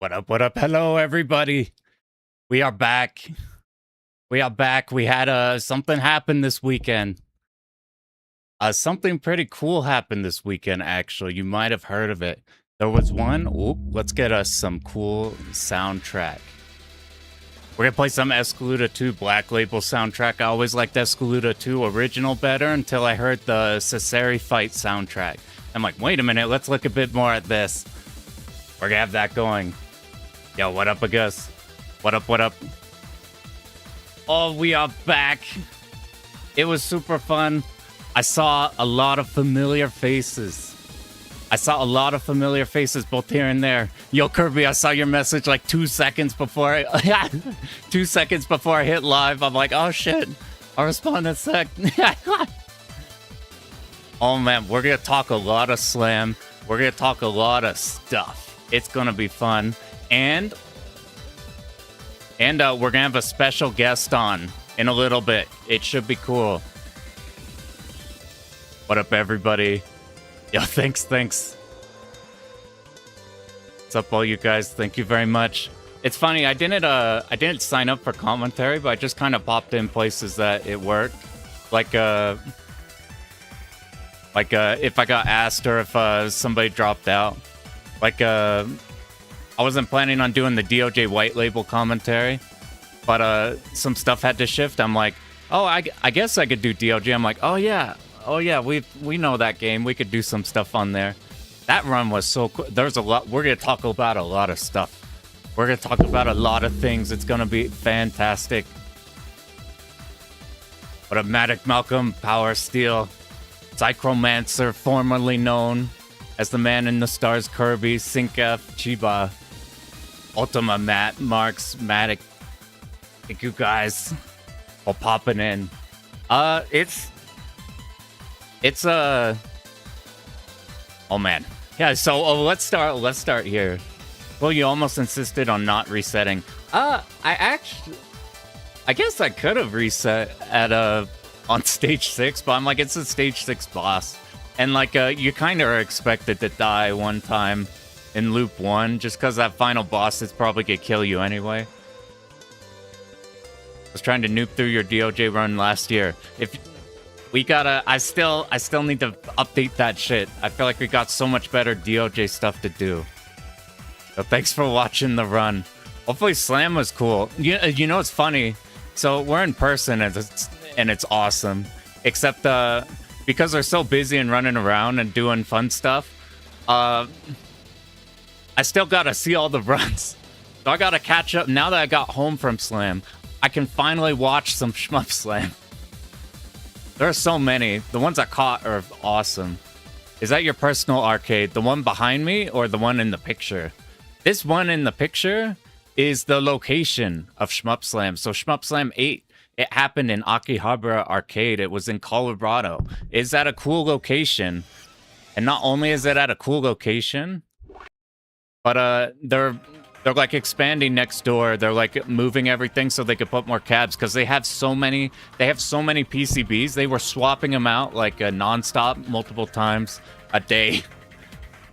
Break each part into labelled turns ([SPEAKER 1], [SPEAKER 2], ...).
[SPEAKER 1] What up? What up? Hello, everybody. We are back. We are back. We had something happen this weekend. Something pretty cool happened this weekend, actually. You might have heard of it. There was one. Oop, let's get us some cool soundtrack. We're gonna play some Escaluda 2 Black Label soundtrack. I always liked Escaluda 2 original better until I heard the Cesare fight soundtrack. I'm like, wait a minute, let's look a bit more at this. We're gonna have that going. Yo, what up, Agus? What up, what up? Oh, we are back. It was super fun. I saw a lot of familiar faces. Both here and there. Yo, Kirby, I saw your message like 2 seconds before I 2 seconds before I hit live. I'm like, oh shit. I'll respond in a sec. Oh man, we're gonna talk a lot of Slam. We're gonna talk a lot of stuff. It's gonna be fun. And we're gonna have a special guest on in a little bit. It should be cool. What up, everybody? Yo, thanks. What's up, all you guys? Thank you very much. It's funny, I didn't sign up for commentary, but I just kind of popped in places that it worked. Like if I got asked or if somebody dropped out. I wasn't planning on doing the DOJ white label commentary, but some stuff had to shift. I'm like, oh, I guess I could do DOJ. I'm like, oh yeah, we know that game. We could do some stuff on there. That run was so cool. There's a lot. We're gonna talk about a lot of stuff. We're gonna talk about a lot of things. It's gonna be fantastic. What up, Matic Malcolm, Power Steel, Psychromancer, formerly known as the Man in the Stars, Kirby, Sinkef, Chiba, Ultima, Matt, Marks, Matic. Thank you guys for popping in. Oh man. Yeah, so let's start here. Well, you almost insisted on not resetting. I guess I could have reset at on stage 6, but I'm like, it's a stage 6 boss. And like you kind of are expected to die one time in loop 1, just because that final boss is probably gonna kill you anyway. I was trying to noob through your DOJ run last year. If we gotta, I still need to update that shit. I feel like we got so much better DOJ stuff to do. So thanks for watching the run. Hopefully Slam was cool. You know, it's funny. So we're in person and it's awesome. Except because they're so busy and running around and doing fun stuff, I still gotta see all the runs. So I gotta catch up. Now that I got home from Slam, I can finally watch some Shmup Slam. There are so many. The ones I caught are awesome. Is that your personal arcade? The one behind me or the one in the picture? This one in the picture is the location of Shmup Slam. So Shmup Slam 8, it happened in Akihabara Arcade. It was in Colorado. Is that a cool location? And not only is it at a cool location, but they're like expanding next door. They're like moving everything so they could put more cabs because they have so many PCBs. They were swapping them out like nonstop multiple times a day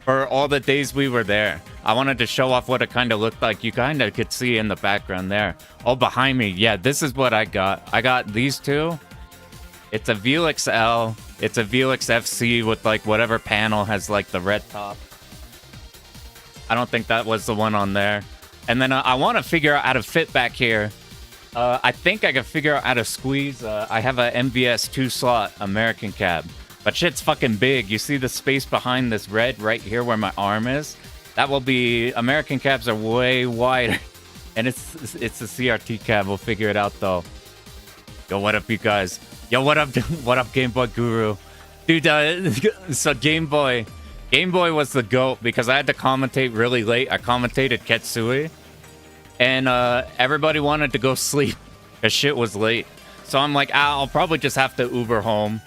[SPEAKER 1] for all the days we were there. I wanted to show off what it kind of looked like. You kind of could see in the background there. Oh, behind me. Yeah, this is what I got. I got these two. It's a Velix L. It's a Velix FC with like whatever panel has like the red top. I don't think that was the one on there. And then I want to figure out how to fit back here. I think I can figure out how to squeeze. I have a MVS 2-slot American cab. But shit's fucking big. You see the space behind this red right here where my arm is? That will be... American cabs are way wider. And it's a CRT cab. We'll figure it out, though. Yo, what up, you guys? Yo, what up, what up, Game Boy Guru? Dude, so Game Boy was the GOAT because I had to commentate really late. I commentated Ketsui. And everybody wanted to go sleep because shit was late. So I'm like, I'll probably just have to Uber home.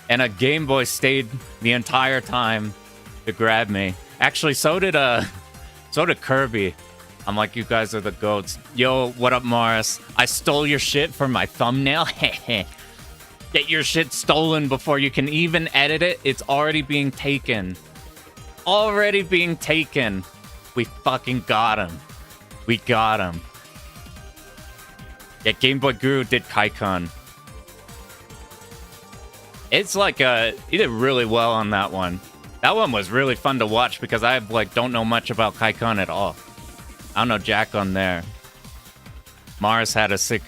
[SPEAKER 1] And a Game Boy stayed the entire time to grab me. Actually, so did Kirby. I'm like, you guys are the GOATs. Yo, what up, Morris? I stole your shit for my thumbnail. Get your shit stolen before you can even edit it. It's already being taken. We fucking got him. We got him. Yeah, Game Boy Guru did Kaikon. It's like, he did really well on that one. That one was really fun to watch because I, like, don't know much about Kaikon at all. I don't know Jack on there. Mars had a sick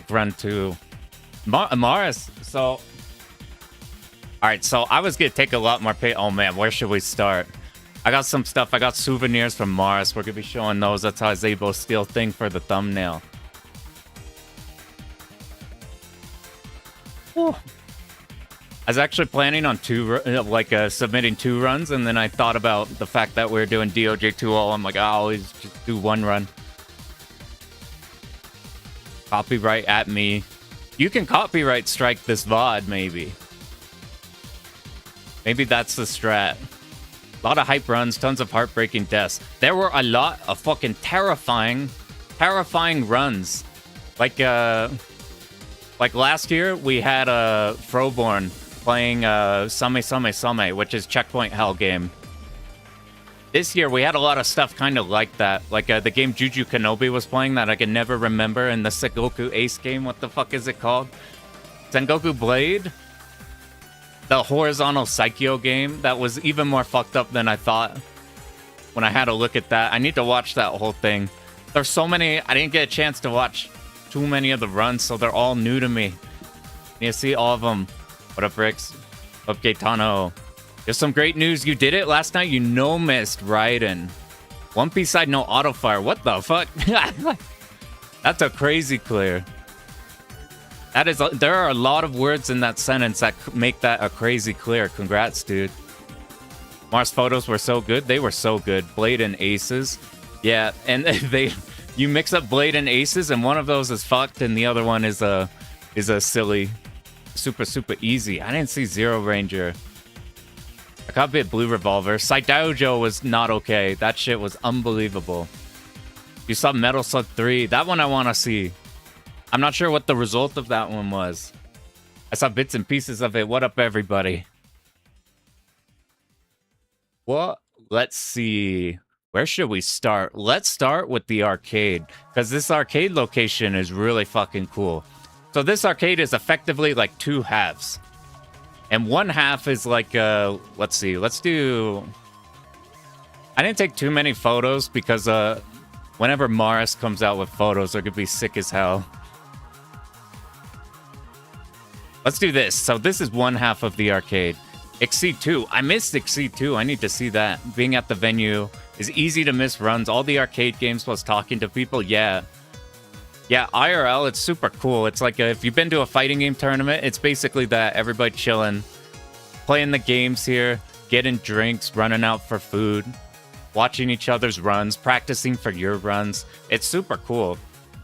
[SPEAKER 1] run too. Mars, so... Alright, so I was gonna take a lot more pay. Oh man, where should we start? I got some stuff. I got souvenirs from Mars. We're gonna be showing those. That's how Zabo steal thing for the thumbnail. Whew. I was actually planning on submitting 2 runs, and then I thought about the fact that we're doing DOJ2all. I'm like, I'll always just do 1 run. Copyright at me. You can copyright strike this VOD, maybe. Maybe that's the strat. A lot of hype runs, tons of heartbreaking deaths. There were a lot of fucking terrifying runs. Like last year, we had Froborn playing Same, which is Checkpoint Hell game. This year, we had a lot of stuff kind of like that. Like the game Juju Kenobi was playing that I can never remember, and the Sengoku Ace game, what the fuck is it called? Sengoku Blade? The horizontal Psycho game that was even more fucked up than I thought when I had a look at that. I need to watch that whole thing. There's so many. I didn't get a chance to watch too many of the runs, so they're all new to me. You see all of them. What up, Rix? What up, Gaetano? There's some great news. You did it last night. You no-missed Raiden. One Piece side, no auto-fire. What the fuck? That's a crazy clear. That is, there are a lot of words in that sentence that make that a crazy clear. Congrats, dude. Mars photos were so good. They were so good. Blade and Aces. Yeah, and you mix up Blade and Aces, and one of those is fucked, and the other one is a silly, super easy. I didn't see Zero Ranger. I got a bit Blue Revolver. Saidaojo was not okay. That shit was unbelievable. You saw Metal Slug 3. That one I want to see. I'm not sure what the result of that one was. I saw bits and pieces of it. What up, everybody? Well, let's see. Where should we start? Let's start with the arcade, because this arcade location is really fucking cool. So this arcade is effectively like 2 halves. And one half is like, let's see. Let's do... I didn't take too many photos because whenever Mars comes out with photos, they're going to be sick as hell. Let's do this. So this is one half of the arcade. Exceed 2. I missed Exceed 2. I need to see that. Being at the venue is easy to miss runs. All the arcade games plus talking to people. Yeah. Yeah, IRL, it's super cool. It's like if you've been to a fighting game tournament, it's basically that. Everybody chilling, playing the games here, getting drinks, running out for food, watching each other's runs, practicing for your runs. It's super cool.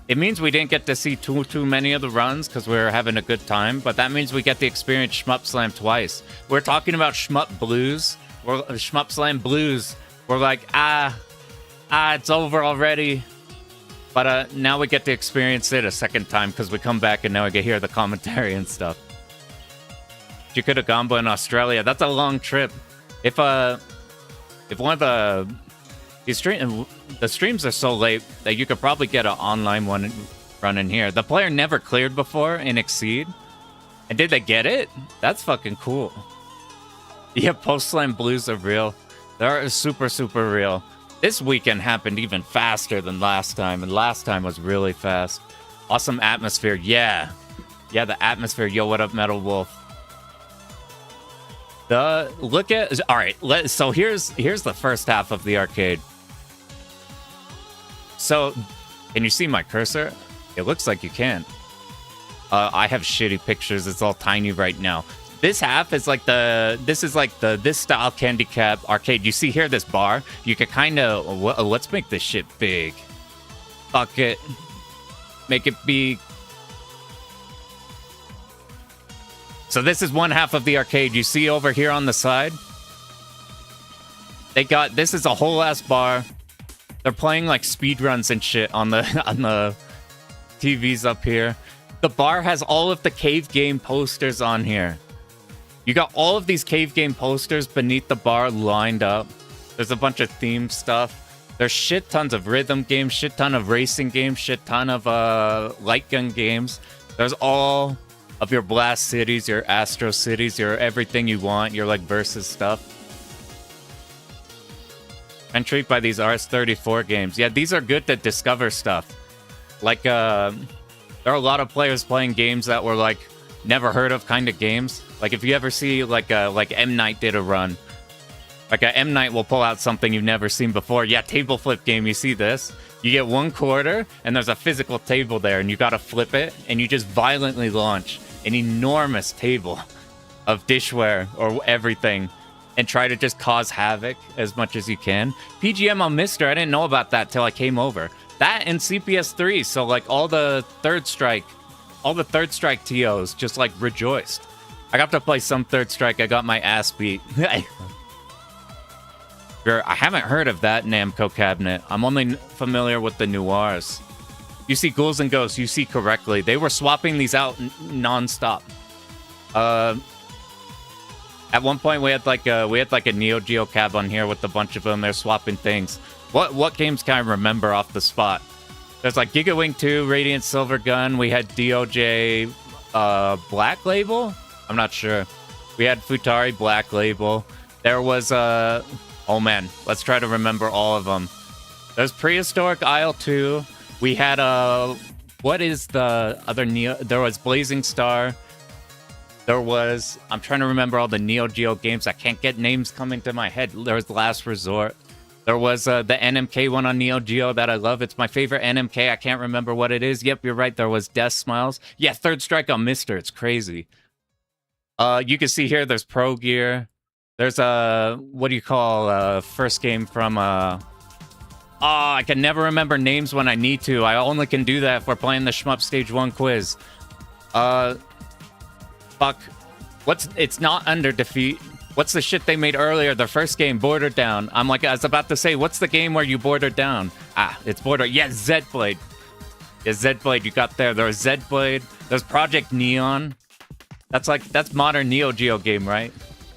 [SPEAKER 1] It means we didn't get to see too many of the runs because we were having a good time, but that means we get to experience Shmup Slam twice. We're talking about Shmup Blues. Shmup Slam Blues. We're like, it's over already. But now we get to experience it a second time because we come back and now we get to hear the commentary and stuff. Chikutagamba in Australia. That's a long trip. If one of the streams are so late that you could probably get an online one running here. The player never cleared before in Exceed. And did they get it? That's fucking cool. Yeah, Post-Slam Blues are real. They're super real. This weekend happened even faster than last time, and last time was really fast. Awesome atmosphere, yeah. Yeah, the atmosphere. Yo, what up, Metal Wolf? Alright, so here's the first half of the arcade. So, can you see my cursor? It looks like you can. I have shitty pictures. It's all tiny right now. This half is like this style candy cap arcade. You see here this bar? You could kind of... let's make this shit big. Fuck it. Make it big. So this is one half of the arcade. You see over here on the side? This is a whole ass bar. They're playing like speed runs and shit on the TVs up here. The bar has all of the cave game posters on here. You got all of these cave game posters beneath the bar lined up. There's a bunch of theme stuff. There's shit tons of rhythm games, shit ton of racing games, shit ton of light gun games. There's all of your Blast Cities, your Astro Cities, your everything you want, your like versus stuff. Intrigued by these RS-34 games. Yeah, these are good to discover stuff. Like, there are a lot of players playing games that were like never heard of kind of games. Like if you ever see like M Night did a run. Like a M Night will pull out something you've never seen before. Yeah, table flip game, you see this? You get 1 quarter and there's a physical table there and you gotta flip it and you just violently launch an enormous table of dishware or everything and try to just cause havoc as much as you can. PGM on Mister, I didn't know about that till I came over. That and CPS 3, so like all the Third Strike TOs just like rejoiced. I got to play some Third Strike, I got my ass beat. I haven't heard of that Namco cabinet. I'm only familiar with the Noirs. You see Ghouls and Ghosts, you see correctly. They were swapping these out non-stop. At one point we had like a Neo Geo cab on here with a bunch of them. They're swapping things. What games can I remember off the spot? There's like Giga Wing 2, Radiant Silver Gun. We had DOJ Black Label. I'm not sure. We had Futari Black Label. There was oh man, let's try to remember all of them. There's Prehistoric Isle 2. We had what is the other Neo? There was Blazing Star. There was, I'm trying to remember all the Neo Geo games. I can't get names coming to my head. There was Last Resort. There was the NMK one on Neo Geo that I love. It's my favorite NMK. I can't remember what it is. Yep, you're right. There was Death Smiles. Yeah, Third Strike on Mister. It's crazy. You can see here there's Pro Gear. There's what do you call first game from I can never remember names when I need to. I only can do that if we're playing the Shmup Stage 1 quiz. Fuck. It's not Under Defeat. What's the shit they made earlier? The first game, Border Down. I was about to say, what's the game where you border down? It's Border. Yeah, Z-Blade. Yeah, Z-Blade, you got there. There was Z-Blade. There's Project Neon. That's modern Neo Geo game, right?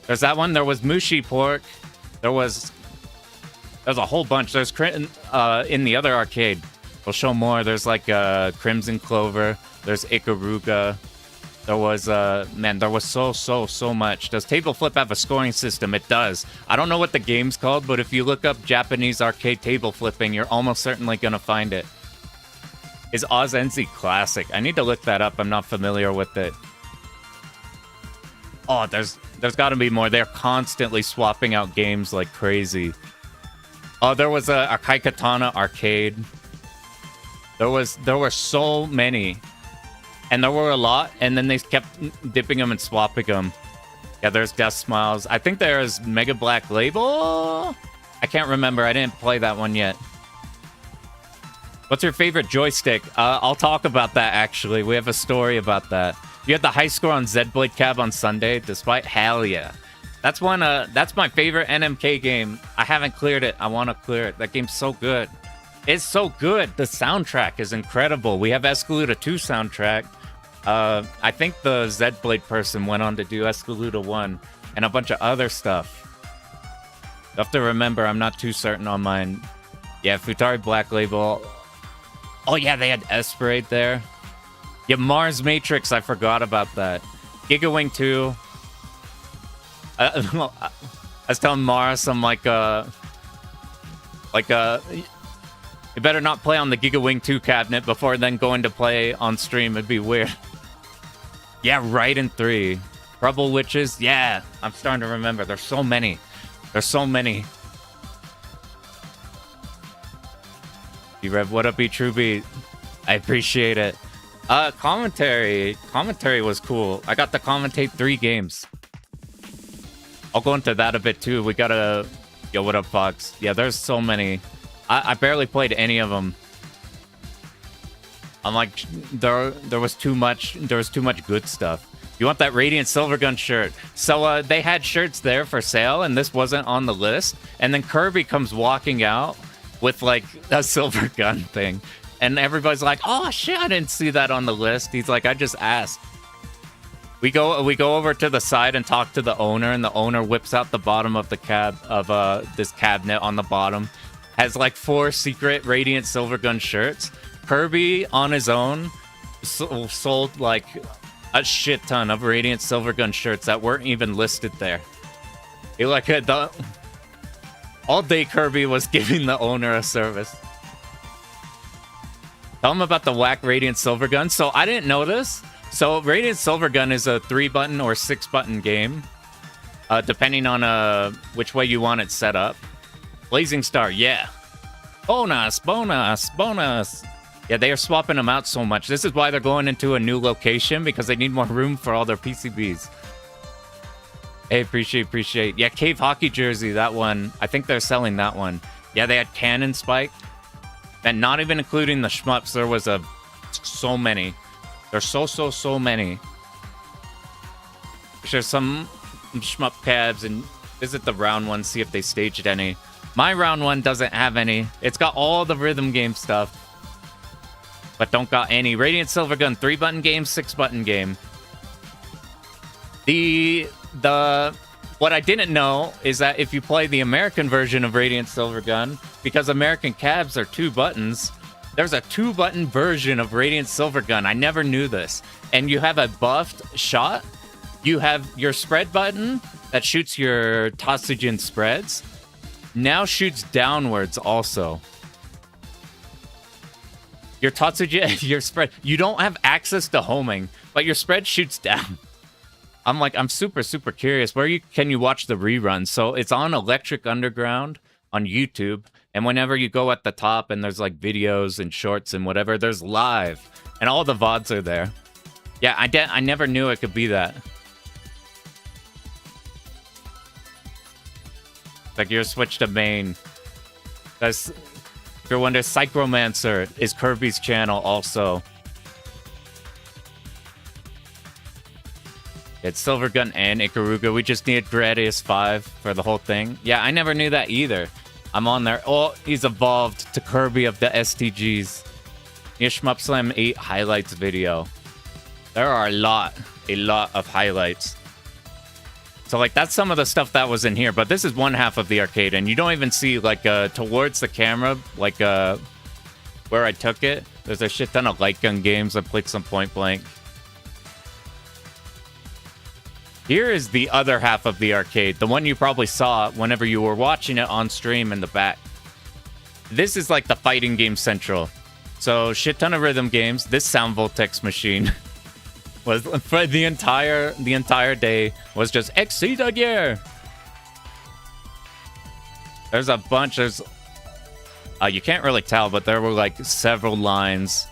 [SPEAKER 1] There's that one. There was Mushi Pork. There's a whole bunch. There's in the other arcade. We'll show more. There's like Crimson Clover. There's Ikaruga. There was there was so much. Does Table Flip have a scoring system? It does. I don't know what the game's called, but if you look up Japanese arcade table flipping, you're almost certainly gonna find it. Is Oz NZ classic? I need to look that up. I'm not familiar with it. Oh, there's got to be more. They're constantly swapping out games like crazy. Oh, there was a Akai Katana arcade. There were so many. And there were a lot, and then they kept dipping them and swapping them. Yeah, there's Death Smiles. I think there's Mega Black Label? I can't remember. I didn't play that one yet. What's your favorite joystick? I'll talk about that, actually. We have a story about that. You had the high score on Z-Blade Cab on Sunday, despite... Hell yeah. That's one. That's my favorite NMK game. I haven't cleared it. I want to clear it. That game's so good. It's so good. The soundtrack is incredible. We have Escaluda 2 soundtrack. I think the Z-Blade person went on to do Escaluda 1 and a bunch of other stuff. You have to remember, I'm not too certain on mine. Yeah, Futari Black Label. Oh yeah, they had Esperade there. Yeah, Mars Matrix, I forgot about that. Giga Wing 2. I was telling Mars, I'm like, you better not play on the Giga Wing 2 cabinet before then going to play on stream. It'd be weird. Yeah, Raiden 3. Trouble Witches. Yeah, I'm starting to remember. There's so many. There's so many. D-Rev, what up, B-True-Beat? I appreciate it. Commentary. Commentary was cool. I got to commentate 3 games. I'll go into that a bit, too. We gotta... Yo, what up, Fox? Yeah, there's so many. I barely played any of them. I'm like, there was too much good stuff. You want that Radiant Silver Gun shirt? So they had shirts there for sale, and this wasn't on the list. And then Kirby comes walking out with like a silver gun thing, and everybody's like, "Oh shit, I didn't see that on the list." He's like, "I just asked." We go over to the side and talk to the owner, and the owner whips out the bottom of the this cabinet on the bottom. has like 4 secret Radiant Silvergun shirts. Kirby on his own sold like a shit ton of Radiant Silvergun shirts that weren't even listed there. He like all day Kirby was giving the owner a service. Tell him about the whack Radiant Silvergun. So I didn't know this. So Radiant Silvergun is a 3-button or 6-button game, depending on which way you want it set up. Blazing Star, yeah. Bonus, bonus, bonus. Yeah, they are swapping them out so much. This is why they're going into a new location, because they need more room for all their PCBs. Hey, appreciate. Yeah, Cave Hockey Jersey, that one. I think they're selling that one. Yeah, they had Cannon Spike. And not even including the shmups, there was so many. There's so many. There's some shmup cabs, and visit the round one, see if they staged any. My round one doesn't have any. It's got all the rhythm game stuff, but don't got any. Radiant Silvergun 3-button game, 6-button game. What I didn't know is that if you play the American version of Radiant Silvergun, because American cabs are 2 buttons, there's a 2-button version of Radiant Silvergun. I never knew this. And you have a buffed shot. You have your spread button that shoots your Totsujin spreads. Now shoots downwards also. Your Totsujin, your spread, you don't have access to homing, but your spread shoots down. I'm super curious. Can you watch the reruns? So it's on Electric Underground on YouTube, and whenever you go at the top and there's like videos and shorts and whatever, there's live, and all the VODs are there. Yeah, I never knew it could be that. Like you're switched to main. That's, if you're wondering, Psychromancer is Kirby's channel also. It's Silvergun and Ikaruga. We just need Gradius 5 for the whole thing. Yeah, I never knew that either. I'm on there. Oh, he's evolved to Kirby of the STGs. Shmup Slam 8 highlights video. There are a lot of highlights. So, like, that's some of the stuff that was in here. But this is one half of the arcade, and you don't even see, like, towards the camera, like, where I took it. There's a shit ton of light gun games. I played some Point Blank. Here is the other half of the arcade, the one you probably saw whenever you were watching it on stream in the back. This is like the fighting game central. So shit ton of rhythm games. This Sound Voltex machine was for the entire day was just Exceed Gear. There's a bunch. You can't really tell, but there were like several lines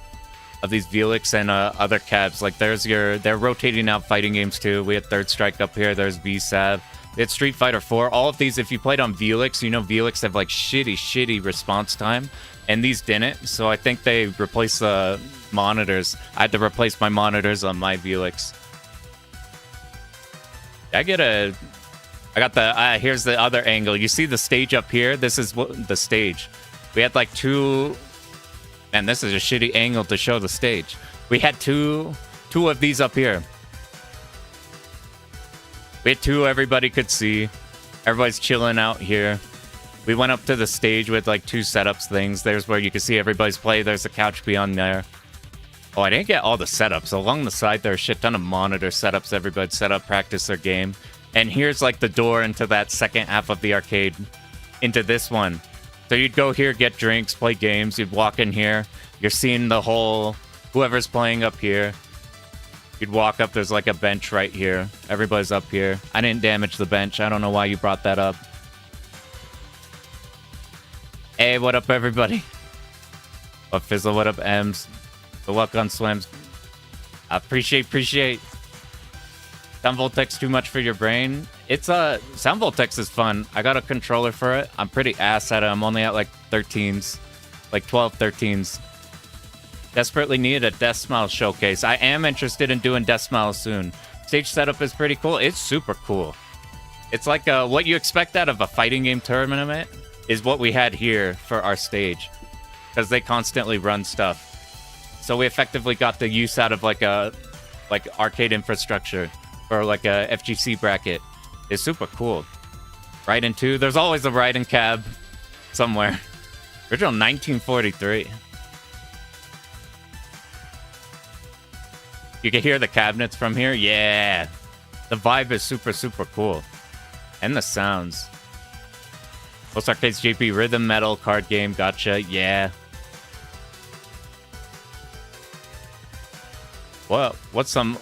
[SPEAKER 1] of these Velix and other cabs. Like they're rotating out fighting games too. We had Third Strike up here. There's VSAV. We had Street Fighter 4. All of these, if you played on Velix, you know Velix have like shitty response time, and these didn't. So I think they replaced the monitors. I had to replace my monitors on my Velix. I got the here's the other angle. You see the stage up here? This is the stage. We had like 2. Man, this is a shitty angle to show the stage. We had two of these up here. We had 2 everybody could see. Everybody's chilling out here. We went up to the stage with like 2 setups things. There's where you can see everybody's play. There's a couch beyond there. Oh, I didn't get all the setups. Along the side, there are a shit ton of monitor setups. Everybody set up, practice their game. And here's like the door into that second half of the arcade. Into this one. So you'd go here, get drinks, play games. You'd walk in here. You're seeing the whole... Whoever's playing up here. You'd walk up. There's like a bench right here. Everybody's up here. I didn't damage the bench. I don't know why you brought that up. Hey, what up, everybody? What Fizzle? What up, M's? Good luck on Swims. Appreciate. Sound Voltex too much for your brain? It's Sound Voltex is fun. I got a controller for it. I'm pretty ass at it. I'm only at like 13s. Like 12, 13s. Desperately needed a Death Smile showcase. I am interested in doing Death Smile soon. Stage setup is pretty cool. It's super cool. It's like what you expect out of a fighting game tournament is what we had here for our stage. Because they constantly run stuff. So we effectively got the use out of like arcade infrastructure. Or like a FGC bracket. It's super cool. Raiden 2. There's always a Raiden cab somewhere. Original 1943. You can hear the cabinets from here? Yeah. The vibe is super, super cool. And the sounds. Post Arcades JP Rhythm Metal card game. Gotcha. Yeah. Well, what's some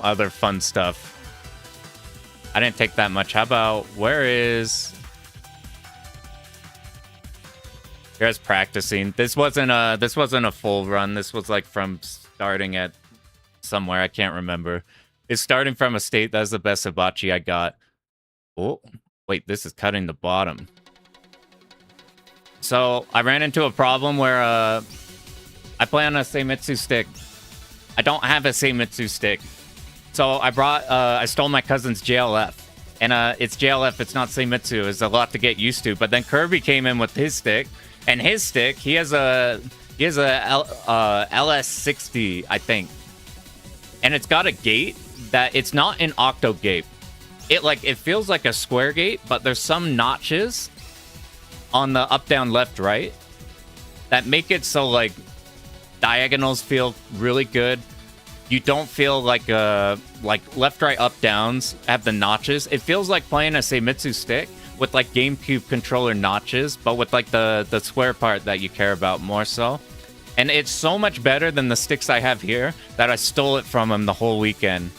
[SPEAKER 1] other fun stuff? I didn't take that much. How about where is... Here's practicing. This wasn't a full run. This was like from starting at somewhere. I can't remember. It's starting from a state. That's the best hibachi I got. Oh, wait, this is cutting the bottom. So I ran into a problem where I play on a Seimitsu stick. I don't have a Seimitsu stick. So I stole my cousin's JLF. And it's JLF, it's not Seimitsu. It's a lot to get used to. But then Kirby came in with his stick. And his stick, he has a LS60, I think. And it's got a gate that it's not an octo gate. It feels like a square gate, but there's some notches on the up, down, left, right that make it so like diagonals feel really good. You don't feel like left, right, up, downs have the notches. It feels like playing a Seimitsu stick with like GameCube controller notches, but with like the square part that you care about more so. And it's so much better than the sticks I have here that I stole it from him the whole weekend.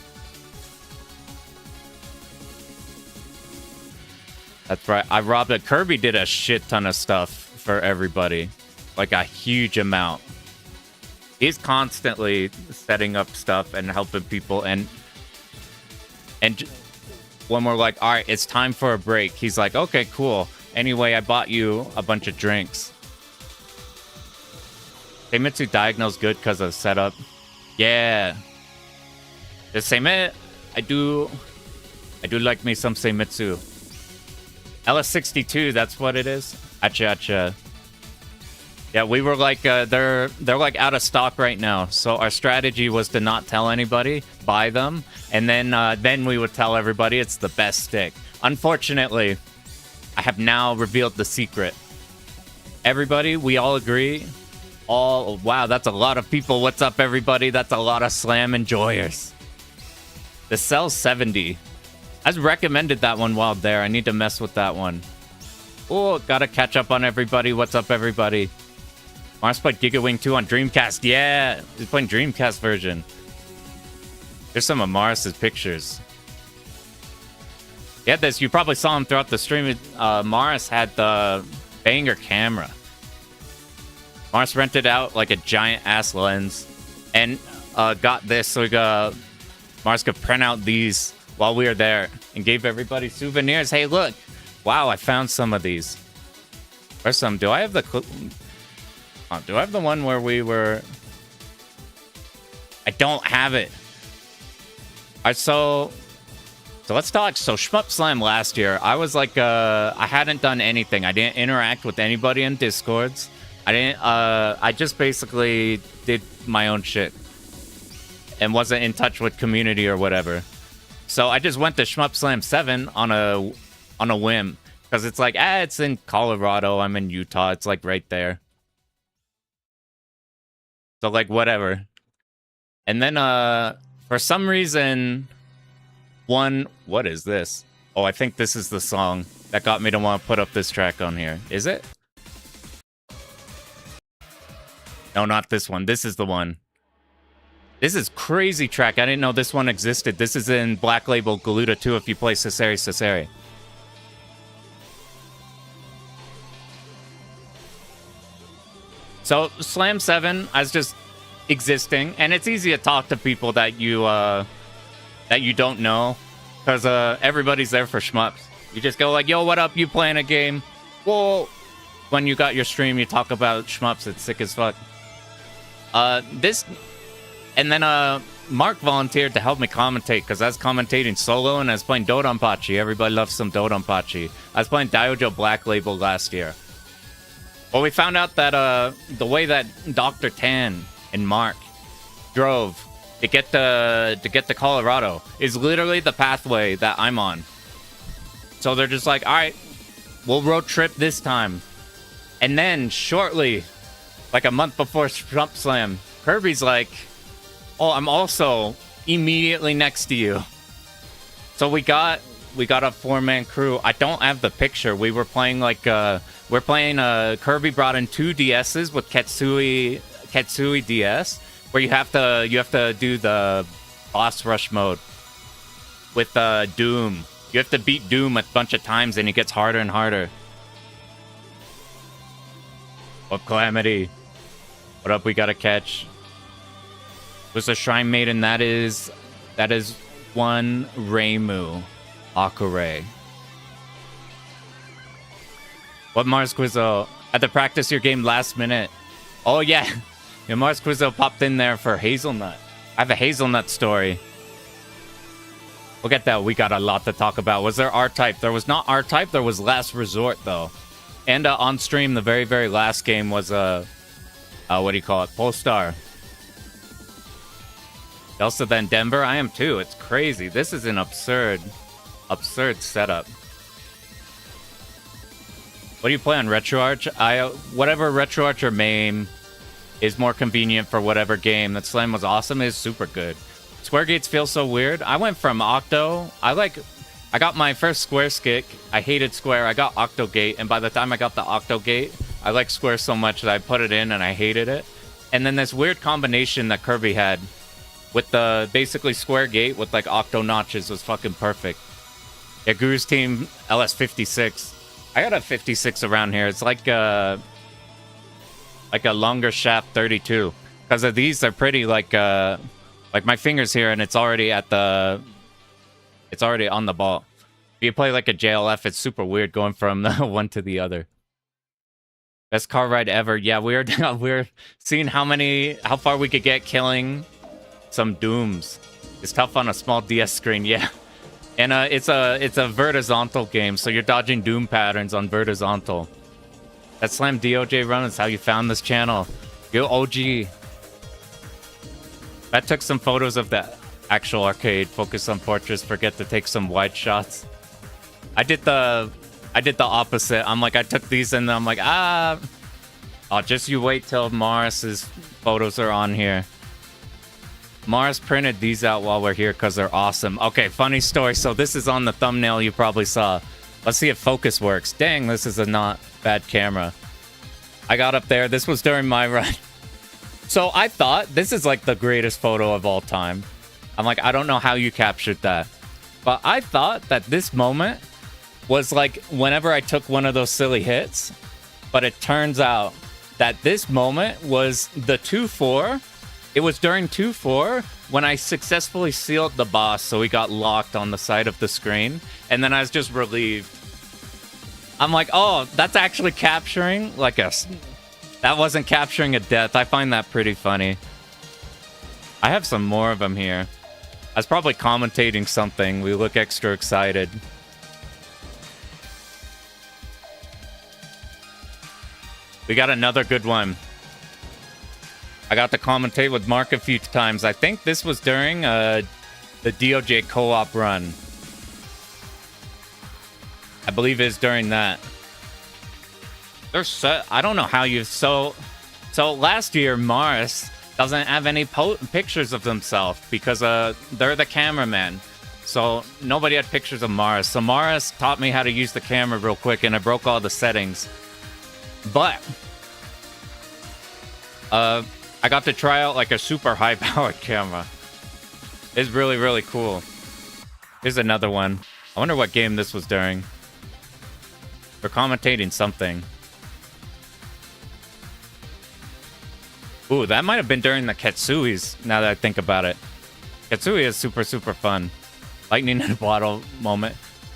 [SPEAKER 1] That's right, I robbed it. Kirby did a shit ton of stuff for everybody. Like a huge amount. He's constantly setting up stuff and helping people, and when we're like, all right, it's time for a break, he's like, okay, cool. Anyway, I bought you a bunch of drinks. Seimitsu Diagonal's good because of setup. Yeah. The Seimitsu, I do like me some Seimitsu. LS62, that's what it is? Acha. Yeah, we were like, they're like out of stock right now. So our strategy was to not tell anybody, buy them, and then we would tell everybody it's the best stick. Unfortunately, I have now revealed the secret. Everybody, we all agree. Wow, that's a lot of people. What's up, everybody? That's a lot of Slam enjoyers. The Cell 70. I recommended that one while there. I need to mess with that one. Oh, gotta catch up on everybody. What's up, everybody? Mars played Giga Wing 2 on Dreamcast. Yeah, he's playing Dreamcast version. Here's some of Maris's pictures. Yeah, this, you probably saw him throughout the stream. Maris had the banger camera. Maris rented out like a giant ass lens and got this so Maris could print out these while we were there and gave everybody souvenirs. Hey, look. Wow, I found some of these. Where's some? Do I have the one where we were... I don't have it. Alright, so let's talk. So Shmup Slam last year, I was like, I hadn't done anything. I didn't interact with anybody in Discords. I just basically did my own shit and wasn't in touch with community or whatever. So I just went to Shmup Slam 7 on a whim, because it's like, it's in Colorado, I'm in Utah, it's like right there. So like whatever. And then for some reason what is this? Oh, I think this is the song that got me to want to put up this track on here. Is it? No, not this one. This is the one. This is crazy track. I didn't know this one existed. This is in Black Label Galuda 2 if you play Cesare. So Slam 7 as just existing, and it's easy to talk to people that you don't know, because everybody's there for shmups. You just go like, yo, what up, you playing a game? Well, when you got your stream, you talk about shmups. It's sick as fuck. And then Mark volunteered to help me commentate, because I was commentating solo and I was playing Dodonpachi. Everybody loves some Dodonpachi. I was playing Daijo Black Label last year. Well, we found out that the way that Dr. Tan and Mark drove to get to Colorado is literally the pathway that I'm on. So they're just like, all right, we'll road trip this time. And then shortly, like a month before Shmup Slam, Kirby's like, oh, I'm also immediately next to you. So we got a 4-man crew. I don't have the picture. We were playing like Kirby brought in 2 DSs with Ketsui DS, where you have to do the boss rush mode with Doom. You have to beat Doom a bunch of times, and it gets harder and harder. What Calamity? What up? We got to catch. Was a Shrine Maiden. That is one Reimu Akure. What Mars Quizzo? Had to practice your game last minute. Oh yeah, yeah. Mars Quizzo popped in there for Hazelnut. I have a Hazelnut story. Look at that. We got a lot to talk about. Was there R-Type? There was not R-Type. There was Last Resort though. And on stream, the very, very last game was what do you call it? Polestar. Also then Denver. I am too. It's crazy. This is an absurd setup. What do you play on RetroArch? Whatever RetroArch or MAME is more convenient for whatever game. That Slam was awesome. It is super good. Square gates feel so weird. I went from Octo. I got my first Square Stick. I hated Square. I got Octo Gate, and by the time I got the Octo Gate, I liked Square so much that I put it in and I hated it. And then this weird combination that Kirby had with the basically Square Gate with like Octo notches was fucking perfect. Yeah, Guru's Team LS56. I got a 56 around here. It's like a longer shaft 32. Because of these, they're pretty like my fingers here, and it's already on the ball. If you play like a JLF, it's super weird going from one to the other. Best car ride ever. Yeah, we're seeing how far we could get killing some Dooms. It's tough on a small DS screen, yeah. And it's a vertical game, so you're dodging Doom patterns on vertical. That Slam DOJ run is how you found this channel. Yo, OG. That took some photos of the actual arcade. Focus on portraits. Forget to take some wide shots. I did the opposite. I'm like, I took these and I'm like, oh, just you wait till Morris's photos are on here. Morris printed these out while we're here because they're awesome. Okay, funny story. So this is on the thumbnail you probably saw. Let's see if focus works. Dang, this is a not bad camera. I got up there. This was during my run. So I thought this is like the greatest photo of all time. I'm like, I don't know how you captured that. But I thought that this moment was like whenever I took one of those silly hits. But it turns out that this moment was the 2-4. It was during 2-4 when I successfully sealed the boss, so he got locked on the side of the screen. And then I was just relieved. I'm like, oh, that's actually capturing like a... That wasn't capturing a death. I find that pretty funny. I have some more of them here. I was probably commentating something. We look extra excited. We got another good one. I got to commentate with Mark a few times. I think this was during the DOJ co-op run. I believe it's during that. I don't know how you... So last year, Morris doesn't have any pictures of himself because they're the cameraman. So nobody had pictures of Morris. So Morris taught me how to use the camera real quick, and I broke all the settings. But I got to try out like a super high-powered camera. It's really, really cool. Here's another one. I wonder what game this was during. We're commentating something. Ooh, that might have been during the Ketsuis, now that I think about it. Ketsui is super, super fun. Lightning in a bottle moment.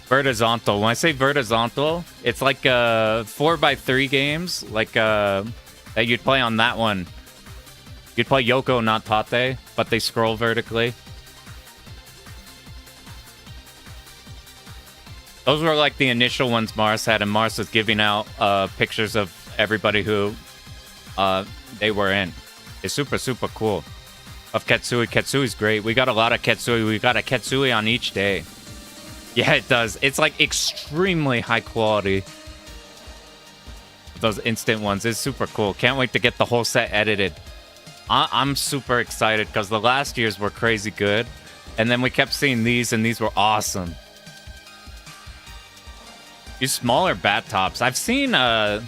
[SPEAKER 1] Vertizontal. When I say vertizontal, it's like 4x3 games, like that you'd play on that one. You'd play Yoko, not Tate, but they scroll vertically. Those were like the initial ones Mars had, and Mars was giving out pictures of everybody who they were in. It's super, super cool. Of Ketsui. Ketsui's great. We got a lot of Ketsui. We got a Ketsui on each day. Yeah, it does. It's like extremely high quality. those instant ones. It's super cool. Can't wait to get the whole set edited. I'm super excited because the last years were crazy good. And then we kept seeing these, and these were awesome. These smaller bat tops. I've seen the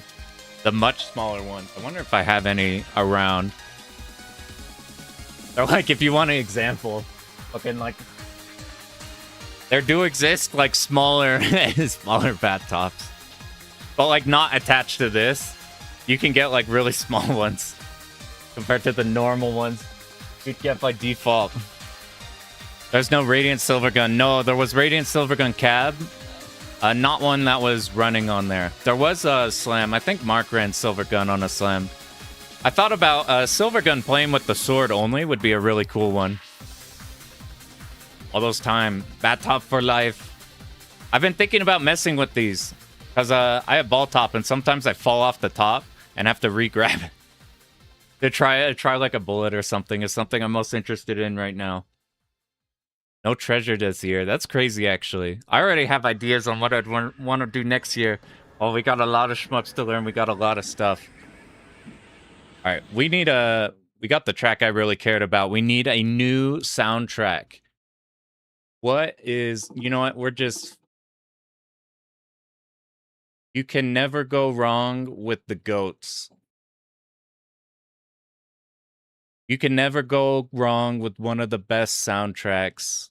[SPEAKER 1] much smaller ones. I wonder if I have any around. They're like, if you want an example, fucking like, there do exist like smaller, smaller bat tops, but like not attached to this. You can get like really small ones compared to the normal ones you'd get by default. There's no Radiant Silvergun. No, there was Radiant Silvergun Cab. Not one that was running on there. There was a Slam. I think Mark ran Silvergun on a Slam. I thought about Silvergun playing with the sword only would be a really cool one. All those time. Bat top for life. I've been thinking about messing with these. Because I have ball top and sometimes I fall off the top and have to re-grab it. To try like a bullet or something is something I'm most interested in right now. No treasure this year. That's crazy, actually. I already have ideas on what I'd want to do next year. Oh, we got a lot of shmups to learn. We got a lot of stuff. All right, we got the track I really cared about. We need a new soundtrack. You know what? You can never go wrong with the goats. You can never go wrong with one of the best soundtracks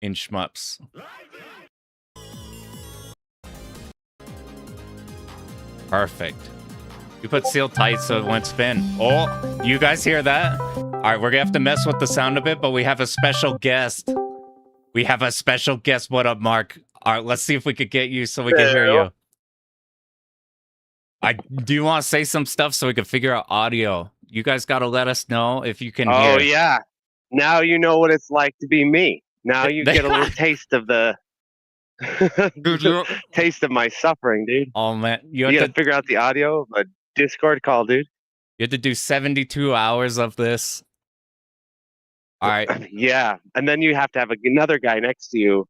[SPEAKER 1] in shmups. Perfect. You put seal tight so it won't spin. Oh, you guys hear that? All right, we're gonna have to mess with the sound a bit, but we have a special guest. We have a special guest. What up, Mark? All right, let's see if we could get you so we can hear you. Do you want to say some stuff so we can figure out audio? You guys got to let us know if you can hear.
[SPEAKER 2] Oh, yeah. Now you know what it's like to be me. Now you get a little taste of the taste of my suffering, dude.
[SPEAKER 1] Oh, man.
[SPEAKER 2] You got to figure out the audio of a Discord call, dude.
[SPEAKER 1] You had to do 72 hours of this. All right.
[SPEAKER 2] Yeah. And then you have to have another guy next to you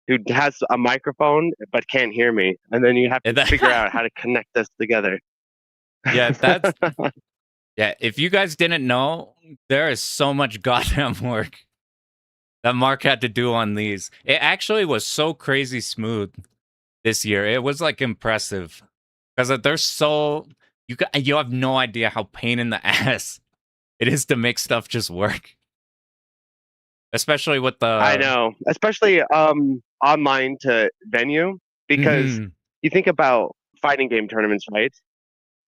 [SPEAKER 2] who has a microphone but can't hear me. And then you have to figure out how to connect us together.
[SPEAKER 1] Yeah, that's... Yeah, if you guys didn't know, there is so much goddamn work that Mark had to do on these. It actually was so crazy smooth this year. It was like impressive. Because they're so... You have no idea how pain in the ass it is to make stuff just work. Especially with the...
[SPEAKER 2] I know. Especially online to venue. Because you think about fighting game tournaments, right?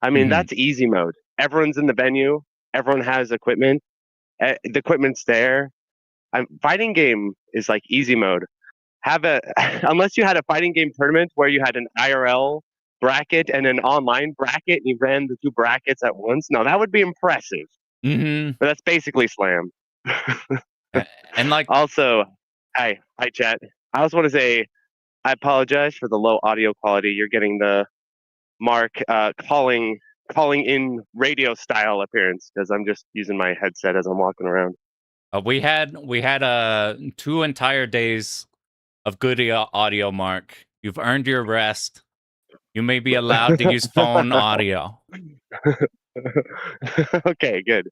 [SPEAKER 2] I mean, that's easy mode. Everyone's in the venue. Everyone has equipment. The equipment's there. Fighting game is like easy mode. Unless you had a fighting game tournament where you had an IRL bracket and an online bracket and you ran the two brackets at once. No, that would be impressive. But that's basically Slam.
[SPEAKER 1] And like,
[SPEAKER 2] also, hi chat. I also want to say I apologize for the low audio quality. You're getting the Mark calling in radio style appearance because I'm just using my headset as I'm walking around.
[SPEAKER 1] We had 2 entire days of good audio, Mark. You've earned your rest. You may be allowed to use phone audio.
[SPEAKER 2] Okay, good.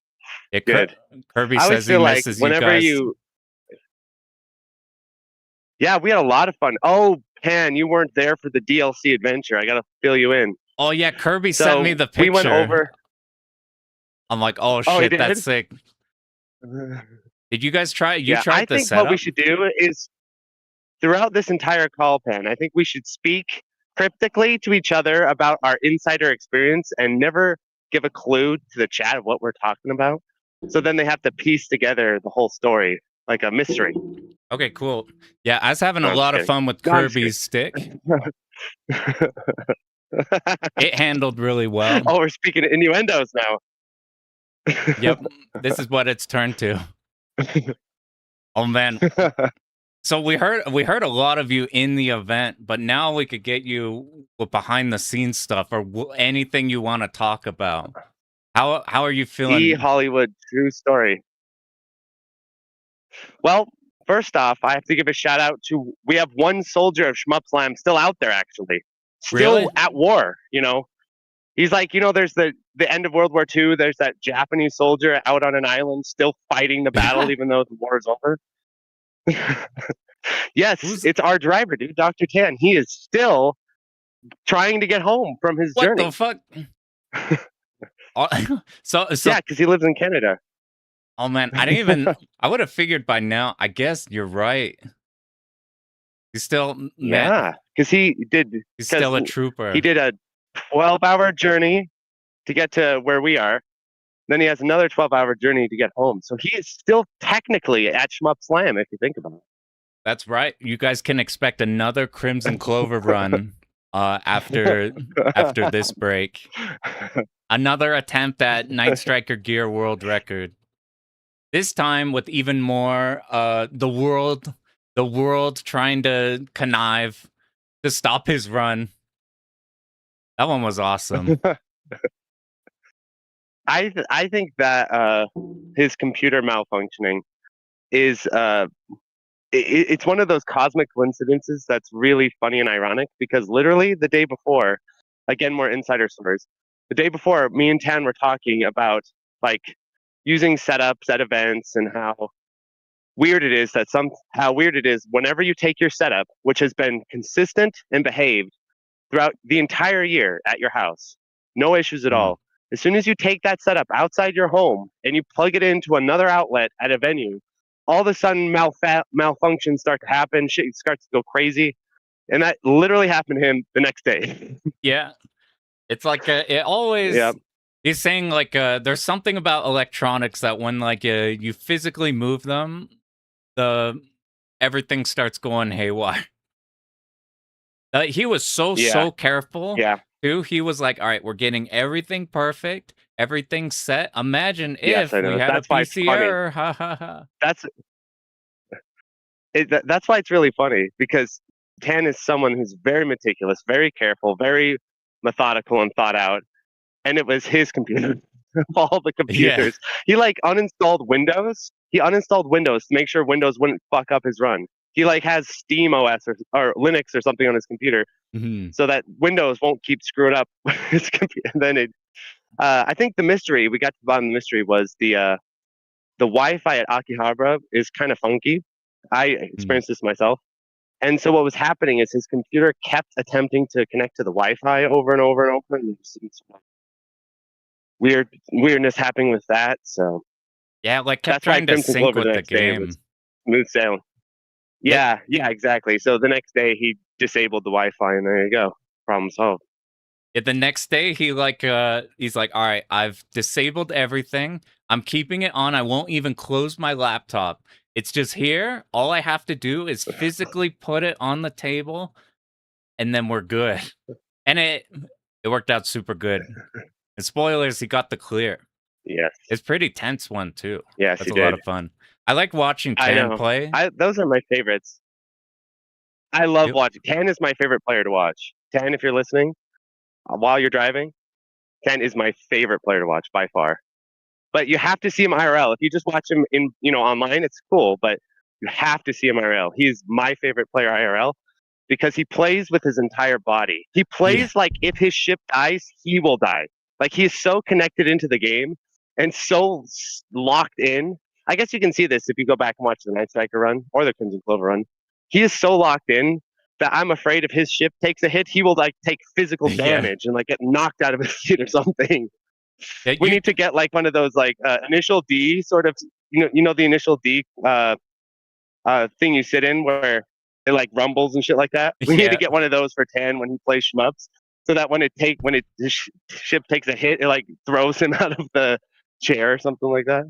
[SPEAKER 1] Yeah,
[SPEAKER 2] good.
[SPEAKER 1] Kirby says he misses you guys.
[SPEAKER 2] Yeah, we had a lot of fun. Oh, Pan, you weren't there for the DLC adventure. I gotta fill you in.
[SPEAKER 1] Oh yeah, Kirby sent me the picture.
[SPEAKER 2] We went over.
[SPEAKER 1] I'm like, oh shit, that's sick. Did you guys try? You tried the setup?
[SPEAKER 2] I think what we should do is, throughout this entire call, Pan, I think we should speak cryptically to each other about our insider experience and never give a clue to the chat of what we're talking about. So then they have to piece together the whole story like a mystery.
[SPEAKER 1] Okay, cool. Yeah, I was having a lot of fun with Kirby's stick. It handled really well.
[SPEAKER 2] Oh, we're speaking innuendos now.
[SPEAKER 1] Yep, this is what it's turned to. Oh man. So we heard a lot of you in the event, but now we could get you with behind the scenes stuff or anything you want to talk about. How are you feeling?
[SPEAKER 2] The Hollywood true story. Well, first off, I have to give a shout out to, we have one soldier of Shmup Slam still out there actually. still
[SPEAKER 1] Really?
[SPEAKER 2] at war. He's like, there's the end of World War II. There's that Japanese soldier out on an island still fighting the battle, even though the war is over. Yes, it's our driver, dude, Dr. Tan. He is still trying to get home from his
[SPEAKER 1] What
[SPEAKER 2] journey.
[SPEAKER 1] the fuck? so
[SPEAKER 2] yeah, because he lives in Canada.
[SPEAKER 1] Oh man, I would have figured by now. I guess you're right. He's still
[SPEAKER 2] Yeah, because
[SPEAKER 1] he's still a trooper.
[SPEAKER 2] He did a 12-hour journey to get to where we are. Then he has another 12-hour journey to get home. So he is still technically at Shmup Slam, if you think about it.
[SPEAKER 1] That's right. You guys can expect another Crimson Clover run after this break. Another attempt at Night Striker Gear world record. This time with even more the world trying to connive to stop his run. That one was awesome.
[SPEAKER 2] I think that his computer malfunctioning is it's one of those cosmic coincidences that's really funny and ironic, because literally the day before, again, more insider stories, the day before, me and Tan were talking about like using setups at events and how weird it is whenever you take your setup, which has been consistent and behaved throughout the entire year at your house, no issues at all. As soon as you take that setup outside your home and you plug it into another outlet at a venue, all of a sudden malfunctions start to happen, shit starts to go crazy. And that literally happened to him the next day.
[SPEAKER 1] Yeah. It's like it always he's saying like there's something about electronics that when like you physically move them, everything starts going haywire. He was so careful.
[SPEAKER 2] Yeah.
[SPEAKER 1] Too. He was like, all right, we're getting everything perfect, everything set. Imagine if we had a PC error. Ha ha ha.
[SPEAKER 2] That's why it's really funny, because Tan is someone who's very meticulous, very careful, very methodical and thought out. And it was his computer. All the computers. Yeah. He like uninstalled Windows. He uninstalled Windows to make sure Windows wouldn't fuck up his run. He like has Steam OS or Linux or something on his computer, so that Windows won't keep screwing up his computer. And then I think we got to the bottom of the mystery was the Wi-Fi at Akihabara is kind of funky. I experienced this myself. And so what was happening is his computer kept attempting to connect to the Wi-Fi over and over and over, and weirdness happening with that. So
[SPEAKER 1] yeah, like kept trying to sync with the game.
[SPEAKER 2] Smooth sailing. Yeah, exactly. So the next day he disabled the Wi-Fi, and there you go, problem solved.
[SPEAKER 1] Yeah, the next day he's like, all right, I've disabled everything. I'm keeping it on. I won't even close my laptop. It's just here. All I have to do is physically put it on the table, and then we're good. And it worked out super good. And spoilers, he got the clear.
[SPEAKER 2] Yes.
[SPEAKER 1] It's pretty tense one, too.
[SPEAKER 2] Yes,
[SPEAKER 1] That's a lot of fun. I like watching Tan play.
[SPEAKER 2] Those are my favorites. I love watching. Tan is my favorite player to watch. Tan, if you're listening, while you're driving, Tan is my favorite player to watch by far. But you have to see him IRL. If you just watch him in online, it's cool, but you have to see him IRL. He's my favorite player IRL because he plays with his entire body. He plays like if his ship dies, he will die. Like he's so connected into the game and so locked in. I guess you can see this if you go back and watch the Night Striker run or the Crimson Clover run. He is so locked in that I'm afraid if his ship takes a hit, he will like take physical damage and like get knocked out of his seat or something. We need to get like one of those like initial D sort of, the initial D thing you sit in where it like rumbles and shit like that. We need to get one of those for Tan when he plays shmups, so that when the ship takes a hit, it like throws him out of the chair or something like that.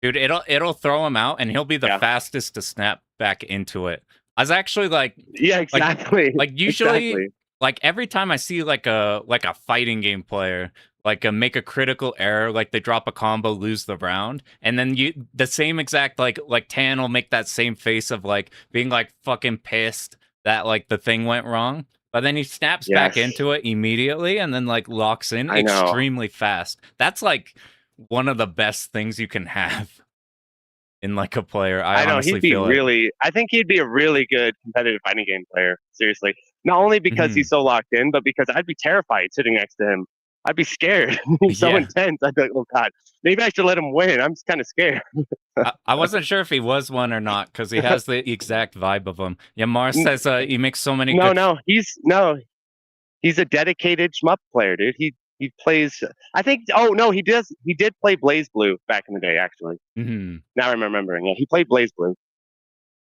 [SPEAKER 1] Dude, it'll throw him out, and he'll be the fastest to snap back into it. I was actually like,
[SPEAKER 2] yeah, exactly.
[SPEAKER 1] Like usually, like every time I see like a fighting game player like make a critical error, like they drop a combo, lose the round, and then the same exact like Tan will make that same face of like being like fucking pissed that like the thing went wrong, but then he snaps back into it immediately and then like locks in extremely fast. That's like one of the best things you can have. in like a player. I
[SPEAKER 2] I know
[SPEAKER 1] honestly
[SPEAKER 2] he'd be
[SPEAKER 1] feel it.
[SPEAKER 2] really. I think he'd be a really good competitive fighting game player. Seriously, not only because
[SPEAKER 1] Hmm.
[SPEAKER 2] he's so locked in, but because I'd be terrified sitting next to him. I'd be scared. He's so
[SPEAKER 1] Yeah.
[SPEAKER 2] intense. I'd be like, oh god, maybe I should let him win. I'm just kind of scared.
[SPEAKER 1] I wasn't sure if he was one or not because he has the exact vibe of him. Yeah, Mars says he makes so many
[SPEAKER 2] No,
[SPEAKER 1] good.
[SPEAKER 2] no, he's a dedicated shmup player, dude. He plays. I think. Oh no, he does. He did play Blaze Blue back in the day, actually.
[SPEAKER 1] Mhm.
[SPEAKER 2] Now I'm remembering. Yeah, he played Blaze Blue,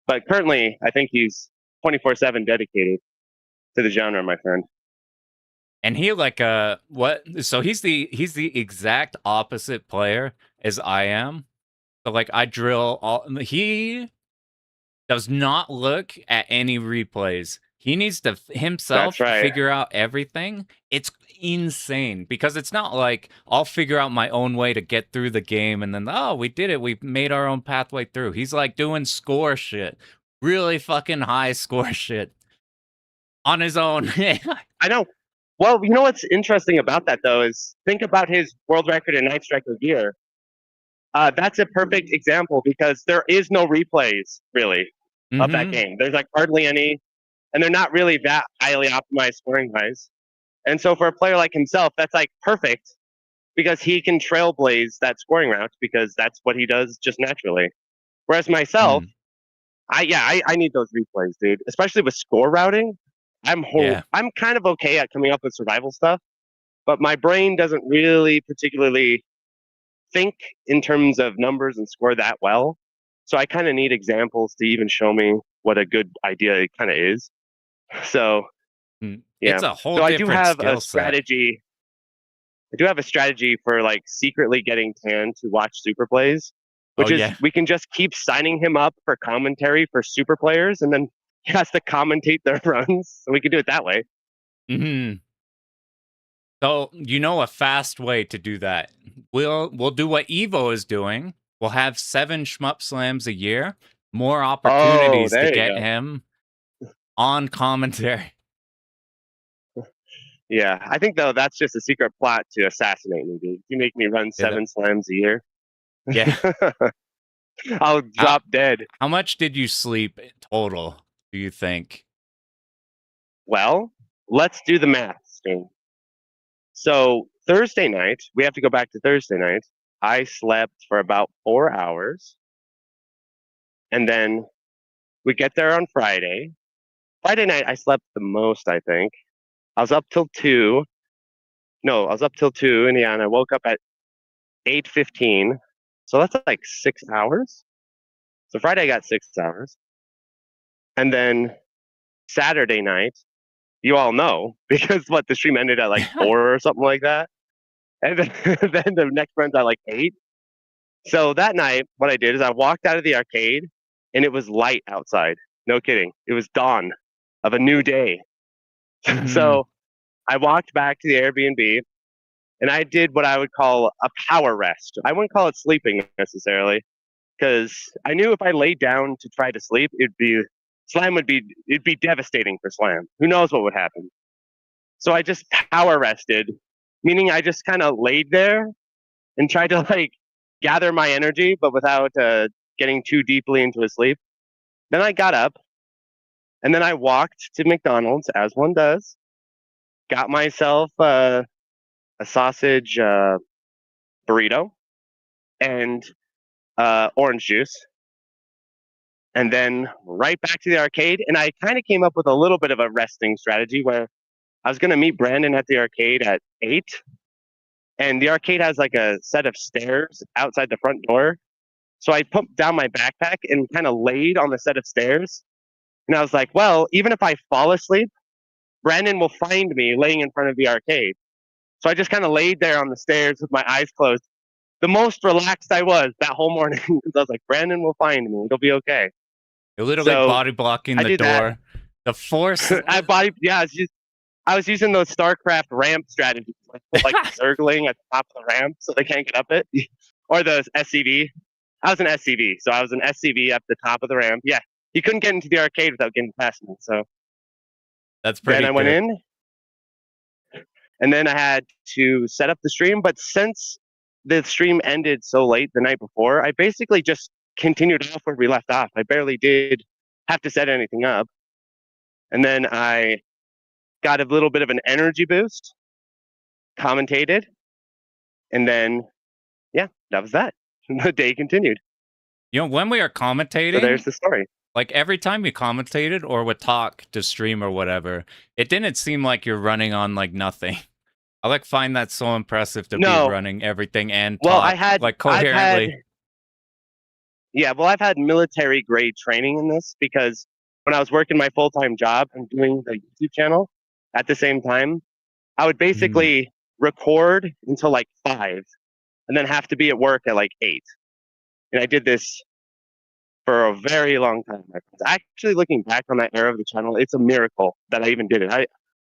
[SPEAKER 2] but currently I think he's 24/7 dedicated to the genre, my friend.
[SPEAKER 1] And he like what? So he's the exact opposite player as I am. So like I drill all. He does not look at any replays. He needs to
[SPEAKER 2] That's
[SPEAKER 1] himself
[SPEAKER 2] right.
[SPEAKER 1] figure out everything. It's insane because it's not like I'll figure out my own way to get through the game and then oh we did it. We made our own pathway through. He's like doing score shit, really fucking high score shit on his own.
[SPEAKER 2] I know. Well, you know what's interesting about that though is think about his world record in Night Striker gear. That's a perfect example because there is no replays really of that
[SPEAKER 1] Mm-hmm.
[SPEAKER 2] game. There's like hardly any, and they're not really that highly optimized scoring wise. And so for a player like himself, that's like perfect because he can trailblaze that scoring route because that's what he does just naturally. Whereas myself,
[SPEAKER 1] Mm,
[SPEAKER 2] I need those replays, dude. Especially with score routing.
[SPEAKER 1] yeah.
[SPEAKER 2] I'm kind of okay at coming up with survival stuff, but my brain doesn't really particularly think in terms of numbers and score that well. So I kind of need examples to even show me what a good idea it kind of is. So
[SPEAKER 1] Mm.
[SPEAKER 2] yeah.
[SPEAKER 1] It's a whole
[SPEAKER 2] So I do
[SPEAKER 1] different
[SPEAKER 2] have a
[SPEAKER 1] skill set.
[SPEAKER 2] strategy. I do have a strategy for like secretly getting Tan to watch super plays,
[SPEAKER 1] Oh
[SPEAKER 2] which is
[SPEAKER 1] yeah.
[SPEAKER 2] we can just keep signing him up for commentary for super players, and then he has to commentate their runs. So we can do it that way.
[SPEAKER 1] Hmm. So you know a fast way to do that. We'll do what Evo is doing. We'll have 7 Shmup Slams a year, more
[SPEAKER 2] Oh,
[SPEAKER 1] opportunities to
[SPEAKER 2] there you
[SPEAKER 1] get
[SPEAKER 2] go.
[SPEAKER 1] him on commentary.
[SPEAKER 2] Yeah, I think though that's just a secret plot to assassinate me, dude. You make me run
[SPEAKER 1] Yeah,
[SPEAKER 2] 7 slams a year,
[SPEAKER 1] yeah.
[SPEAKER 2] I'll
[SPEAKER 1] How
[SPEAKER 2] drop dead.
[SPEAKER 1] how much did you sleep total, do you think?
[SPEAKER 2] Well, let's do the math, Stu. So Thursday night, we have to go back to Thursday night. I slept for about 4 hours, and then we get there on Friday. Friday night, I slept the most. I think I was up till two. No, I was up till two, and yeah, and I woke up at 8:15. So that's like 6 hours. So Friday, I got 6 hours, and then Saturday night, you all know because what the stream ended at like 4 or something like that, and then, then the next one's at like 8. So that night, what I did is I walked out of the arcade, and it was light outside. No kidding, it was dawn of a new day.
[SPEAKER 1] Mhm.
[SPEAKER 2] So I walked back to the Airbnb, and I did what I would call a power rest. I wouldn't call it sleeping necessarily, because I knew if I laid down to try to sleep, it'd be devastating for Slam. Who knows what would happen? So I just power rested, meaning I just kind of laid there and tried to like gather my energy, but without getting too deeply into a sleep. Then I got up, and then I walked to McDonald's as one does. Got myself a sausage burrito and orange juice, and then right back to the arcade. And I kind of came up with a little bit of a resting strategy where I was going to meet Brandon at the arcade at 8. And the arcade has like a set of stairs outside the front door. So I put down my backpack and kind of laid on the set of stairs. And I was like, well, even if I fall asleep, Brandon will find me laying in front of the arcade. So I just kind of laid there on the stairs with my eyes closed. The most relaxed I was that whole morning. I was like, Brandon will find me. It'll be okay.
[SPEAKER 1] You're literally
[SPEAKER 2] So
[SPEAKER 1] body blocking
[SPEAKER 2] I
[SPEAKER 1] the
[SPEAKER 2] did that.
[SPEAKER 1] door. The force.
[SPEAKER 2] I was using those StarCraft ramp strategies, like put like Zergling at the top of the ramp so they can't get up it, or the SCV. I was an SCV, so I was an SCV up the top of the ramp. Yeah, you couldn't get into the arcade without getting past me. So
[SPEAKER 1] That's
[SPEAKER 2] then
[SPEAKER 1] pretty
[SPEAKER 2] I went
[SPEAKER 1] good.
[SPEAKER 2] in, and then I had to set up the stream. But since the stream ended so late the night before, I basically just continued off where we left off. I barely did have to set anything up. And then I got a little bit of an energy boost, commentated, and then, yeah, that was that. The day continued.
[SPEAKER 1] You know, when we are
[SPEAKER 2] So
[SPEAKER 1] commentating,
[SPEAKER 2] there's the story.
[SPEAKER 1] like every time you commentated or would talk to stream or whatever, it didn't seem like you're running on like nothing. I like find that so impressive to be
[SPEAKER 2] No,
[SPEAKER 1] running everything and
[SPEAKER 2] well,
[SPEAKER 1] talk like coherently.
[SPEAKER 2] I've had military grade training in this because when I was working my full time job and doing the YouTube channel at the same time, I would basically record until like 5 and then have to be at work at like 8. And I did this for a very long time. Actually, looking back on that era of the channel, it's a miracle that I even did it.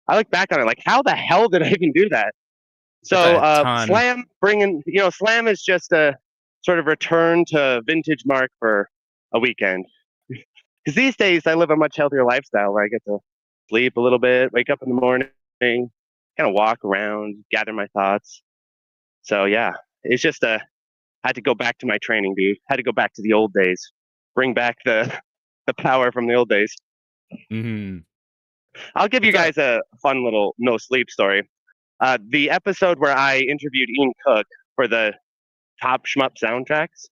[SPEAKER 2] I look back on it like, how the hell did I even do that? So
[SPEAKER 1] That's a ton.
[SPEAKER 2] Slam Slam is just a sort of return to vintage Mark for a weekend. Because these days I live a much healthier lifestyle where I get to sleep a little bit, wake up in the morning, kind of walk around, gather my thoughts. So yeah, it's just I had to go back to my training, dude. Had to go back to the old days, bring back the power from the old days. I'll give you guys a fun little no sleep story. The episode where I interviewed Ian Cook for the top shmup soundtracks.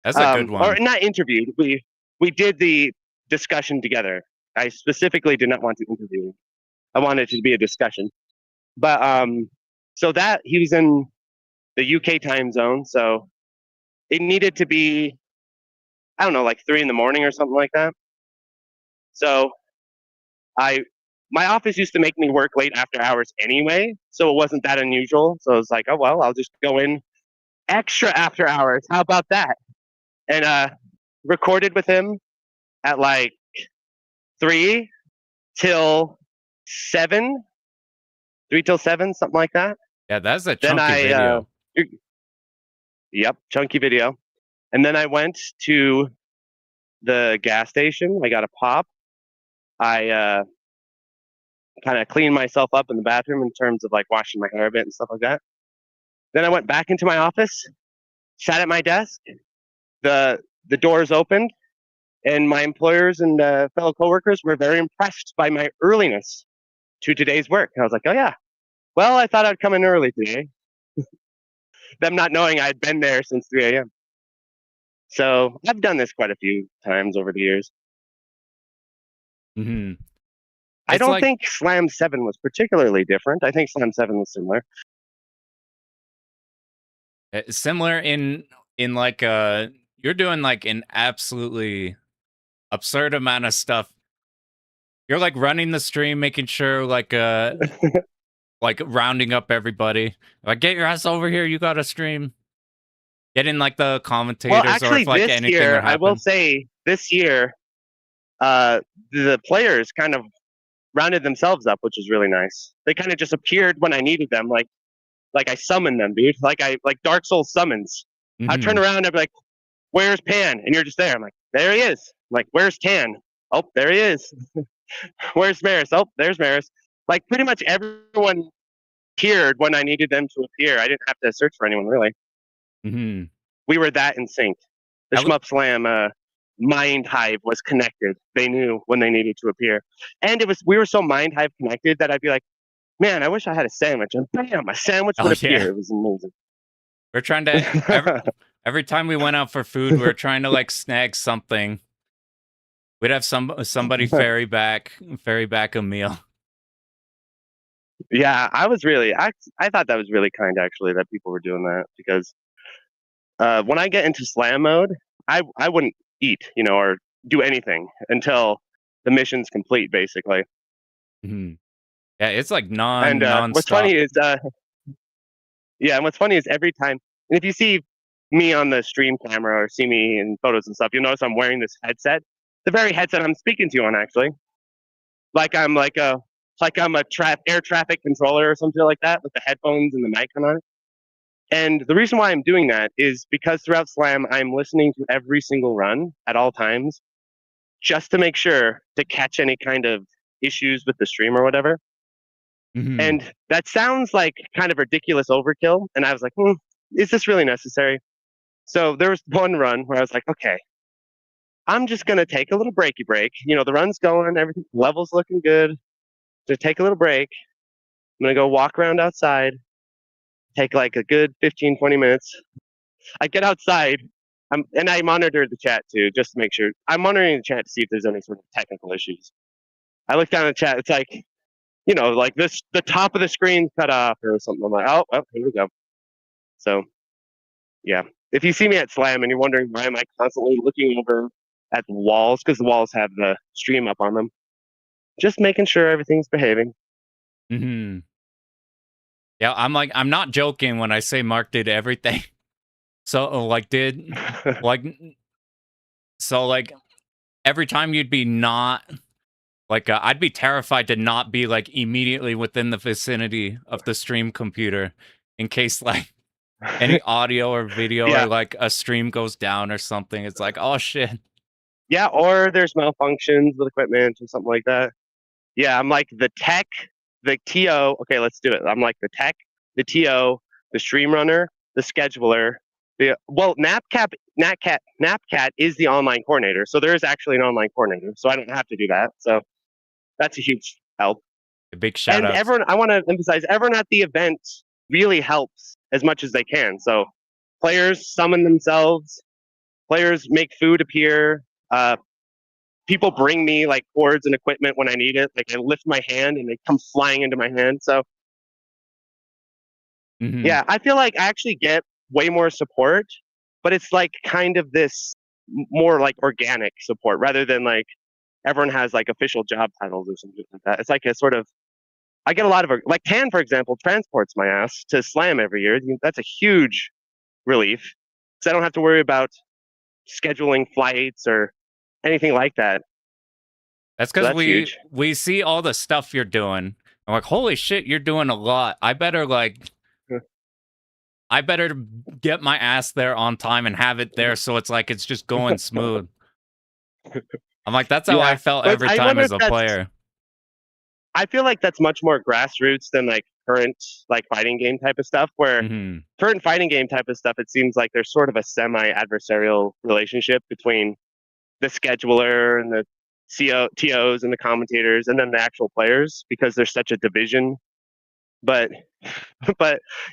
[SPEAKER 1] That's a good one.
[SPEAKER 2] Or not interviewed. We did the discussion together. I specifically did not want to interview. I wanted it to be a discussion. But so that he was in the UK time zone, so it needed to be, I don't know, like 3 a.m. or something like that. So my office used to make me work late after hours anyway, so it wasn't that unusual. So I was like, oh well, I'll just go in extra after hours. How about that? And recorded with him at like 3 till 7, 3 till 7, something like that.
[SPEAKER 1] Yeah, that's a chunky video.
[SPEAKER 2] Yep, chunky video. And then I went to the gas station. I got a pop. I kind of cleaned myself up in the bathroom in terms of like washing my hair a bit and stuff like that. Then I went back into my office, sat at my desk. The doors opened, and my employers and fellow coworkers were very impressed by my earliness to today's work. And I was like, oh yeah, well, I thought I'd come in early today. Them not knowing I'd been there since 3 a.m. So I've done this quite a few times over the years. I don't think Slam 7 was particularly different. I think Slam 7 was similar.
[SPEAKER 1] Similar in like you're doing like an absolutely absurd amount of stuff. You're like running the stream, making sure like like rounding up everybody. Like, get your ass over here, you got to stream. Getting like the commentators,
[SPEAKER 2] well, actually,
[SPEAKER 1] or if like
[SPEAKER 2] this
[SPEAKER 1] anything
[SPEAKER 2] year,
[SPEAKER 1] I
[SPEAKER 2] will say this year, the players kind of rounded themselves up, which was really nice. They kind of just appeared when I needed them, like I summoned them, dude. Like Dark Souls summons. I'd turn around, I'd be like, "Where's Pan?" And you're just there. I'm like, "There he is." I'm like, "Where's Tan?" Oh, there he is. Where's Maris? Oh, there's Maris. Like pretty much everyone appeared when I needed them to appear. I didn't have to search for anyone really. We were that in sync. The Shmup Slam mind hive was connected. They knew when they needed to appear, and we were so mind hive connected that I'd be like, "Man, I wish I had a sandwich." And bam, a sandwich would appear. Yeah. It was amazing.
[SPEAKER 1] We're trying to every time we went out for food, we were trying to like snag something. We'd have somebody ferry back a meal.
[SPEAKER 2] Yeah, I thought that was really kind actually that people were doing that, because when I get into slam mode, I wouldn't eat, or do anything until the mission's complete, basically.
[SPEAKER 1] Yeah, it's like non-stop.
[SPEAKER 2] What's funny is, and what's funny is every time, and if you see me on the stream camera or see me in photos and stuff, you'll notice I'm wearing this headset, the very headset I'm speaking to you on, actually. Like I'm a air traffic controller or something like that, with the headphones and the mic on it. And the reason why I'm doing that is because throughout Slam, I'm listening to every single run at all times, just to make sure to catch any kind of issues with the stream or whatever. And that sounds like kind of ridiculous overkill. And I was like, is this really necessary? So there was one run where I was like, okay, I'm just gonna take a little breaky break. You know, the run's going, everything level's looking good. So take a little break. I'm gonna go walk around outside, take like a good 15, 20 minutes. I get outside, and I monitor the chat too, just to make sure. I'm monitoring the chat to see if there's any sort of technical issues. I look down at the chat, it's like, you know, like this, the top of the screen cut off or something. I'm like, oh, well, here we go. So, yeah. If you see me at Slam and you're wondering why am I constantly looking over at the walls, because the walls have the stream up on them, just making sure everything's behaving.
[SPEAKER 1] Mm-hmm. Yeah, I'm not joking when I say Mark did everything. So, like, every time you'd be not, like, I'd be terrified to not be, like, immediately within the vicinity of the stream computer in case, like, any audio or video
[SPEAKER 2] Yeah.
[SPEAKER 1] or, like, a stream goes down or something. It's like, oh, shit.
[SPEAKER 2] Yeah, or there's malfunctions with equipment or something like that. Yeah, I'm like the tech, the TO. Okay, let's do it. I'm like the tech, the TO, the stream runner, the scheduler. Napcat is the online coordinator. So there is actually an online coordinator. So I don't have to do that. So that's a huge help.
[SPEAKER 1] A big shout out.
[SPEAKER 2] Everyone, I want to emphasize, everyone at the event really helps as much as they can. So players summon themselves, players make food appear. People bring me like cords and equipment when I need it. Like I lift my hand and they come flying into my hand. So yeah, I feel like I actually get way more support, but it's like kind of this more like organic support rather than like everyone has like official job titles or something like that. It's like a sort of, I get a lot of, like Tan, for example, transports my ass to Slam every year. That's a huge relief. So I don't have to worry about scheduling flights or anything like that.
[SPEAKER 1] That's because
[SPEAKER 2] So huge.
[SPEAKER 1] we see all the stuff you're doing. I'm like, holy shit, you're doing a lot. I better get my ass there on time and have it there so it's like it's just going smooth. I'm like, that's how I felt every time as a player.
[SPEAKER 2] I feel like that's much more grassroots than like current like fighting game type of stuff, where current fighting game type of stuff, it seems like there's sort of a semi-adversarial relationship between the scheduler and the TOs and the commentators and then the actual players because there's such a division. But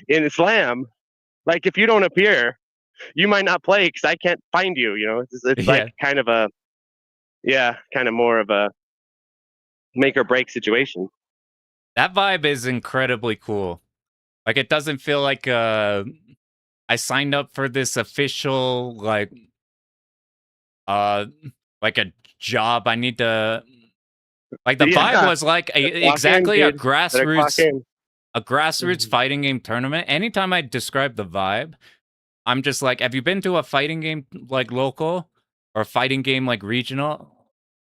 [SPEAKER 2] in Slam, like if you don't appear, you might not play because I can't find you. You know, it's like kind of more of a make or break situation.
[SPEAKER 1] That vibe is incredibly cool. Like it doesn't feel like I signed up for this official like a job. I need to like the vibe was like exactly a grassroots fighting game tournament. Anytime I describe the vibe, I'm just like, have you been to a fighting game like local or a fighting game like regional?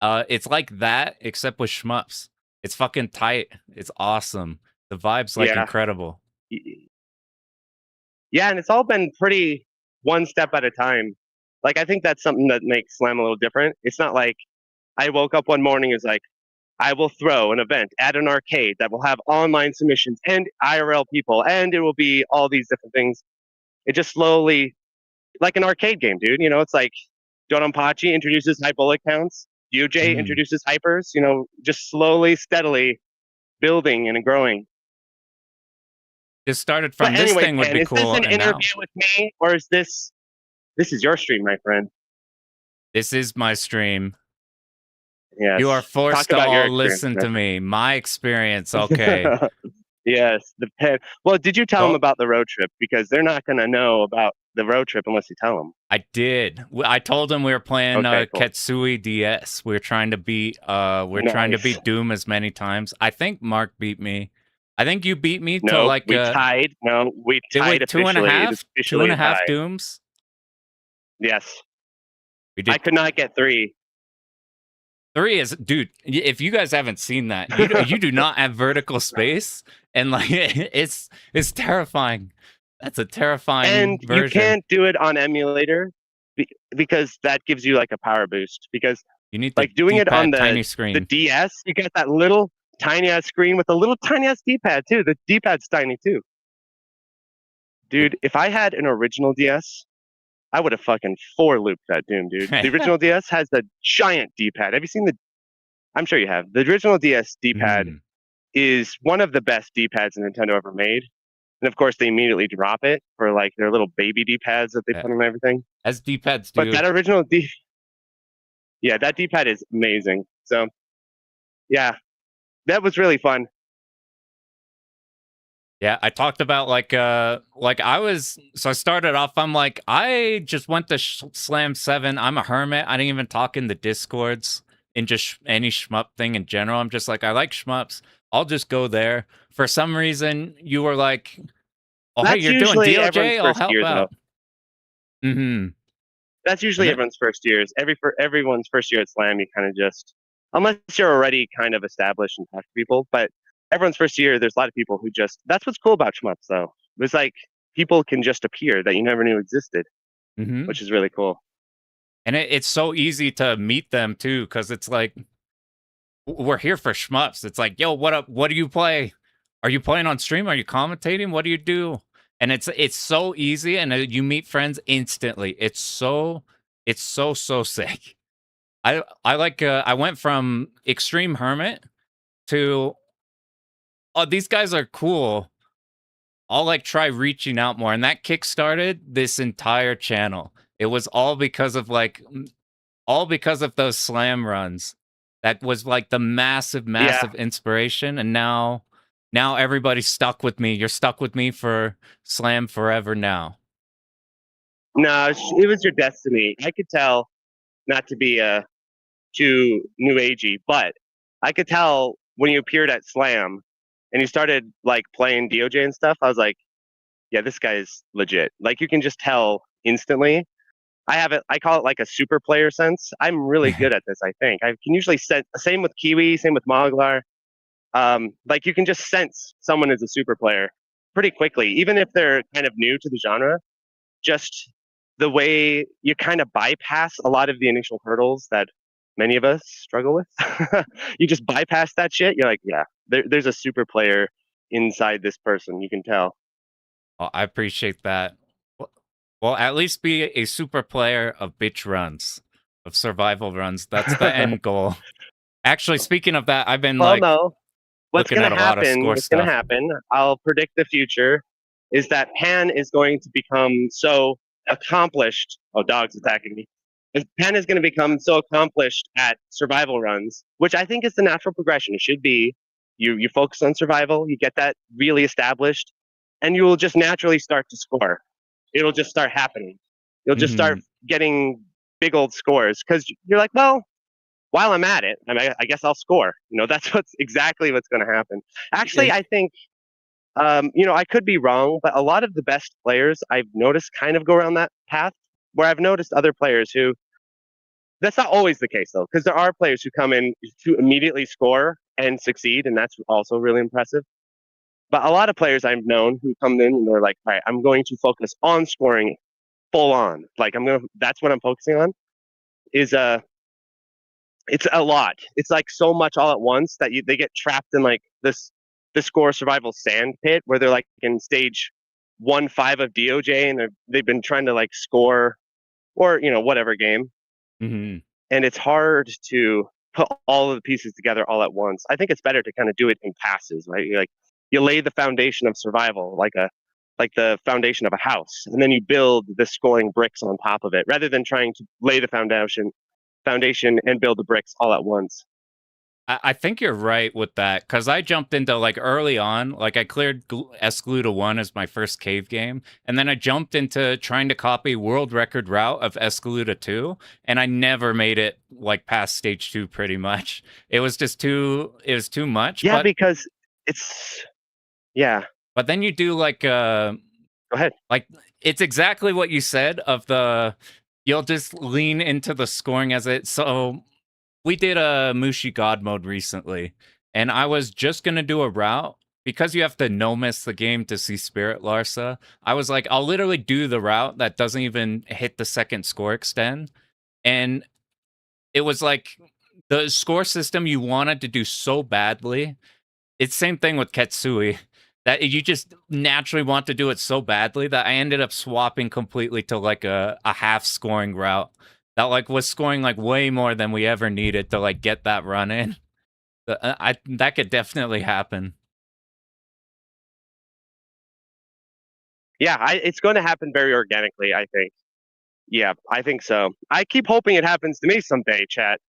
[SPEAKER 1] It's like that except with shmups. It's fucking tight. It's awesome. The vibe's like incredible.
[SPEAKER 2] Yeah, and it's all been pretty one step at a time. Like I think that's something that makes Slam a little different. It's not like I woke up one morning and was like, I will throw an event at an arcade that will have online submissions and IRL people, and it will be all these different things. It just slowly, like an arcade game, dude. You know, it's like Donpachi introduces high bullet counts, UJ introduces hypers. You know, just slowly, steadily building and growing.
[SPEAKER 1] It started from this thing would be cool.
[SPEAKER 2] Is this an interview with me, or is this is your stream, my friend?
[SPEAKER 1] This is my stream.
[SPEAKER 2] Yes.
[SPEAKER 1] You are forced to all listen to me. My experience, okay.
[SPEAKER 2] Yes, the pen. Well, did you tell them about the road trip? Because they're not going to know about the road trip unless you tell them.
[SPEAKER 1] I did. I told them we were playing Ketsui DS. We were trying to beat trying to beat Doom as many times. I think Mark beat me. I think you beat me to like
[SPEAKER 2] we tied. No, we tied officially.
[SPEAKER 1] 2.5 Dooms.
[SPEAKER 2] Yes. We did. I could not get 3.
[SPEAKER 1] 3 is, dude, if you guys haven't seen that, you do not have vertical space, and like it's terrifying. That's a terrifying version.
[SPEAKER 2] You can't do it on emulator because that gives you like a power boost. Because
[SPEAKER 1] you need
[SPEAKER 2] like doing it on
[SPEAKER 1] tiny screen.
[SPEAKER 2] The DS, you get that little tiny ass screen with a little tiny ass D-pad too. The D-pad's tiny too. Dude, if I had an original DS, I would have fucking four looped that Doom, dude. The original DS has a giant D-pad. Have you seen the? I'm sure you have. The original DS D-pad is one of the best D-pads Nintendo ever made. And of course, they immediately drop it for like their little baby D-pads that they put on everything.
[SPEAKER 1] As D-pads
[SPEAKER 2] But
[SPEAKER 1] do.
[SPEAKER 2] that original yeah, that D-pad is amazing. So, yeah, that was really fun.
[SPEAKER 1] Yeah, I talked about like I started off, I'm like, I just went to Slam 7. I'm a hermit. I didn't even talk in the Discords in just any shmup thing in general. I'm just like, I like shmups. I'll just go there. For some reason, you were like, oh, hey,
[SPEAKER 2] That's
[SPEAKER 1] you're doing
[SPEAKER 2] usually everyone's
[SPEAKER 1] DOJ? I'll
[SPEAKER 2] first
[SPEAKER 1] help
[SPEAKER 2] year, though.
[SPEAKER 1] out. Mm-hmm.
[SPEAKER 2] That's usually everyone's first years. Everyone's first year at Slam, you kind of just, unless you're already kind of established and talk to people, but everyone's first year, there's a lot of people who just, that's what's cool about shmups, though. It's like people can just appear that you never knew existed, which is really cool.
[SPEAKER 1] And it's so easy to meet them, too, because it's like, we're here for shmups. It's like, yo, what up? What do you play? Are you playing on stream? Are you commentating? What do you do? And it's so easy, and you meet friends instantly. It's so sick. I like I went from extreme hermit to, oh, these guys are cool. I'll like try reaching out more, and that kickstarted this entire channel. It was all because of those slam runs. That was like the massive inspiration, and now everybody's stuck with me. You're stuck with me for Slam forever now.
[SPEAKER 2] No, it was your destiny. I could tell, not to be too new agey, but I could tell when you appeared at Slam and you started like playing DOJ and stuff. I was like, yeah, this guy's legit. Like you can just tell instantly. I call it like a super player sense. I'm really good at this, I think. I can usually same with Kiwi, same with Moglar. Like you can just sense someone is a super player pretty quickly, even if they're kind of new to the genre. Just the way you kind of bypass a lot of the initial hurdles that many of us struggle with. You just bypass that shit. You're like, yeah, there's a super player inside this person. You can tell.
[SPEAKER 1] Well, I appreciate that. Well, at least be a super player of bitch runs, of survival runs. That's the end goal. Actually, speaking of that, I've been
[SPEAKER 2] no.
[SPEAKER 1] looking at a lot of score stuff.
[SPEAKER 2] What's going to happen, I'll predict the future, is that Pan is going to become so accomplished. Oh, dog's attacking me. Pan is going to become so accomplished at survival runs, which I think is the natural progression. It should be you focus on survival, you get that really established, and you will just naturally start to score. It'll just start happening. You'll just start getting big old scores because you're like, well, while I'm at it, I guess I'll score. You know, that's exactly what's going to happen. Actually, I think, I could be wrong, but a lot of the best players I've noticed kind of go around that path. Where I've noticed other players who, that's not always the case though, because there are players who come in to immediately score and succeed, and that's also really impressive. But a lot of players I've known who come in and they're like, all right, I'm going to focus on scoring full on. Like that's what I'm focusing on. It's a lot. It's like so much all at once that they get trapped in like the score survival sand pit where they're like in stage 1-5 of DOJ and they've been trying to like score or whatever game, and it's hard to put all of the pieces together all at once. I think it's better to kind of do it in passes, right? You lay the foundation of survival like the foundation of a house, and then you build the scoring bricks on top of it, rather than trying to lay the foundation and build the bricks all at once.
[SPEAKER 1] I think you're right with that, because I jumped into like early on, like I cleared Escluda 1 as my first cave game, and then I jumped into trying to copy world record route of Escluda 2, and I never made it like past stage 2 pretty much. It was too much.
[SPEAKER 2] Yeah, because it's
[SPEAKER 1] But then you do like
[SPEAKER 2] go ahead.
[SPEAKER 1] Like it's exactly what you said of you'll just lean into the scoring as it. So we did a Mushi God mode recently, and I was just gonna do a route because you have to no miss the game to see Spirit Larsa. I was like, I'll literally do the route that doesn't even hit the second score extend, and it was like the score system you wanted to do so badly. It's same thing with Ketsui. that you just naturally want to do it so badly that I ended up swapping completely to like a half scoring route that like was scoring like way more than we ever needed to like get that run in. That could definitely happen.
[SPEAKER 2] Yeah, it's going to happen very organically, I think. Yeah, I think so. I keep hoping it happens to me someday, chat.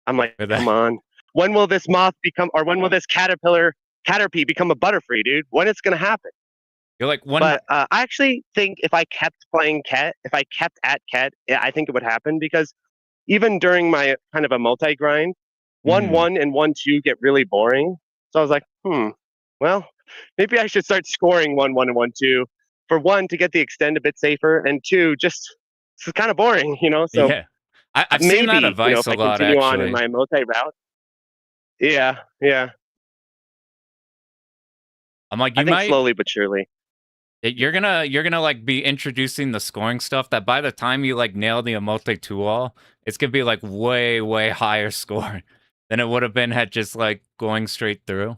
[SPEAKER 2] I'm like,
[SPEAKER 1] With
[SPEAKER 2] come
[SPEAKER 1] that.
[SPEAKER 2] on. When will this moth become, or when will this caterpie become a butterfree, dude? When it's going to happen?
[SPEAKER 1] You're like one.
[SPEAKER 2] But I actually think if I kept playing Ket, if I kept at Ket, yeah, I think it would happen because even during my kind of a multi grind, 1-1 and 1-2 get really boring. So I was like, well, maybe I should start scoring 1-1 and 1-2 for one to get the extend a bit safer, and two, just it's kind of boring, you know. So
[SPEAKER 1] Yeah, I've seen that
[SPEAKER 2] maybe
[SPEAKER 1] advice
[SPEAKER 2] if
[SPEAKER 1] a
[SPEAKER 2] I
[SPEAKER 1] lot
[SPEAKER 2] continue on in
[SPEAKER 1] actually.
[SPEAKER 2] my multi route, yeah, yeah,
[SPEAKER 1] I'm like,
[SPEAKER 2] I
[SPEAKER 1] you
[SPEAKER 2] think
[SPEAKER 1] might.
[SPEAKER 2] slowly but surely.
[SPEAKER 1] You're gonna like be introducing the scoring stuff that by the time you like nail the emote 2-all, it's gonna be like way higher score than it would have been had just like going straight through.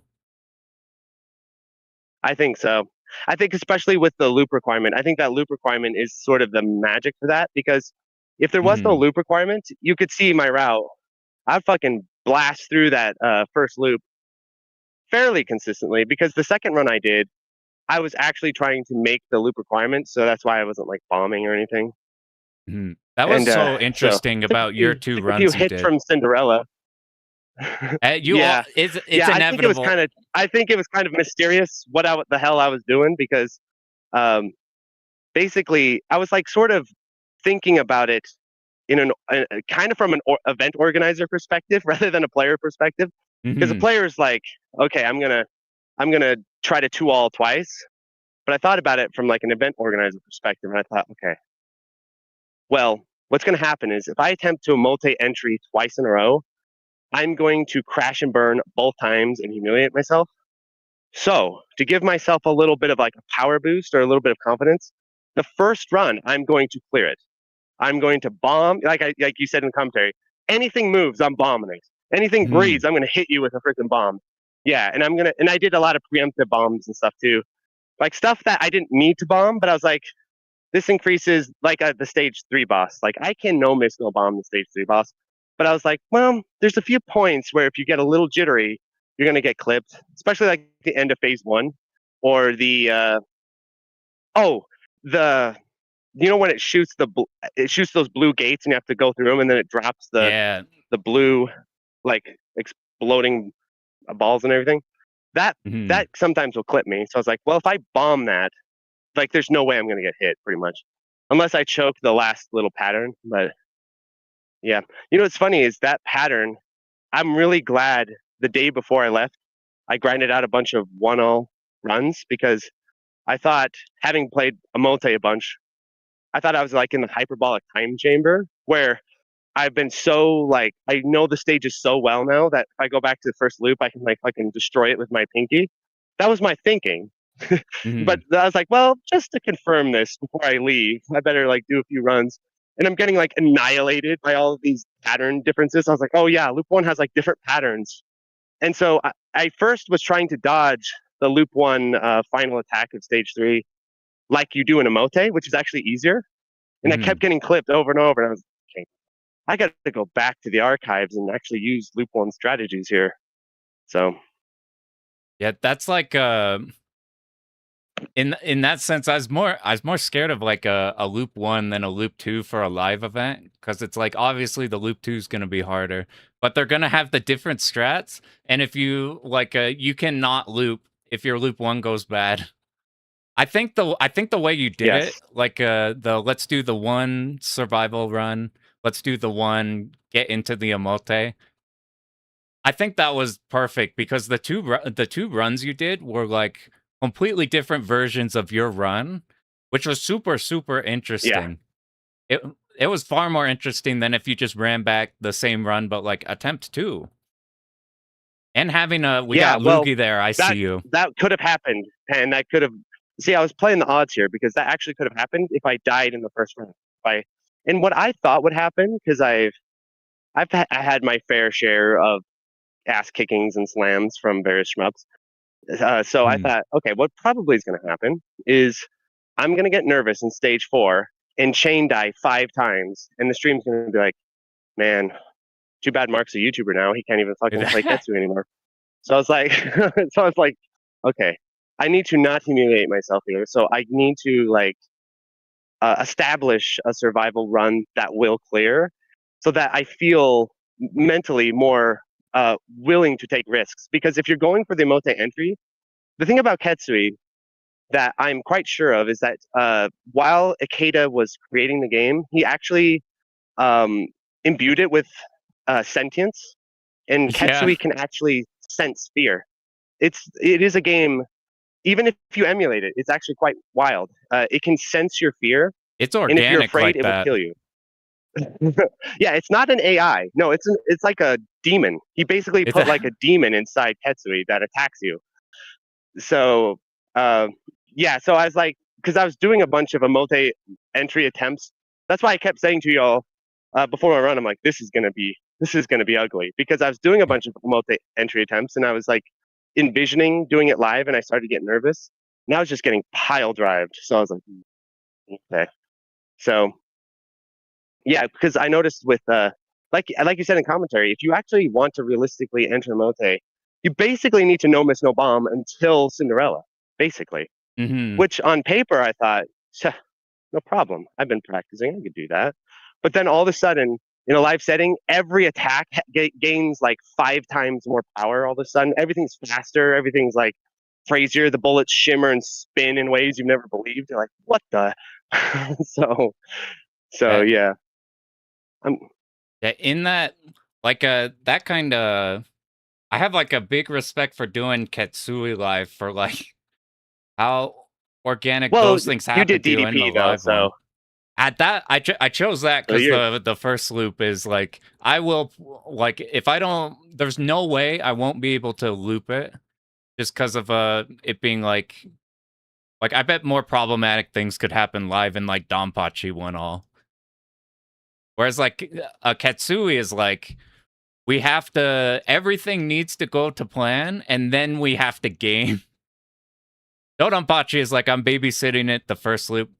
[SPEAKER 2] I think so. I think especially with the loop requirement, I think that loop requirement is sort of the magic for that because if there was no
[SPEAKER 1] Mm-hmm.
[SPEAKER 2] loop requirement, you could see my route. I'd fucking blast through that first loop fairly consistently because the second run I did, I was actually trying to make the loop requirement, so that's why I wasn't like bombing or anything.
[SPEAKER 1] Mm-hmm. That was
[SPEAKER 2] And
[SPEAKER 1] so
[SPEAKER 2] so
[SPEAKER 1] interesting about your two
[SPEAKER 2] took a few
[SPEAKER 1] runs you
[SPEAKER 2] hits
[SPEAKER 1] did.
[SPEAKER 2] from Cinderella.
[SPEAKER 1] You all
[SPEAKER 2] Yeah,
[SPEAKER 1] it's
[SPEAKER 2] yeah.
[SPEAKER 1] inevitable.
[SPEAKER 2] I think it was kind of mysterious what the hell I was doing because um, basically I was like sort of thinking about it in kind of from an event organizer perspective rather than a player perspective. Because the
[SPEAKER 1] Mm-hmm.
[SPEAKER 2] player is like, okay, I'm gonna try to 2-all twice, but I thought about it from like an event organizer perspective, and I thought, okay, well, what's gonna happen is if I attempt to multi-entry twice in a row, I'm going to crash and burn both times and humiliate myself. So, to give myself a little bit of like a power boost or a little bit of confidence, the first run, I'm going to clear it. I'm going to bomb, like you said in the commentary. Anything moves, I'm bombing it. Anything
[SPEAKER 1] Mm-hmm.
[SPEAKER 2] breathes, I'm going to hit you with a freaking bomb. Yeah, and I did a lot of preemptive bombs and stuff too, like stuff that I didn't need to bomb, but I was like, this increases like the stage 3 boss. Like I can no miss no bomb the stage 3 boss, but I was like, well, there's a few points where if you get a little jittery, you're going to get clipped, especially like the end of phase 1 or oh the when it shoots it shoots those blue gates and you have to go through them and then it drops
[SPEAKER 1] Yeah.
[SPEAKER 2] the blue like exploding balls and everything. That
[SPEAKER 1] Mm-hmm.
[SPEAKER 2] that sometimes will clip me. So I was like, well, if I bomb that, like there's no way I'm gonna get hit pretty much. Unless I choke the last little pattern. But yeah. What's funny is that pattern, I'm really glad the day before I left, I grinded out a bunch of 1-all runs because I thought having played a multi a bunch, I thought I was like in the hyperbolic time chamber where I've been so like I know the stages so well now that if I go back to the first loop, I can destroy it with my pinky. That was my thinking.
[SPEAKER 1] Mm-hmm.
[SPEAKER 2] But I was like, well, just to confirm this before I leave, I better like do a few runs. And I'm getting like annihilated by all of these pattern differences. I was like, oh yeah, loop one has like different patterns. And so I first was trying to dodge the loop one final attack of stage 3 like you do in Emote, which is actually easier. And I
[SPEAKER 1] Mm-hmm.
[SPEAKER 2] kept getting clipped over and over. And I was like, okay, I got to go back to the archives and actually use loop one strategies here. So
[SPEAKER 1] Yeah, that's like in that sense, I was more scared of like a loop 1 than a loop 2 for a live event because it's like obviously the loop 2 is going to be harder, but they're going to have the different strats. And if you like, you cannot loop if your loop 1 goes bad. I think the way you did it,
[SPEAKER 2] yes,
[SPEAKER 1] like the let's do the one survival run, let's do the one get into the emote. I think that was perfect because the two runs you did were like completely different versions of your run, which was super
[SPEAKER 2] yeah,
[SPEAKER 1] interesting. It it was far more interesting than if you just ran back the same run but like attempt 2. And having a we
[SPEAKER 2] yeah.
[SPEAKER 1] got
[SPEAKER 2] Well,
[SPEAKER 1] Loogie there, I see
[SPEAKER 2] that
[SPEAKER 1] you.
[SPEAKER 2] that could have happened, and that could have. See, I was playing the odds here because that actually could have happened if I died in the first round. And what I thought would happen because I had my fair share of ass kickings and slams from various shmups. So I thought, okay, what probably is going to happen is I'm going to get nervous in stage 4 and chain die 5 times, and the stream's going to be like, man, too bad Mark's a YouTuber now. He can't even fucking play Ketsu anymore. So I was like, okay, I need to not humiliate myself here. So I need to like establish a survival run that will clear, so that I feel mentally more willing to take risks. Because if you're going for the emote entry, the thing about Ketsui that I'm quite sure of is that while Ikeda was creating the game, he actually um, imbued it with sentience, and
[SPEAKER 1] Yeah.
[SPEAKER 2] Ketsui can actually sense fear. It is a game. Even if you emulate it, it's actually quite wild. It can sense your fear,
[SPEAKER 1] It's
[SPEAKER 2] and if you're
[SPEAKER 1] organic
[SPEAKER 2] afraid,
[SPEAKER 1] like
[SPEAKER 2] it will
[SPEAKER 1] that.
[SPEAKER 2] kill you. Yeah, it's not an AI. No, it's like a demon. He basically
[SPEAKER 1] It's
[SPEAKER 2] put like a demon inside Ketsui that attacks you. So uh, yeah, so I was like, because I was doing a bunch of emote entry attempts. That's why I kept saying to y'all before I run, I'm like, this is gonna be ugly, because I was doing a bunch of emote entry attempts, and I was like envisioning doing it live, and I started getting nervous. And I was just getting pile drived. So I was like, okay. So yeah, because I noticed with like you said in commentary, if you actually want to realistically enter emote, you basically need to no miss no bomb until Cinderella, basically. Which on paper I thought, no problem. I've been practicing. I could do that. But then all of a sudden, in a live setting, every attack gains like 5 times more power. All of a sudden, everything's faster. Everything's like crazier. The bullets shimmer and spin in ways you've never believed. You're like, what the? so, so
[SPEAKER 1] that,
[SPEAKER 2] yeah. I'm,
[SPEAKER 1] that in that like that kind of I have like a big respect for doing Ketsui live for like how organic
[SPEAKER 2] well,
[SPEAKER 1] those things
[SPEAKER 2] you
[SPEAKER 1] happen
[SPEAKER 2] did
[SPEAKER 1] to you in the
[SPEAKER 2] DDP though,
[SPEAKER 1] live
[SPEAKER 2] so
[SPEAKER 1] one. At that, I chose that
[SPEAKER 2] so
[SPEAKER 1] because
[SPEAKER 2] you're
[SPEAKER 1] the first loop is like I will like if I don't, there's no way I won't be able to loop it just because of it being like I bet more problematic things could happen live in like Donpachi one all. Whereas like a Ketsui is like we have to everything needs to go to plan and then we have to game. Dodonpachi is like I'm babysitting it the first loop.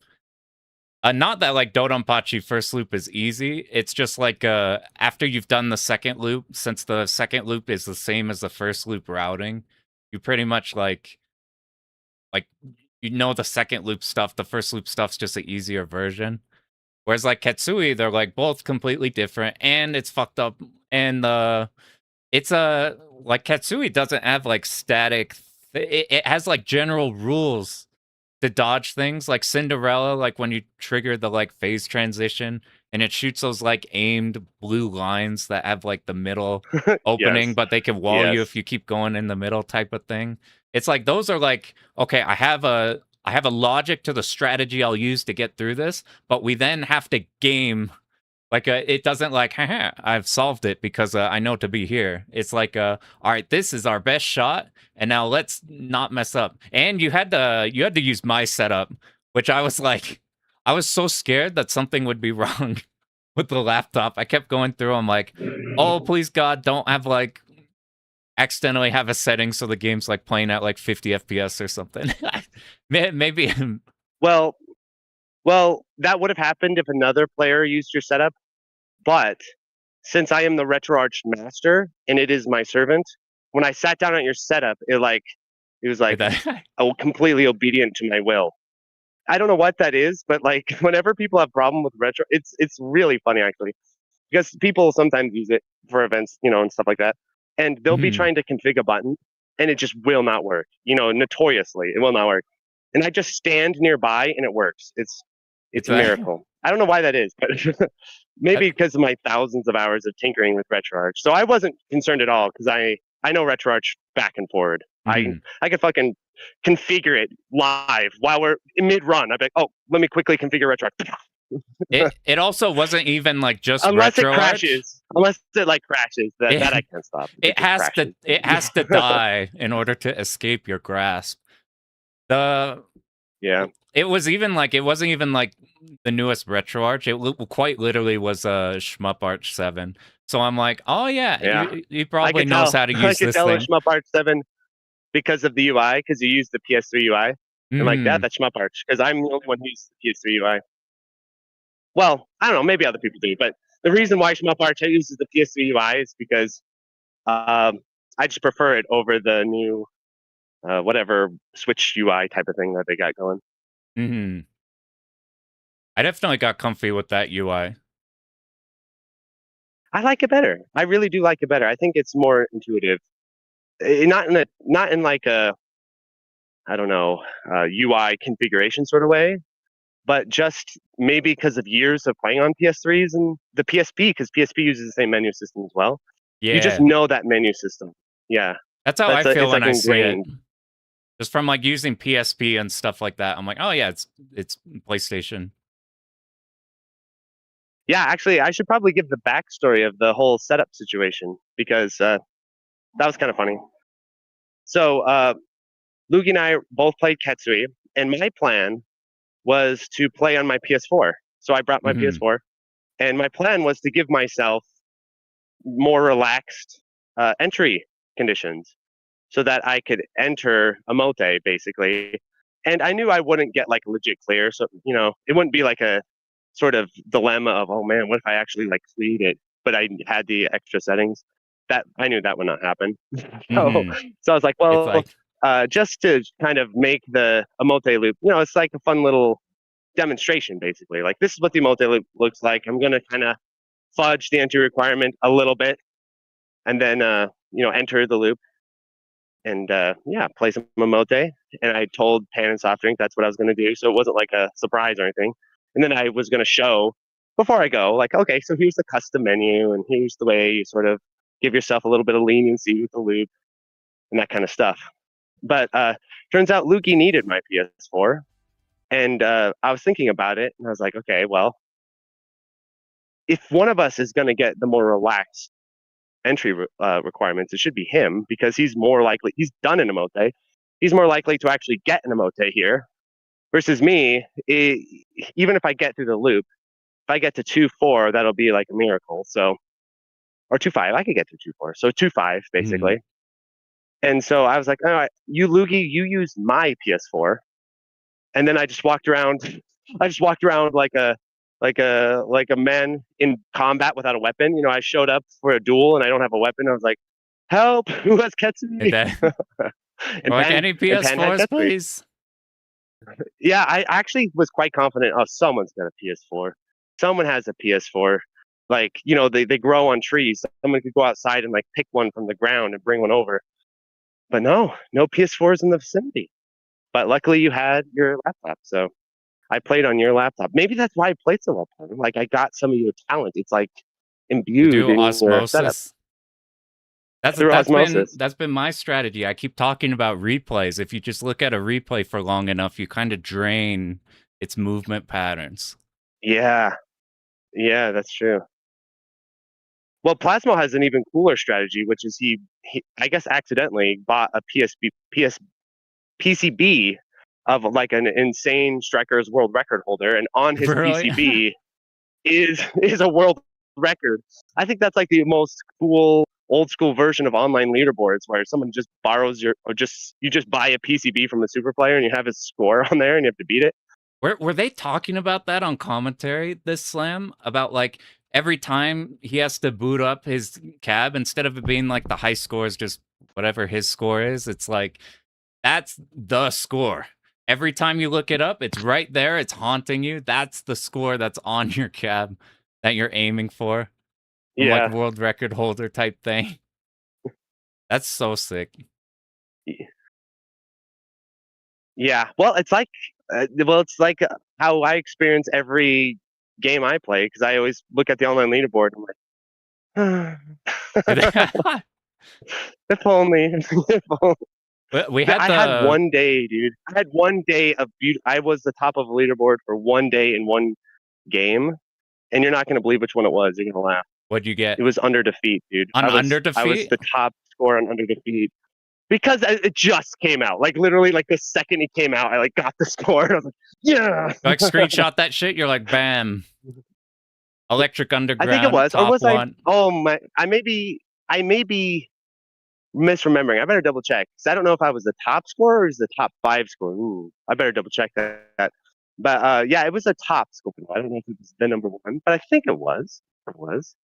[SPEAKER 1] Not that like Dodonpachi first loop is easy. It's just like after you've done the second loop, since the second loop is the same as the first loop routing, you pretty much like you know the second loop stuff. The first loop stuff's just an easier version. Whereas like Ketsui, they're like both completely different, and it's fucked up. And it's a like Ketsui doesn't have like static. It has like general rules to dodge things like Cinderella, like when you trigger the like phase transition and it shoots those like aimed blue lines that have like the middle opening,
[SPEAKER 2] yes,
[SPEAKER 1] but they can wall you if
[SPEAKER 2] yes.
[SPEAKER 1] you keep going in the middle type of thing. It's like those are like, okay, I have a logic to the strategy I'll use to get through this, but we then have to game like it doesn't like, haha, I've solved it because I know to be here. It's like, all right, this is our best shot, and now let's not mess up. And you had to use my setup, which I was like, I was so scared that something would be wrong with the laptop. I kept going through. I'm like, oh please God, don't have like accidentally have a setting so the game's like playing at like 50 FPS or something. Maybe.
[SPEAKER 2] Well, well, that would have happened if another player used your setup. But since I am the RetroArch master and it is my servant, when I sat down at your setup, it was like oh, completely obedient to my will. I don't know what that is, but like whenever people have problem with retro, it's really funny actually, because people sometimes use it for events, and stuff like that, and they'll be
[SPEAKER 1] Mhm.
[SPEAKER 2] trying to config a button, and it just will not work. Notoriously, it will not work. And I just stand nearby, and it works. It's
[SPEAKER 1] It's
[SPEAKER 2] a miracle. I don't know why that is, but maybe because of my thousands of hours of tinkering with RetroArch. So I wasn't concerned at all because I know RetroArch back and forward.
[SPEAKER 1] Mhm.
[SPEAKER 2] I could fucking configure it live while we're in mid run. I'd be like, oh, let me quickly configure RetroArch.
[SPEAKER 1] It also wasn't even like just
[SPEAKER 2] Unless it
[SPEAKER 1] RetroArch.
[SPEAKER 2] crashes. Unless it like crashes, that I
[SPEAKER 1] It,
[SPEAKER 2] can't stop. If it just crashes.
[SPEAKER 1] it has to die in order to escape your grasp. The
[SPEAKER 2] Yeah.
[SPEAKER 1] it wasn't even like the newest RetroArch. It quite literally was a Shmup Arch 7. So I'm like, oh yeah,
[SPEAKER 2] Yeah.
[SPEAKER 1] he
[SPEAKER 2] I
[SPEAKER 1] probably
[SPEAKER 2] could
[SPEAKER 1] knows
[SPEAKER 2] tell.
[SPEAKER 1] how to
[SPEAKER 2] I
[SPEAKER 1] use
[SPEAKER 2] could
[SPEAKER 1] this
[SPEAKER 2] tell
[SPEAKER 1] thing.
[SPEAKER 2] Shmup Art 7 because of the UI, because you use the PS3 UI. And like that's Shmup Arch, because I'm the only one who uses the PS3 UI. Well, I don't know, maybe other people do, but the reason why Shmup Arch uses the PS3 UI is because I just prefer it over the new whatever Switch UI type of thing that they got going.
[SPEAKER 1] I definitely got comfy with that UI.
[SPEAKER 2] I like it better. I really do like it better. I think it's more intuitive. Not in like a, I don't know, UI configuration sort of way, but just maybe because of years of playing on PS3s and the PSP, because PSP uses the same menu system as well.
[SPEAKER 1] Yeah.
[SPEAKER 2] You just know that menu system. Yeah.
[SPEAKER 1] That's how I feel
[SPEAKER 2] it's
[SPEAKER 1] when
[SPEAKER 2] like
[SPEAKER 1] I see it.
[SPEAKER 2] ingrained.
[SPEAKER 1] Just from like using PSP and stuff like that, I'm like, oh yeah, it's PlayStation.
[SPEAKER 2] Yeah, actually, I should probably give the backstory of the whole setup situation, because that was kind of funny. So Luigi and I both played Ketsui, and my plan was to play on my PS4. So I brought my PS4, and my plan was to give myself more relaxed entry conditions so that I could enter Emote, basically. And I knew I wouldn't get like legit clear, so it wouldn't be like a sort of dilemma of, oh man, what if I actually like cleared it, but I had the extra settings. That I knew that would not happen. So I was like, well, just to kind of make the Emote loop, it's like a fun little demonstration, basically. Like, this is what the Emote loop looks like. I'm gonna kind of fudge the entry requirement a little bit, and then enter the loop, and play some Emote. And I told Pan and Soft Drink that's what I was gonna do, so it wasn't like a surprise or anything. And then I was gonna show before I go, like, okay, so here's the custom menu, and here's the way you sort of give yourself a little bit of leniency with the loop and that kind of stuff. But turns out Lukey needed my PS4, and I was thinking about it, and I was like, okay, well, if one of us is going to get the more relaxed entry requirements, it should be him, because he's more likely, he's done an emote, he's more likely to actually get an emote here, versus me. Even if I get through the loop, if I get to 2-4, that'll be like a miracle. So, or 2-5, I could get to 2-4. So 2-5, basically. And so I was like, all right, you Loogie, you use my PS4. And then I just walked around. I just walked around like a man in combat without a weapon. I showed up for a duel and I don't have a weapon. I was like, help! Who has Ketsui?
[SPEAKER 1] And like, any PS4s, please.
[SPEAKER 2] Yeah, I actually was quite confident. Oh, someone's got a PS4. Someone has a PS4. Like, they grow on trees. Someone could go outside and like pick one from the ground and bring one over. But no PS4s in the vicinity. But luckily you had your laptop, so I played on your laptop. Maybe that's why I played so well. Like, I got some of your talent. It's like imbued in osmosis.
[SPEAKER 1] That's been my strategy. I keep talking about replays. If you just look at a replay for long enough, you kind of drain its movement patterns.
[SPEAKER 2] Yeah, that's true. Well, Plasmo has an even cooler strategy, which is he I guess accidentally bought a PCB of like an insane Strikers world record holder, and on his PCB is a world record. I think that's like the most cool old school version of online leaderboards, where someone just borrows you just buy a PCB from a super player and you have his score on there and you have to beat it.
[SPEAKER 1] Were they talking about that on commentary this slam? About like every time he has to boot up his cab, instead of it being like the high score is just whatever his score is, it's like that's the score. Every time you look it up, it's right there. It's haunting you. That's the score that's on your cab that you're aiming for.
[SPEAKER 2] Yeah.
[SPEAKER 1] Like world record holder type thing. That's so sick.
[SPEAKER 2] Yeah. Well, it's like how I experience every game I play, because I always look at the online leaderboard and I'm like, if only. I had one day, dude. I had one day of beauty. I was the top of the leaderboard for one day in one game, and you're not going to believe which one it was. You're going to laugh.
[SPEAKER 1] What'd you get?
[SPEAKER 2] It was Under Defeat, dude.
[SPEAKER 1] Under Defeat?
[SPEAKER 2] I was the top score on Under Defeat, because it just came out. Like, literally, like the second it came out, I like got the score. I was like, yeah.
[SPEAKER 1] Like, screenshot that shit. You're like, bam. Electric Underground.
[SPEAKER 2] I think it was.
[SPEAKER 1] Top
[SPEAKER 2] or was
[SPEAKER 1] one.
[SPEAKER 2] I? Oh my! I may be misremembering. I better double check because I don't know if I was the top scorer or was the top 5 scorer. Ooh, I better double check that. But yeah, it was a top score. I don't know if it was the number one, but I think it was. It was.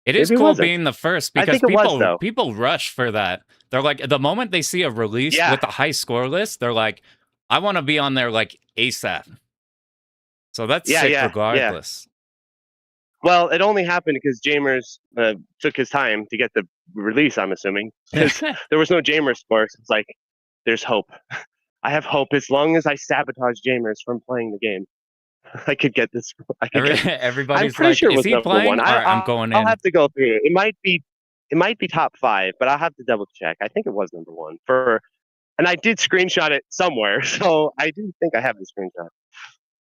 [SPEAKER 1] It is
[SPEAKER 2] Maybe it
[SPEAKER 1] cool
[SPEAKER 2] wasn't.
[SPEAKER 1] being the first
[SPEAKER 2] I
[SPEAKER 1] because
[SPEAKER 2] think it was though.
[SPEAKER 1] people rush for that. They're like, the moment they see a release
[SPEAKER 2] Yeah,
[SPEAKER 1] with a high score list, they're like, I want to be on there like ASAP. So that's sick
[SPEAKER 2] yeah.
[SPEAKER 1] regardless.
[SPEAKER 2] Well, it only happened because Jamers took his time to get the release. I'm assuming because there was no Jamers score. So it's like, there's hope. I have hope as long as I sabotage Jamers from playing the game. I could get this. I could get this. I'm
[SPEAKER 1] Everybody's
[SPEAKER 2] pretty
[SPEAKER 1] like,
[SPEAKER 2] sure it
[SPEAKER 1] is
[SPEAKER 2] was
[SPEAKER 1] he
[SPEAKER 2] number one.
[SPEAKER 1] playing? All right, I'm going
[SPEAKER 2] I'll
[SPEAKER 1] in.
[SPEAKER 2] have to go through it. It might be top 5, but I'll have to double check. I think it was number one and I did screenshot it somewhere, so I do think I have the screenshot.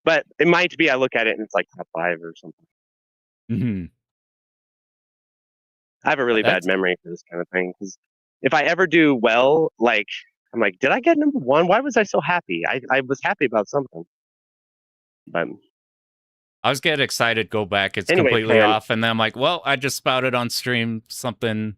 [SPEAKER 2] But it might be I look at it and it's like top 5 or something.
[SPEAKER 1] Mm-hmm.
[SPEAKER 2] I have a really bad memory for this kind of thing because if I ever do well, like I'm like, did I get number one? Why was I so happy? I was happy about something. But
[SPEAKER 1] I was getting excited, go back, it's
[SPEAKER 2] anyway,
[SPEAKER 1] completely off, and then I'm like, well, I just spouted on stream something.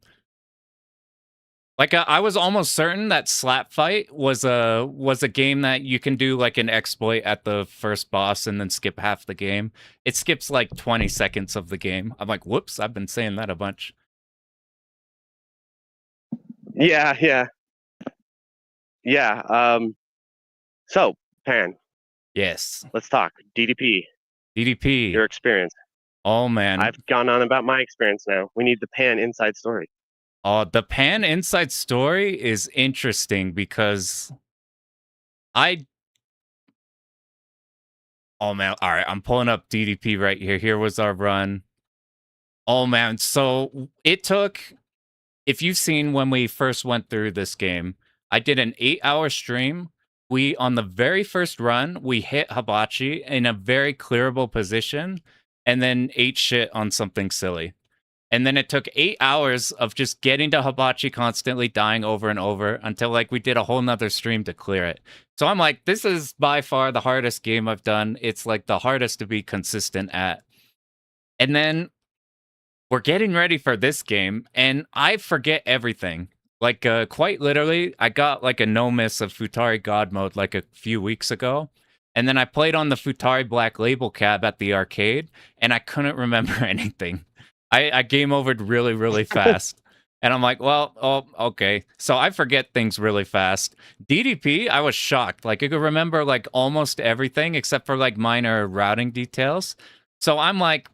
[SPEAKER 1] Like I was almost certain that Slap Fight was a game that you can do like an exploit at the first boss and then skip half the game. It skips like 20 seconds of the game. I'm like, whoops, I've been saying that a bunch.
[SPEAKER 2] Yeah. So, Pan.
[SPEAKER 1] Yes.
[SPEAKER 2] Let's talk. DDP.
[SPEAKER 1] DDP.
[SPEAKER 2] Your experience.
[SPEAKER 1] Oh man.
[SPEAKER 2] I've gone on about my experience now. We need the Pan inside story.
[SPEAKER 1] Oh, the Pan inside story is interesting because oh man, all right, I'm pulling up DDP right here. Here was our run. Oh man, so it took, if you've seen when we first went through this game, I did an 8-hour stream. We, on the very first run, we hit Hibachi in a very clearable position and then ate shit on something silly. And then it took 8 hours of just getting to Hibachi constantly dying over and over until like we did a whole nother stream to clear it. So I'm like, this is by far the hardest game I've done. It's like the hardest to be consistent at. And then we're getting ready for this game and I forget everything. Like quite literally, I got like a no miss of Futari God mode like a few weeks ago. And then I played on the Futari Black Label cab at the arcade and I couldn't remember anything. I game overed really, really fast. And I'm like, well, oh, okay. So I forget things really fast. DDP, I was shocked. Like I could remember like almost everything except for like minor routing details. So I'm like,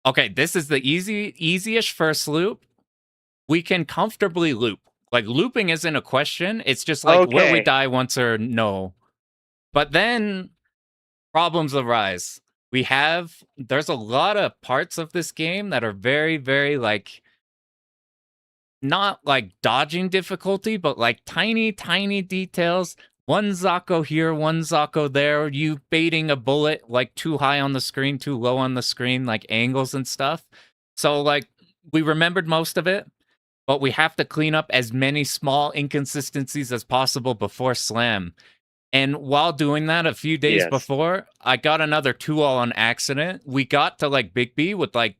[SPEAKER 1] okay, this is the easiest first loop. We can comfortably loop. Like looping isn't a question. It's just like, will we die once or no? But then problems arise. There's a lot of parts of this game that are very, very like, not like dodging difficulty, but like tiny, tiny details. One Zako here, one Zako there, you baiting a bullet like too high on the screen, too low on the screen, like angles and stuff. So like we remembered most of it, but we have to clean up as many small inconsistencies as possible before Slam. And while doing that, a few days before, I got another 2-all on accident. We got to like Big B with like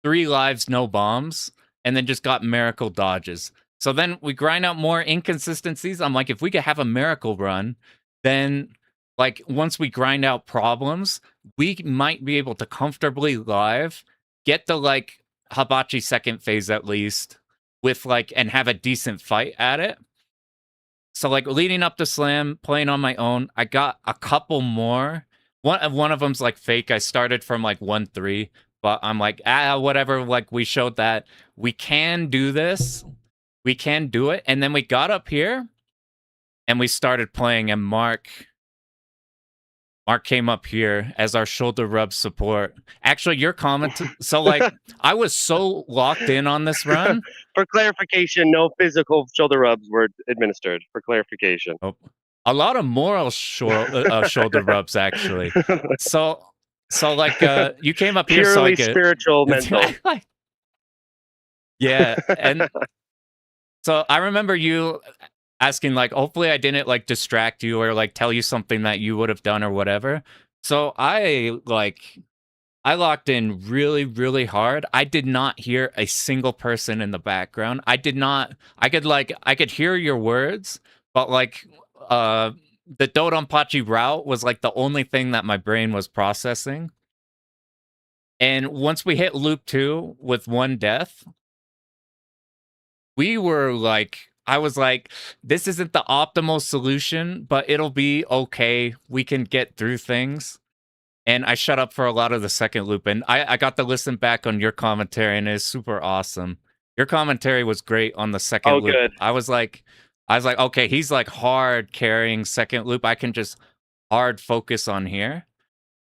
[SPEAKER 1] 3 lives, no bombs, and then just got miracle dodges. So then we grind out more inconsistencies. I'm like, if we could have a miracle run, then like once we grind out problems, we might be able to comfortably live, get to like Hibachi second phase at least, with like, and have a decent fight at it. So like leading up to Slam, playing on my own, I got a couple more. One of them's like fake. I started from like 1-3, but I'm like, whatever. Like we showed that we can do this. We can do it. And then we got up here and we started playing and Mark came up here as our shoulder rub support. Actually, your comment. So, like, I was so locked in on this run.
[SPEAKER 2] For clarification, no physical shoulder rubs were administered. For clarification.
[SPEAKER 1] Oh, a lot of moral shoulder rubs, actually. So like, you came up here
[SPEAKER 2] purely so spiritual, mental.
[SPEAKER 1] Yeah, and so I remember you asking like, hopefully I didn't like distract you or like tell you something that you would have done or whatever. So I like I locked in really, really hard. I did not hear a single person in the background. I did not. I could hear your words, but like uh the Dodonpachi route was like the only thing that my brain was processing. And once we hit loop 2 with one death, we were like, I was like, this isn't the optimal solution, but it'll be okay. We can get through things. And I shut up for a lot of the second loop, and I got to listen back on your commentary, and it's super awesome. Your commentary was great on the second
[SPEAKER 2] Oh,
[SPEAKER 1] loop.
[SPEAKER 2] good.
[SPEAKER 1] I was like, okay, he's like hard carrying second loop. I can just hard focus on here.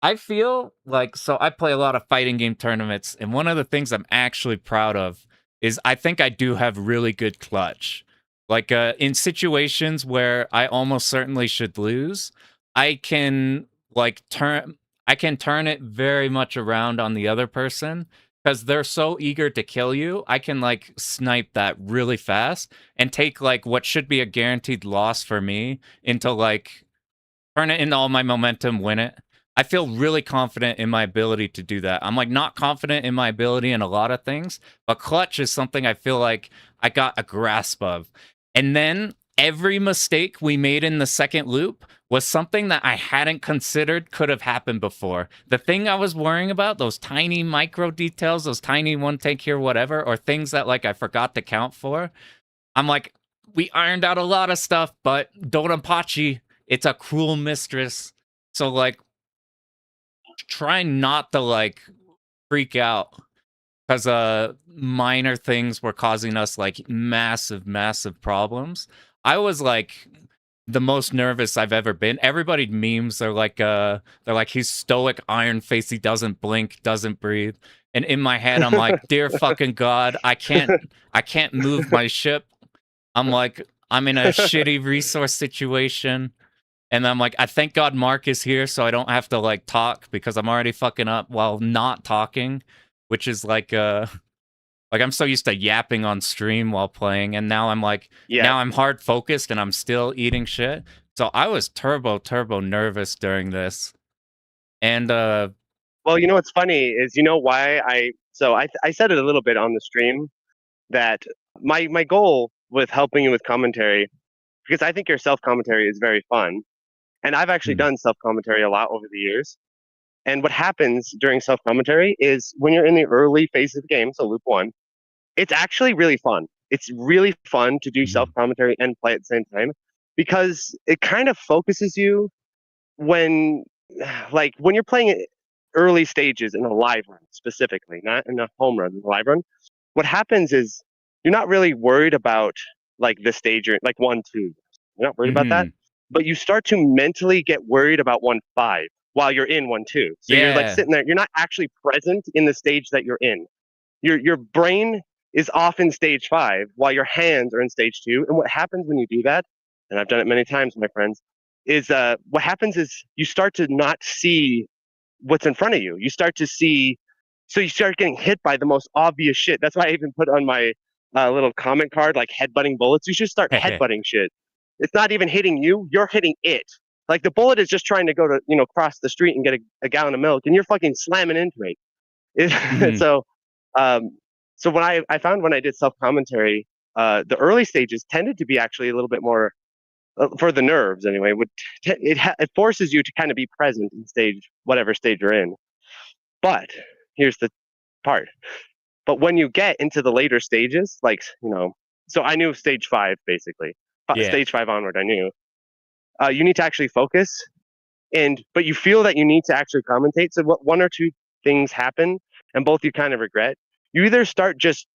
[SPEAKER 1] I feel like so I play a lot of fighting game tournaments, and one of the things I'm actually proud of is I think I do have really good clutch. Like in situations where I almost certainly should lose, I can like turn it very much around on the other person because they're so eager to kill you. I can like snipe that really fast and take like what should be a guaranteed loss for me into like turn it into all my momentum, win it. I feel really confident in my ability to do that. I'm like not confident in my ability in a lot of things, but clutch is something I feel like I got a grasp of. And then every mistake we made in the second loop was something that I hadn't considered could have happened before. The thing I was worrying about, those tiny micro details, those tiny one take here, whatever, or things that like I forgot to count for. I'm like, we ironed out a lot of stuff, but Donpachi, it's a cruel mistress. So like try not to like freak out because minor things were causing us like massive problems. I was like the most nervous I've ever been. Everybody memes they're like he's stoic iron face, he doesn't blink, doesn't breathe. And in my head I'm like, dear fucking god, I can't move my ship. I'm like, I'm in a shitty resource situation. And I'm like, I thank God Mark is here so I don't have to like talk because I'm already fucking up while not talking, which is like I'm so used to yapping on stream while playing, and now I'm like
[SPEAKER 2] Yeah.
[SPEAKER 1] now I'm hard focused and I'm still eating shit. So I was turbo nervous during this. And
[SPEAKER 2] Well, you know what's funny is you know why I said it a little bit on the stream that my goal with helping you with commentary, because I think your self commentary is very fun, and I've actually
[SPEAKER 1] hmm,
[SPEAKER 2] done self commentary a lot over the years. And what happens during self commentary is when you're in the early phase of the game, so loop 1, it's actually really fun. It's really fun to do self
[SPEAKER 1] hmm,
[SPEAKER 2] commentary and play at the same time because it kind of focuses you when like when you're playing it early stages in a live run specifically, not in a home run, in a live run. What happens is you're not really worried about like the stage you're like 1-2. You're not worried about that,
[SPEAKER 1] hmm,
[SPEAKER 2] but you start to mentally get worried about 1-5 while you're in 1-2. So you're like
[SPEAKER 1] yeah.
[SPEAKER 2] sitting there. You're not actually present in the stage that you're in. Your brain is off in stage 5 while your hands are in stage 2. And what happens when you do that, and I've done it many times, my friends, is what happens is you start to not see what's in front of you. You start to see, so you start getting hit by the most obvious shit. That's why I even put on my little comment card like headbutting bullets. You should start headbutting shit. It's not even hitting you; you're hitting it. Like the bullet is just trying to go to cross the street and get a gallon of milk, and you're fucking slamming into it.
[SPEAKER 1] hmm,
[SPEAKER 2] So, um, so when I found when I did self commentary, the early stages tended to be actually a little bit more for the nerves anyway. It forces you to kind of be present in stage whatever stage you're in. But here's the part. But when you get into the later stages, like so I knew stage 5 basically.
[SPEAKER 1] yeah.
[SPEAKER 2] Stage 5 onward, I knew you need to actually focus, but you feel that you need to actually commentate. So what one or two things happen, and both you kind of regret. You either start just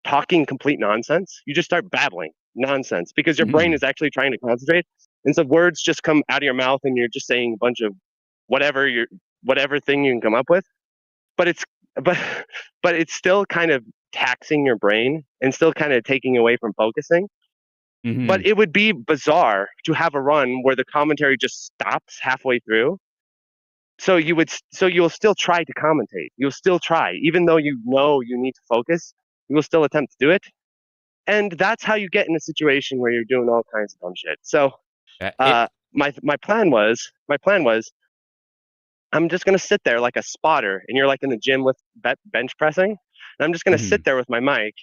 [SPEAKER 2] talking complete nonsense, you just start babbling nonsense because your brain
[SPEAKER 1] Hmm,
[SPEAKER 2] is actually trying to concentrate, and so words just come out of your mouth, and you're just saying a bunch of whatever thing you can come up with. But it's but but it's still kind of taxing your brain and still kind of taking away from focusing. But
[SPEAKER 1] hmm,
[SPEAKER 2] it would be bizarre to have a run where the commentary just stops halfway through. So you'll still try to commentate. You'll still try, even though you know you need to focus. You will still attempt to do it, and that's how you get in a situation where you're doing all kinds of dumb shit. So
[SPEAKER 1] it
[SPEAKER 2] my plan was I'm just going to sit there like a spotter, and you're like in the gym with bench pressing, and I'm just going to sit there with my mic,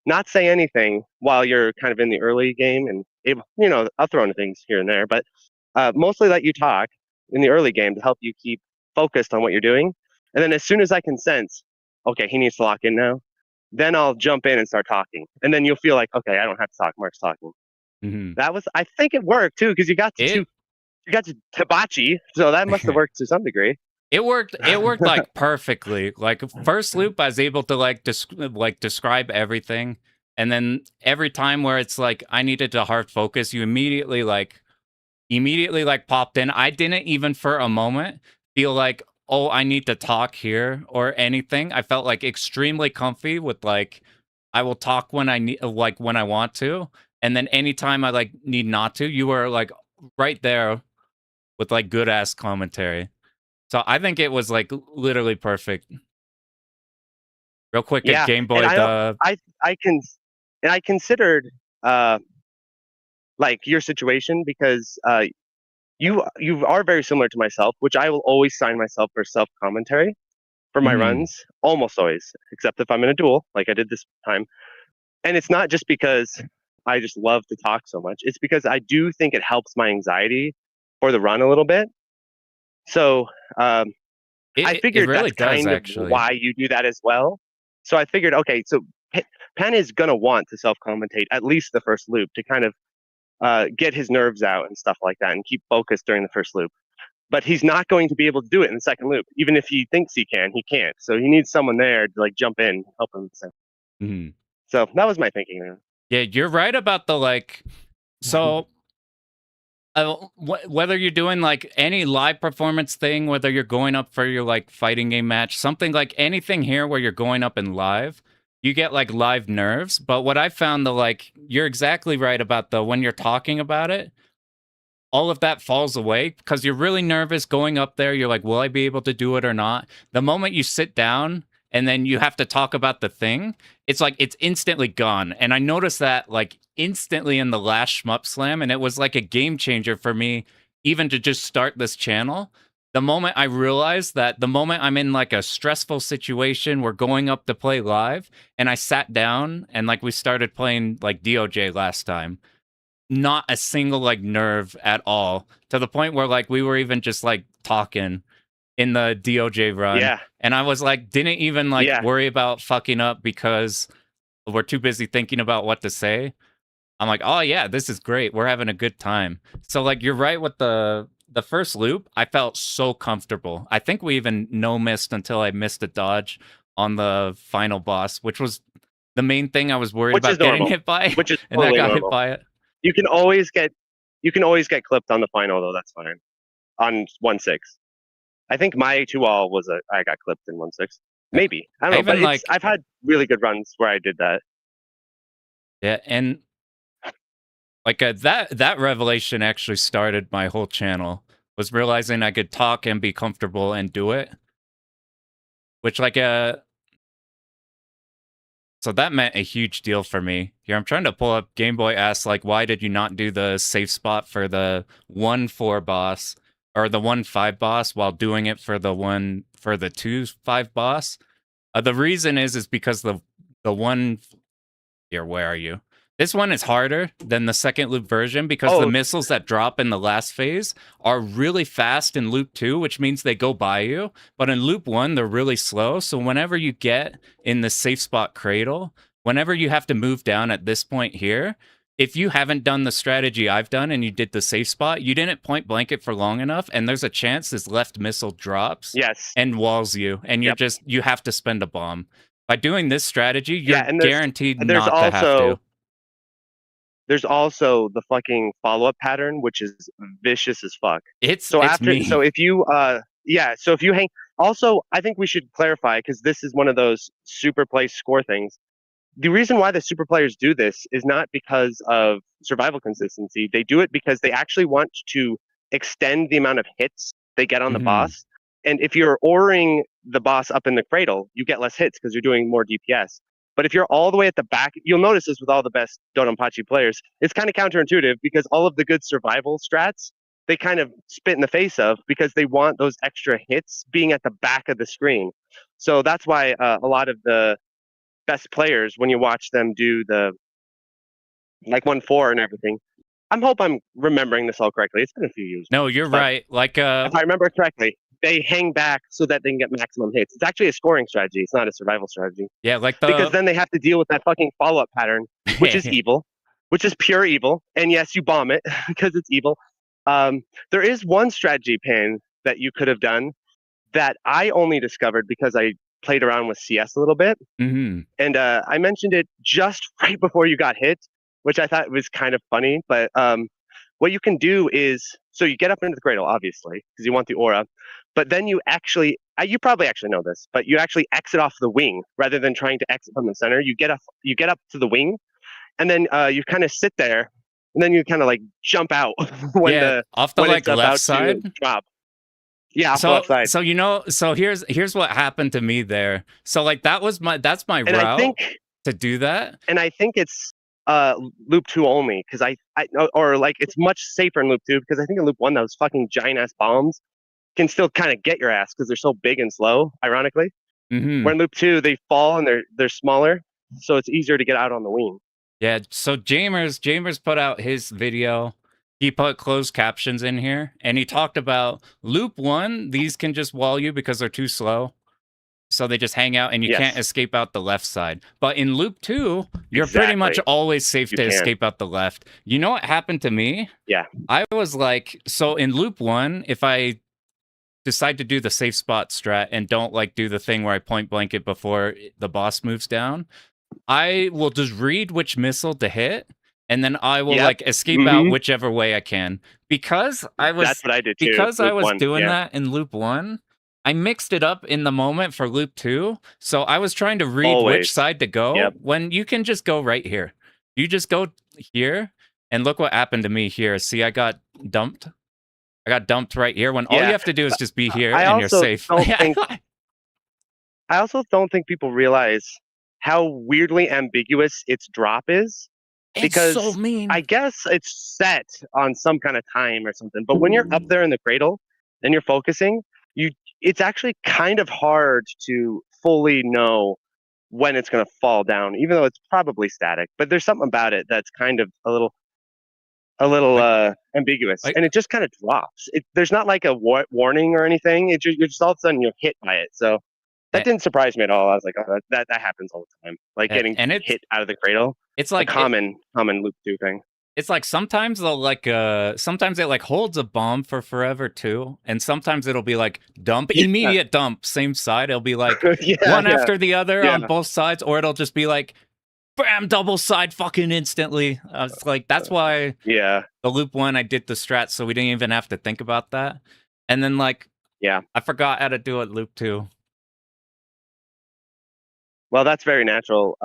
[SPEAKER 2] not say anything while you're kind of in the early game, and able, I'll throw in things here and there, but mostly let you talk in the early game to help you keep focused on what you're doing. And then as soon as I can sense, okay, he needs to lock in now, then I'll jump in and start talking. And then you'll feel like, okay, I don't have to talk. Mark's talking. That was, I think it worked too, because you got to hibachi, so that must have worked to some degree.
[SPEAKER 1] It worked like perfectly. Like first loop, I was able to like describe everything, and then every time where it's like I needed to hard focus, you immediately popped in. I didn't even for a moment feel like, oh, I need to talk here or anything. I felt like extremely comfy with like I will talk when I need, like when I want to, and then anytime I like need not to, you were like right there with like good ass commentary. So I think it was like literally perfect. Real quick at Game Boy,
[SPEAKER 2] I considered like your situation because you are very similar to myself, which I will always sign myself for self commentary for my runs, almost always, except if I'm in a duel, like I did this time. And it's not just because I just love to talk so much; it's because I do think it helps my anxiety for the run a little bit. So I figured
[SPEAKER 1] really
[SPEAKER 2] that's kind of why you do that as well. So I figured, okay, so Penn is gonna want to self commentate at least the first loop to kind of get his nerves out and stuff like that and keep focused during the first loop. But he's not going to be able to do it in the second loop. Even if he thinks he can, he can't. So he needs someone there to like jump in, help him. So that was my thinking there.
[SPEAKER 1] Yeah, you're right about the like. So whether you're doing like any live performance thing, whether you're going up for your like fighting game match, something like anything here where you're going up in live, you get like live nerves. But what I found, the like, you're exactly right about the when you're talking about it, all of that falls away because you're really nervous going up there. You're like, will I be able to do it or not? The moment you sit down and then you have to talk about the thing, it's like it's instantly gone. And I noticed that like instantly in the last Shmup Slam, and it was like a game changer for me, even to just start this channel. The moment I realized that the moment I'm in like a stressful situation, we're going up to play live, and I sat down and like we started playing like DOJ last time, not a single like nerve at all, to the point where like we were even just like talking in the DOJ run.
[SPEAKER 2] Yeah.
[SPEAKER 1] And I was like, didn't even like worry about fucking up because we're too busy thinking about what to say. I'm like, oh yeah, this is great. We're having a good time. So like you're right with the first loop, I felt so comfortable. I think we even no missed until I missed a dodge on the final boss, which was the main thing I was worried about getting hit by.
[SPEAKER 2] Which is
[SPEAKER 1] and
[SPEAKER 2] totally
[SPEAKER 1] I got
[SPEAKER 2] normal.
[SPEAKER 1] hit by it.
[SPEAKER 2] You can always get clipped on the final though. That's fine. On 1-6. I think my 2-all was I got clipped in 1-6. Maybe. I don't know. But like, I've had really good runs where I did that.
[SPEAKER 1] Yeah, and like that revelation actually started my whole channel, was realizing I could talk and be comfortable and do it. Which like so that meant a huge deal for me. Here, I'm trying to pull up Game Boy asks, like, why did you not do the safe spot for the 1-4 boss or the 1-5 boss while doing it for the 2-5 boss? The reason is because the one here, where are you? This one is harder than the second loop version because the missiles that drop in the last phase are really fast in loop 2, which means they go by you. But in loop 1, they're really slow. So whenever you get in the safe spot cradle, whenever you have to move down at this point here, if you haven't done the strategy I've done and you did the safe spot, you didn't point blank it for long enough, and there's a chance this left missile drops and walls you, and you're you have to spend a bomb. By doing this strategy, you're guaranteed not to have to.
[SPEAKER 2] There's also the fucking follow-up pattern, which is vicious as fuck.
[SPEAKER 1] It's
[SPEAKER 2] me. So if you so if you hang, also I think we should clarify, because this is one of those super play score things. The reason why the super players do this is not because of survival consistency. They do it because they actually want to extend the amount of hits they get on the boss. And if you're oring the boss up in the cradle, you get less hits because you're doing more DPS. But if you're all the way at the back, you'll notice this with all the best Dodonpachi players. It's kind of counterintuitive because all of the good survival strats they kind of spit in the face of because they want those extra hits being at the back of the screen. So that's why a lot of the best players, when you watch them do the like 1-4 and everything, hope I'm remembering this all correctly. It's been a few years.
[SPEAKER 1] No, you're right. Like
[SPEAKER 2] if I remember correctly, they hang back so that they can get maximum hits. It's actually a scoring strategy. It's not a survival strategy.
[SPEAKER 1] yeah, like
[SPEAKER 2] Because then they have to deal with that fucking follow-up pattern, which is evil, which is pure evil. And yes, you bomb it because it's evil. There is one strategy pin that you could have done that I only discovered because I played around with CS a little bit.
[SPEAKER 1] Mm-hmm.
[SPEAKER 2] And I mentioned it just right before you got hit, which I thought was kind of funny. But what you can do is, so you get up into the cradle, obviously, because you want the aura. But then you actually, you probably actually know this, but you actually exit off the wing rather than trying to exit from the center. You get up to the wing, and then you kind of sit there, and then you kind of like jump out when
[SPEAKER 1] off the
[SPEAKER 2] when
[SPEAKER 1] like
[SPEAKER 2] it's about
[SPEAKER 1] left side
[SPEAKER 2] to drop. Yeah, off the
[SPEAKER 1] So
[SPEAKER 2] left side.
[SPEAKER 1] so so here's what happened to me there. So like that's my
[SPEAKER 2] And
[SPEAKER 1] route to do that.
[SPEAKER 2] And I think it's loop 2 only because I or like it's much safer in loop 2 because I think in loop 1 those fucking giant ass bombs can still kind of get your ass because they're so big and slow, ironically.
[SPEAKER 1] Mm-hmm.
[SPEAKER 2] Where in loop 2 they fall and they're smaller, so it's easier to get out on the wing.
[SPEAKER 1] Yeah, so Jamers put out his video. He put closed captions in here, and he talked about loop 1, these can just wall you because they're too slow. So they just hang out and you can't escape out the left side. But in loop 2, you're pretty much always safe to escape out the left. You know what happened to me?
[SPEAKER 2] Yeah.
[SPEAKER 1] I was like, so in loop 1, if I decide to do the safe spot strat and don't like do the thing where I point blank it before the boss moves down, I will just read which missile to hit, and then I will like escape out whichever way I can. Because I was
[SPEAKER 2] That's what I did too.
[SPEAKER 1] Because I was doing that in loop 1, I mixed it up in the moment for loop 2. So I was trying to read which side to go when you can just go right here. You just go here, and look what happened to me here. See, I got dumped. I got dumped right here when all you have to do is just be here and you're safe.
[SPEAKER 2] I also don't think people realize how weirdly ambiguous its drop is. Because
[SPEAKER 1] it's so mean.
[SPEAKER 2] I guess it's set on some kind of time or something. But when you're up there in the cradle and you're focusing, it's actually kind of hard to fully know when it's going to fall down, even though it's probably static. But there's something about it that's kind of a little ambiguous, and it just kind of drops. There's not like a warning or anything. You're just all of a sudden you're hit by it. So that didn't surprise me at all. I was like, oh, that happens all the time. Like getting hit out of the cradle.
[SPEAKER 1] It's like
[SPEAKER 2] a common loop 2 thing.
[SPEAKER 1] It's like sometimes they'll like sometimes it like holds a bomb for forever too, and sometimes it'll be like dump, immediate dump, same side. It'll be like one after the other on both sides, or it'll just be like bam, double side fucking instantly. I was like, that's why the loop 1 I did the strat, so we didn't even have to think about that. And then like I forgot how to do it loop 2.
[SPEAKER 2] Well, that's very natural.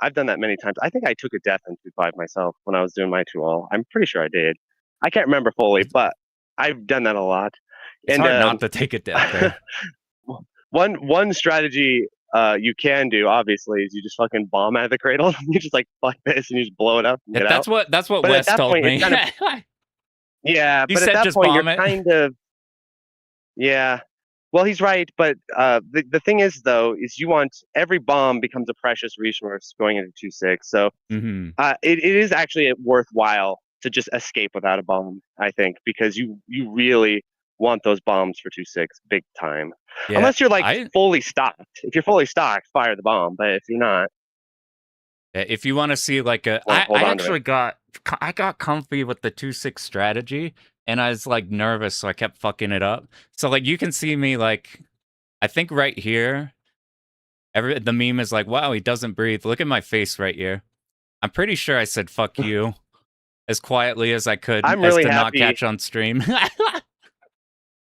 [SPEAKER 2] I've done that many times. I think I took a death in 2.5 myself when I was doing my 2-all. I'm pretty sure I did. I can't remember fully, but I've done that a lot.
[SPEAKER 1] It's hard not to take a death there.
[SPEAKER 2] One strategy you can do, obviously, is you just fucking bomb out of the cradle. You just like fuck this and you just blow it up and get
[SPEAKER 1] that's
[SPEAKER 2] out.
[SPEAKER 1] That's what Wes told me.
[SPEAKER 2] Kind of,
[SPEAKER 1] he
[SPEAKER 2] but
[SPEAKER 1] said
[SPEAKER 2] at that
[SPEAKER 1] just
[SPEAKER 2] point
[SPEAKER 1] bomb
[SPEAKER 2] you're kind of Well, he's right, but the thing is, though, is you want every bomb becomes a precious resource going into 2.6. So it is actually worthwhile to just escape without a bomb, I think, because you really want those bombs for 2.6 big time. Yeah, unless you're like fully stocked. If you're fully stocked, fire the bomb. But if you're not,
[SPEAKER 1] if you want to see like I got comfy with the 2.6 strategy. And I was like nervous, so I kept fucking it up. So like you can see me like, I think right here, the meme is like, wow, he doesn't breathe. Look at my face right here. I'm pretty sure I said fuck you as quietly as I could
[SPEAKER 2] I'm really
[SPEAKER 1] as to
[SPEAKER 2] happy.
[SPEAKER 1] not catch on stream.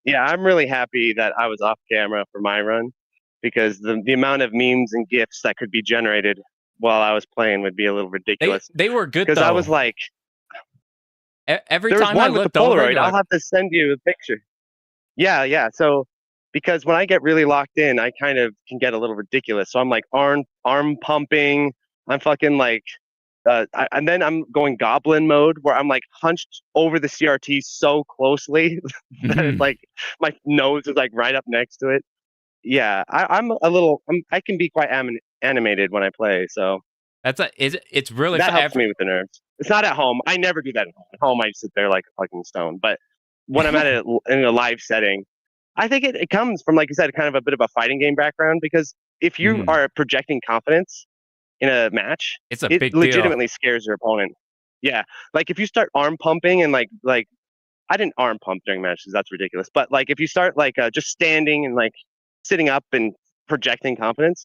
[SPEAKER 2] Yeah, I'm really happy that I was off camera for my run because the amount of memes and GIFs that could be generated while I was playing would be a little ridiculous.
[SPEAKER 1] They were good though.
[SPEAKER 2] Because I was like,
[SPEAKER 1] every time I looked
[SPEAKER 2] over,
[SPEAKER 1] Polaroid,
[SPEAKER 2] I'll have to send you a picture. Yeah. So because when I get really locked in, I kind of can get a little ridiculous. So I'm like arm pumping. I'm fucking like And then I'm going goblin mode where I'm like hunched over the CRT so closely that it's like my nose is like right up next to it. Yeah, I can be quite animated when I play, so
[SPEAKER 1] it's really
[SPEAKER 2] that
[SPEAKER 1] for
[SPEAKER 2] helps me with the nerves. It's not at home. I never do that at home. At home, I sit there like a fucking stone. But when I'm in a live setting, I think it comes from, like you said, kind of a bit of a fighting game background. Because if you are projecting confidence in a match,
[SPEAKER 1] it's a
[SPEAKER 2] it
[SPEAKER 1] big deal.
[SPEAKER 2] legitimately scares your opponent. Yeah, like if you start arm pumping and like I didn't arm pump during matches. That's ridiculous. But like if you start like just standing and like sitting up and projecting confidence,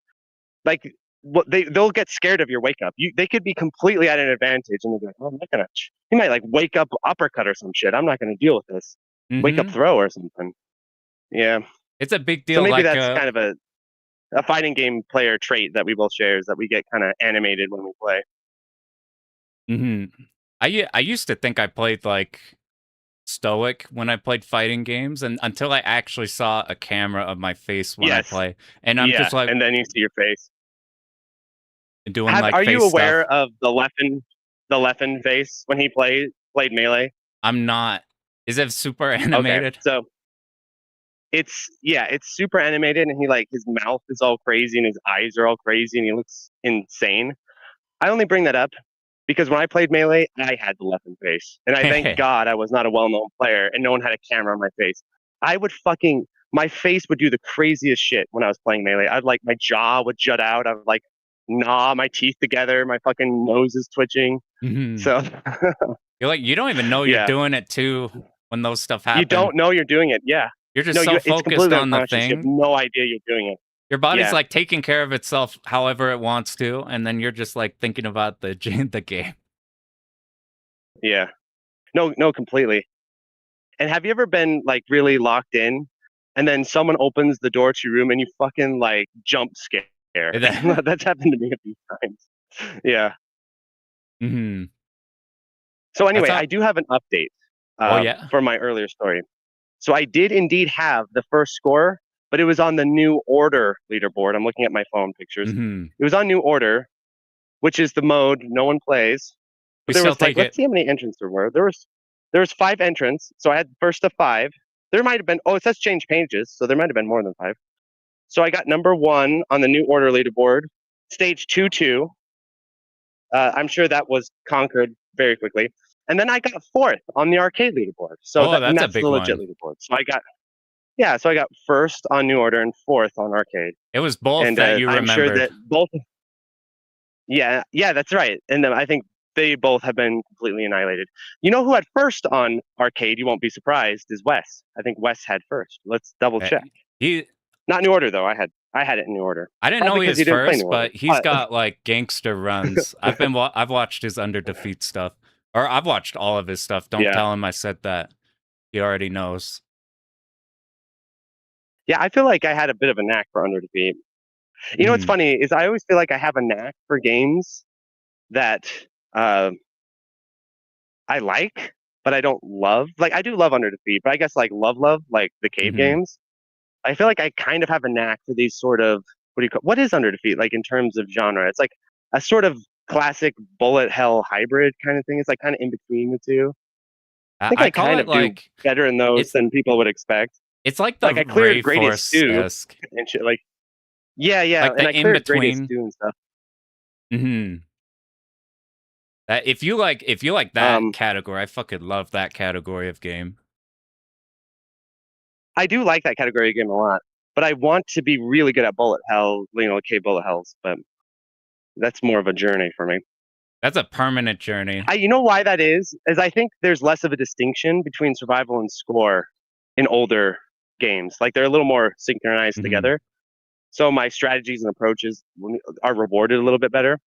[SPEAKER 2] like what they'll get scared of your wake up. They could be completely at an advantage and they'll be like, oh, I'm not gonna. He might like wake up uppercut or some shit. I'm not gonna deal with this. Wake up throw or something. Yeah.
[SPEAKER 1] It's a big
[SPEAKER 2] So
[SPEAKER 1] deal.
[SPEAKER 2] maybe
[SPEAKER 1] Like
[SPEAKER 2] that's kind of a fighting game player trait that we both share is that we get kind of animated when we play.
[SPEAKER 1] I used to think I played like stoic when I played fighting games, and until I actually saw a camera of my face when I
[SPEAKER 2] Yes.
[SPEAKER 1] play, and I'm
[SPEAKER 2] Yeah.
[SPEAKER 1] just like
[SPEAKER 2] And then you see your face.
[SPEAKER 1] doing like
[SPEAKER 2] Are you
[SPEAKER 1] face
[SPEAKER 2] aware
[SPEAKER 1] stuff.
[SPEAKER 2] of the Leffen face when he played Melee?
[SPEAKER 1] I'm not. Is it super
[SPEAKER 2] Okay,
[SPEAKER 1] animated?
[SPEAKER 2] so it's super animated, and he like his mouth is all crazy and his eyes are all crazy and he looks insane. I only bring that up because when I played Melee, I had the Leffen face, and I thank God I was not a well-known player and no one had a camera on my face. I would fucking my face would do the craziest shit when I was playing Melee. I'd like my jaw would jut out. I would like gnaw my teeth together. My fucking nose is twitching. So
[SPEAKER 1] You're like, you don't even know you're
[SPEAKER 2] yeah,
[SPEAKER 1] doing it too when those stuff
[SPEAKER 2] you
[SPEAKER 1] happen.
[SPEAKER 2] don't know you're doing it. Yeah,
[SPEAKER 1] You're just
[SPEAKER 2] no,
[SPEAKER 1] so
[SPEAKER 2] it's
[SPEAKER 1] focused
[SPEAKER 2] completely
[SPEAKER 1] on the
[SPEAKER 2] unconscious. You have
[SPEAKER 1] thing.
[SPEAKER 2] no idea you're doing it.
[SPEAKER 1] Your body's
[SPEAKER 2] Yeah,
[SPEAKER 1] like taking care of itself however it wants to, and then you're just like thinking about the the game.
[SPEAKER 2] yeah, no, completely. And have you ever been like really locked in, and then someone opens the door to your room and you fucking like jump scare? That's happened to me a few times. Yeah. So
[SPEAKER 1] That's
[SPEAKER 2] anyway,
[SPEAKER 1] how.
[SPEAKER 2] I do have an update
[SPEAKER 1] Oh yeah.
[SPEAKER 2] for my earlier story. So I did indeed have the first score, but it was on the New Order leaderboard. I'm looking at my phone pictures. It was on New Order, which is the mode no one plays.
[SPEAKER 1] We
[SPEAKER 2] But there
[SPEAKER 1] still
[SPEAKER 2] was like,
[SPEAKER 1] take
[SPEAKER 2] let's
[SPEAKER 1] it.
[SPEAKER 2] see how many entrants there were. There was 5 entrants, so I had first of 5. There might have been. Oh, it says change pages, so there might have been more than 5. So I got number 1 on the New Order leaderboard, stage 2-2. I'm sure that was conquered very quickly. And then I got 4th on the arcade leaderboard.
[SPEAKER 1] Oh,
[SPEAKER 2] And
[SPEAKER 1] that's a
[SPEAKER 2] that's the
[SPEAKER 1] big
[SPEAKER 2] legit
[SPEAKER 1] one.
[SPEAKER 2] leaderboard. So I got first on New Order and 4th on arcade.
[SPEAKER 1] It was both
[SPEAKER 2] And
[SPEAKER 1] that you
[SPEAKER 2] I'm sure
[SPEAKER 1] remembered.
[SPEAKER 2] that both. Yeah, that's right. And I think they both have been completely annihilated. You know who had first on arcade? You won't be surprised. Is Wes? I think Wes had first. Let's double check.
[SPEAKER 1] He
[SPEAKER 2] Not New Order though. I had it in New Order.
[SPEAKER 1] I didn't know
[SPEAKER 2] Probably
[SPEAKER 1] he
[SPEAKER 2] because
[SPEAKER 1] was
[SPEAKER 2] he didn't play New
[SPEAKER 1] first,
[SPEAKER 2] Order.
[SPEAKER 1] but he's got like gangster runs. I've watched his under defeat stuff, or I've watched all of his stuff. Don't
[SPEAKER 2] Yeah,
[SPEAKER 1] tell him I said that. He already knows.
[SPEAKER 2] yeah. I feel like I had a bit of a knack for under defeat. You know what's funny is I always feel like I have a knack for games that uh, I like, but I don't love. Like I do love under defeat, but I guess like love like the cave games. I feel like I kind of have a knack for these sort of what is Under Defeat like in terms of genre? It's like a sort of classic bullet hell hybrid kind of thing. It's like kind of in between the two. I think
[SPEAKER 1] I
[SPEAKER 2] I
[SPEAKER 1] call
[SPEAKER 2] kind
[SPEAKER 1] it
[SPEAKER 2] of do
[SPEAKER 1] like
[SPEAKER 2] better in those
[SPEAKER 1] it's
[SPEAKER 2] than people would expect.
[SPEAKER 1] it's like the
[SPEAKER 2] Like I cleared
[SPEAKER 1] Ray
[SPEAKER 2] Great Ace
[SPEAKER 1] Force
[SPEAKER 2] 2
[SPEAKER 1] esque,
[SPEAKER 2] and shit. Like yeah,
[SPEAKER 1] like
[SPEAKER 2] and
[SPEAKER 1] the
[SPEAKER 2] I
[SPEAKER 1] in
[SPEAKER 2] cleared Great Ace
[SPEAKER 1] between.
[SPEAKER 2] 2 and stuff.
[SPEAKER 1] Hmm That if you like that
[SPEAKER 2] Um,
[SPEAKER 1] category, I fucking love that category of game.
[SPEAKER 2] I do like that category of game a lot, but I want to be really good at bullet hell, K bullet hells, but that's more of a journey for me.
[SPEAKER 1] That's a permanent journey.
[SPEAKER 2] You know why that is I think there's less of a distinction between survival and score in older games. Like they're a little more synchronized
[SPEAKER 1] Hmm
[SPEAKER 2] together. So my strategies and approaches are rewarded a little bit better.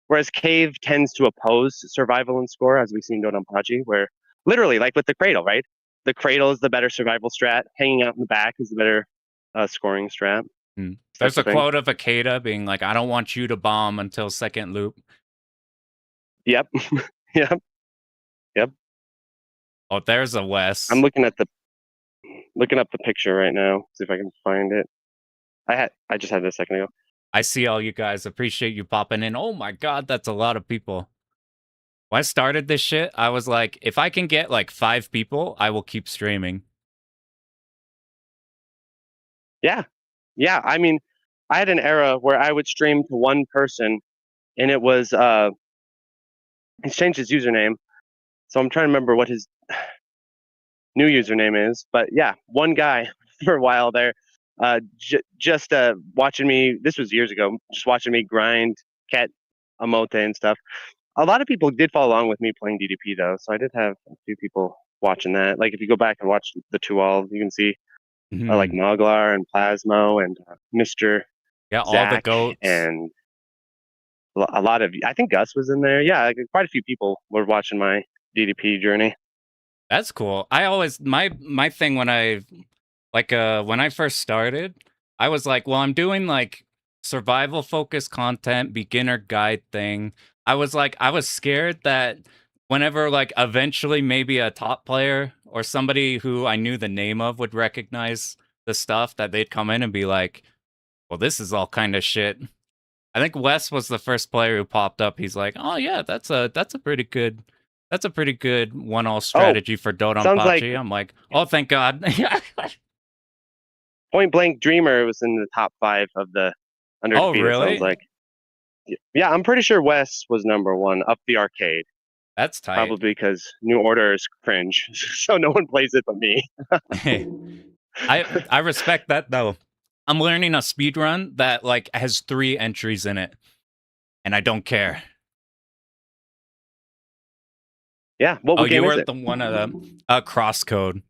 [SPEAKER 2] Whereas Cave tends to oppose survival and score, as we've seen Dodonpachi, where literally, like with the cradle, right? The cradle is the better survival strat. Hanging out in the back is the better scoring strat.
[SPEAKER 1] There's
[SPEAKER 2] Such a
[SPEAKER 1] a
[SPEAKER 2] thing.
[SPEAKER 1] quote of Akeda being like, "I don't want you to bomb until second loop."
[SPEAKER 2] Yep. Yep. Yep.
[SPEAKER 1] Oh, there's a Wes.
[SPEAKER 2] I'm looking up the picture right now. See if I can find it. I just had it a second ago.
[SPEAKER 1] I see all you guys. Appreciate you popping in. Oh my god, that's a lot of people. When I started this shit, I was like, if I can get like 5 people, I will keep streaming.
[SPEAKER 2] Yeah, yeah. I mean, I had an era where I would stream to one person, and it was he's changed his username, so I'm trying to remember what his new username is. But yeah, one guy for a while there, just watching me. This was years ago. Just watching me grind cat emote and stuff. A lot of people did follow along with me playing DDP though, so I did have a few people watching that. Like if you go back and watch the two all, you can see like
[SPEAKER 1] Mhm.
[SPEAKER 2] Moglar and Plasmo and Mr.
[SPEAKER 1] Yeah, all the
[SPEAKER 2] Zach
[SPEAKER 1] goats.
[SPEAKER 2] and a lot of, I think Gus was in there. Yeah, like quite a few people were watching my DDP journey.
[SPEAKER 1] That's cool. I always my thing when I first started, I was like, well, I'm doing like survival focused content, beginner guide thing. I was scared that whenever like eventually maybe a top player or somebody who I knew the name of would recognize the stuff that they'd come in and be like, well, this is all kind of shit. I think Wes was the first player who popped up. He's like, "Oh yeah, that's a pretty good one-all
[SPEAKER 2] Oh,
[SPEAKER 1] strategy for
[SPEAKER 2] sounds like
[SPEAKER 1] Dodonpachi." I'm like, "Oh, thank God."
[SPEAKER 2] Point Blank Dreamer was in the top 5 of the under
[SPEAKER 1] Oh,
[SPEAKER 2] defeat, it sounds
[SPEAKER 1] really?
[SPEAKER 2] like. Yeah, I'm pretty sure Wes was number one up the arcade.
[SPEAKER 1] That's tight.
[SPEAKER 2] Probably because New Order is cringe, so no one plays it but me.
[SPEAKER 1] I respect that though. I'm learning a speed run that like has 3 entries in it, and I don't care.
[SPEAKER 2] Yeah,
[SPEAKER 1] Oh,
[SPEAKER 2] what
[SPEAKER 1] you
[SPEAKER 2] game is
[SPEAKER 1] were
[SPEAKER 2] it?
[SPEAKER 1] the one of the Crosscode.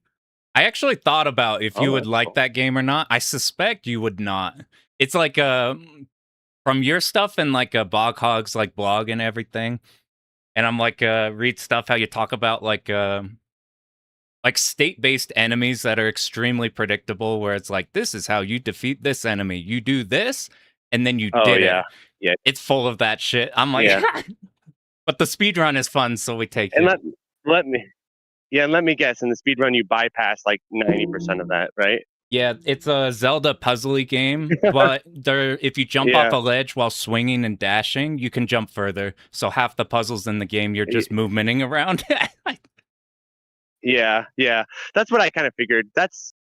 [SPEAKER 1] I actually thought about if you
[SPEAKER 2] Oh,
[SPEAKER 1] would
[SPEAKER 2] that's
[SPEAKER 1] like
[SPEAKER 2] cool.
[SPEAKER 1] that game or not. I suspect you would not. It's like from your stuff and like a bog hogs like blog and everything, and I'm like read stuff how you talk about like state-based enemies that are extremely predictable, where it's like, this is how you defeat this enemy, you do this and then you
[SPEAKER 2] Oh
[SPEAKER 1] did
[SPEAKER 2] yeah,
[SPEAKER 1] it.
[SPEAKER 2] yeah,
[SPEAKER 1] It's full of that shit. I'm like,
[SPEAKER 2] yeah.
[SPEAKER 1] but the speed run is fun, so we take
[SPEAKER 2] And
[SPEAKER 1] it.
[SPEAKER 2] let me and let me guess. In the speed run, you bypass like 90% of that, right?
[SPEAKER 1] Yeah, it's a Zelda puzzly game, but there, if you jump off
[SPEAKER 2] Yeah,
[SPEAKER 1] a ledge while swinging and dashing, you can jump further. So half the puzzles in the game, you're just movementing around.
[SPEAKER 2] yeah, yeah. That's what I kind of figured. That's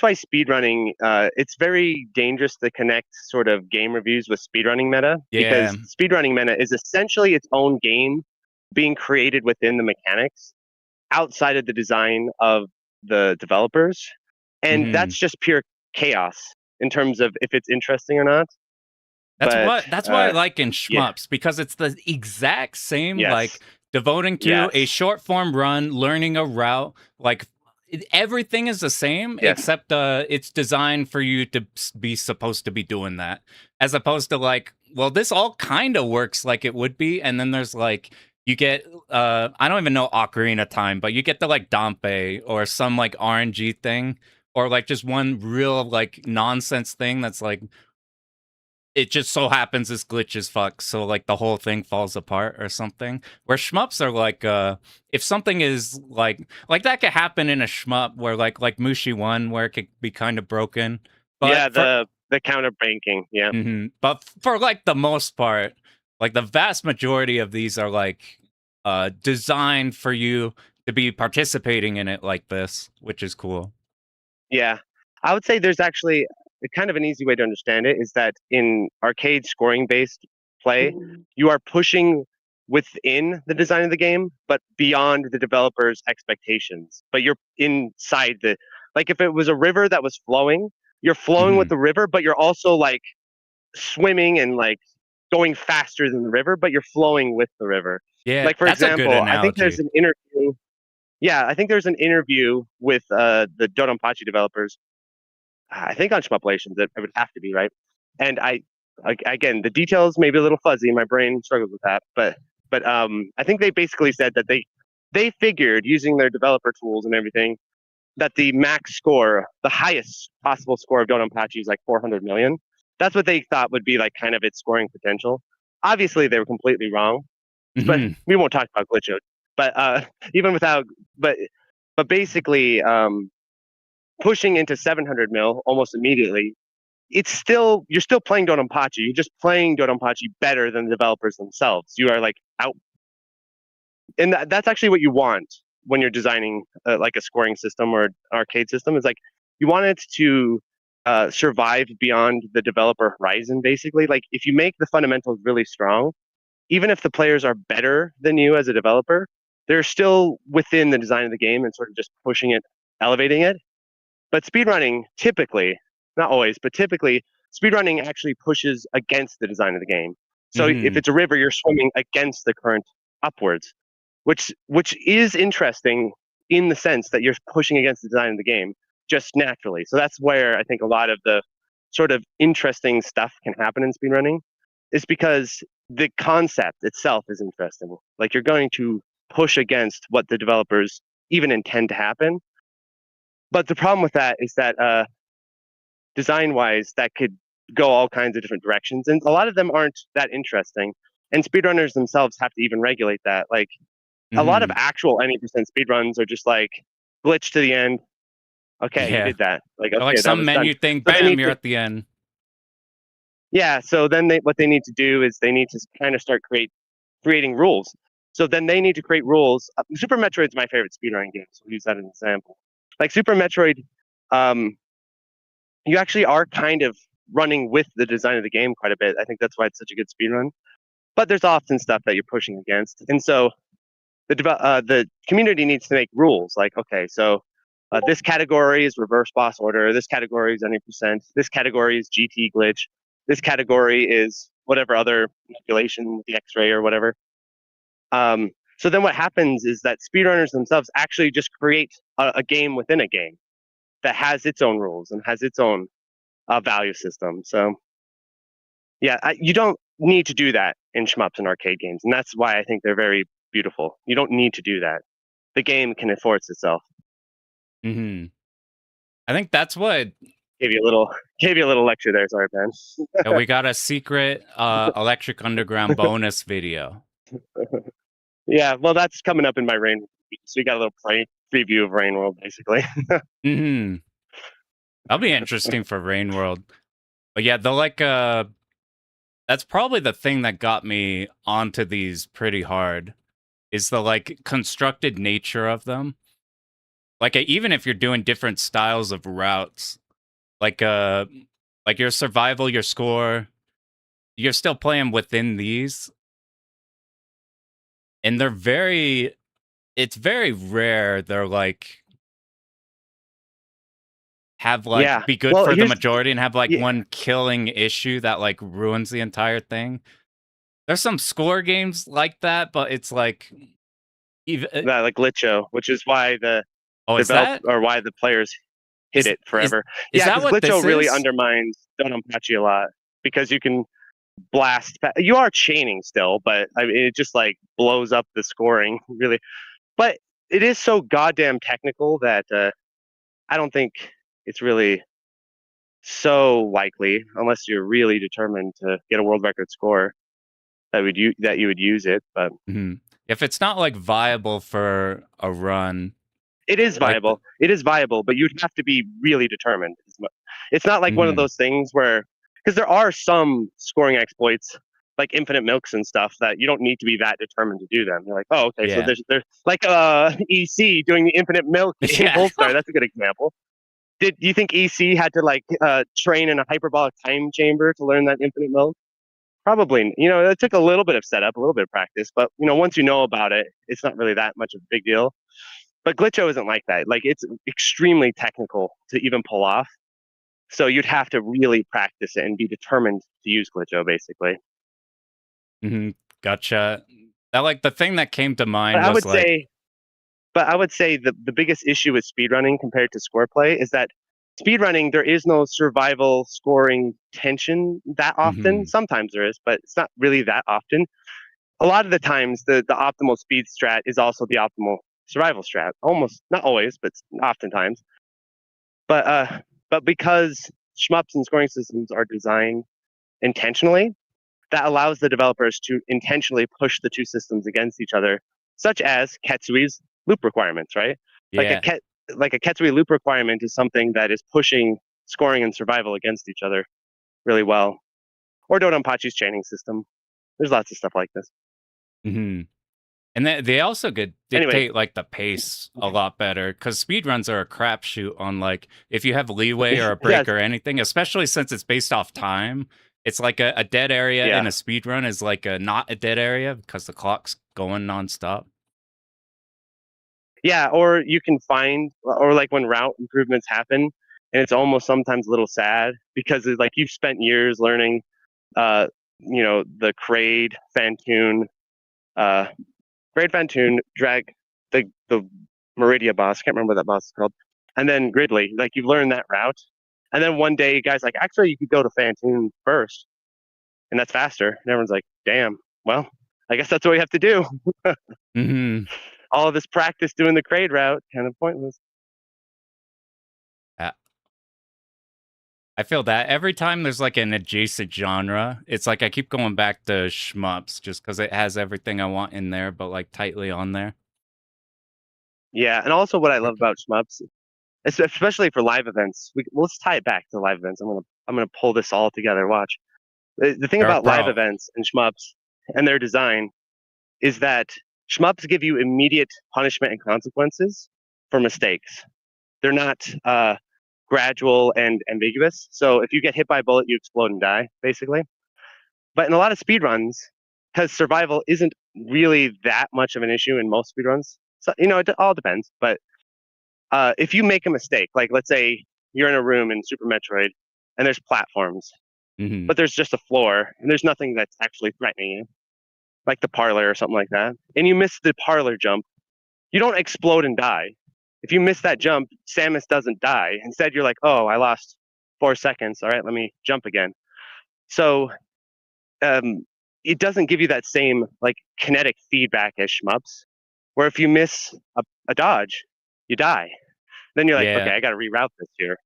[SPEAKER 2] why speedrunning. It's very dangerous to connect sort of game reviews with speedrunning meta
[SPEAKER 1] Yeah.
[SPEAKER 2] because speedrunning meta is essentially its own game being created within the mechanics outside of the design of the developers, and
[SPEAKER 1] Hmm.
[SPEAKER 2] that's just pure chaos in terms of if it's interesting or not. But
[SPEAKER 1] That's what I like in
[SPEAKER 2] yeah,
[SPEAKER 1] shmups, because it's the exact same, like
[SPEAKER 2] yes,
[SPEAKER 1] devoting to a
[SPEAKER 2] yes,
[SPEAKER 1] short form run, learning a route, like everything is the same
[SPEAKER 2] yes.
[SPEAKER 1] except it's designed for you to be supposed to be doing that, as opposed to like, well, this all kind of works like it would be, and then there's like you get I don't even know Ocarina Time, but you get the like Dompe or some like RNG thing, or like just one real like nonsense thing that's like, it just so happens this glitch is fucked, so like the whole thing falls apart or something. Where shmups are like, if something is like that could happen in a shmup where like Mushi One, where it could be kind of broken.
[SPEAKER 2] Yeah,
[SPEAKER 1] But for
[SPEAKER 2] the counter banking. Yeah.
[SPEAKER 1] but for like the most part, like the vast majority of these are like designed for you to be participating in it like this, which is cool.
[SPEAKER 2] Yeah. I would say there's actually a kind of an easy way to understand it is that in arcade scoring based play, you are pushing within the design of the game, but beyond the developer's expectations. But you're inside the, like if it was a river that was flowing, you're flowing with
[SPEAKER 1] Hmm.
[SPEAKER 2] the river, but you're also like swimming and like going faster than the river, but you're flowing with the river.
[SPEAKER 1] Yeah,
[SPEAKER 2] Like for
[SPEAKER 1] that's a good
[SPEAKER 2] example, I think there's
[SPEAKER 1] analogy.
[SPEAKER 2] an interview. Yeah, I think there's an interview with the Dodonpachi developers. I think on Shmuplations, it would have to be right. And again, the details may be a little fuzzy. My brain struggles with that, but I think they basically said that they figured using their developer tools and everything that the max score, the highest possible score of Dodonpachi is like 400 million. That's what they thought would be like kind of its scoring potential. Obviously, they were completely wrong, but
[SPEAKER 1] Hmm.
[SPEAKER 2] we won't talk about glitch. But even without, but basically, pushing into 700 mil almost immediately, it's still you're still playing Dodonpachi. You're just playing Dodonpachi better than the developers themselves. You are like and that's actually what you want when you're designing like a scoring system or an arcade system. Is like you want it to survive beyond the developer horizon. Basically, like if you make the fundamentals really strong, even if the players are better than you as a developer, they're still within the design of the game and sort of just pushing it, elevating it. But speedrunning typically, not always, but typically, speedrunning actually pushes against the design of the game. So if it's a river, you're swimming against the current upwards, which is interesting in the sense that you're pushing against the design of the game just naturally. So that's where I think a lot of the sort of interesting stuff can happen in speedrunning, is because the concept itself is interesting. Like you're going to push against what the developers even intend to happen. But the problem with that is that design wise, that could go all kinds of different directions. And a lot of them aren't that interesting. And speedrunners themselves have to even regulate that. Like a lot of actual 90% speedruns are just like glitch to the end. Okay, you
[SPEAKER 1] Yeah.
[SPEAKER 2] did that. Like,
[SPEAKER 1] Or like
[SPEAKER 2] okay, that
[SPEAKER 1] some
[SPEAKER 2] was done.
[SPEAKER 1] menu thing,
[SPEAKER 2] So they
[SPEAKER 1] bam,
[SPEAKER 2] need
[SPEAKER 1] you're
[SPEAKER 2] to,
[SPEAKER 1] at the end.
[SPEAKER 2] yeah. So then what they need to do is they need to kind of start creating rules. So then they need to create rules. Super Metroid's my favorite speedrunning game, so we'll use that as an example. Like Super Metroid, um, you actually are kind of running with the design of the game quite a bit. I think that's why it's such a good speed run. But there's often stuff that you're pushing against, and so the community needs to make rules. Like, okay, so this category is reverse boss order. This category is 90%. This category is GT glitch. This category is whatever other manipulation with the X-ray or whatever. So then what happens is that speedrunners themselves actually just create a game within a game that has its own rules and has its own value system. So yeah, you don't need to do that in shmups and arcade games, and that's why I think they're very beautiful. You don't need to do that. The game can enforce itself.
[SPEAKER 1] I think that's what
[SPEAKER 2] Gave you a little lecture there. Sorry, Ben.
[SPEAKER 1] we got a secret Electric Underground bonus video.
[SPEAKER 2] Yeah, well, that's coming up in my Rain. So you got a little preview of Rain World, basically.
[SPEAKER 1] That'll be interesting for Rain World. But yeah, they're like that's probably the thing that got me onto these pretty hard, is the like constructed nature of them. Like even if you're doing different styles of routes, like your survival, your score, you're still playing within these. And it's very rare they're like have like
[SPEAKER 2] Yeah.
[SPEAKER 1] be good
[SPEAKER 2] Well,
[SPEAKER 1] for the
[SPEAKER 2] here's
[SPEAKER 1] majority and have like
[SPEAKER 2] yeah,
[SPEAKER 1] one killing issue that like ruins the entire thing. There's some score games like that, but it's like even
[SPEAKER 2] that like Glitcho, which is why the
[SPEAKER 1] oh, is
[SPEAKER 2] develop
[SPEAKER 1] that
[SPEAKER 2] or why the players hit
[SPEAKER 1] is
[SPEAKER 2] it
[SPEAKER 1] is
[SPEAKER 2] forever.
[SPEAKER 1] is
[SPEAKER 2] Yeah,
[SPEAKER 1] that
[SPEAKER 2] because
[SPEAKER 1] what
[SPEAKER 2] Glitcho
[SPEAKER 1] this
[SPEAKER 2] really
[SPEAKER 1] is?
[SPEAKER 2] undermines Dononpachi a lot because you can blast. You are chaining still, but I mean, it just like blows up the scoring really. But it is so goddamn technical that I don't think it's really so likely, unless you're really determined to get a world record score, that you would use it. But
[SPEAKER 1] If it's not like viable for a run,
[SPEAKER 2] it is
[SPEAKER 1] like
[SPEAKER 2] viable. It is viable, but you'd have to be really determined. It's not like one of those things where, because there are some scoring exploits, like infinite milks and stuff, that you don't need to be that determined to do them. You're like, oh, okay, so
[SPEAKER 1] yeah.
[SPEAKER 2] there's like EC doing the infinite milk in
[SPEAKER 1] Yeah.
[SPEAKER 2] Goldstar. That's a good example. Did you think EC had to like train in a hyperbolic time chamber to learn that infinite milk? Probably. You know, it took a little bit of setup, a little bit of practice, but you know, once you know about it, it's not really that much of a big deal. But Glitcho isn't like that. Like it's extremely technical to even pull off. So you'd have to really practice it and be determined to use Glitcho, basically.
[SPEAKER 1] Gotcha. That like the thing that came to
[SPEAKER 2] But
[SPEAKER 1] mind
[SPEAKER 2] I
[SPEAKER 1] was
[SPEAKER 2] would
[SPEAKER 1] like
[SPEAKER 2] say, the biggest issue with speedrunning compared to score play is that speedrunning, there is no survival scoring tension that often. Sometimes there is, but it's not really that often. A lot of the times, the optimal speed strat is also the optimal survival strat. Almost, not always, but oftentimes. But because shmups and scoring systems are designed intentionally, that allows the developers to intentionally push the two systems against each other, such as Ketsui's loop requirements, right? Like
[SPEAKER 1] yeah.
[SPEAKER 2] like a Ketsui loop requirement is something that is pushing scoring and survival against each other really well. Or Dodonpachi's chaining system. There's lots of stuff like this.
[SPEAKER 1] And they also could
[SPEAKER 2] Anyway,
[SPEAKER 1] dictate like the pace a lot better because speedruns are a crapshoot on like if you have leeway or a break
[SPEAKER 2] yes,
[SPEAKER 1] or anything, especially since it's based off time. It's like a dead area in
[SPEAKER 2] yeah,
[SPEAKER 1] a speedrun is like a not a dead area because the clock's going nonstop.
[SPEAKER 2] yeah. Or you can find, or like when route improvements happen, and it's almost sometimes a little sad because it's like you've spent years learning, uh, the Crade, Fantoon, uh, Grade Fantoon, drag the Meridia boss. I can't remember what that boss is called. And then Gridley. Like you've learned that route. And then one day, guys like, actually, you could go to Fantoon first, and that's faster. And everyone's like, damn. Well, I guess that's what we have to do.
[SPEAKER 1] Mm-hmm.
[SPEAKER 2] All of this practice doing the Crade route kind of pointless.
[SPEAKER 1] I feel that every time there's like an adjacent genre, it's like I keep going back to shmups just because it has everything I want in there, but like tightly on there.
[SPEAKER 2] Yeah, and also what I love about shmups, especially for live events, let's tie it back to live events. I'm gonna pull this all together. Watch. The thing
[SPEAKER 1] You're a
[SPEAKER 2] about live
[SPEAKER 1] pro.
[SPEAKER 2] events and shmups and their design is that shmups give you immediate punishment and consequences for mistakes. They're not gradual and ambiguous. So if you get hit by a bullet, you explode and die, basically. But in a lot of speedruns, because survival isn't really that much of an issue in most speedruns, so it all depends. But if you make a mistake, like let's say you're in a room in Super Metroid and there's platforms,
[SPEAKER 1] Mm-hmm.
[SPEAKER 2] but there's just a floor and there's nothing that's actually threatening you, like the parlor or something like that, and you miss the parlor jump, you don't explode and die. If you miss that jump, Samus doesn't die. Instead, you're like, oh, I lost 4 seconds. All right, let me jump again. So um, it doesn't give you that same like kinetic feedback as shmups, where if you miss a dodge, you die. Then you're like, okay,
[SPEAKER 1] Yeah.
[SPEAKER 2] I got to reroute this here.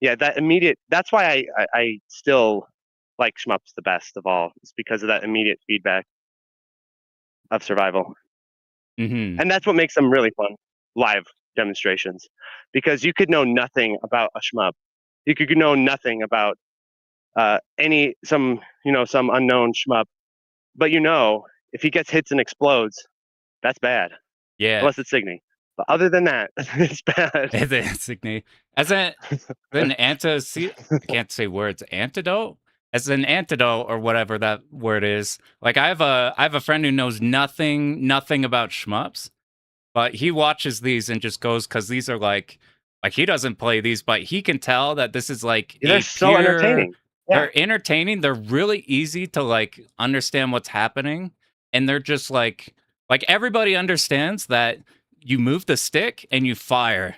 [SPEAKER 2] Yeah, that immediate. That's why I still like shmups the best of all. It's because of that immediate feedback of survival.
[SPEAKER 1] Mm-hmm.
[SPEAKER 2] And that's what makes them really fun live demonstrations, because you could know nothing about a shmup. You could know nothing about some unknown shmup, but if he gets hits and explodes, that's bad,
[SPEAKER 1] Yeah.
[SPEAKER 2] unless it's Signy. But other than that, it's bad.
[SPEAKER 1] As an I can't say words, antidote? As an antidote or whatever that word is. Like I have a friend who knows nothing about shmups, but he watches these and just goes because these are like he doesn't play these, but he can tell that this is like
[SPEAKER 2] They're
[SPEAKER 1] a
[SPEAKER 2] so
[SPEAKER 1] pure.
[SPEAKER 2] entertaining. Yeah,
[SPEAKER 1] They're entertaining. They're really easy to like understand what's happening, and they're just like everybody understands that you move the stick and you fire.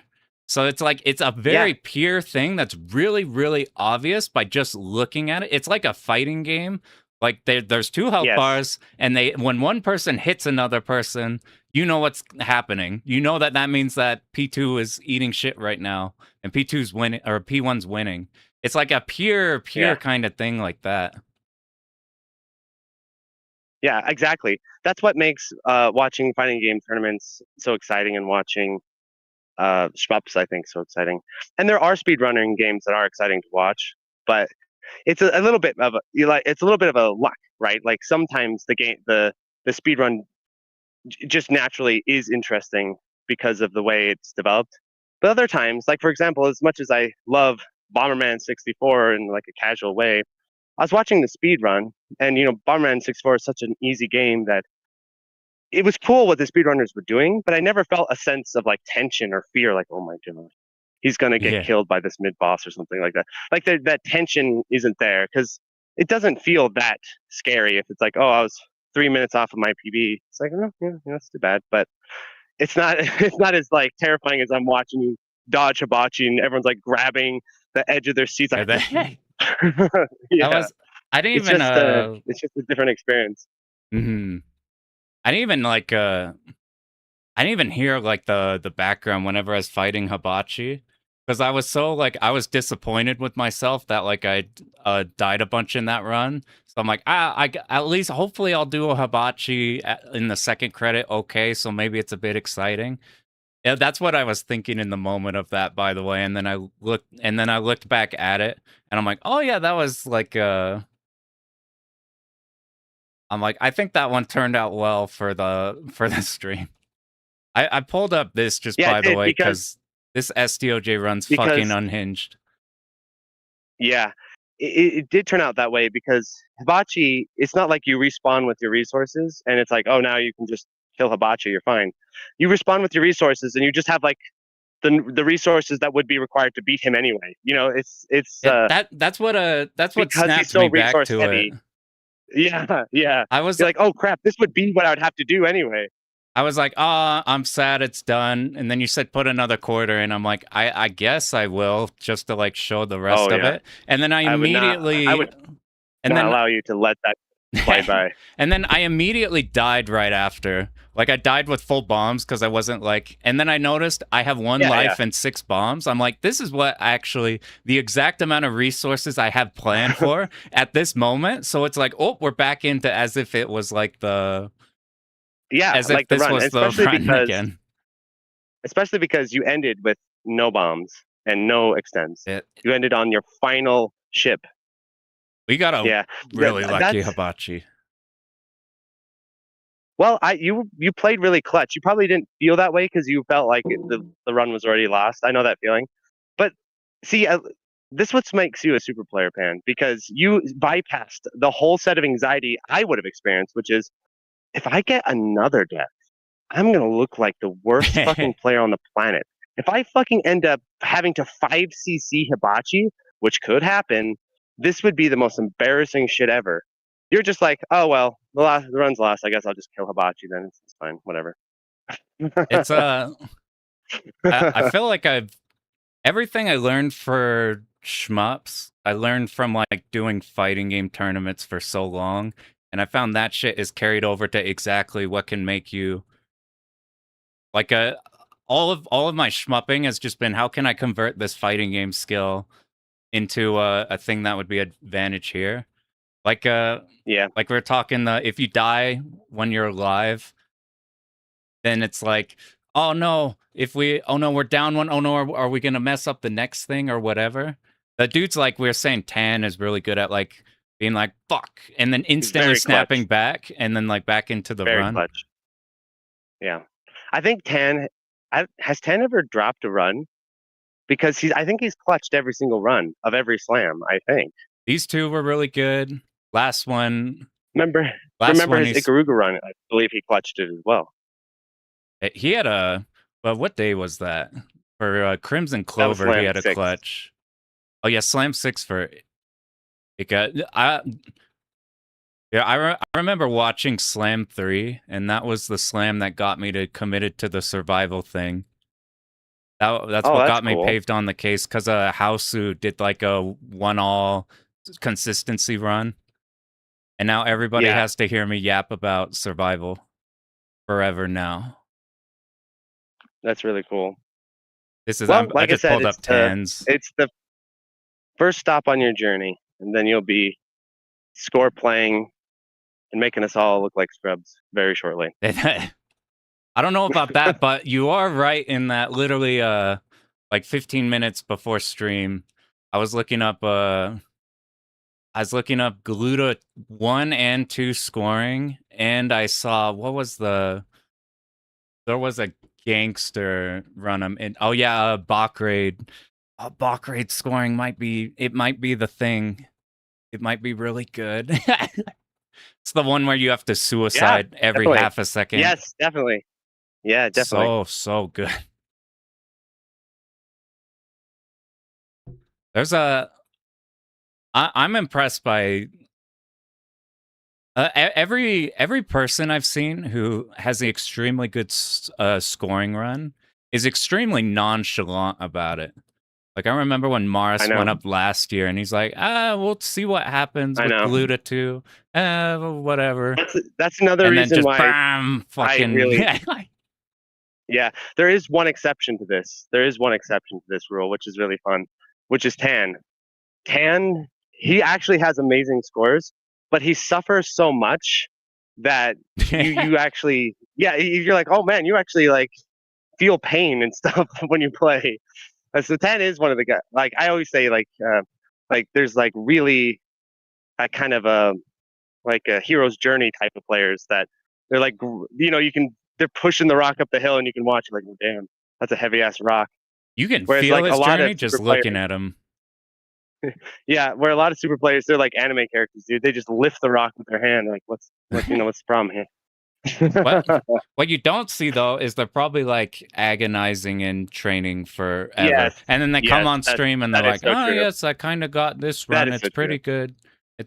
[SPEAKER 1] So it's like it's a
[SPEAKER 2] yeah,
[SPEAKER 1] very pure thing that's really obvious by just looking at it. It's like a fighting game. Like there's two health
[SPEAKER 2] yes,
[SPEAKER 1] bars, and they when one person hits another person, you know what's happening. You know that means that P2 is eating shit right now, and P2's winning or P1's winning. It's like a pure
[SPEAKER 2] yeah,
[SPEAKER 1] kind of thing like that.
[SPEAKER 2] yeah, exactly. That's what makes watching fighting game tournaments so exciting, and watching shmups, I think, so exciting. And there are speedrunning games that are exciting to watch, but it's a little bit of it's a little bit of a luck, right? Like sometimes the speed run just naturally is interesting because of the way it's developed. But other times, like for example, as much as I love Bomberman 64 in like a casual way, I was watching the speed run, and Bomberman 64 is such an easy game that it was cool what the speedrunners were doing, but I never felt a sense of like tension or fear, like, oh my god, he's gonna get
[SPEAKER 1] Yeah.
[SPEAKER 2] killed by this mid boss or something like that. Like that tension isn't there because it doesn't feel that scary if it's like, oh, I was 3 minutes off of my PB. It's like, oh, yeah, that's too bad. But it's not it's not as like terrifying as I'm watching you dodge hibachi and everyone's like grabbing the edge of their seats. Like,
[SPEAKER 1] And then- I
[SPEAKER 2] yeah,
[SPEAKER 1] was I didn't
[SPEAKER 2] it's
[SPEAKER 1] even
[SPEAKER 2] just a different experience.
[SPEAKER 1] mhm. I didn't even like I didn't even hear like the background whenever I was fighting Hibachi because I was so like I was disappointed with myself that like I died a bunch in that run. So I'm like at least hopefully I'll do a Hibachi in the second credit. Okay, so maybe it's a bit exciting. Yeah, that's what I was thinking in the moment of that, by the way. And then I looked back at it, and I'm like, oh yeah, that was like I'm like, I think that one turned out well for the stream. I pulled up this just
[SPEAKER 2] Yeah, it
[SPEAKER 1] by the
[SPEAKER 2] did
[SPEAKER 1] way because this SDOJ run's fucking
[SPEAKER 2] because
[SPEAKER 1] unhinged.
[SPEAKER 2] yeah, it did turn out that way because Hibachi. It's not like you respawn with your resources and it's like, oh, now you can just kill Hibachi. You're fine. You respawn with your resources and you just have like the resources that would be required to beat him anyway. You know, it's
[SPEAKER 1] That's what
[SPEAKER 2] because he's
[SPEAKER 1] snapped
[SPEAKER 2] so
[SPEAKER 1] me back
[SPEAKER 2] resource
[SPEAKER 1] to it.
[SPEAKER 2] heavy. Yeah, yeah.
[SPEAKER 1] I was
[SPEAKER 2] You're like, oh crap, this would be what I would have to do anyway.
[SPEAKER 1] I was like, I'm sad it's done. And then you said put another quarter in. I'm like, I guess I will just to like show the rest
[SPEAKER 2] Oh
[SPEAKER 1] of
[SPEAKER 2] yeah,
[SPEAKER 1] it. And then I
[SPEAKER 2] I would not. I
[SPEAKER 1] immediately
[SPEAKER 2] would
[SPEAKER 1] and
[SPEAKER 2] not
[SPEAKER 1] then
[SPEAKER 2] allow you to let that slide by.
[SPEAKER 1] and then I immediately died right after. Like I died with full bombs because I wasn't like and then I noticed I have one
[SPEAKER 2] Yeah,
[SPEAKER 1] life and 6 bombs. I'm like, this is what actually the exact amount of resources I have planned
[SPEAKER 2] yeah.
[SPEAKER 1] for at this moment. So it's like, oh, we're back into as if it was like
[SPEAKER 2] Yeah,
[SPEAKER 1] as if
[SPEAKER 2] like the
[SPEAKER 1] this
[SPEAKER 2] run,
[SPEAKER 1] was the run again.
[SPEAKER 2] especially because you ended with no bombs and no extends.
[SPEAKER 1] It,
[SPEAKER 2] You ended on your final ship.
[SPEAKER 1] we got a
[SPEAKER 2] Yeah,
[SPEAKER 1] really lucky
[SPEAKER 2] that's
[SPEAKER 1] hibachi.
[SPEAKER 2] well. You played really clutch. You probably didn't feel that way because you felt like the run was already lost. I know that feeling, but see, this what makes you a super player, Pan, because you bypassed the whole set of anxiety I would have experienced, which is if I get another death, I'm gonna look like the worst fucking player on the planet. If I fucking end up having to 5cc Hibachi, which could happen, this would be the most embarrassing shit ever. You're just like, oh well, the run's lost. I guess I'll just kill Hibachi then. It's fine, whatever.
[SPEAKER 1] It's I feel like everything I learned for shmups, I learned from like doing fighting game tournaments for so long, and I found that shit is carried over to exactly what can make you like a all of my shmupping has just been how can I convert this fighting game skill into a thing that would be advantage here. Like
[SPEAKER 2] Yeah,
[SPEAKER 1] like we're talking if you die when you're alive, then it's like, oh no, oh no, we're down one. Oh no, are we gonna mess up the next thing or whatever? The dude's like we are saying, Tan is really good at like being like fuck, and then
[SPEAKER 2] he's
[SPEAKER 1] instantly
[SPEAKER 2] very
[SPEAKER 1] snapping
[SPEAKER 2] clutch.
[SPEAKER 1] back, and then like back into the
[SPEAKER 2] Very
[SPEAKER 1] run.
[SPEAKER 2] clutch. Yeah, I think has Tan ever dropped a run because I think he's clutched every single run of every slam. I think.
[SPEAKER 1] These two were really good. Last one,
[SPEAKER 2] Remember,
[SPEAKER 1] last
[SPEAKER 2] remember
[SPEAKER 1] one,
[SPEAKER 2] his Ikaruga run? I believe he clutched it as well.
[SPEAKER 1] he had a. But what day was that? For Crimson
[SPEAKER 2] That was
[SPEAKER 1] Clover, he
[SPEAKER 2] slam
[SPEAKER 1] had a
[SPEAKER 2] 6.
[SPEAKER 1] clutch. Oh yeah, Slam 6 for it got. I remember watching Slam 3, and that was the slam that got me to committed to the survival thing. That's
[SPEAKER 2] Oh,
[SPEAKER 1] what
[SPEAKER 2] that's
[SPEAKER 1] got me
[SPEAKER 2] cool.
[SPEAKER 1] paved on the case because Hausu did like a 1-all consistency run, and now everybody
[SPEAKER 2] Yeah,
[SPEAKER 1] has to hear me yap about survival forever now.
[SPEAKER 2] that's really cool.
[SPEAKER 1] This is
[SPEAKER 2] Well,
[SPEAKER 1] I
[SPEAKER 2] like I
[SPEAKER 1] just
[SPEAKER 2] said,
[SPEAKER 1] pulled up tens.
[SPEAKER 2] it's the first stop on your journey, and then you'll be score playing and making us all look like scrubs very shortly.
[SPEAKER 1] I don't know about that, but you are right in that literally like 15 minutes before stream, I was looking up Gluta 1 and 2 scoring, and I saw there was a gangster run him in. Oh yeah, Bach raid. Bach raid scoring might be the thing. It might be really good. It's the one where you have to
[SPEAKER 2] Yeah,
[SPEAKER 1] suicide every
[SPEAKER 2] definitely.
[SPEAKER 1] half a second.
[SPEAKER 2] Yes, definitely. Yeah, definitely.
[SPEAKER 1] So good. There's a I'm impressed by every person I've seen who has the extremely good scoring run is extremely nonchalant about it. Like I remember when
[SPEAKER 2] I
[SPEAKER 1] Morris went
[SPEAKER 2] know.
[SPEAKER 1] up last year, and he's like, we'll see what happens
[SPEAKER 2] I
[SPEAKER 1] with
[SPEAKER 2] know.
[SPEAKER 1] Gluta 2, whatever,
[SPEAKER 2] That's another
[SPEAKER 1] and then
[SPEAKER 2] reason
[SPEAKER 1] just
[SPEAKER 2] why
[SPEAKER 1] bam,
[SPEAKER 2] I
[SPEAKER 1] fucking
[SPEAKER 2] really. Yeah, there is one exception to this. There is one exception to this rule, which is really fun, which is Tan. Tan, he actually has amazing scores, but he suffers so much that you actually, yeah, you're like, oh man, you actually like feel pain and stuff when you play. So Tan is one of the guys. Like I always say, like there's like really a kind of a like a hero's journey type of players that they're like, they're pushing the rock up the hill and you can watch it like, oh, damn, that's a heavy ass rock.
[SPEAKER 1] You can
[SPEAKER 2] Whereas
[SPEAKER 1] feel
[SPEAKER 2] like a
[SPEAKER 1] his
[SPEAKER 2] lot
[SPEAKER 1] journey
[SPEAKER 2] of
[SPEAKER 1] just
[SPEAKER 2] super
[SPEAKER 1] looking
[SPEAKER 2] players,
[SPEAKER 1] at him.
[SPEAKER 2] yeah, where a lot of super players, they're like anime characters, dude. They just lift the rock with their hand. Like, what's the problem here?
[SPEAKER 1] What you don't see though is they're probably like agonizing and training forever,
[SPEAKER 2] Yes,
[SPEAKER 1] and then they come on stream and they're
[SPEAKER 2] that is
[SPEAKER 1] like,
[SPEAKER 2] so
[SPEAKER 1] "Oh
[SPEAKER 2] true.
[SPEAKER 1] yes, I kind of got this
[SPEAKER 2] That
[SPEAKER 1] run.
[SPEAKER 2] is
[SPEAKER 1] It's
[SPEAKER 2] so true.
[SPEAKER 1] pretty good.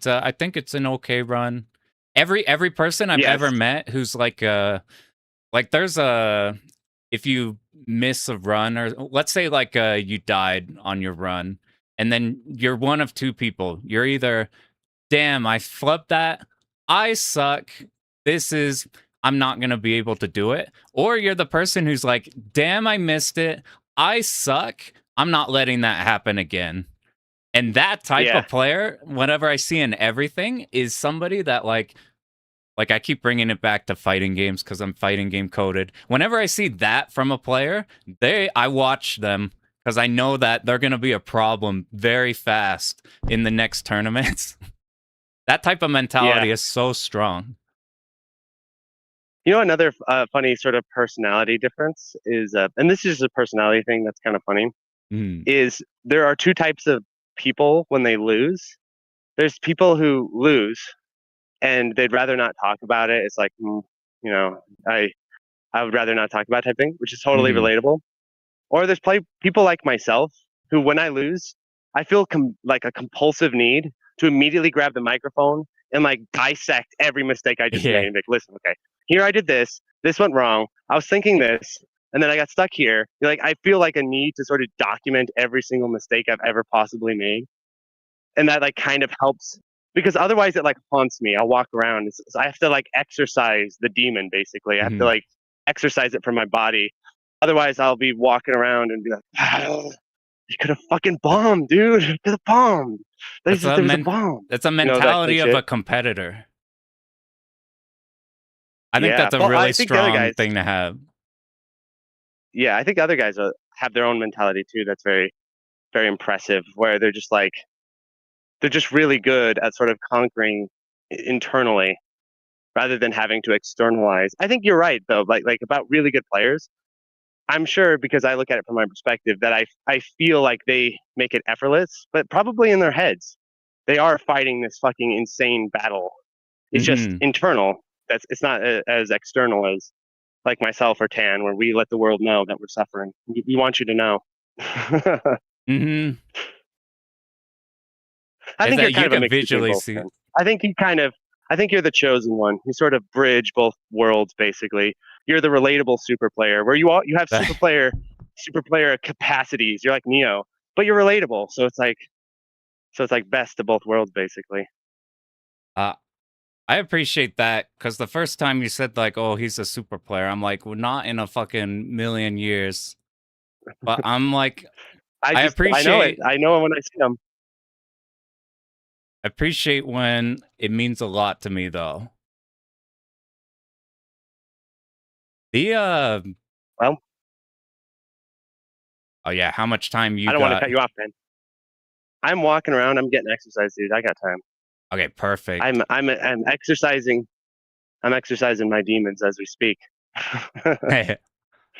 [SPEAKER 1] I think it's an okay run." Every person I've
[SPEAKER 2] Yes.
[SPEAKER 1] ever met who's like there's if you miss a run, or let's say like you died on your run, and then you're one of two people. You're either, damn, I flubbed that, I suck, I'm not gonna be able to do it. Or you're the person who's like, damn, I missed it, I suck, I'm not letting that happen again. And that type of player, whenever I see in everything, is somebody that like I keep bringing it back to fighting games because I'm fighting game coded. Whenever I see that from a player, I watch them because I know that they're going to be a problem very fast in the next tournaments. That type of mentality is so strong.
[SPEAKER 2] You know, another funny sort of personality difference is, and this is a personality thing that's kind of funny, is there are two types of people when they lose. There's people who lose and they'd rather not talk about it. It's like, I would rather not talk about type thing, which is totally relatable. Or there's people like myself who, when I lose, I feel like a compulsive need to immediately grab the microphone and like dissect every mistake I just made. And be like, listen, okay, here I did this. This went wrong. I was thinking this, and then I got stuck here. Like, I feel like a need to sort of document every single mistake I've ever possibly made, and that like kind of helps, because otherwise it like haunts me. I'll walk around. I have to like exercise the demon, basically. I have to like exercise it from my body. Otherwise, I'll be walking around and be like, oh, you could have fucking bombed, dude. You could have bombed. There was a bomb.
[SPEAKER 1] That's a mentality of a competitor. I think that's a really strong thing to have.
[SPEAKER 2] Yeah, I think other guys have their own mentality too. That's very, very impressive. Where they're just like, they're just really good at sort of conquering internally rather than having to externalize. I think you're right though. Like about really good players. I'm sure, because I look at it from my perspective, that I feel like they make it effortless, but probably in their heads, they are fighting this fucking insane battle. It's just internal. It's not as external as like myself or Tan, where we let the world know that we're suffering. We want you to know. I think you're kind of a mix between both. I think you're the chosen one. You sort of bridge both worlds, basically. You're the relatable super player, where you have super player capacities. You're like Neo, but you're relatable. So it's like best of both worlds, basically.
[SPEAKER 1] I appreciate that, because the first time you said like, "Oh, he's a super player," I'm like, "Well, not in a fucking million years." But I'm like, I appreciate.
[SPEAKER 2] I know it. I know it when I see him.
[SPEAKER 1] I appreciate when it means a lot to me, though.
[SPEAKER 2] Well.
[SPEAKER 1] Oh yeah, how much time you got?
[SPEAKER 2] I don't want to cut you off, man. I'm walking around. I'm getting exercise, dude. I got time.
[SPEAKER 1] Okay, perfect.
[SPEAKER 2] I'm exercising. I'm exercising my demons as we speak.
[SPEAKER 1] Hey,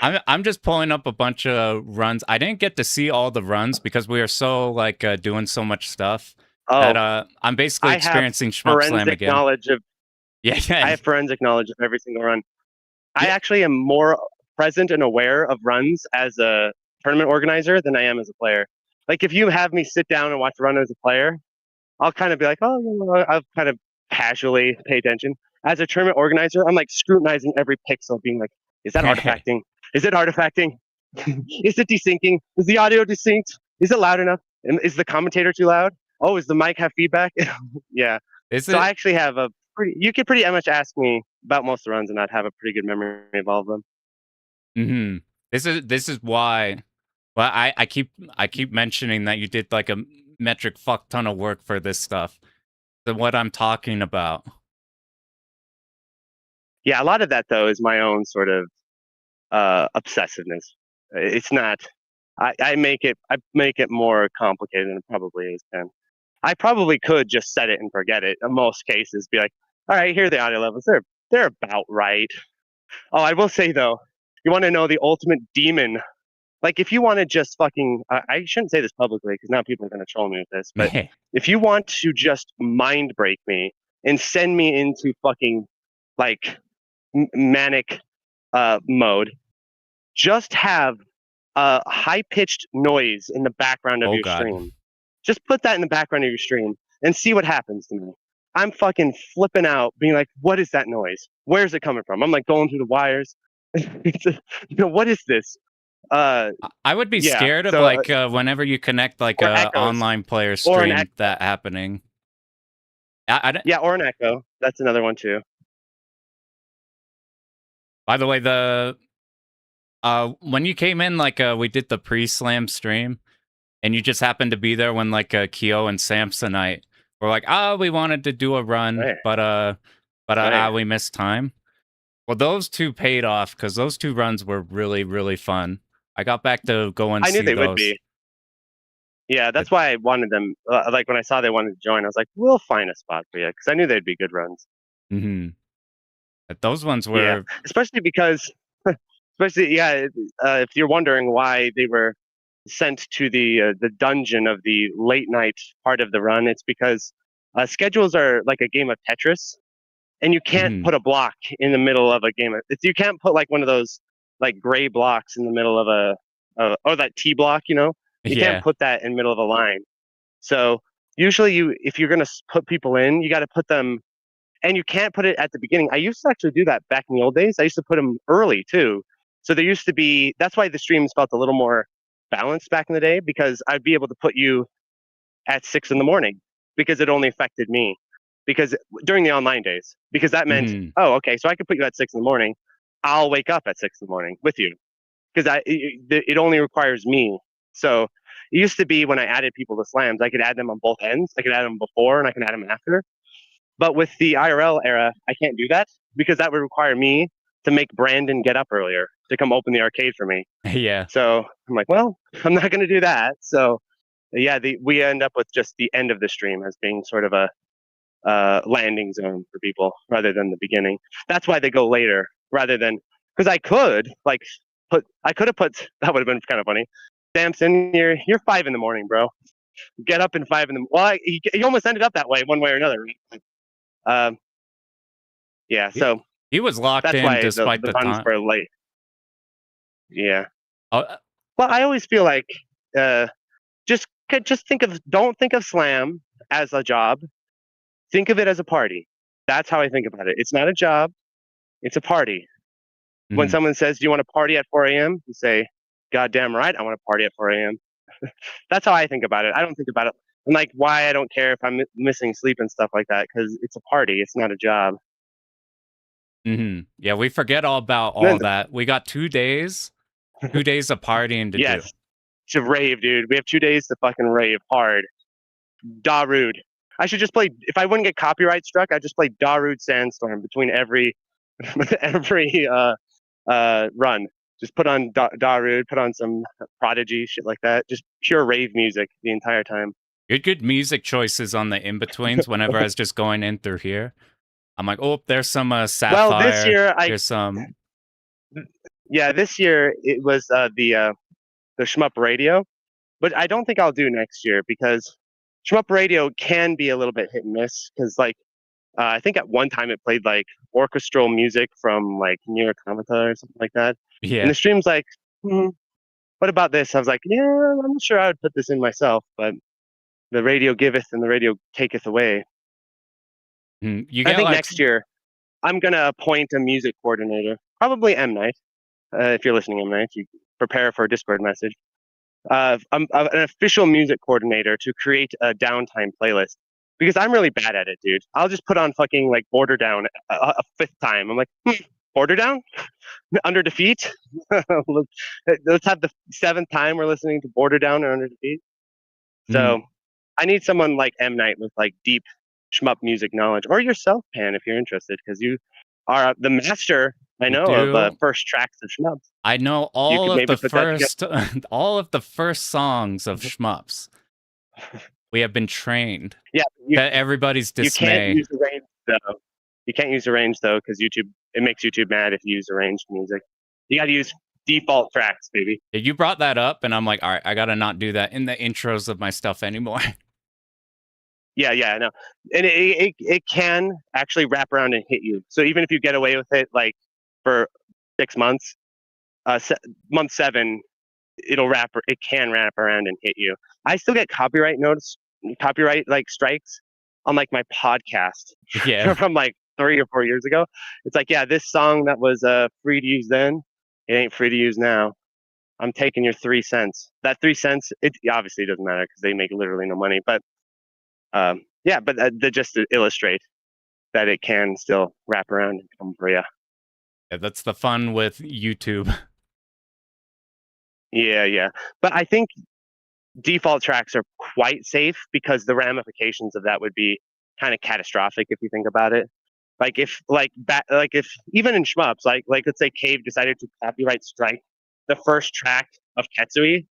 [SPEAKER 1] I'm just pulling up a bunch of runs. I didn't get to see all the runs because we are so like doing so much stuff that I'm basically experiencing Shmup Slam again.
[SPEAKER 2] I have forensic knowledge of every single run. I actually am more present and aware of runs as a tournament organizer than I am as a player. Like, if you have me sit down and watch a run as a player, I'll kind of be like, oh, I'll kind of casually pay attention. As a tournament organizer, I'm like scrutinizing every pixel, being like, is that artifacting? Is it artifacting? Is it desyncing? Is the audio desynced? Is it loud enough? And is the commentator too loud? Oh, does the mic have feedback? Yeah. I actually have you could pretty much ask me about most of the runs and I'd have a pretty good memory of all of them.
[SPEAKER 1] This is why. Well, I keep mentioning that you did like a metric fuck ton of work for this stuff. So what I'm talking about.
[SPEAKER 2] Yeah, a lot of that though is my own sort of obsessiveness. It's not. I make it more complicated than it probably is, Ken. I probably could just set it and forget it in most cases. Be like, All right, here are the audio levels. They're about right. Oh, I will say though, you want to know the ultimate demon? Like, if you want to just fucking, I shouldn't say this publicly because now people are going to troll me with this. But if you want to just mind break me and send me into fucking like manic mode, just have a high pitched noise in the background of your stream. Just put that in the background of your stream and see what happens to me. I'm fucking flipping out, being like, what is that noise? Where's it coming from? I'm like going through the wires. What is this?
[SPEAKER 1] I would be scared of like whenever you connect like a online player stream that happening.
[SPEAKER 2] Yeah, or an echo. That's another one too.
[SPEAKER 1] By the way, when you came in, like we did the pre-slam stream, and you just happened to be there when like Keo and Samsonite were like, we wanted to do a run, but we missed time. Well, those two paid off because those two runs were really, really fun. I got back to go and see those. I knew they would be.
[SPEAKER 2] Yeah, that's why I wanted them. Like when I saw they wanted to join, I was like, we'll find a spot for you because I knew they'd be good runs.
[SPEAKER 1] Mm-hmm. But those ones were...
[SPEAKER 2] especially because... if you're wondering why they were sent to the dungeon of the late night part of the run, it's because schedules are like a game of Tetris, and you can't put a block in the middle of a game. You can't put like one of those like gray blocks in the middle of or that T block. You can't put that in the middle of a line. So usually, if you're gonna put people in, you got to put them, and you can't put it at the beginning. I used to actually do that back in the old days. I used to put them early too. So there used to be, that's why the streams felt a little more balanced back in the day, because I'd be able to put you at 6 a.m. because it only affected me. Because during the online days, because that meant, okay, so I could put you at 6 a.m. I'll wake up at 6 a.m. with you, because it only requires me. So it used to be when I added people to slams, I could add them on both ends. I could add them before and I can add them after. But with the IRL era, I can't do that because that would require me to make Brandon get up earlier to come open the arcade for me.
[SPEAKER 1] Yeah.
[SPEAKER 2] So I'm like, well, I'm not going to do that. So yeah, we end up with just the end of the stream as being sort of a landing zone for people rather than the beginning. That's why they go later rather than, because I could have put, that would have been kind of funny. Samson, you're 5 a.m, bro. Get up in 5 a.m. Well, he almost ended up that way one way or another. Yeah, so
[SPEAKER 1] he was locked in despite the
[SPEAKER 2] runs were late. Yeah.
[SPEAKER 1] Well,
[SPEAKER 2] I always feel like just don't think of slam as a job. Think of it as a party. That's how I think about it. It's not a job. It's a party. When someone says, do you want to party at 4 a.m.? You say, God damn right, I want to party at 4 a.m. That's how I think about it. I don't think about it and like why I don't care if I'm missing sleep and stuff like that, because it's a party. It's not a job.
[SPEAKER 1] Yeah, we forget all about all that. We got 2 days. 2 days of partying to do.
[SPEAKER 2] To rave, dude. We have 2 days to fucking rave hard. Darude. I should just play, if I wouldn't get copyright struck, I'd just play Darude Sandstorm between every run. Just put on Darude, put on some Prodigy, shit like that. Just pure rave music the entire time.
[SPEAKER 1] Good music choices on the in-betweens whenever I was just going in through here. I'm like, oh, there's some Sapphire.
[SPEAKER 2] Well, this year,
[SPEAKER 1] there's some...
[SPEAKER 2] Yeah, this year it was the Shmup Radio. But I don't think I'll do next year because Shmup Radio can be a little bit hit and miss. Because, like, I think at one time it played, like, orchestral music from, like, Nier Automata or something like that.
[SPEAKER 1] Yeah.
[SPEAKER 2] And the stream's like, what about this? I was like, yeah, I'm not sure I would put this in myself. But the radio giveth and the radio taketh away. I think next year I'm going to appoint a music coordinator, probably M. Night. If you're listening, M. Night, you prepare for a Discord message. I'm an official music coordinator to create a downtime playlist because I'm really bad at it, dude. I'll just put on fucking like Border Down a fifth time. I'm like, Border Down? Under Defeat? Let's have the 7th time we're listening to Border Down or Under Defeat. So I need someone like M. Night with like deep shmup music knowledge, or yourself, Pan, if you're interested, because you are the master, I know, of first tracks of shmups.
[SPEAKER 1] I know all of the first, all of the first songs of shmups. We have been trained.
[SPEAKER 2] Yeah,
[SPEAKER 1] to everybody's dismay.
[SPEAKER 2] You can't use the rain, though. You can't use arranged though, because it makes YouTube mad if you use arranged music. You got to use default tracks, baby.
[SPEAKER 1] You brought that up, and I'm like, all right, I gotta not do that in the intros of my stuff anymore.
[SPEAKER 2] Yeah, I know. And it can actually wrap around and hit you. So even if you get away with it like for 6 months, month 7, it can wrap around and hit you. I still get copyright like strikes on like my podcast
[SPEAKER 1] Yeah.
[SPEAKER 2] from like 3 or 4 years ago. It's like, yeah, this song that was free to use then, it ain't free to use now. I'm taking your 3 cents. That 3 cents, it obviously doesn't matter because they make literally no money. But yeah, but just to illustrate that it can still wrap around and come for you.
[SPEAKER 1] Yeah, that's the fun with YouTube.
[SPEAKER 2] Yeah. But I think default tracks are quite safe because the ramifications of that would be kind of catastrophic if you think about it. Like if even in shmups, like let's say Cave decided to copyright strike the first track of Ketsui,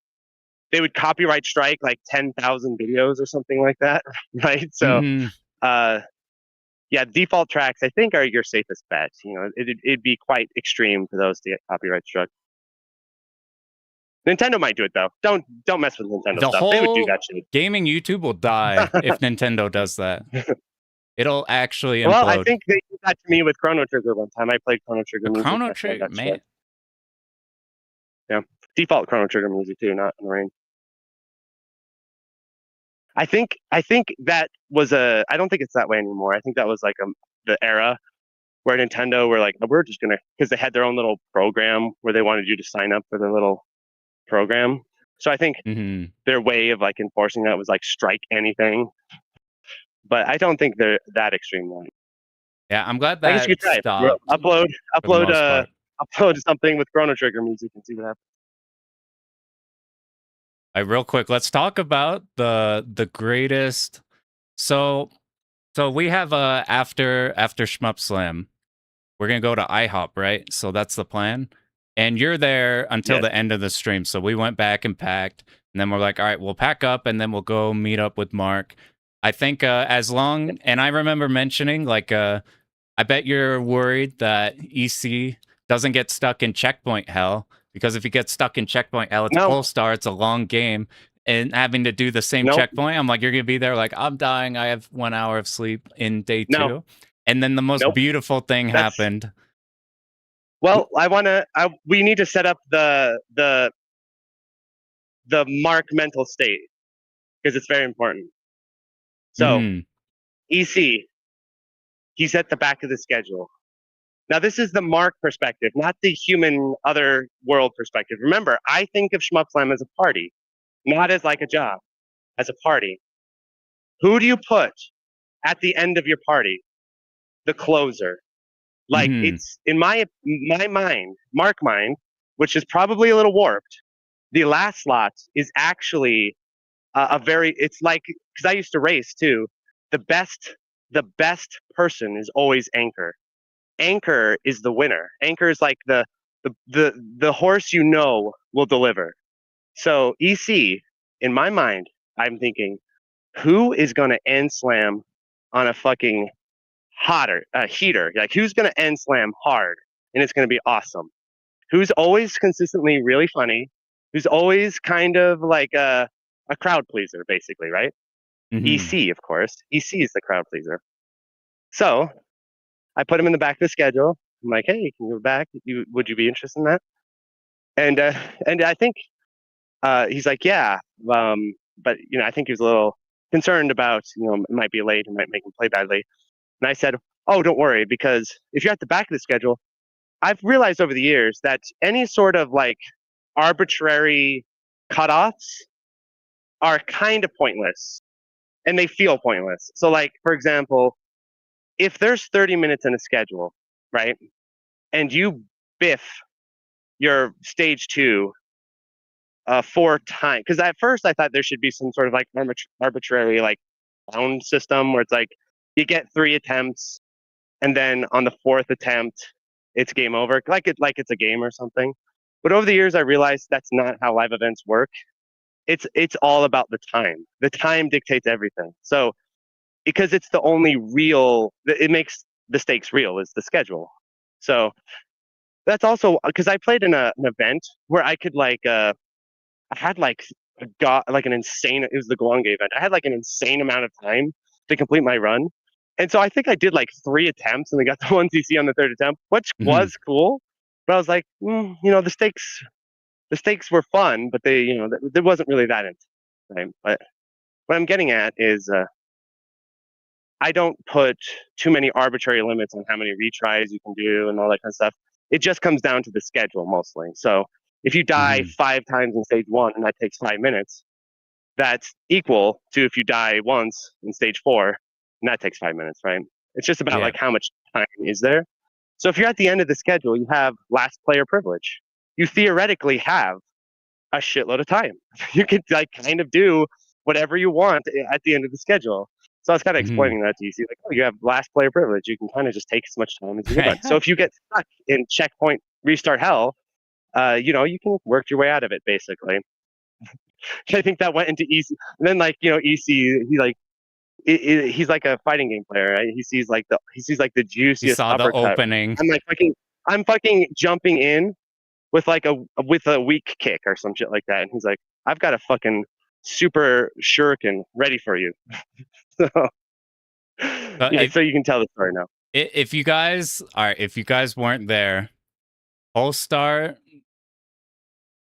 [SPEAKER 2] they would copyright strike like 10,000 videos or something like that, right? So, yeah, default tracks I think are your safest bet. You know, it'd be quite extreme for those to get copyright struck. Nintendo might do it though. Don't mess with Nintendo stuff. They would do that shit.
[SPEAKER 1] Gaming YouTube will die if Nintendo does that. It'll actually implode.
[SPEAKER 2] Well, I think they did that to me with Chrono Trigger one time. I played Chrono Trigger music.
[SPEAKER 1] Chrono Trigger, man.
[SPEAKER 2] Shit. Yeah, default Chrono Trigger music too, not in the rain. I think that was I don't think it's that way anymore. I think that was like the era where Nintendo were like, we're just gonna, because they had their own little program where they wanted you to sign up for their little program. So I think their way of like enforcing that was like strike anything. But I don't think they're that extreme one.
[SPEAKER 1] Yeah, I'm glad that
[SPEAKER 2] I guess you could try. Upload something with Chrono Trigger music and see what happens.
[SPEAKER 1] Real quick, let's talk about the greatest. So we have after Shmup Slam, we're gonna go to IHOP, right? So that's the plan. And you're there until the end of the stream. So we went back and packed, and then we're like, all right, we'll pack up, and then we'll go meet up with Mark. I think as long, and I remember mentioning, like, I bet you're worried that EC doesn't get stuck in checkpoint hell, because if you get stuck in checkpoint hell, it's Polestar, it's a long game, and having to do the same checkpoint, I'm like, you're going to be there like, I'm dying, I have 1 hour of sleep in day 2. And then the most beautiful thing happened.
[SPEAKER 2] Well, we need to set up the Mark mental state, because it's very important. So, EC, he's at the back of the schedule. Now, this is the Mark perspective, not the human other world perspective. Remember, I think of Shmup Slam as a party, not as like a job, as a party. Who do you put at the end of your party? The closer. Like, it's, in my mind, Mark mind, which is probably a little warped, the last slot is actually it's like, because I used to race too, the best person is always anchor. Anchor is the winner. Anchor is like the horse will deliver. So EC, in my mind, I'm thinking, who is going to end slam on a fucking heater? Like, who's going to end slam hard and it's going to be awesome? Who's always consistently really funny? Who's always kind of like a crowd pleaser, basically, right? EC, of course. EC is the crowd pleaser. So I put him in the back of the schedule. I'm like, hey, can you go back? Would you be interested in that? And I think he's like, yeah. But I think he was a little concerned about, it might be late, it might make him play badly. And I said, oh, don't worry, because if you're at the back of the schedule, I've realized over the years that any sort of like arbitrary cutoffs are kind of pointless, and they feel pointless. So, like, for example, if there's 30 minutes in a schedule, right, and you biff your stage 2 4 times, because at first I thought there should be some sort of like arbitrary like round system where it's like you get 3 attempts, and then on the 4th attempt it's game over, like it's a game or something. But over the years I realized that's not how live events work. It's all about the time. The time dictates everything. So because it's the only real, it makes the stakes real is the schedule. So that's also because I played in an event where I could I had like an insane. It was the Golanga event. I had like an insane amount of time to complete my run, and so I think I did like 3 attempts and I got the one CC on the third attempt, which was cool. But I was like, the stakes were fun, but there wasn't really that intense. Right? But what I'm getting at is I don't put too many arbitrary limits on how many retries you can do and all that kind of stuff. It just comes down to the schedule mostly. So if you die 5 times in stage 1 and that takes 5 minutes, that's equal to if you die once in stage 4 and that takes 5 minutes, right? It's just about like how much time is there. So if you're at the end of the schedule, you have last player privilege. You theoretically have a shitload of time. You could like kind of do whatever you want at the end of the schedule. So I was kind of explaining that to you. See, like, oh, you have last player privilege. You can kind of just take as much time as you want. So if you get stuck in checkpoint restart hell, you can work your way out of it basically. I think that went into EC. And then EC, he's like a fighting game player, right? He sees like the juiciest
[SPEAKER 1] He saw
[SPEAKER 2] uppercut.
[SPEAKER 1] the opening.
[SPEAKER 2] I'm fucking jumping in with a weak kick or some shit like that, and he's like, I've got a fucking super shuriken ready for you. So you can tell the story now.
[SPEAKER 1] If you guys weren't there, Polestar,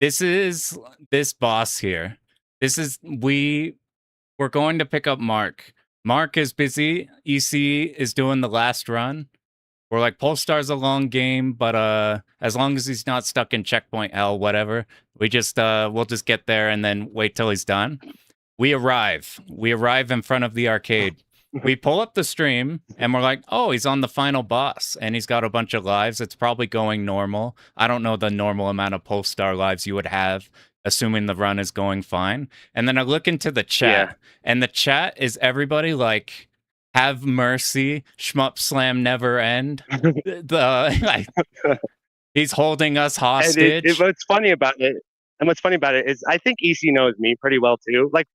[SPEAKER 1] this boss here. We're going to pick up Mark. Mark is busy. EC is doing the last run. We're like, Polestar's a long game, but as long as he's not stuck in checkpoint hell, whatever, we'll just get there and then wait till he's done. We arrive in front of the arcade. We pull up the stream and we're like, oh, he's on the final boss and he's got a bunch of lives. It's probably going normal. I don't know the normal amount of Polestar lives you would have, assuming the run is going fine. And then I look into the chat and the chat is everybody like, have mercy, Shmup Slam never end. He's holding us hostage.
[SPEAKER 2] And what's funny about it is I think EC knows me pretty well too. Like,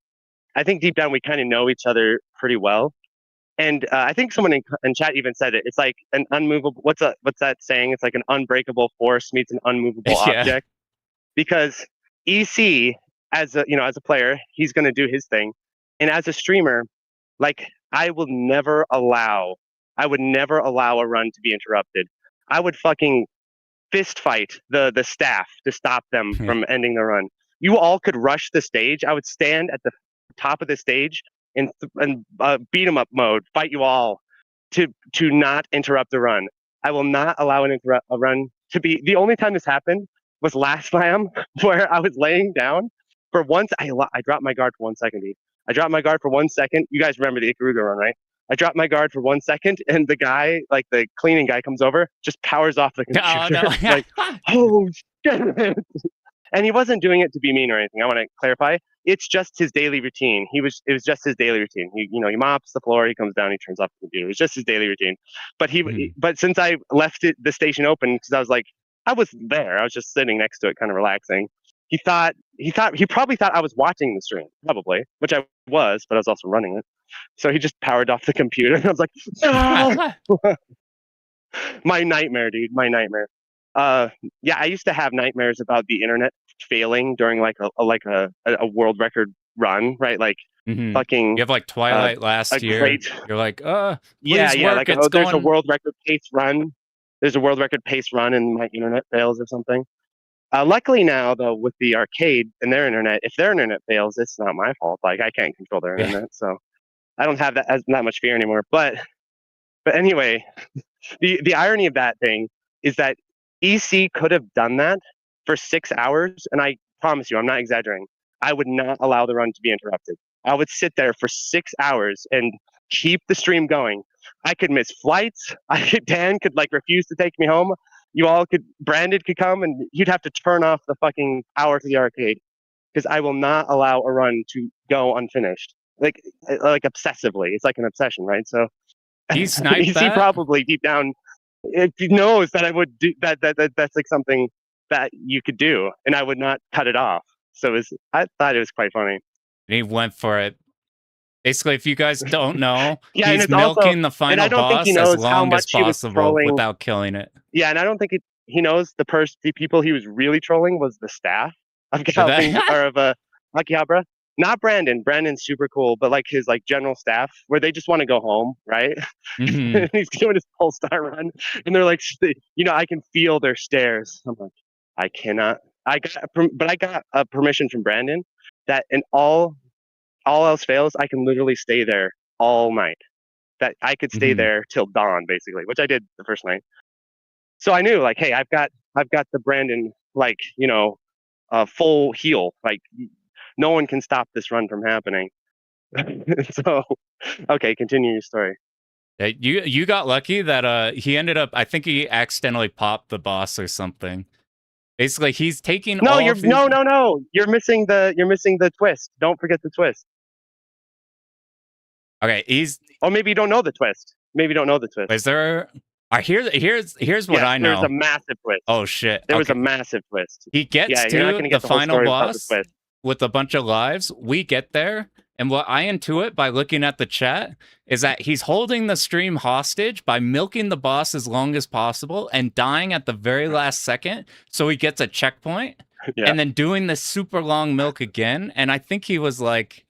[SPEAKER 2] I think deep down we kind of know each other pretty well. And I think someone in chat even said it. It's like an unmovable. What's that saying? It's like an unbreakable force meets an unmovable object. Because EC, as a player, he's going to do his thing, and as a streamer, like I would never allow a run to be interrupted. I would fucking fist fight the staff to stop them from ending the run. You all could rush the stage. I would stand at the top of the stage and beat 'em up mode, fight you all to not interrupt the run. I will not allow a run to be. The only time this happened was last slam, where I was laying down for once. I dropped my guard for 1 second. I dropped my guard for 1 second. You guys remember the Ikaruga run, right? I dropped my guard for 1 second, and the guy, like the cleaning guy, comes over, just powers off the computer.
[SPEAKER 1] Oh, no.
[SPEAKER 2] Like, oh shit! And he wasn't doing it to be mean or anything. I want to clarify. It's just his daily routine. It was just his daily routine. He mops the floor, he comes down, he turns off the computer. It's just his daily routine. But but since I left the station open, because I was there, I was just sitting next to it, kind of relaxing. He probably thought I was watching the stream, probably, which I was, but I was also running it. So he just powered off the computer, and I was like, no! My nightmare, dude, my nightmare. I used to have nightmares about the internet failing during like a world record run, right? Like fucking.
[SPEAKER 1] You have like Twilight last year. You're like, please work.
[SPEAKER 2] Like, there's a world record pace run. There's a world record pace run, and my internet fails or something. Luckily now, though, with the arcade and their internet, if their internet fails, it's not my fault. Like, I can't control their internet, so I don't have that much fear anymore. But anyway, the irony of that thing is that EC could have done that for 6 hours, and I promise you, I'm not exaggerating. I would not allow the run to be interrupted. I would sit there for 6 hours and keep the stream going. I could miss flights. Dan could like refuse to take me home. Brandon could come, and you'd have to turn off the fucking power to the arcade, because I will not allow a run to go unfinished. Like obsessively. It's like an obsession, right? So
[SPEAKER 1] he sniped that?
[SPEAKER 2] Probably deep down, he knows that I would do that. That's like something that you could do, and I would not cut it off. So I thought it was quite funny.
[SPEAKER 1] And he went for it. Basically, if you guys don't know,
[SPEAKER 2] Yeah, and
[SPEAKER 1] he's
[SPEAKER 2] it's also,
[SPEAKER 1] milking the
[SPEAKER 2] and I
[SPEAKER 1] final
[SPEAKER 2] don't think he
[SPEAKER 1] boss as
[SPEAKER 2] knows how
[SPEAKER 1] long as
[SPEAKER 2] much he was
[SPEAKER 1] possible
[SPEAKER 2] trolling.
[SPEAKER 1] without killing it.
[SPEAKER 2] Yeah, and I don't think he knows the people he was really trolling was the staff of Calvin or of Akihabara. Not Brandon. Brandon's super cool, but like his like general staff, where they just want to go home, right?
[SPEAKER 1] Mhm.
[SPEAKER 2] And he's doing his Polestar run, and they're like, I can feel their stares. I'm like, I cannot. But I got a permission from Brandon that in all else fails, I can literally stay there all night. That I could stay
[SPEAKER 1] Mhm.
[SPEAKER 2] there till dawn, basically, which I did the first night. So I knew, like, hey, I've got the Brandon, like, full heal. Like, no one can stop this run from happening. So, okay, continue your story.
[SPEAKER 1] You got lucky that he ended up. I think he accidentally popped the boss or something. Basically, he's taking
[SPEAKER 2] No,
[SPEAKER 1] all
[SPEAKER 2] you're
[SPEAKER 1] of his.
[SPEAKER 2] no. You're missing the twist. Don't forget the twist.
[SPEAKER 1] Okay, he's.
[SPEAKER 2] Or maybe you don't know the twist. Maybe you don't know the twist.
[SPEAKER 1] Is there? Here's what
[SPEAKER 2] Yes,
[SPEAKER 1] I
[SPEAKER 2] there's a
[SPEAKER 1] know.
[SPEAKER 2] massive twist.
[SPEAKER 1] Oh shit.
[SPEAKER 2] There was a
[SPEAKER 1] Okay,
[SPEAKER 2] massive twist.
[SPEAKER 1] he gets
[SPEAKER 2] Yeah, you're not
[SPEAKER 1] to
[SPEAKER 2] gonna
[SPEAKER 1] the
[SPEAKER 2] get the whole
[SPEAKER 1] final
[SPEAKER 2] story without the
[SPEAKER 1] boss
[SPEAKER 2] twist.
[SPEAKER 1] with a bunch of lives. We get there, and what I intuit by looking at the chat is that he's holding the stream hostage by milking the boss as long as possible and dying at the very last second, so he gets a checkpoint,
[SPEAKER 2] Yeah.
[SPEAKER 1] and then doing this super long milk again. And I think he was like,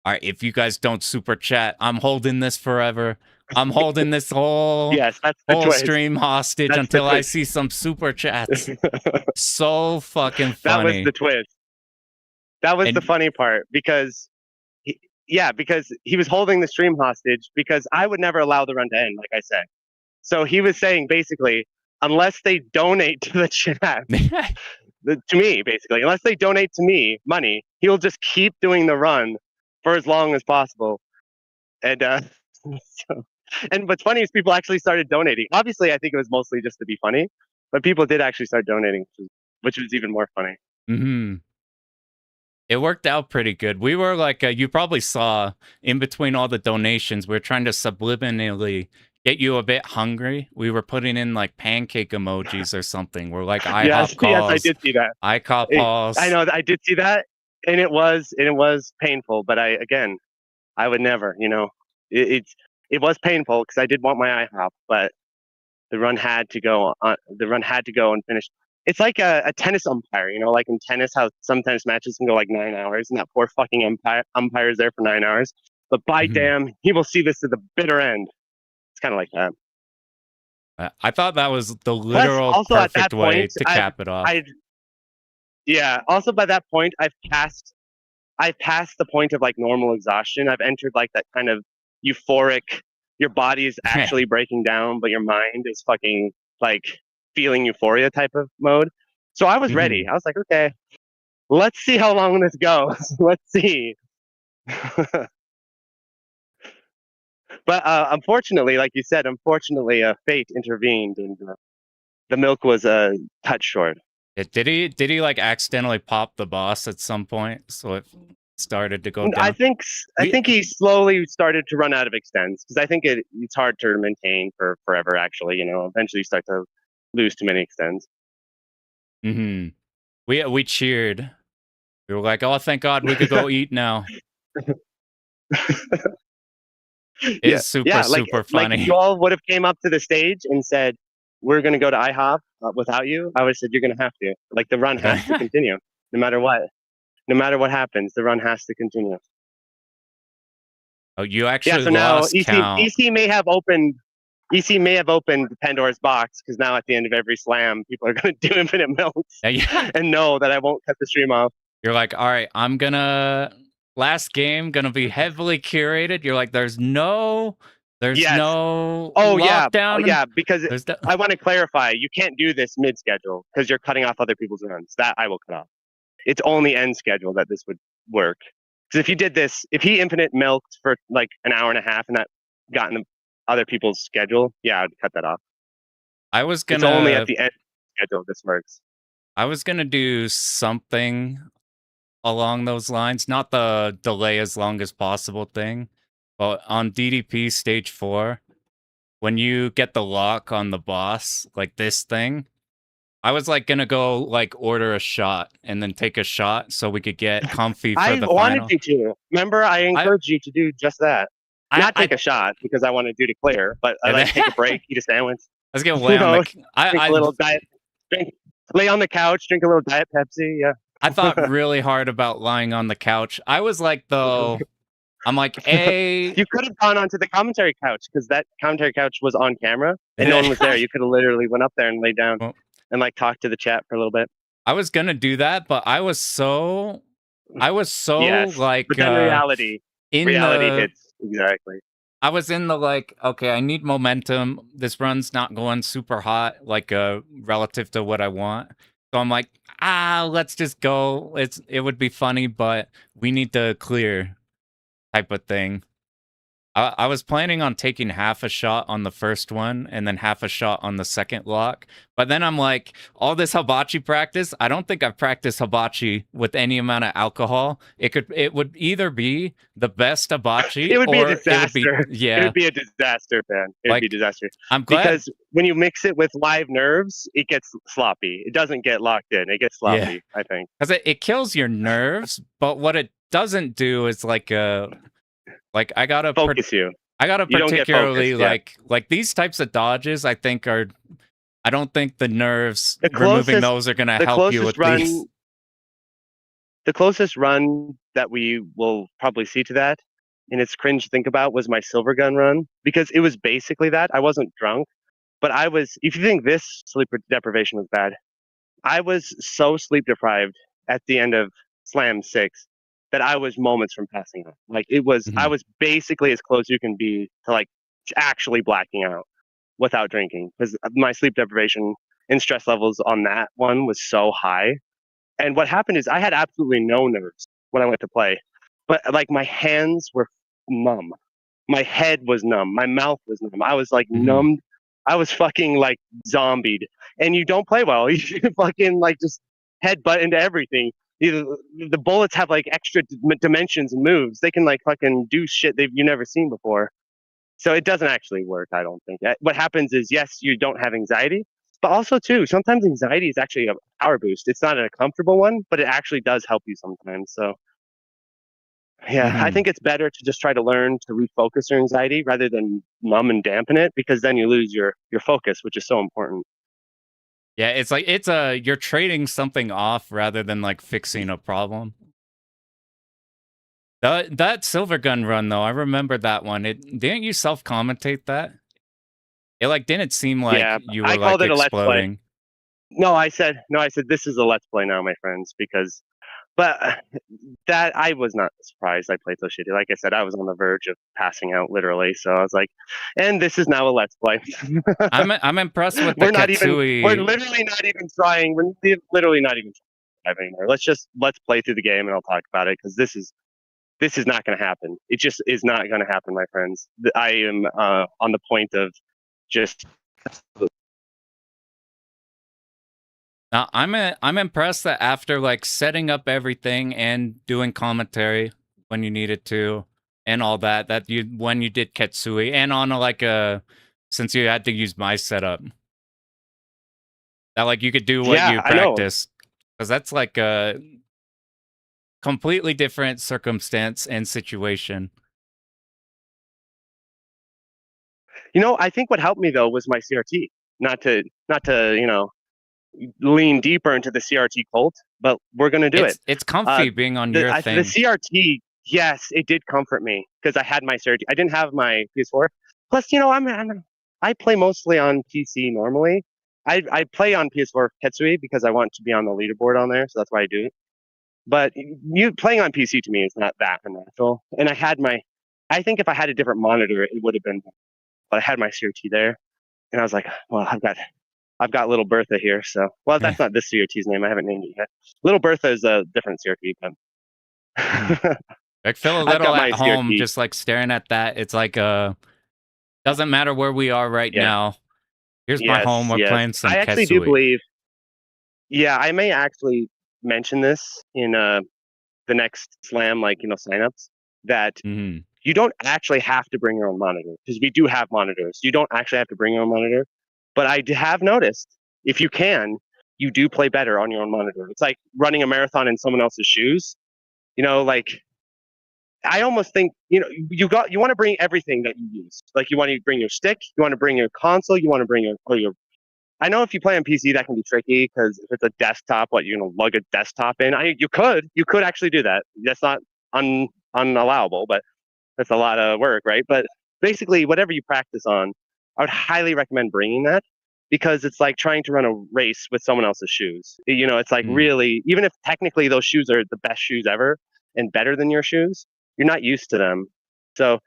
[SPEAKER 1] "All right, if you guys don't super chat, I'm holding this forever. I'm holding this whole."
[SPEAKER 2] Yes, that's the
[SPEAKER 1] Whole
[SPEAKER 2] twist.
[SPEAKER 1] stream hostage
[SPEAKER 2] That's the
[SPEAKER 1] until I
[SPEAKER 2] twist.
[SPEAKER 1] see some super chats. So fucking
[SPEAKER 2] That was the
[SPEAKER 1] funny.
[SPEAKER 2] twist. That was the
[SPEAKER 1] And
[SPEAKER 2] funny part because because he was holding the stream hostage because I would never allow the run to end, like I said. So he was saying basically, unless they donate to the chat, to me, basically, unless they donate to me money, he'll just keep doing the run for as long as possible. And so, and what's funny is people actually started donating. Obviously, I think it was mostly just to be funny, but people did actually start donating, which was even more funny.
[SPEAKER 1] mhm. It worked out pretty good. We were like, you probably saw in between all the donations, we are trying to subliminally get you a bit hungry. We were putting in like pancake emojis or something. We're like
[SPEAKER 2] Yes,
[SPEAKER 1] IHOP
[SPEAKER 2] yes, I
[SPEAKER 1] calls,
[SPEAKER 2] did see that.
[SPEAKER 1] ICOP
[SPEAKER 2] I
[SPEAKER 1] calls.
[SPEAKER 2] know I did see that, and it was painful. But I would never, it was painful because I did want my IHOP, but the run had to go. The run had to go and finish. It's like a tennis umpire, like in tennis, how sometimes matches can go like 9 hours, and that poor fucking umpire is there for 9 hours. But by
[SPEAKER 1] Mhm.
[SPEAKER 2] damn, he will see this to the bitter end. It's kind of like that.
[SPEAKER 1] I thought that was the
[SPEAKER 2] Plus,
[SPEAKER 1] literal
[SPEAKER 2] also at
[SPEAKER 1] perfect
[SPEAKER 2] that point,
[SPEAKER 1] way to cap it off.
[SPEAKER 2] I, yeah. Also by that point, I've passed the point of like normal exhaustion. I've entered like that kind of euphoric, your body is actually breaking down, but your mind is fucking like feeling euphoria type of mode. So I was ready.
[SPEAKER 1] Mhm.
[SPEAKER 2] I was like, okay, let's see how long this goes. Let's see. But unfortunately, like you said, fate intervened and the milk was a touch short.
[SPEAKER 1] Did he like accidentally pop the boss at some point so it started to go
[SPEAKER 2] I
[SPEAKER 1] down?
[SPEAKER 2] think I
[SPEAKER 1] We
[SPEAKER 2] think he slowly started to run out of extends because I think it's hard to maintain for forever. Actually, eventually you start to lose too many extends.
[SPEAKER 1] mhm. We cheered. We were like, "Oh, thank God we could go eat now."
[SPEAKER 2] Yeah,
[SPEAKER 1] It's super
[SPEAKER 2] yeah. Like
[SPEAKER 1] super
[SPEAKER 2] like if you
[SPEAKER 1] funny.
[SPEAKER 2] all would have came up to the stage and said, "We're gonna go to IHOP without you," I would have said, "You're gonna have to." Like the run has to continue, no matter what. No matter what happens, the run has to continue.
[SPEAKER 1] Oh, you
[SPEAKER 2] Yeah.
[SPEAKER 1] actually
[SPEAKER 2] So now
[SPEAKER 1] lost count.
[SPEAKER 2] EC may have opened Pandora's box because now at the end of every slam, people are going to do infinite melts
[SPEAKER 1] Yeah.
[SPEAKER 2] and know that I won't cut the stream off.
[SPEAKER 1] You're like, "All right, I'm gonna last game gonna be heavily curated." You're like, there's
[SPEAKER 2] Yes.
[SPEAKER 1] no
[SPEAKER 2] Oh yeah. Oh,
[SPEAKER 1] lockdown.
[SPEAKER 2] yeah. Because
[SPEAKER 1] There's the
[SPEAKER 2] I want to clarify, you can't do this mid schedule because you're cutting off other people's runs. That I will cut off. It's only end schedule that this would work. Because if you did this, if he infinite milked for like an hour and a half and that got in other people's schedule, yeah, I'd cut that off.
[SPEAKER 1] I was
[SPEAKER 2] It's only at
[SPEAKER 1] gonna
[SPEAKER 2] the end schedule this works.
[SPEAKER 1] I was gonna do something along those lines, not the delay as long as possible thing, but on DDP stage 4, when you get the lock on the boss, like this thing, I was like gonna go like order a shot and then take a shot so we could get comfy for
[SPEAKER 2] I
[SPEAKER 1] the
[SPEAKER 2] wanted
[SPEAKER 1] final.
[SPEAKER 2] you to. Remember, I encouraged you to do just that. Not take
[SPEAKER 1] I
[SPEAKER 2] a shot because I wanted you to clear, but I
[SPEAKER 1] and
[SPEAKER 2] like
[SPEAKER 1] then
[SPEAKER 2] take a break, eat a sandwich.
[SPEAKER 1] I was gonna
[SPEAKER 2] You
[SPEAKER 1] lay on the.
[SPEAKER 2] know, drink a little diet, drink, lay on the couch, drink a little Diet Pepsi. Yeah.
[SPEAKER 1] I thought really hard about lying on the couch. I was like, though, I'm like, A.
[SPEAKER 2] You could have gone onto the commentary couch because that commentary couch was on camera and no one was there. You could have literally went up there and laid down
[SPEAKER 1] Well,
[SPEAKER 2] and like talked to the chat for a little bit.
[SPEAKER 1] I was gonna do that, but I was so
[SPEAKER 2] Yes,
[SPEAKER 1] like
[SPEAKER 2] but then reality
[SPEAKER 1] in
[SPEAKER 2] hits exactly.
[SPEAKER 1] I was in the like, okay, I need momentum. This run's not going super hot, like relative to what I want. So I'm like, let's just go. It would be funny, but we need to clear type of thing. I was planning on taking half a shot on the first one and then half a shot on the second lock. But then I'm like, all this hibachi practice, I don't think I've practiced hibachi with any amount of alcohol. It would either be the best hibachi
[SPEAKER 2] It would be a
[SPEAKER 1] or
[SPEAKER 2] disaster.
[SPEAKER 1] It
[SPEAKER 2] would be a disaster, man. It would be a disaster.
[SPEAKER 1] I'm glad.
[SPEAKER 2] Because when you mix it with live nerves, it gets sloppy. It doesn't get locked in. It gets sloppy, I think.
[SPEAKER 1] Because it kills your nerves, but what it doesn't do is like I gotta
[SPEAKER 2] focus you.
[SPEAKER 1] I gotta
[SPEAKER 2] You don't get
[SPEAKER 1] particularly
[SPEAKER 2] focused,
[SPEAKER 1] like these types of dodges. I think I don't think the nerves removing those are gonna help you with these.
[SPEAKER 2] The closest run that we will probably see to that, and it's cringe to think about, was my silver gun run because it was basically that. I wasn't drunk, but I was. If you think this sleep deprivation was bad, I was so sleep deprived at the end of Slam 6 that I was moments from passing out. Like it was, I was basically as close you can be to like actually blacking out without drinking because my sleep deprivation and stress levels on that one was so high. And what happened is I had absolutely no nerves when I went to play, but like my hands were numb. My head was numb. My mouth was numb. I was like numbed. I was fucking like zombied. And you don't play well. You fucking like just headbutt into everything. The bullets have like extra dimensions and moves. They can like fucking do shit you've never seen before. So it doesn't actually work, I don't think. What happens is, yes, you don't have anxiety, but also too, sometimes anxiety is actually a power boost. It's not a comfortable one, but it actually does help you sometimes. So yeah, I think it's better to just try to learn to refocus your anxiety rather than numb and dampen it, because then you lose your focus, which is so important.
[SPEAKER 1] Yeah, it's like you're trading something off rather than like fixing a problem. That silver gun run though, I remember that one. Didn't you self-commentate that? It like didn't seem like you were
[SPEAKER 2] I called
[SPEAKER 1] like
[SPEAKER 2] it a let's play.
[SPEAKER 1] exploding.
[SPEAKER 2] No, I said this is a let's play now, my friends, because but that I was not surprised I played so shitty. Like I said, I was on the verge of passing out literally. So I was like, and this is now a let's play.
[SPEAKER 1] I'm impressed with the
[SPEAKER 2] we're literally not even trying. We're literally not even trying anymore. Let's play through the game and I'll talk about it, because this is not going to happen. It just is not going to happen, my friends. I am on the point of just.
[SPEAKER 1] Now, I'm impressed that after like setting up everything and doing commentary when you needed to and all that when you did Ketsui and on since you had to use my setup, that like you could do what you practiced, because that's like a completely different circumstance and situation.
[SPEAKER 2] I think what helped me though was my CRT. Not to lean deeper into the CRT cult, but we're gonna do it.
[SPEAKER 1] It's comfy being on your thing.
[SPEAKER 2] The CRT, yes, it did comfort me because I had my CRT. I didn't have my PS4. Plus, I play mostly on PC normally. I play on PS4 Ketsui because I want to be on the leaderboard on there, so that's why I do it. But you playing on PC to me is not that unnatural. And I think if I had a different monitor, it would have been. But I had my CRT there, and I was like, well, I've got little Bertha here, so that's not this CRT's name. I haven't named it yet. Little Bertha is a different CRT, but
[SPEAKER 1] I feel a little at home CRT. Just like staring at that. It's like doesn't matter where we are right now. Here's my home. We're playing some. I
[SPEAKER 2] actually do believe. Yeah, I may actually mention this in the next Slam, signups, that you don't actually have to bring your own monitor, because we do have monitors. You don't actually have to bring your own monitor. But I have noticed, if you can, you do play better on your own monitor. It's like running a marathon in someone else's shoes. Like I almost think you want to bring everything that you use. Like you want to bring your stick, you want to bring your console, you want to bring your. I know if you play on PC that can be tricky because if it's a desktop, you're gonna lug a desktop in. You could actually do that. That's not unallowable, but that's a lot of work, right? But basically, whatever you practice on, I would highly recommend bringing that because it's like trying to run a race with someone else's shoes. It's like really, even if technically those shoes are the best shoes ever and better than your shoes, you're not used to them. So,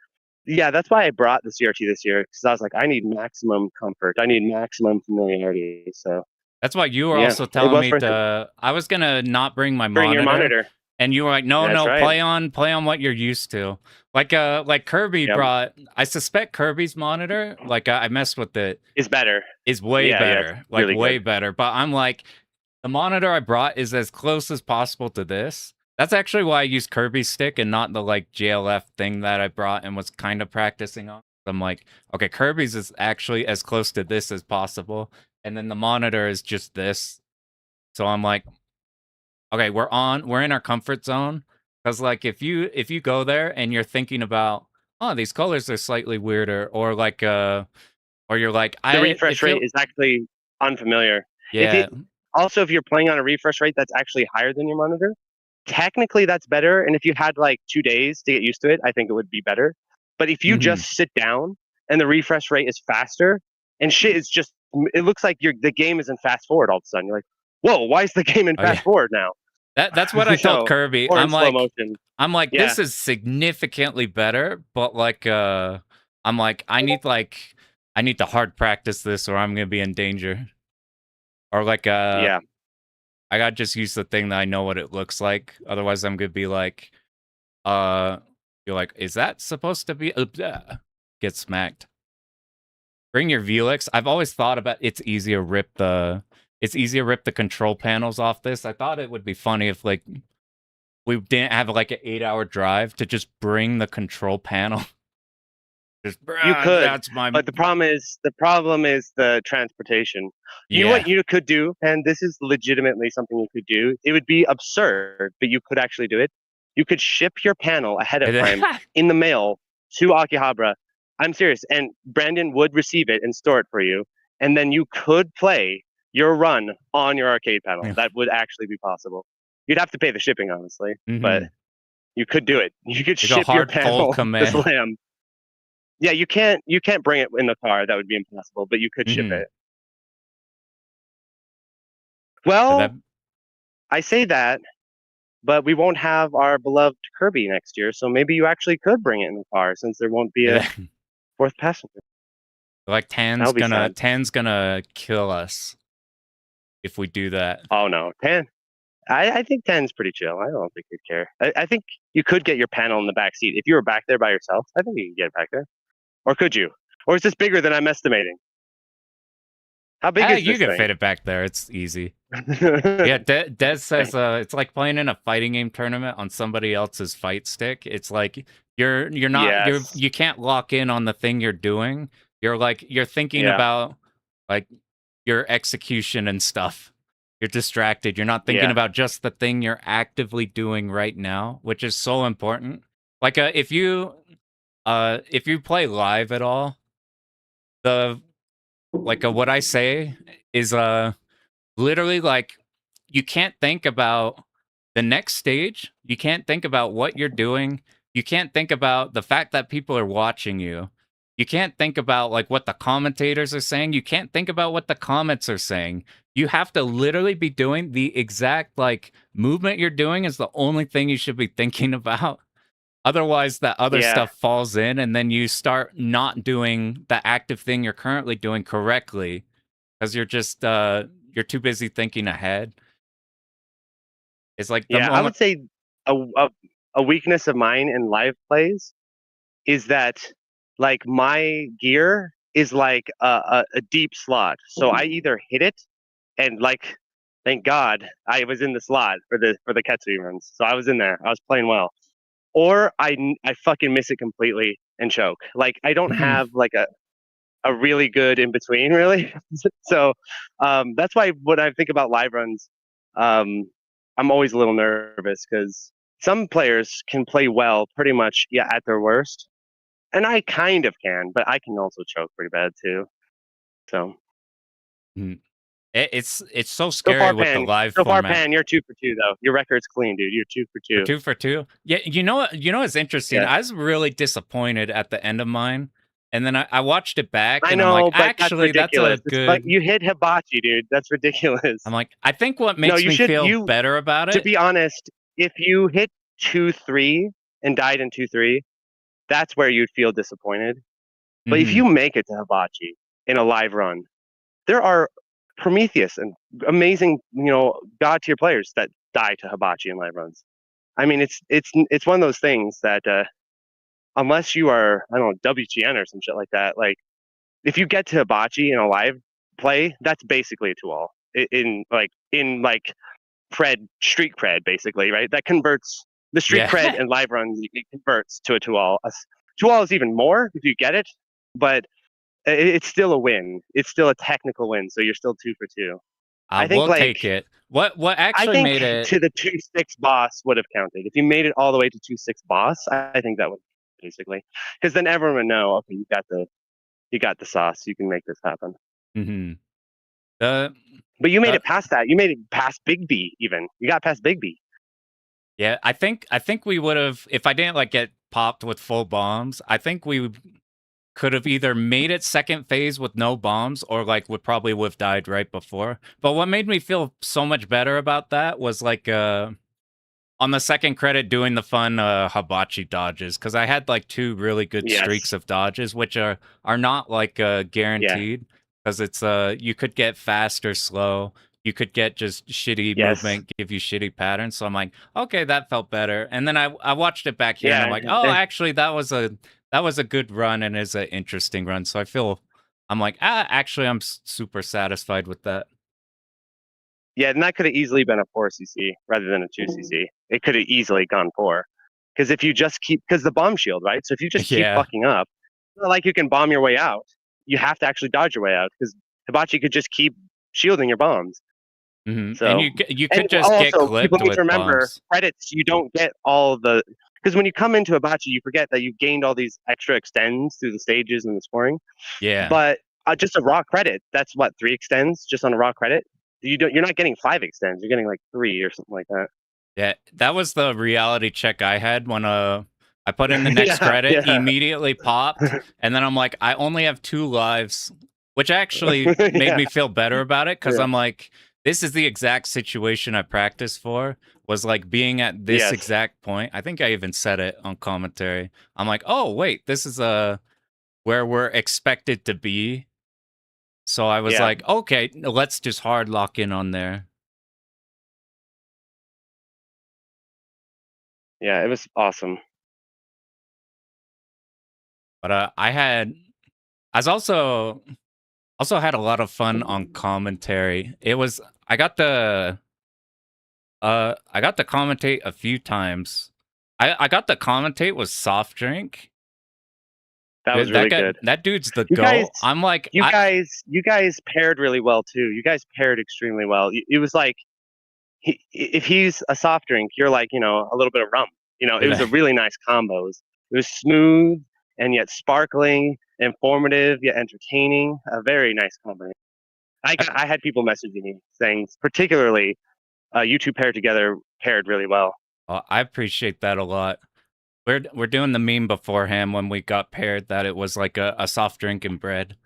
[SPEAKER 2] yeah, that's why I brought the CRT this year because I was like, I need maximum comfort. I need maximum familiarity. So
[SPEAKER 1] that's why you were
[SPEAKER 2] yeah,
[SPEAKER 1] also telling me I was gonna not bring my
[SPEAKER 2] bring your monitor.
[SPEAKER 1] and you were like, no,
[SPEAKER 2] right.
[SPEAKER 1] play on what you're used to. Like Kirby brought. I suspect Kirby's monitor, like I messed with it,
[SPEAKER 2] is better.
[SPEAKER 1] Is way better, like
[SPEAKER 2] really
[SPEAKER 1] way
[SPEAKER 2] good.
[SPEAKER 1] better. But I'm like, the monitor I brought is as close as possible to this. That's actually why I used Kirby's stick and not the like JLF thing that I brought and was kind of practicing on. I'm like, okay, Kirby's is actually as close to this as possible, and then the monitor is just this. So I'm like, okay, we're in our comfort zone. Because like if you go there and you're thinking about, oh, these colors are slightly weirder, or like or you're like,
[SPEAKER 2] the refresh rate is actually unfamiliar.
[SPEAKER 1] Yeah.
[SPEAKER 2] Also, if you're playing on a refresh rate that's actually higher than your monitor, technically that's better. And if you had like 2 days to get used to it, I think it would be better. But if you just sit down and the refresh rate is faster and shit is just, it looks like the game is in fast forward all of a sudden. You're like, whoa, why is the game in fast forward now?
[SPEAKER 1] That's what I told Kirby.
[SPEAKER 2] Or in slow motion.
[SPEAKER 1] I'm like, this is significantly better, but like, I'm like, I need to hard practice this or I'm gonna be in danger. Or like, I gotta just use the thing that I know what it looks like. Otherwise, I'm gonna be like, you're like, is that supposed to be? Get smacked. Bring your Velix. I've always thought about it's easier rip the control panels off this. I thought it would be funny if like we didn't have like an 8-hour drive to just bring the control panel. Just,
[SPEAKER 2] you could, but the problem is the transportation. You know what you could do, and this is legitimately something you could do. It would be absurd, but you could actually do it. You could ship your panel ahead of time in the mail to Akihabara. I'm serious, and Brandon would receive it and store it for you, and then you could play your run on your arcade panel. That would actually be possible. You'd have to pay the shipping, honestly, but you could do it. You could ship your panel to Slam. Yeah, you can't bring it in the car. That would be impossible, but you could ship it. Well, I say that, but we won't have our beloved Kirby next year, so maybe you actually could bring it in the car since there won't be a fourth passenger.
[SPEAKER 1] Like Tan's gonna kill us if we do that.
[SPEAKER 2] Oh no, Tan. I think Tan's pretty chill. I don't think he'd care. I think you could get your panel in the back seat if you were back there by yourself. I think you could get it back there. Or could you? Or is this bigger than I'm estimating? How big is this
[SPEAKER 1] you can
[SPEAKER 2] thing?
[SPEAKER 1] fit it back there. It's easy. Yeah, Des says it's like playing in a fighting game tournament on somebody else's fight stick. It's like you're not you can't lock in on the thing you're doing. You're thinking about like your execution and stuff. You're distracted. You're not thinking about just the thing you're actively doing right now, which is so important. Like if you play live at all, what I say is literally like you can't think about the next stage. You can't think about what you're doing. You can't think about the fact that people are watching you. You can't think about like what the commentators are saying. You can't think about what the comments are saying. You have to literally be doing the exact like movement you're doing is the only thing you should be thinking about. Otherwise, that other stuff falls in, and then you start not doing the active thing you're currently doing correctly because you're just you're too busy thinking ahead. It's like
[SPEAKER 2] I would say a weakness of mine in live plays is that like my gear is like a deep slot, so I either hit it and like thank God I was in the slot for the Ketsui runs, so I was in there, I was playing well. Or I fucking miss it completely and choke. Like I don't have like a a really good in between, really. So that's why when I think about live runs, um, I'm always a little nervous because some players can play well pretty much at their worst, and I kind of can, but I can also choke pretty bad too. So
[SPEAKER 1] it's so scary with the live
[SPEAKER 2] so far,
[SPEAKER 1] format.
[SPEAKER 2] Pan, you're 2 for 2 though. Your record's clean, dude. You're 2 for 2.
[SPEAKER 1] For 2 for 2. Yeah, you know what? You know what's interesting?
[SPEAKER 2] Yeah.
[SPEAKER 1] I was really disappointed at the end of mine, and then I watched it back,
[SPEAKER 2] I
[SPEAKER 1] and I'm like,
[SPEAKER 2] know, but that's
[SPEAKER 1] actually, that's a
[SPEAKER 2] ridiculous. It's like
[SPEAKER 1] good.
[SPEAKER 2] you hit hibachi, dude. That's ridiculous.
[SPEAKER 1] I'm like, I think what
[SPEAKER 2] No,
[SPEAKER 1] makes
[SPEAKER 2] you
[SPEAKER 1] me
[SPEAKER 2] should.
[SPEAKER 1] feel
[SPEAKER 2] You
[SPEAKER 1] better about
[SPEAKER 2] To
[SPEAKER 1] it.
[SPEAKER 2] be honest, if you hit 2-3 and died in 2-3, that's where you'd feel disappointed. But if you make it to hibachi in a live run, there are Prometheus and amazing, god tier players that die to hibachi in live runs. I mean, it's one of those things that unless you are, I don't know, WGN or some shit like that, like if you get to hibachi in a live play, that's basically a 2-all in cred, street cred, basically, right? That converts the street
[SPEAKER 1] Yeah.
[SPEAKER 2] cred and live runs. It converts to a 2-all. A 2-all is even more if you get it, but it's still a win. It's still a technical win, so you're still 2 for 2.
[SPEAKER 1] I
[SPEAKER 2] I think
[SPEAKER 1] will take it. What
[SPEAKER 2] I
[SPEAKER 1] actually
[SPEAKER 2] think
[SPEAKER 1] made it?
[SPEAKER 2] to the 2-6 boss would have counted. If you made it all the way to 2-6 boss, I think that would basically, because then everyone would know, okay, you got the sauce. You can make this happen.
[SPEAKER 1] Mm-hmm. The
[SPEAKER 2] But you made it past that. You made it past Big B. Even you got past Big B.
[SPEAKER 1] Yeah, I think we would have, if I didn't like get popped with full bombs. I think we could have either made it second phase with no bombs, or like would probably would have died right before. But what made me feel so much better about that was like on the second credit doing the fun hibachi dodges, because I had like 2 really good streaks of dodges, which are not like guaranteed, because it's you could get fast or slow. You could get just shitty movement, give you shitty patterns. So I'm like, okay, that felt better. And then I watched it back here, and I'm like, oh, actually, that was a good run and is an interesting run. So I'm like, actually, I'm super satisfied with that.
[SPEAKER 2] Yeah, and that could have easily been a 4cc rather than a 2cc. It could have easily gone 4. Because if you just keep, because the bomb shield, right? So if you just keep fucking up, it's not like you can bomb your way out. You have to actually dodge your way out, because Hibachi could just keep shielding your bombs.
[SPEAKER 1] Mm-hmm.
[SPEAKER 2] So
[SPEAKER 1] and you could just get clipped
[SPEAKER 2] people need to remember
[SPEAKER 1] bombs.
[SPEAKER 2] Credits. You don't get all the, because when you come into Hibachi, you forget that you've gained all these extra extends through the stages and the scoring.
[SPEAKER 1] Yeah.
[SPEAKER 2] But just a raw credit, that's what, 3 extends just on a raw credit. You're not getting 5 extends. You're getting like 3 or something like that.
[SPEAKER 1] Yeah, that was the reality check I had when I put in the next credit, immediately popped, and then I'm like, I only have 2 lives, which actually made me feel better about it, because I'm like, this is the exact situation I practiced for, was like being at this exact point. I think I even said it on commentary. I'm like, oh wait, this is where we're expected to be. So I was like, okay, let's just hard lock in on there.
[SPEAKER 2] Yeah, it was awesome.
[SPEAKER 1] But I also had a lot of fun on commentary. I got to commentate a few times. I got to commentate with Soft Drink.
[SPEAKER 2] That was really good.
[SPEAKER 1] That dude's the GOAT. I'm like,
[SPEAKER 2] you guys paired really well too. You guys paired extremely well. It was like, if he's a soft drink, you're like, a little bit of rum. It was a really nice combo. It was smooth and yet sparkling, informative yet entertaining. A very nice combination. I had people messaging me saying, particularly, you two paired really well.
[SPEAKER 1] I appreciate that a lot. We're doing the meme beforehand when we got paired that it was like a soft drink and bread.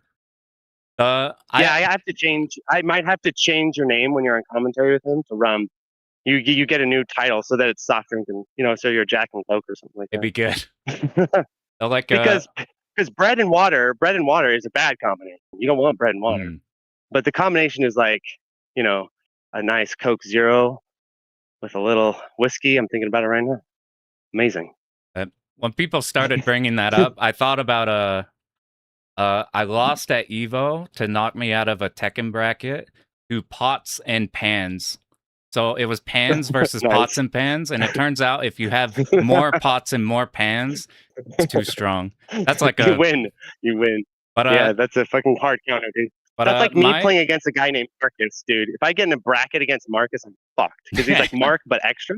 [SPEAKER 1] I
[SPEAKER 2] have to change. I might have to change your name when you're on commentary with him to Rum. You get a new title so that it's soft drink and so you're Jack and Coke or something like that.
[SPEAKER 1] It'd be good. Like
[SPEAKER 2] because bread and water is a bad combination. You don't want bread and water. But the combination is like, a nice Coke Zero with a little whiskey. I'm thinking about it right now. Amazing.
[SPEAKER 1] When people started bringing that up, I thought about I lost at Evo to knock me out of a Tekken bracket to pots and pans. So it was pans versus pots and pans, and it turns out if you have more pots and more pans, it's too strong. That's like
[SPEAKER 2] you win.
[SPEAKER 1] But
[SPEAKER 2] Yeah, that's a fucking hard counter, dude. That's like me playing against a guy named Marcus, dude. If I get in a bracket against Marcus, I'm fucked because he's like Mark but extra.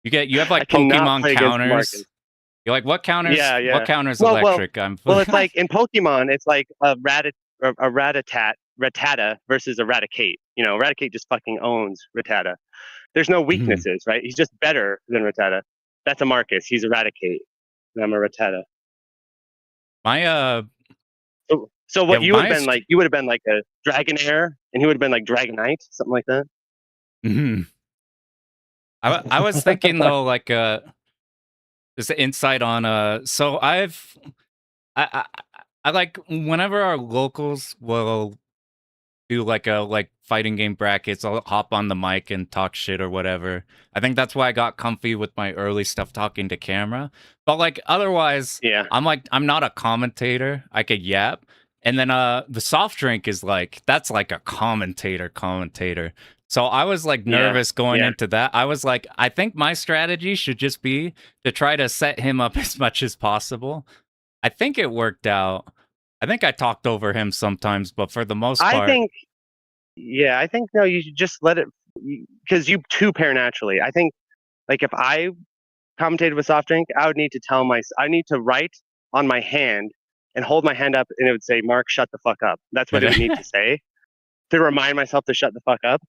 [SPEAKER 1] you have like Pokemon counters. You're like, what counters?
[SPEAKER 2] Yeah.
[SPEAKER 1] What counters electric?
[SPEAKER 2] Well, it's like in Pokemon, it's like a Rattata versus a Raticate. You know, Raticate just fucking owns Rattata. There's no weaknesses, right? He's just better than Rattata. That's a Marcus. He's a Raticate. And I'm a Rattata.
[SPEAKER 1] My
[SPEAKER 2] So what you would have been like? You would have been like a Dragonair, and he would have been like Dragonite, something like that.
[SPEAKER 1] I was thinking though, like just insight on so I like whenever our locals will do like fighting game brackets, I'll hop on the mic and talk shit or whatever. I think that's why I got comfy with my early stuff talking to camera. But like otherwise,
[SPEAKER 2] yeah,
[SPEAKER 1] I'm not a commentator. I could yap. And then the soft drink is like that's like a commentator. So I was like nervous going into that. I was like, I think my strategy should just be to try to set him up as much as possible. I think it worked out. I think I talked over him sometimes, but for the most part,
[SPEAKER 2] I think no, you should just let it because you two pair naturally. I think like if I commentated with soft drink, I would need to I need to write on my hand and hold my hand up, and it would say, "Mark, shut the fuck up." That's what it would need to say to remind myself to shut the fuck up.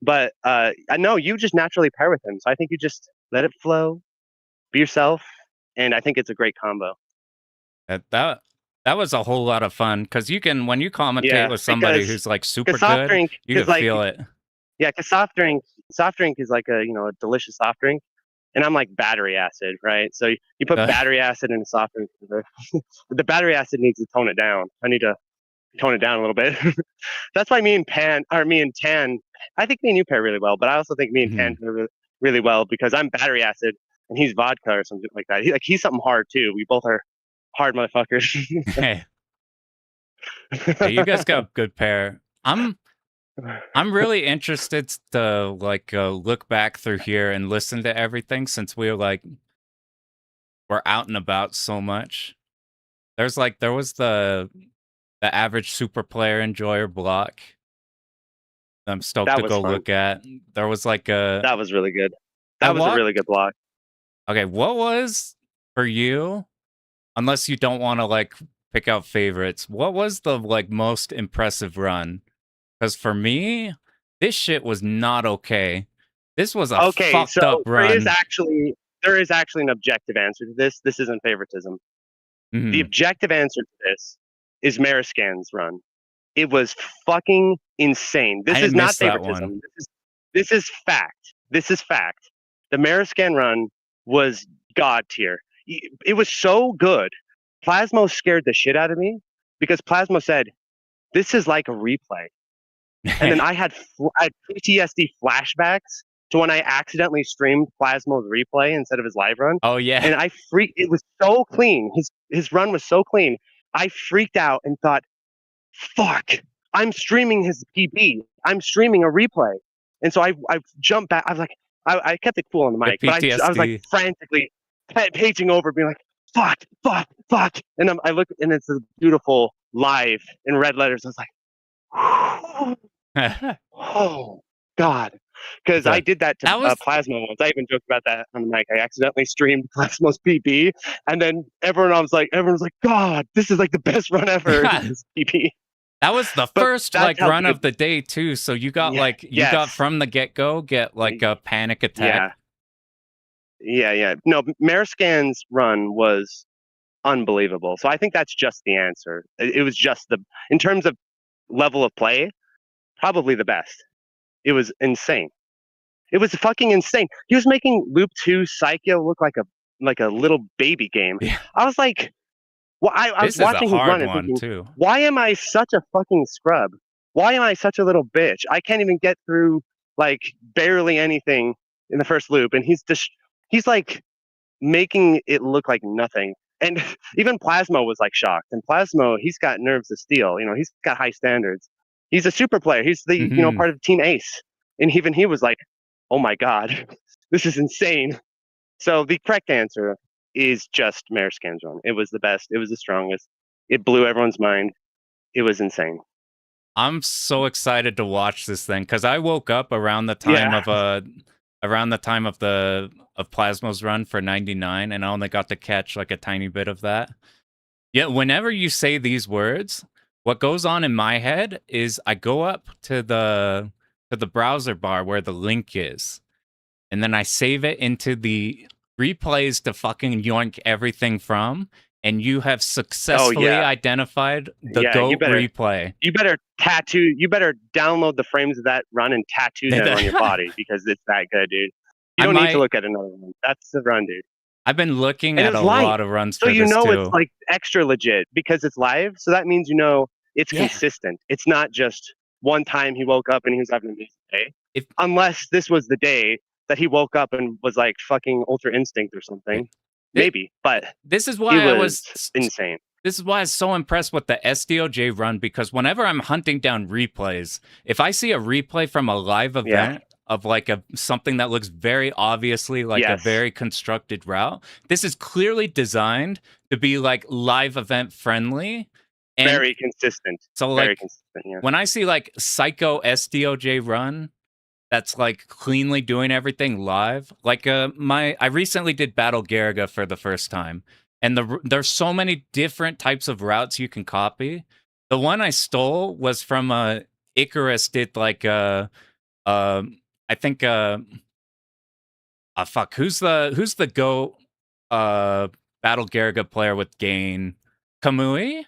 [SPEAKER 2] But I know you just naturally pair with him, so I think you just let it flow, be yourself, and I think it's a great combo.
[SPEAKER 1] That was a whole lot of fun because you can when you commentate with somebody who's like super good, you can like, feel it.
[SPEAKER 2] Yeah, because soft drink is like a a delicious soft drink, and I'm like battery acid, right? So you put battery acid in a soft drink, the battery acid needs to tone it down. I need to tone it down a little bit. That's why me and Tan, I think me and you pair really well, but I also think me and Tan pair really well because I'm battery acid and he's vodka or something like that. He's something hard too. We both are hard motherfuckers.
[SPEAKER 1] Hey, you guys got a good pair. I'm really interested to like look back through here and listen to everything since we're out and about so much. There was the average super player enjoyer block. I'm stoked to go look at. There was like
[SPEAKER 2] that was really good. That was a really good block.
[SPEAKER 1] Okay, what was for you? Unless you don't want to like pick out favorites, what was the like most impressive run? Because for me, this shit was not okay. This was a fucked up run.
[SPEAKER 2] There is actually an objective answer to this. This isn't favoritism. The objective answer to this is Mariscan's run. It was fucking insane. This is not favoritism. This is fact. This is fact. The Mariscan run was god tier. It was so good. Plasmo scared the shit out of me because Plasmo said, "This is like a replay." And then I had PTSD flashbacks to when I accidentally streamed Plasmo's replay instead of his live run.
[SPEAKER 1] Oh yeah.
[SPEAKER 2] And it was so clean. His run was so clean. I freaked out and thought, fuck, I'm streaming his PB. I'm streaming a replay. And so I jumped back. I was like, I kept it cool on the mic, but I was like frantically paging over, being like, fuck. And I look, and it's a beautiful live in red letters. I was like, oh God. Because I did that to Plasmo once. I even joked about that on the mic. I accidentally streamed Plasmo's PB, and then everyone was like, God, this is like the best run ever. PB.
[SPEAKER 1] That was the first like run of the day too. So you got got from the get-go like a panic attack.
[SPEAKER 2] Yeah. No, Mariscan's run was unbelievable. So I think that's just the answer. It was just in terms of level of play, probably the best. It was insane. It was fucking insane. He was making Loop 2 Psycho look like a little baby game. Yeah. I was like, well, I was watching him run and thinking, why am I such a fucking scrub? Why am I such a little bitch? I can't even get through like barely anything in the first loop, and he's like making it look like nothing. And even Plasmo was like shocked. And Plasmo, he's got nerves of steel. He's got high standards. He's a super player. He's the part of Team Ace, and even he was like, "Oh my God, this is insane." So the correct answer is just Mariscan's run. It was the best. It was the strongest. It blew everyone's mind. It was insane.
[SPEAKER 1] I'm so excited to watch this thing because I woke up around the time
[SPEAKER 2] Yeah.
[SPEAKER 1] of Plasma's run for 99, and I only got to catch like a tiny bit of that. Yeah, whenever you say these words, what goes on in my head is I go up to the browser bar where the link is, and then I save it into the replays to fucking yoink everything from, and you have
[SPEAKER 2] Oh
[SPEAKER 1] successfully
[SPEAKER 2] yeah.
[SPEAKER 1] identified the
[SPEAKER 2] Yeah.
[SPEAKER 1] GOAT replay.
[SPEAKER 2] You better tattoo. You better download the frames of that run and tattoo them on your body because it's that good, dude. You don't need to look at another one. That's the run, dude.
[SPEAKER 1] I've been looking
[SPEAKER 2] And
[SPEAKER 1] at
[SPEAKER 2] it's
[SPEAKER 1] a
[SPEAKER 2] live,
[SPEAKER 1] lot of runs
[SPEAKER 2] so
[SPEAKER 1] for
[SPEAKER 2] you
[SPEAKER 1] this
[SPEAKER 2] know
[SPEAKER 1] too.
[SPEAKER 2] it's like extra legit because it's live. So that means it's consistent. It's not just one time he woke up and he was having a amazing day. Unless this was the day that he woke up and was like fucking Ultra Instinct or something, maybe. But
[SPEAKER 1] this is why
[SPEAKER 2] I was insane.
[SPEAKER 1] This is why I was so impressed with the SDOJ run, because whenever I'm hunting down replays, if I see a replay from a live event of like something that looks very obviously like a very constructed route, this is clearly designed to be like live event friendly. And
[SPEAKER 2] very consistent.
[SPEAKER 1] So
[SPEAKER 2] very
[SPEAKER 1] like
[SPEAKER 2] consistent, yeah.
[SPEAKER 1] When I see like Psycho SDOJ run that's like cleanly doing everything live, like I recently did Battle Garaga for the first time. And there's so many different types of routes you can copy. The one I stole was from Icarus did like I think fuck, who's the Go Battle Garaga player with Gain? Kamui,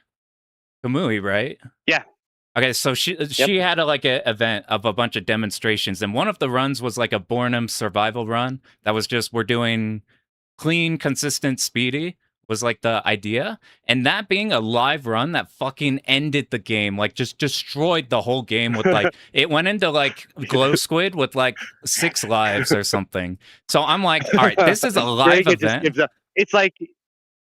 [SPEAKER 1] right?
[SPEAKER 2] Yeah.
[SPEAKER 1] Okay, so she had a event of a bunch of demonstrations, and one of the runs was like a Bornum survival run that was just we're doing clean, consistent, speedy was like the idea. And that being a live run that fucking ended the game, like just destroyed the whole game with like it went into like Glow Squid with like 6 lives or something. So I'm like, all right, this is a live event.
[SPEAKER 2] Just gives up. It's like,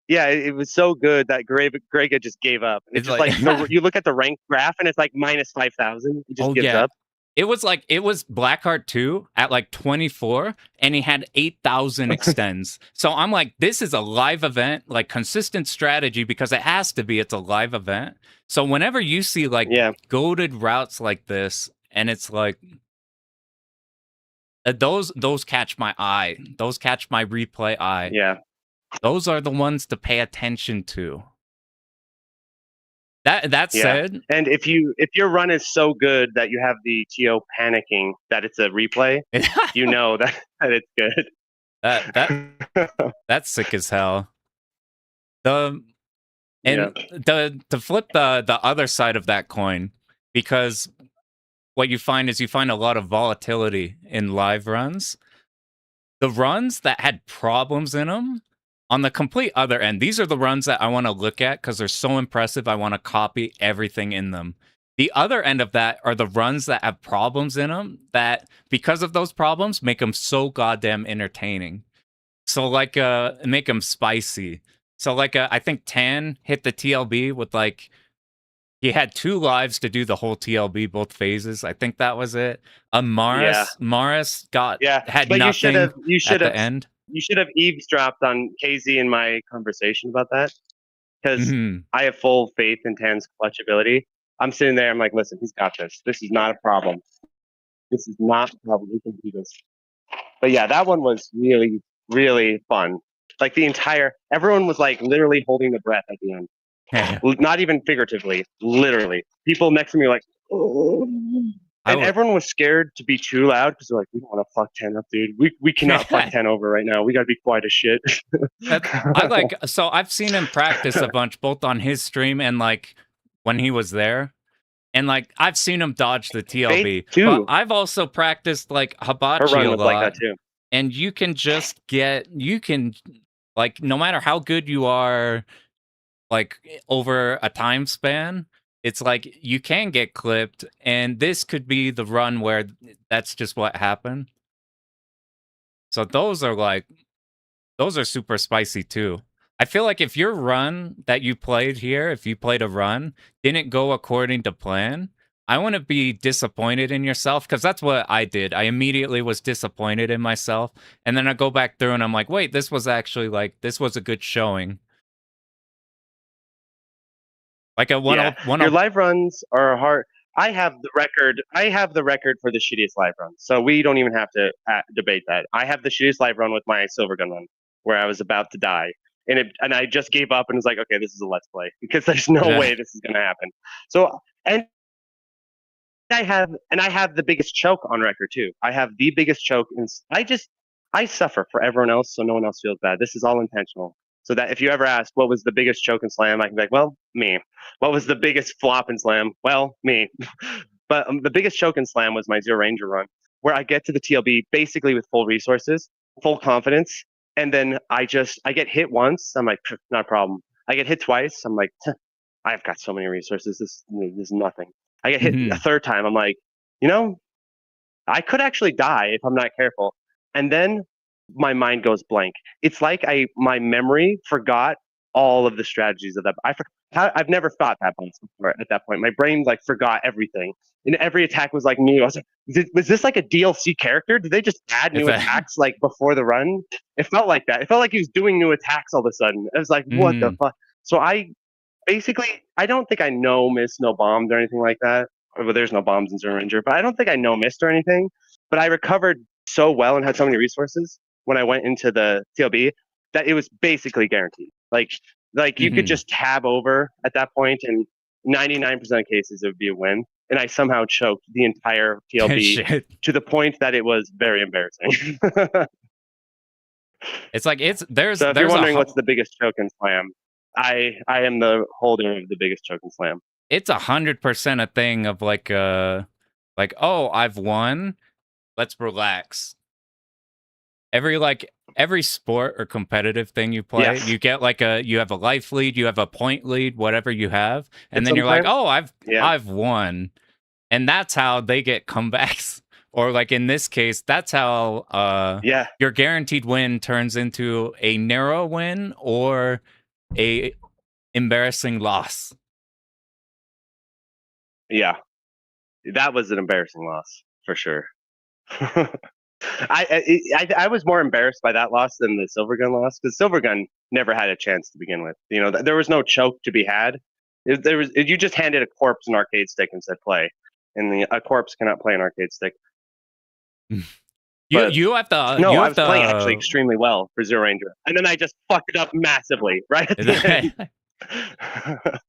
[SPEAKER 2] yeah, it was so good that Grega just gave up. It's just like you look at the rank graph and it's like minus 5,000. He just gives up.
[SPEAKER 1] It was Blackheart 2 at like 24, and he had 8,000 extends. So I'm like, this is a live event, like consistent strategy, because it has to be. It's a live event. So whenever you see like goated routes like this, and it's like those catch my eye. Those catch my replay eye.
[SPEAKER 2] Yeah.
[SPEAKER 1] Those are the ones to pay attention to. That said,
[SPEAKER 2] and if your run is so good that you have the TO panicking that it's a replay, you know that it's good.
[SPEAKER 1] That's sick as hell. To flip the other side of that coin, because what you find is you find a lot of volatility in live runs. The runs that had problems in them, on the complete other end, these are the runs that I want to look at because they're so impressive. I want to copy everything in them. The other end of that are the runs that have problems in them that, because of those problems, make them so goddamn entertaining. So like make them spicy. So like I think Tan hit the TLB with like he had 2 lives to do the whole TLB, both phases. I think that was it. Morris had
[SPEAKER 2] but
[SPEAKER 1] nothing
[SPEAKER 2] you should
[SPEAKER 1] at the end.
[SPEAKER 2] You should have eavesdropped on KZ and my conversation about that, because I have full faith in Tan's clutch ability. I'm sitting there, I'm like, listen, he's got this. This is not a problem. This is not a problem. We can do this. But yeah, that one was really, really fun. Like everyone was like literally holding the breath at the end. Not even figuratively, literally. People next to me were like, oh. And everyone was scared to be too loud because they're like, we don't want to fuck 10 up, dude. We cannot fuck 10 over right now. We got to be quiet as shit.
[SPEAKER 1] So I've seen him practice a bunch, both on his stream and like when he was there. And like I've seen him dodge the TLB. But I've also practiced like Hibachi a lot.
[SPEAKER 2] Like that too.
[SPEAKER 1] And you can like, no matter how good you are, like over a time span, it's like you can get clipped, and this could be the run where that's just what happened. So those are super spicy too. I feel like if your run that you played here, if you played a run, didn't go according to plan, I wouldn't be disappointed in yourself, because that's what I did. I immediately was disappointed in myself, and then I go back through and I'm like, wait, this was a good showing. Like a
[SPEAKER 2] Yeah, your live runs are hard. I have the record. I have the record for the shittiest live run, so we don't even have to debate that. I have the shittiest live run with my silver gun run, where I was about to die, and I just gave up and was like, okay, this is a let's play because there's no way this is gonna happen. So I have the biggest choke on record too. I have the biggest choke, and I suffer for everyone else, so no one else feels bad. This is all intentional. So that if you ever ask what was the biggest choke in slam, I can be like, well, me. What was the biggest flop in slam? Well, me. But the biggest choke in slam was my Zero Ranger run, where I get to the TLB basically with full resources, full confidence, and then I get hit once. I'm like, not a problem. I get hit twice. I'm like, I've got so many resources. This is nothing. I get hit a third time. I'm like, I could actually die if I'm not careful. And then my mind goes blank. It's like my memory forgot all of the strategies of that. I've never thought that before at that point. My brain like forgot everything. And every attack was like new. I was like, was this like a DLC character? Did they just add new attacks like before the run? It felt like that. It felt like he was doing new attacks all of a sudden. It was like, what the fuck? So I don't think I miss no bombs or anything like that. Well, there's no bombs in Zero Ranger, but I don't think I missed or anything. But I recovered so well and had so many resources when I went into the TLB that it was basically guaranteed. Like you could just tab over at that point, and 99% of cases it would be a win. And I somehow choked the entire TLB to the point that it was very embarrassing.
[SPEAKER 1] It's like there's.
[SPEAKER 2] So if you're wondering what's the biggest choke in slam, I am the holder of the biggest choke in slam.
[SPEAKER 1] It's 100% a thing of like oh, I've won. Let's relax. Every sport or competitive thing you play, you get like you have a life lead, you have a point lead, whatever you have, and then you're like, oh, I've won, and that's how they get comebacks. Or like in this case, that's how your guaranteed win turns into a narrow win or a embarrassing loss.
[SPEAKER 2] Yeah, that was an embarrassing loss for sure. I was more embarrassed by that loss than the Silvergun loss because Silvergun never had a chance to begin with. There was no choke to be had. You just handed a corpse an arcade stick and said play, and a corpse cannot play an arcade stick.
[SPEAKER 1] You have to.
[SPEAKER 2] No, I was playing actually extremely well for Zero Ranger, and then I just fucked it up massively right at the end.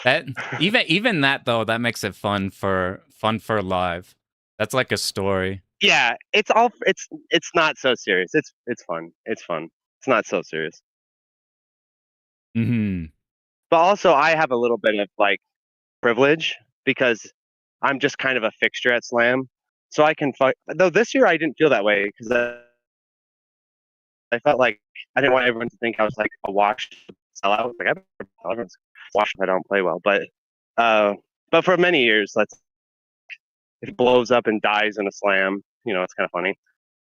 [SPEAKER 1] That even that though, that makes it fun for live. That's like a story.
[SPEAKER 2] Yeah, it's not so serious. It's fun. It's fun. It's not so serious. But also, I have a little bit of like privilege because I'm just kind of a fixture at Slam, so I can. Though this year I didn't feel that way because I felt like I didn't want everyone to think I was like a washed sellout. Like everyone's washed if I don't play well, but for many years, if it blows up and dies in a slam, it's kind of funny.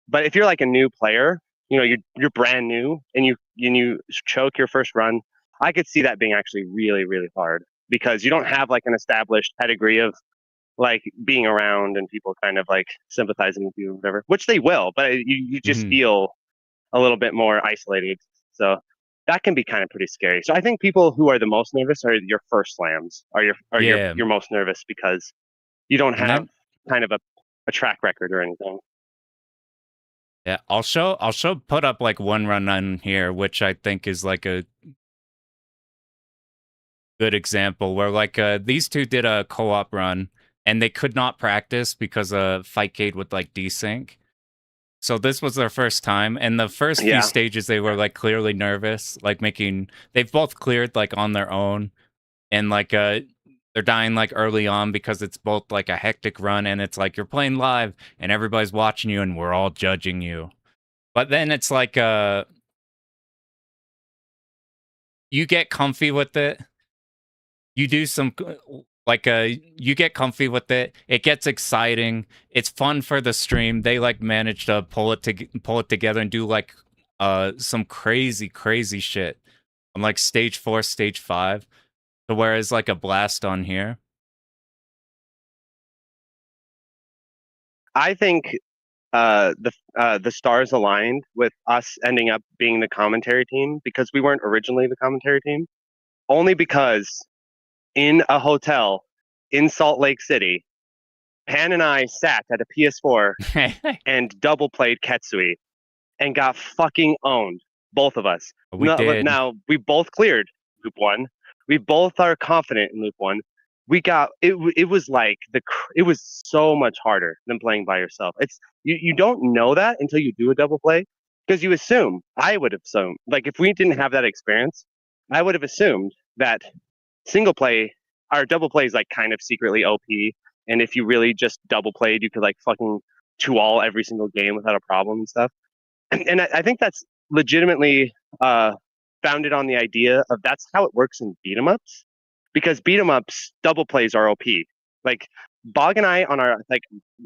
[SPEAKER 2] But if you're like a new player, you're brand new and you choke your first run, I could see that being actually really, really hard because you don't have like an established pedigree of like being around and people kind of like sympathizing with you or whatever, which they will, but you just feel a little bit more isolated. So that can be kind of pretty scary. So I think people who are the most nervous are your first slams, you're most nervous because you don't have kind of a track record or anything.
[SPEAKER 1] Yeah, I'll put up like one run on here, which I think is like a good example where like these two did a co-op run and they could not practice because Fightcade would like desync. So this was their first time, and the first few stages they were like clearly nervous, like they've both cleared like on their own, and like they're dying like early on because it's both like a hectic run and it's like you're playing live and everybody's watching you and we're all judging you. But then it's like you get comfy with it. You do some like you get comfy with it. It gets exciting. It's fun for the stream. They like manage to pull it together and do like some crazy shit on like stage 4, stage 5. So whereas like a blast on here.
[SPEAKER 2] I think the stars aligned with us ending up being the commentary team because we weren't originally the commentary team. Only because in a hotel in Salt Lake City. Pan and I sat at a PS4 and double played Ketsui and got fucking owned, both of us.
[SPEAKER 1] We did.
[SPEAKER 2] Now we both cleared loop 1. We both are confident in loop 1. We got it. It was like it was so much harder than playing by yourself. It's you don't know that until you do a double play, because you assume, I would assume, like if we didn't have that experience, I would have assumed that single play or double play is like kind of secretly OP, and if you really just double played, you could like fucking 2-all every single game without a problem and stuff. And I think that's legitimately founded on the idea of that's how it works in beat 'em ups, because beat 'em ups double plays are OP. Like Bog and I on our like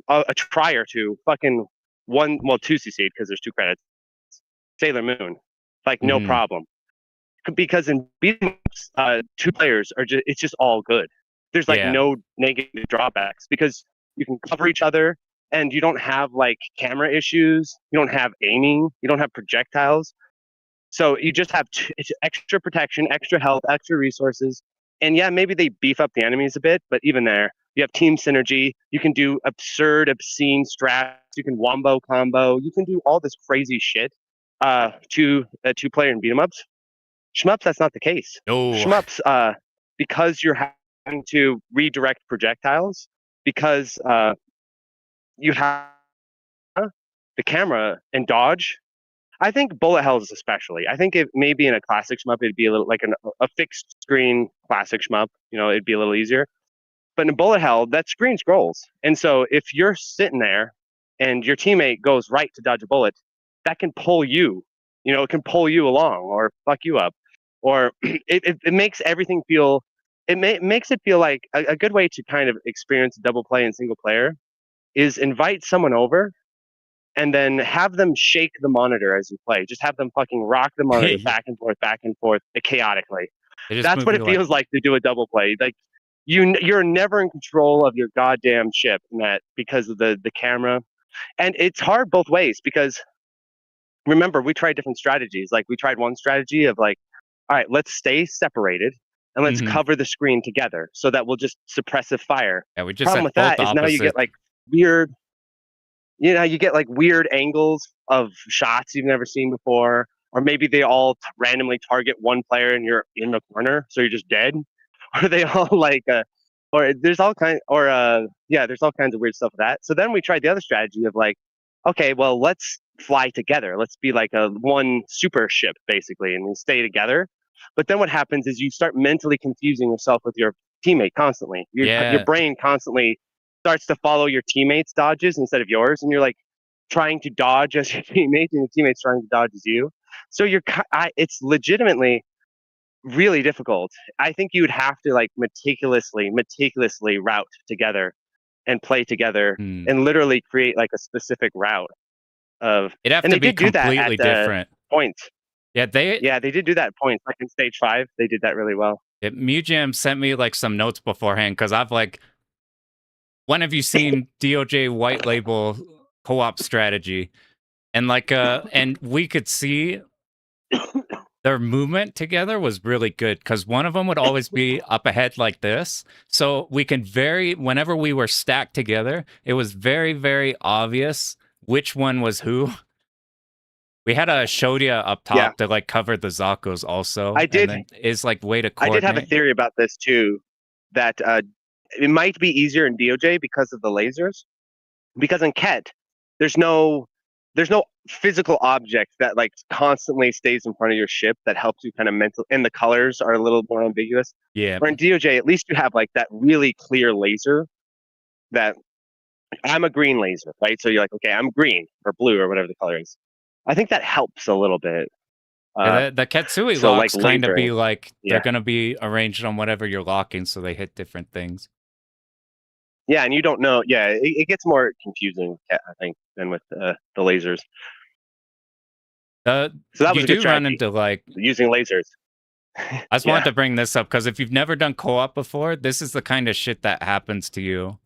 [SPEAKER 2] a try or two, fucking 2 CC'd because there's 2 credits. Sailor Moon, like no problem. Because in beat 'em ups, 2 players are just, it's just all good. There's like no negative drawbacks because you can cover each other and you don't have like camera issues. You don't have aiming. You don't have projectiles. So you just have extra protection, extra health, extra resources. And yeah, maybe they beef up the enemies a bit, but even there, you have team synergy. You can do absurd, obscene strats. You can wombo combo. You can do all this crazy shit to a 2-player in beat 'em ups. Shmups, that's not the case.
[SPEAKER 1] No.
[SPEAKER 2] Shmups, because you're having to redirect projectiles, because you have the camera and dodge. I think bullet hells especially. I think it maybe in a classic shmup it'd be a little like a fixed screen classic shmup. You know, it'd be a little easier. But in bullet hell, that screen scrolls, and so if you're sitting there and your teammate goes right to dodge a bullet, that can pull you. You know, it can pull you along or fuck you up, or it makes everything feel. Makes it feel like a good way to kind of experience double play in single player is invite someone over and then have them shake the monitor as you play. Just have them fucking rock the monitor back and forth chaotically. That's what it feels like to do a double play. Like you're never in control of your goddamn ship, Matt, because of the camera. And it's hard both ways because remember, we tried different strategies. Like we tried one strategy of like, all right, let's stay separated and let's cover the screen together so that we'll just suppressive fire.
[SPEAKER 1] Yeah, we just
[SPEAKER 2] problem with that is now you get like weird, you get like weird angles of shots you've never seen before, or maybe they all randomly target one player and you're in the corner, so you're just dead, or they all like, or there's all kinds, or there's all kinds of weird stuff with that. So then we tried the other strategy of like, okay, well let's fly together, let's be like a one super ship basically, and we stay together. But then what happens is you start mentally confusing yourself with your teammate constantly. Your brain constantly starts to follow your teammates' dodges instead of yours, and you're like trying to dodge as your teammate, and your teammate's trying to dodge as you. So it's legitimately really difficult. I think you would have to like meticulously route together and play together and literally create like a specific route of.
[SPEAKER 1] It'd have to be completely different
[SPEAKER 2] points.
[SPEAKER 1] Yeah, they
[SPEAKER 2] did do that at points. Like in stage 5, they did that really well.
[SPEAKER 1] Mujam sent me like some notes beforehand because I've like, when have you seen DOJ white label co-op strategy? And like and we could see their movement together was really good because one of them would always be up ahead like this. So we can whenever we were stacked together, it was very, very obvious which one was who. We had a Shodia up top that like covered the Zakos also.
[SPEAKER 2] I did.
[SPEAKER 1] Is like way to coordinate.
[SPEAKER 2] I did have a theory about this too, that it might be easier in DOJ because of the lasers. Because in Ket, there's no physical object that like constantly stays in front of your ship that helps you kind of and the colors are a little more ambiguous.
[SPEAKER 1] Yeah.
[SPEAKER 2] Or in DOJ, at least you have like that really clear laser that I'm a green laser, right? So you're like, okay, I'm green or blue or whatever the color is. I think that helps a little bit.
[SPEAKER 1] The Ketsui locks like kind of be like, they're going to be arranged on whatever you're locking, so they hit different things.
[SPEAKER 2] Yeah, and you don't know. Yeah, it gets more confusing, I think, than with the lasers.
[SPEAKER 1] So that was a good run into like
[SPEAKER 2] using lasers.
[SPEAKER 1] I just wanted to bring this up because if you've never done co-op before, this is the kind of shit that happens to you.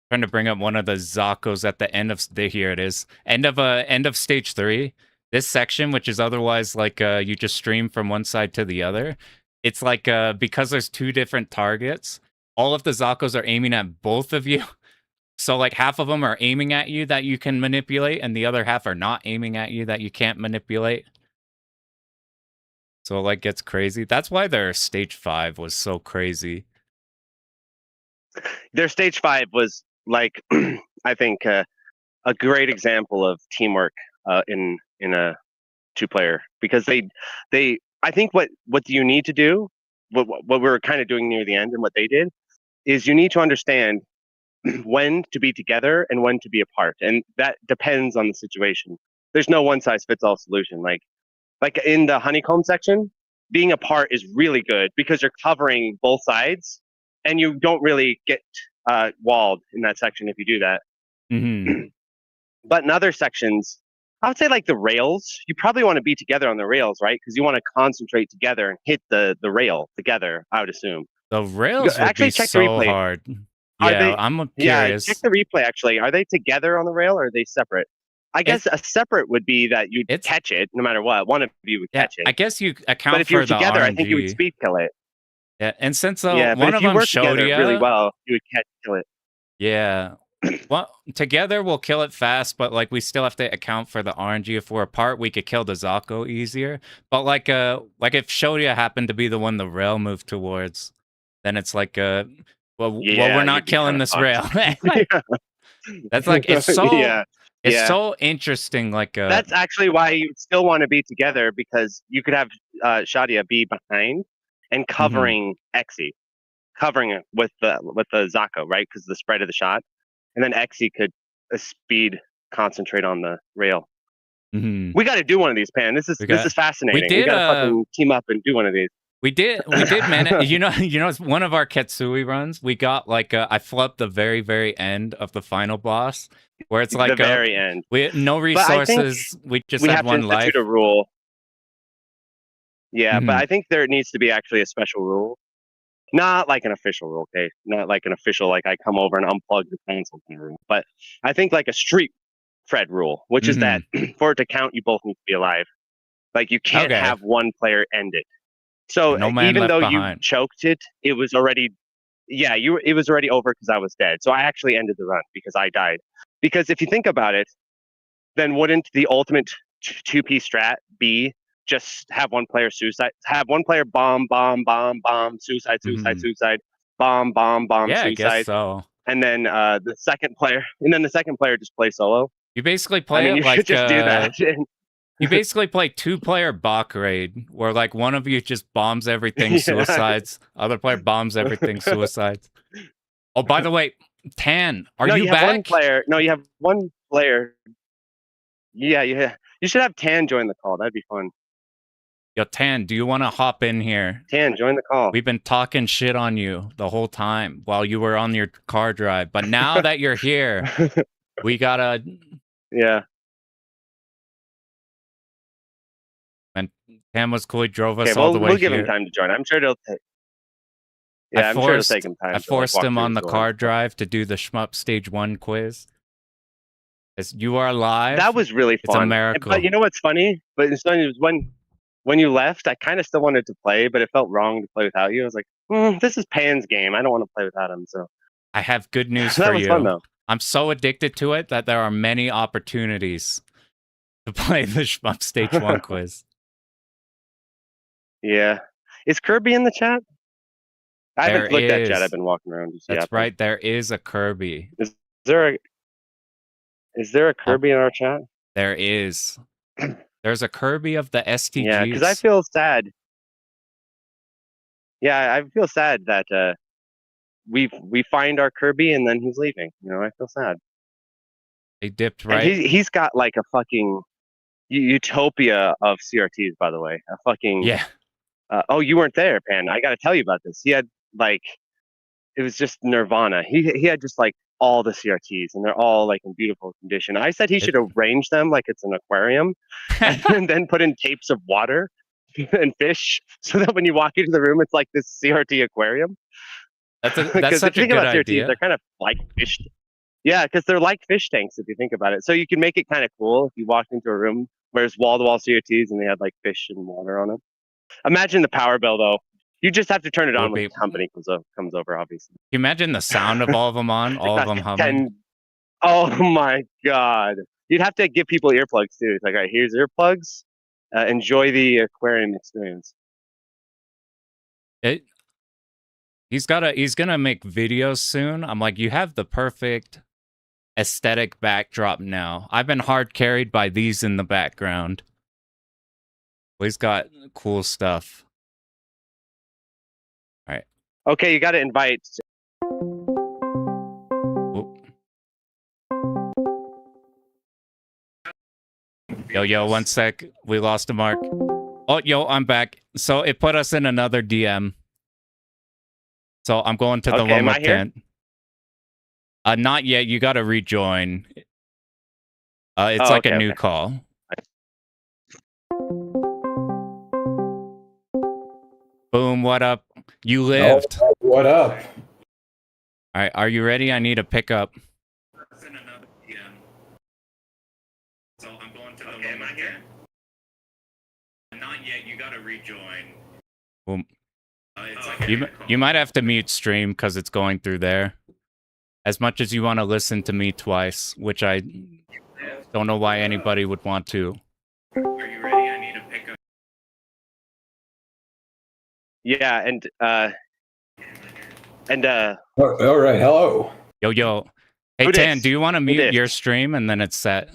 [SPEAKER 1] Trying to bring up one of the Zakos at the end of here it is. End of stage 3. This section, which is otherwise like you just stream from one side to the other, it's like because there's 2 different targets, all of the Zakos are aiming at both of you. So like half of them are aiming at you that you can manipulate, and the other half are not aiming at you that you can't manipulate. So it like gets crazy. That's why their stage 5 was so crazy.
[SPEAKER 2] Their stage 5 was like, I think, a great example of teamwork in a 2-player, because they I think what you need to do, what we're kind of doing near the end and what they did, is you need to understand when to be together and when to be apart, and that depends on the situation. There's no one size fits all solution. Like in the honeycomb section, being apart is really good because you're covering both sides, and you don't really get walled in that section if you do that.
[SPEAKER 1] Mm-hmm.
[SPEAKER 2] But in other sections, I would say like the rails, you probably want to be together on the rails, right? Because you want to concentrate together and hit the rail together, I would assume.
[SPEAKER 1] The rails would
[SPEAKER 2] Actually,
[SPEAKER 1] be
[SPEAKER 2] check the
[SPEAKER 1] so
[SPEAKER 2] replay.
[SPEAKER 1] hard.
[SPEAKER 2] Are
[SPEAKER 1] Yeah,
[SPEAKER 2] they?
[SPEAKER 1] I'm
[SPEAKER 2] Yeah,
[SPEAKER 1] curious.
[SPEAKER 2] check the replay. Actually, are they together on the rail or are they separate? I guess a separate would be that you'd catch it no matter what. One of you would catch it.
[SPEAKER 1] I guess you account
[SPEAKER 2] but if
[SPEAKER 1] for
[SPEAKER 2] you're
[SPEAKER 1] the
[SPEAKER 2] together,
[SPEAKER 1] RNG.
[SPEAKER 2] I think you would speed kill it.
[SPEAKER 1] Yeah, and since
[SPEAKER 2] Yeah, but
[SPEAKER 1] one
[SPEAKER 2] if
[SPEAKER 1] of
[SPEAKER 2] you
[SPEAKER 1] them
[SPEAKER 2] work
[SPEAKER 1] showed
[SPEAKER 2] together
[SPEAKER 1] you
[SPEAKER 2] really well, you would kill it.
[SPEAKER 1] Yeah. Well, together we'll kill it fast, but like we still have to account for the RNG. If we're apart, we could kill the Zako easier. But like if Shodia happened to be the one the rail moved towards, then it's like well we're not killing this rail. That's like it's so so interesting. Like
[SPEAKER 2] that's actually why you still want to be together, because you could have Shadia be behind and covering Exy, covering it with the Zako, right? Because the spread of the shot, and then Exy could speed concentrate on the rail. We got to do one of these, Pan. This is fascinating. We got to fucking team up and do one of these.
[SPEAKER 1] We did manage. you know, one of our Ketsui runs, we got like I flipped the very end of the final boss, where it's like
[SPEAKER 2] the very end.
[SPEAKER 1] We had no resources. We just had one life.
[SPEAKER 2] We have to institute a rule. Yeah, but I think there needs to be actually a special rule, not like an official rule. Okay, not like an official like I come over and unplug the console kind of rule, but I think like a street Fred rule, which is that for it to count, you both need to be alive. Like you can't have one player end it. So even though you choked it, it was already, it was already over because I was dead. So I actually ended the run because I died. Because if you think about it, then wouldn't the ultimate 2P strat be just have one player suicide, have one player bomb, suicide, bomb,
[SPEAKER 1] yeah,
[SPEAKER 2] suicide.
[SPEAKER 1] I guess so.
[SPEAKER 2] And then the second player just play solo.
[SPEAKER 1] You basically play
[SPEAKER 2] you
[SPEAKER 1] like
[SPEAKER 2] could just do that.
[SPEAKER 1] You basically play 2-player Bach raid, where like one of you just bombs everything, suicides. Other player bombs everything, suicides. Oh, by the way, Tan, are you back?
[SPEAKER 2] Have one player. No, you have one player. Yeah. You should have Tan join the call. That'd be fun.
[SPEAKER 1] Yo, Tan, do you want to hop in here?
[SPEAKER 2] Tan, join the call.
[SPEAKER 1] We've been talking shit on you the whole time while you were on your car drive, but now that you're here, we gotta.
[SPEAKER 2] Yeah.
[SPEAKER 1] And Tam was cool. He drove us all the way
[SPEAKER 2] we'll give
[SPEAKER 1] here.
[SPEAKER 2] him time to join. I'm sure it'll take. Yeah, I'm sure it'll take him time.
[SPEAKER 1] I forced him on the car drive to do the Shmup Stage 1 quiz. As you are live.
[SPEAKER 2] That was really fun.
[SPEAKER 1] It's a miracle.
[SPEAKER 2] But you know what's funny? But it's funny when you left, I kind of still wanted to play, but it felt wrong to play without you. I was like, this is Pan's game. I don't want to play without him. So
[SPEAKER 1] I have good news for you.
[SPEAKER 2] That was fun, though.
[SPEAKER 1] I'm so addicted to it that there are many opportunities to play the Shmup Stage 1 quiz.
[SPEAKER 2] Yeah. Is Kirby in the chat? I haven't looked at chat. I've been walking around.
[SPEAKER 1] That's right. There is a Kirby.
[SPEAKER 2] Is there a Kirby in our chat?
[SPEAKER 1] There is. There's a Kirby of the STGs.
[SPEAKER 2] Yeah, because I feel sad. Yeah, I feel sad that we find our Kirby and then he's leaving. You know, I feel sad.
[SPEAKER 1] They dipped right.
[SPEAKER 2] And he's got like a fucking utopia of CRTs, by the way. A fucking oh, you weren't there, Pan. I got to tell you about this. He had like, it was just nirvana. He had just like all the CRTs, and they're all like in beautiful condition. I said he should arrange them like it's an aquarium, and then put in tapes of water and fish, so that when you walk into the room, it's like this CRT aquarium.
[SPEAKER 1] That's such a good idea.
[SPEAKER 2] CRTs, they're kind of like fish. Yeah, because they're like fish tanks if you think about it. So you can make it kind of cool if you walked into a room where it's wall-to-wall CRTs and they had like fish and water on them. Imagine the power bill though You just have to turn it on when
[SPEAKER 1] be...
[SPEAKER 2] the company comes over, obviously.
[SPEAKER 1] Can you imagine the sound of all of them on? All of them humming?
[SPEAKER 2] Oh my god. You'd have to give people earplugs too. It's like, all right, here's earplugs. Enjoy the aquarium experience.
[SPEAKER 1] He's gonna make videos soon. I'm like, you have the perfect aesthetic backdrop now. I've been hard carried by these in the background. Well, he's got cool stuff. All right.
[SPEAKER 2] Okay, you got to invite.
[SPEAKER 1] Yo, 1 sec. We lost a mark. Oh, yo, I'm back. So it put us in another DM. So I'm going to the one with 10. Not yet. You got to rejoin. It's like a new call. Boom, what up? You lived.
[SPEAKER 3] Oh, what up?
[SPEAKER 1] All right, are you ready? I need a pickup. So I'm going to the one with 10. Not yet. You got to rejoin. Boom. You might have to mute stream because it's going through there. As much as you want to listen to me twice, which I don't know why anybody would want to. Are you ready? I need a pickup.
[SPEAKER 2] Yeah,
[SPEAKER 3] all right, hello.
[SPEAKER 1] Yo. Hey, Tan, do you want to mute your stream and then it's set?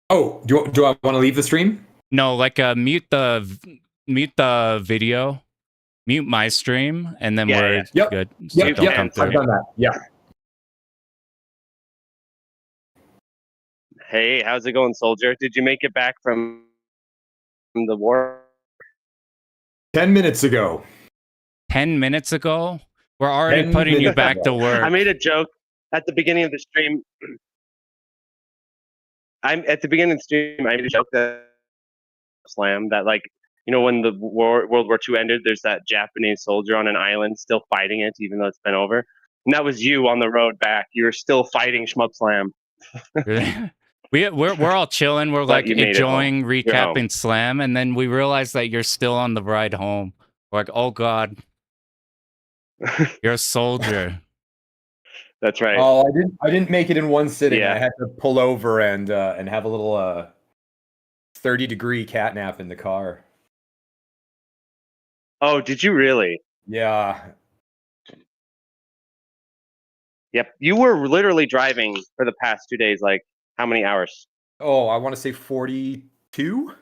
[SPEAKER 3] Oh, do I want to leave the stream?
[SPEAKER 1] No, like mute the video. Mute my stream, and then we're good. So
[SPEAKER 3] Yep, I've done that. Yeah.
[SPEAKER 2] Hey, how's it going, soldier? Did you make it back from the war?
[SPEAKER 3] 10 minutes ago.
[SPEAKER 1] 10 minutes ago? We're already putting you back to work.
[SPEAKER 2] I made a joke at the beginning of the stream. I made a joke that Slam that, like, you know, when the World War II ended, there's that Japanese soldier on an island still fighting it, even though it's been over. And that was you on the road back. You're still fighting Shmup Slam.
[SPEAKER 1] We're all chilling. We're like enjoying recapping Slam, and then we realize that you're still on the ride home. We're like, oh god, you're a soldier.
[SPEAKER 2] That's right.
[SPEAKER 3] Oh, I didn't make it in one sitting. Yeah. I had to pull over and have a little 30-degree catnap in the car.
[SPEAKER 2] Oh, did you really?
[SPEAKER 3] Yeah.
[SPEAKER 2] Yep. You were literally driving for the past 2 days. Like, how many hours?
[SPEAKER 3] Oh, I want to say 42.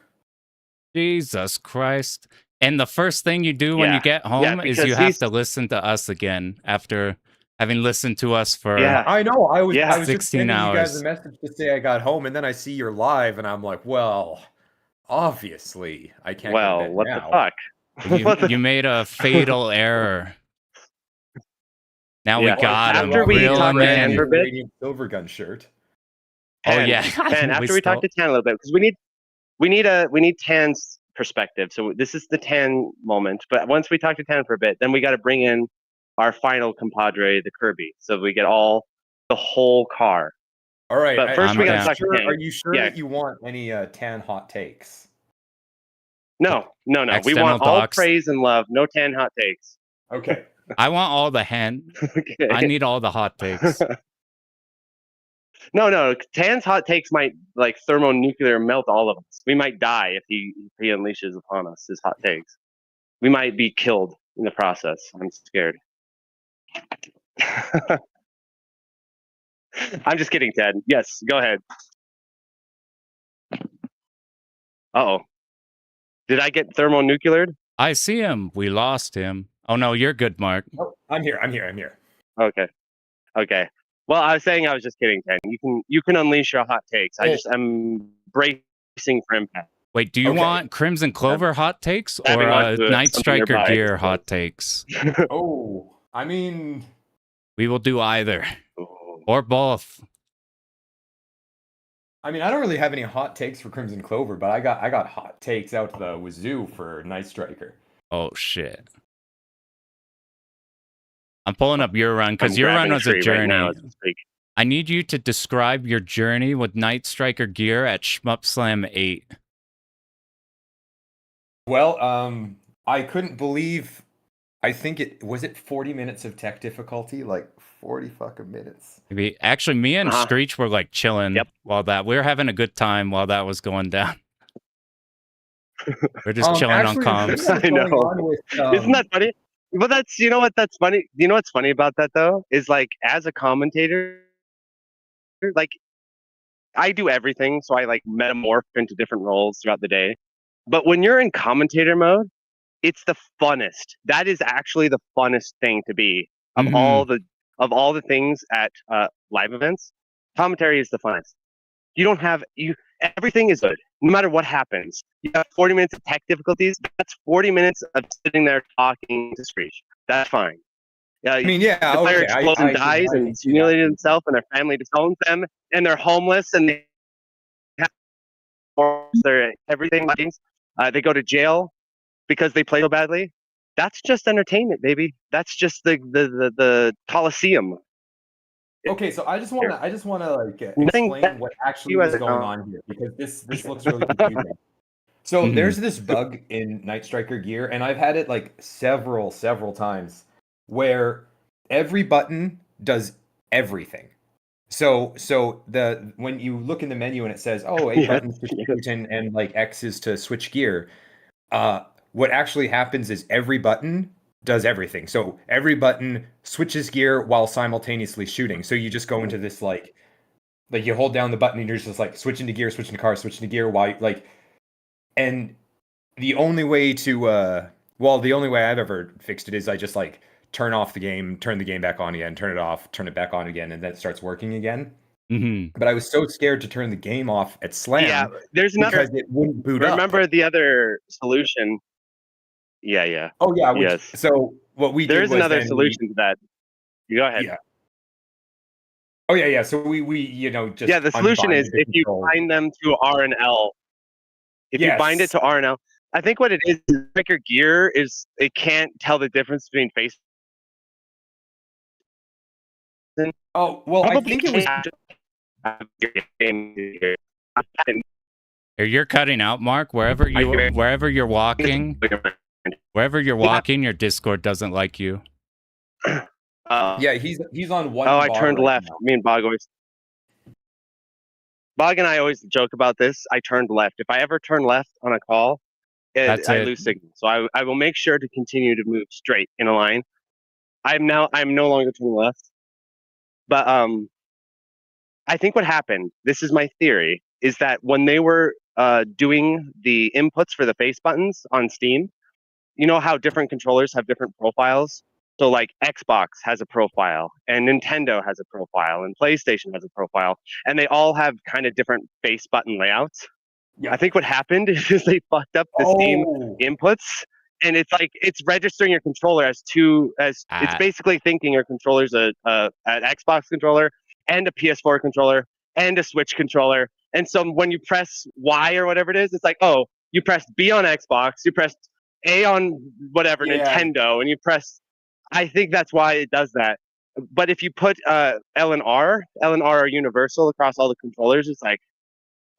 [SPEAKER 1] Jesus Christ. And the first thing you do when you get home is you have to listen to us again after having listened to us for
[SPEAKER 3] I know. I was
[SPEAKER 1] 16
[SPEAKER 3] just sending
[SPEAKER 1] hours.
[SPEAKER 3] you guys a message to say I got home, and then I see you're live, and I'm like, well, obviously, I can't go to bed
[SPEAKER 2] what
[SPEAKER 3] now.
[SPEAKER 2] the fuck?
[SPEAKER 1] You made a fatal error. Now we got him.
[SPEAKER 2] After we talked to
[SPEAKER 1] Tan
[SPEAKER 2] for a bit,
[SPEAKER 3] silver gun shirt.
[SPEAKER 1] Oh yeah.
[SPEAKER 2] Tan, after we talked to Tan a little bit, because we need Tan's perspective. So this is the Tan moment. But once we talk to Tan for a bit, then we got to bring in our final compadre, the Kirby, so we get the whole car.
[SPEAKER 3] All right.
[SPEAKER 2] But first, we got to talk to Tan.
[SPEAKER 3] Are you sure that you want any Tan hot takes?
[SPEAKER 2] No. We want all praise and love. No Tan hot takes.
[SPEAKER 3] Okay.
[SPEAKER 1] I want all the okay. I need all the hot takes.
[SPEAKER 2] No. Tan's hot takes might like thermonuclear melt all of us. We might die if he unleashes upon us his hot takes. We might be killed in the process. I'm scared. I'm just kidding, Ted. Yes, go ahead. Uh-oh. Did I get thermonucleared?
[SPEAKER 1] I see him. We lost him. Oh no, you're good, Mark.
[SPEAKER 3] Oh, I'm here.
[SPEAKER 2] Okay. Well, I was saying I was just kidding, Ted. You can unleash your hot takes. I'm bracing for impact.
[SPEAKER 1] Wait, do you want Crimson Clover hot takes or Night Striker gear hot takes?
[SPEAKER 3] Oh, I mean,
[SPEAKER 1] we will do either or both.
[SPEAKER 3] I mean, I don't really have any hot takes for Crimson Clover, but I got hot takes out the wazoo for Night Striker.
[SPEAKER 1] Oh shit! I'm pulling up your run because your run was a journey. Right now, I need you to describe your journey with Night Striker gear at Shmup Slam 8.
[SPEAKER 3] Well, I couldn't believe. I think it was 40 minutes of tech difficulty, like 40 fucking minutes.
[SPEAKER 1] Maybe actually, me and Streech were like chilling while we were having a good time while that was going down. We're just chilling on comms.
[SPEAKER 2] I know. With, isn't that funny? But that's that's funny. You know what's funny about that though is like as a commentator, like I do everything, so I like metamorph into different roles throughout the day. But when you're in commentator mode, it's the funnest. That is actually the funnest thing to be of all the things at live events. Commentary is the funnest. You don't have everything is good no matter what happens. You have 40 minutes of tech difficulties. That's 40 minutes of sitting there talking to Screech. That's fine.
[SPEAKER 3] I mean, yeah,
[SPEAKER 2] the player explodes and dies and humiliated himself, and their family disowns them, and they're homeless, and they have their everything. They go to jail because they play so badly. That's just entertainment, baby. That's just the Coliseum.
[SPEAKER 3] Okay, so I just want to like explain what actually is going on here because this looks really confusing. So there's this bug in Night Striker gear, and I've had it like several times, where every button does everything. So when you look in the menu and it says, "Oh, 8 buttons to shoot and like X is to switch gear," what actually happens is every button does everything. So every button switches gear while simultaneously shooting. So you just go into this like you hold down the button and you're just like switching to gear, switching to car, switching to gear while like. And the only way to the only way I've ever fixed it is I just like turn off the game, turn the game back on again, turn it off, turn it back on again, and then it starts working again. But I was so scared to turn the game off at Slam.
[SPEAKER 2] Yeah, there's another
[SPEAKER 3] because it wouldn't boot up.
[SPEAKER 2] Remember the other solution? Yeah.
[SPEAKER 3] Oh yeah.
[SPEAKER 2] Yes.
[SPEAKER 3] So what we did
[SPEAKER 2] there's
[SPEAKER 3] was
[SPEAKER 2] another solution to that. You go ahead.
[SPEAKER 3] Yeah. Oh yeah. So we just
[SPEAKER 2] the solution is if you bind them to R and L. If you bind it to R and L, I think what it is Striker gear is it can't tell the difference between face.
[SPEAKER 3] Oh well, I think it was.
[SPEAKER 1] You're cutting out, Mark. Wherever you're walking, your Discord doesn't like you.
[SPEAKER 3] Yeah, he's on one.
[SPEAKER 2] Oh, I turned left. Me and Bog and I always joke about this. I turned left. If I ever turn left on a call, I lose signal. So I will make sure to continue to move straight in a line. I'm no longer turning left. But I think what happened, this is my theory, is that when they were doing the inputs for the face buttons on Steam, you know how different controllers have different profiles? So like Xbox has a profile, and Nintendo has a profile, and PlayStation has a profile, and they all have kind of different face button layouts. Yeah. I think what happened is they fucked up the Steam inputs, and it's like it's registering your controller as it's basically thinking your controller's an Xbox controller and a PS4 controller and a Switch controller. And so when you press Y or whatever it is, it's like, oh, you pressed B on Xbox, you pressed A on whatever Nintendo, and you press. I think that's why it does that. But if you put L and R are universal across all the controllers. It's like,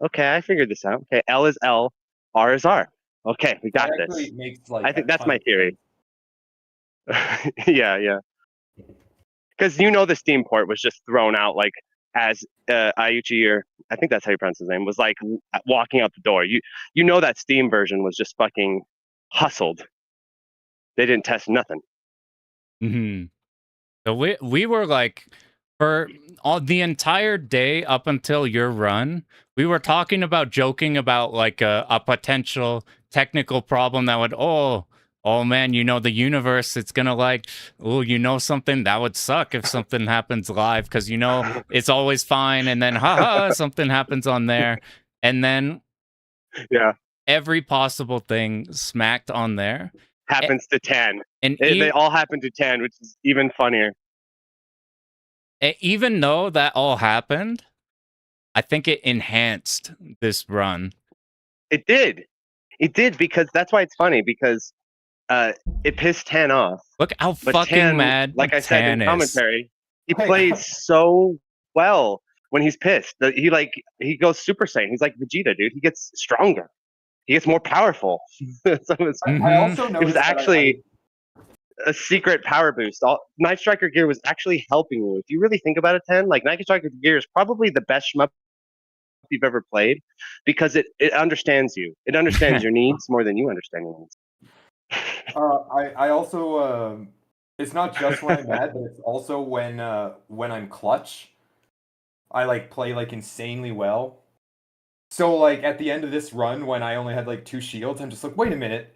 [SPEAKER 2] okay, I figured this out. Okay, L is L, R is R. Okay, we got this. I think that's my theory. Yeah. Because the Steam port was just thrown out like as Ayuchi, or I think that's how you pronounce his name, was like walking out the door. You know that Steam version was just fucking hustled. They didn't test nothing.
[SPEAKER 1] So we were like, for all the entire day up until your run, we were joking about like a potential technical problem that would, oh man, the universe, it's gonna like, something that would suck if something happens live, because it's always fine, and then something happens on there, and then every possible thing smacked on there
[SPEAKER 2] happens to 10, and they all happen to 10, which is even funnier.
[SPEAKER 1] Even though that all happened, I think it enhanced this run.
[SPEAKER 2] It did, because that's why it's funny, because it pissed 10 off.
[SPEAKER 1] Look how fucking mad,
[SPEAKER 2] like I said in commentary, he plays so well when he's pissed. He goes Super Saiyan. He's like Vegeta, dude. He gets stronger. he gets more powerful. So
[SPEAKER 3] I also noticed
[SPEAKER 2] it was actually a secret power boost. Night Striker gear was actually helping you. If you really think about it, 10, like Night Striker gear is probably the best shmup you've ever played because it understands you. It understands your needs more than you understand your needs.
[SPEAKER 3] I also it's not just when I'm mad, but it's also when I'm clutch. I like play like insanely well. So like at the end of this run when I only had like 2 shields, I'm just like, wait a minute.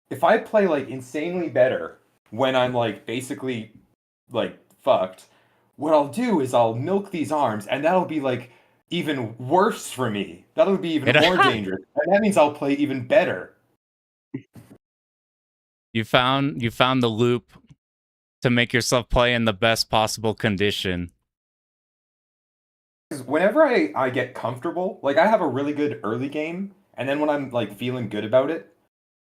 [SPEAKER 3] If I play like insanely better when I'm like basically like fucked, what I'll do is I'll milk these arms and that'll be like even worse for me. That'll be even more dangerous. And that means I'll play even better.
[SPEAKER 1] You found the loop to make yourself play in the best possible condition.
[SPEAKER 3] Whenever I get comfortable, like I have a really good early game, and then when I'm like feeling good about it,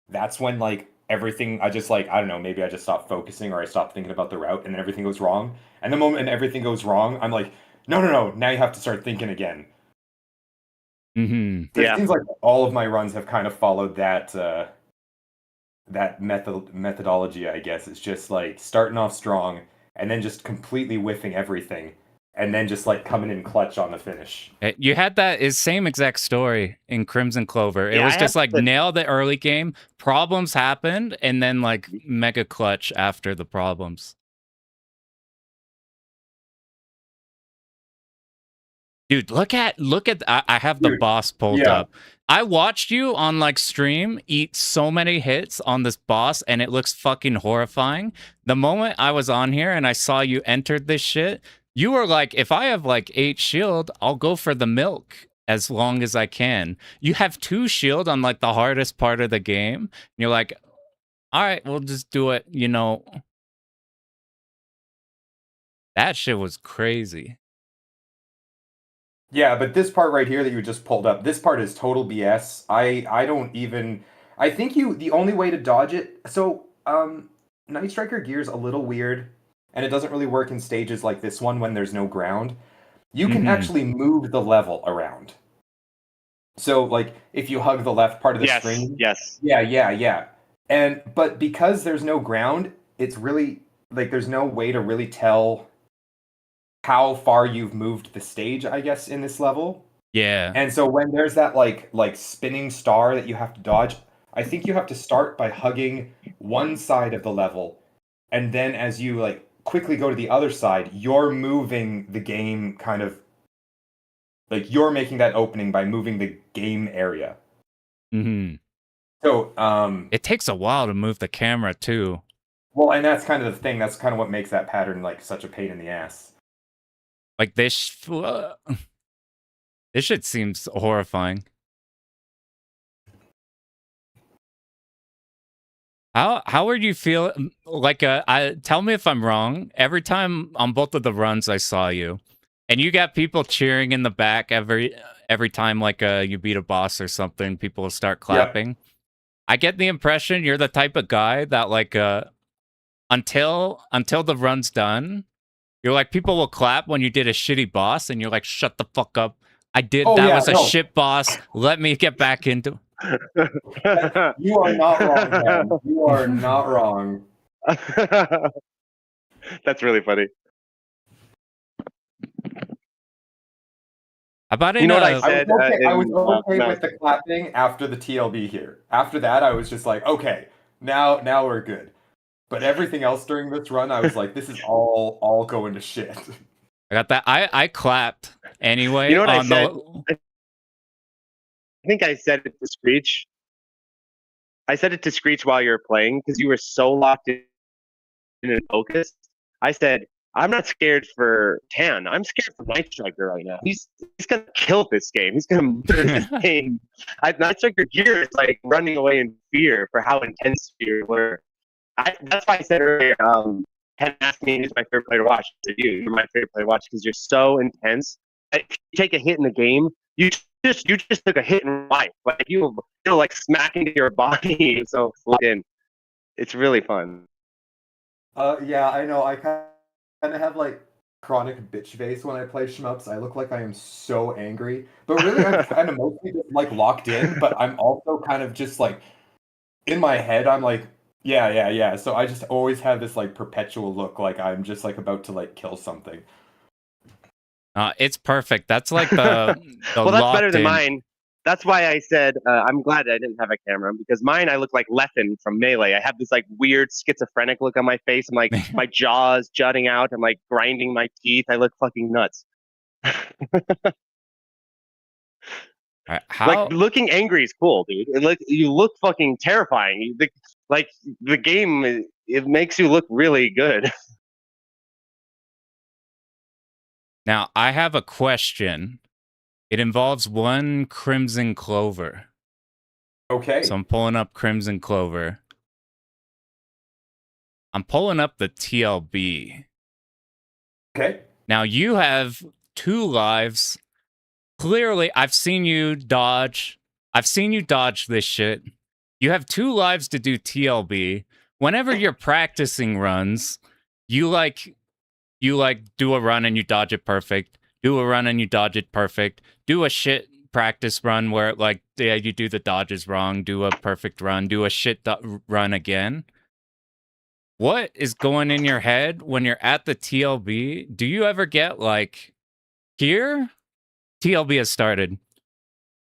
[SPEAKER 3] that's when like everything I just like I don't know, maybe I just stop focusing or I stop thinking about the route and then everything goes wrong. And the moment everything goes wrong, I'm like, no, now you have to start thinking again.
[SPEAKER 1] Mm-hmm.
[SPEAKER 3] It seems like all of my runs have kind of followed that methodology, I guess. It's just like starting off strong and then just completely whiffing everything and then just like coming in clutch on the finish.
[SPEAKER 1] You had that same exact story in Crimson Clover. It was just like nail the early game, problems happened, and then like mega clutch after the problems. Dude, look at I have the boss pulled up. I watched you on like stream eat so many hits on this boss and it looks fucking horrifying. The moment I was on here and I saw you entered this shit, you were like, if I have like 8 shield, I'll go for the milk as long as I can. You have 2 shield on like the hardest part of the game. And you're like, all right, we'll just do it, you know. That shit was crazy.
[SPEAKER 3] Yeah, but this part right here that you just pulled up, this part is total BS. I don't even I think the only way to dodge it. So, Night Striker gear's a little weird and it doesn't really work in stages like this one when there's no ground. You can actually move the level around. So like if you hug the left part of the screen.
[SPEAKER 2] Yes.
[SPEAKER 3] Yeah. But because there's no ground, it's really like there's no way to really tell how far you've moved the stage, I guess, in this level.
[SPEAKER 1] Yeah.
[SPEAKER 3] And so when there's that like spinning star that you have to dodge, I think you have to start by hugging one side of the level, and then as you like quickly go to the other side, you're moving the game kind of like you're making that opening by moving the game area.
[SPEAKER 1] Mm-hmm.
[SPEAKER 3] So
[SPEAKER 1] it takes a while to move the camera too.
[SPEAKER 3] Well, and that's kind of the thing. That's kind of what makes that pattern like such a pain in the ass.
[SPEAKER 1] Like this shit seems horrifying. How would you feel? Like, tell me if I'm wrong. Every time on both of the runs I saw you, and you got people cheering in the back every time, like you beat a boss or something. People will start clapping. Yeah. I get the impression you're the type of guy that like until the run's done, you're like people will clap when you did a shitty boss, and you're like, shut the fuck up. That was a shit boss. Let me get back into.
[SPEAKER 3] You are not wrong, man. You are not wrong.
[SPEAKER 2] That's really funny.
[SPEAKER 1] About
[SPEAKER 2] you know what I said?
[SPEAKER 3] I was okay with the clapping after the TLB here. After that, I was just like, okay, now we're good. But everything else during this run, I was like, this is all going to shit.
[SPEAKER 1] I got that. I clapped anyway.
[SPEAKER 2] You know what I said? I think I said it to Screech. I said it to Screech while you were playing because you were so locked in and focused. I said, I'm not scared for Tan. I'm scared for Night Striker right now. He's gonna kill this game. He's gonna murder this game. Night Striker gear is like running away in fear for how intense fear were. That's why I said earlier, Ken asked me who's my favorite player to watch. I said, you're my favorite player to watch because you're so intense. If you take a hit in the game, you just took a hit in life. Like you like smack into your body. So locked in. It's really fun.
[SPEAKER 3] Yeah, I know. I kind of have like chronic bitch face when I play shmups. I look like I am so angry, but really I'm kind of mostly just like locked in. But I'm also kind of just like in my head. I'm like, yeah. So I just always have this like perpetual look, like I'm just like about to like kill something.
[SPEAKER 1] It's perfect. That's like the
[SPEAKER 2] well, that's better than
[SPEAKER 1] in.
[SPEAKER 2] mine. That's why I said I'm glad I didn't have a camera, because mine I look like Leffen from Melee. I have this like weird schizophrenic look on my face. I'm like my jaw's jutting out. I'm like grinding my teeth. I look fucking nuts.
[SPEAKER 1] How
[SPEAKER 2] Like looking angry is cool, dude. You look fucking terrifying. Like the game, it makes you look really good.
[SPEAKER 1] Now I have a question. It involves one Crimson Clover.
[SPEAKER 3] Okay.
[SPEAKER 1] So I'm pulling up Crimson Clover. I'm pulling up the TLB.
[SPEAKER 3] Okay.
[SPEAKER 1] Now you have 2 lives. Clearly, I've seen you dodge. I've seen you dodge this shit. You have 2 lives to do TLB. Whenever you're practicing runs, you do a run and you dodge it perfect. Do a run and you dodge it perfect. Do a shit practice run where you do the dodges wrong. Do a perfect run. Do a shit run again. What is going in your head when you're at the TLB? Do you ever get like, here, TLB has started.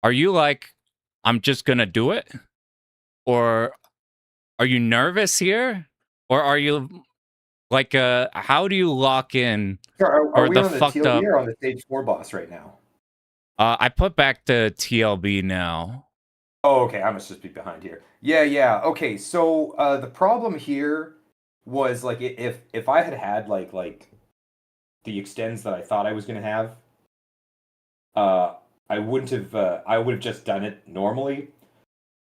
[SPEAKER 1] Are you like, I'm just gonna do it? Or are you nervous here? Or are you like, how do you lock in?
[SPEAKER 3] So are we
[SPEAKER 1] the
[SPEAKER 3] on the
[SPEAKER 1] fucked
[SPEAKER 3] TLB
[SPEAKER 1] up
[SPEAKER 3] or on the stage 4 boss right now?
[SPEAKER 1] I put back the TLB now.
[SPEAKER 3] Oh, okay. I must just be behind here. Yeah. Okay, so the problem here was like if I had like the extends that I thought I was gonna have, I wouldn't have. I would have just done it normally.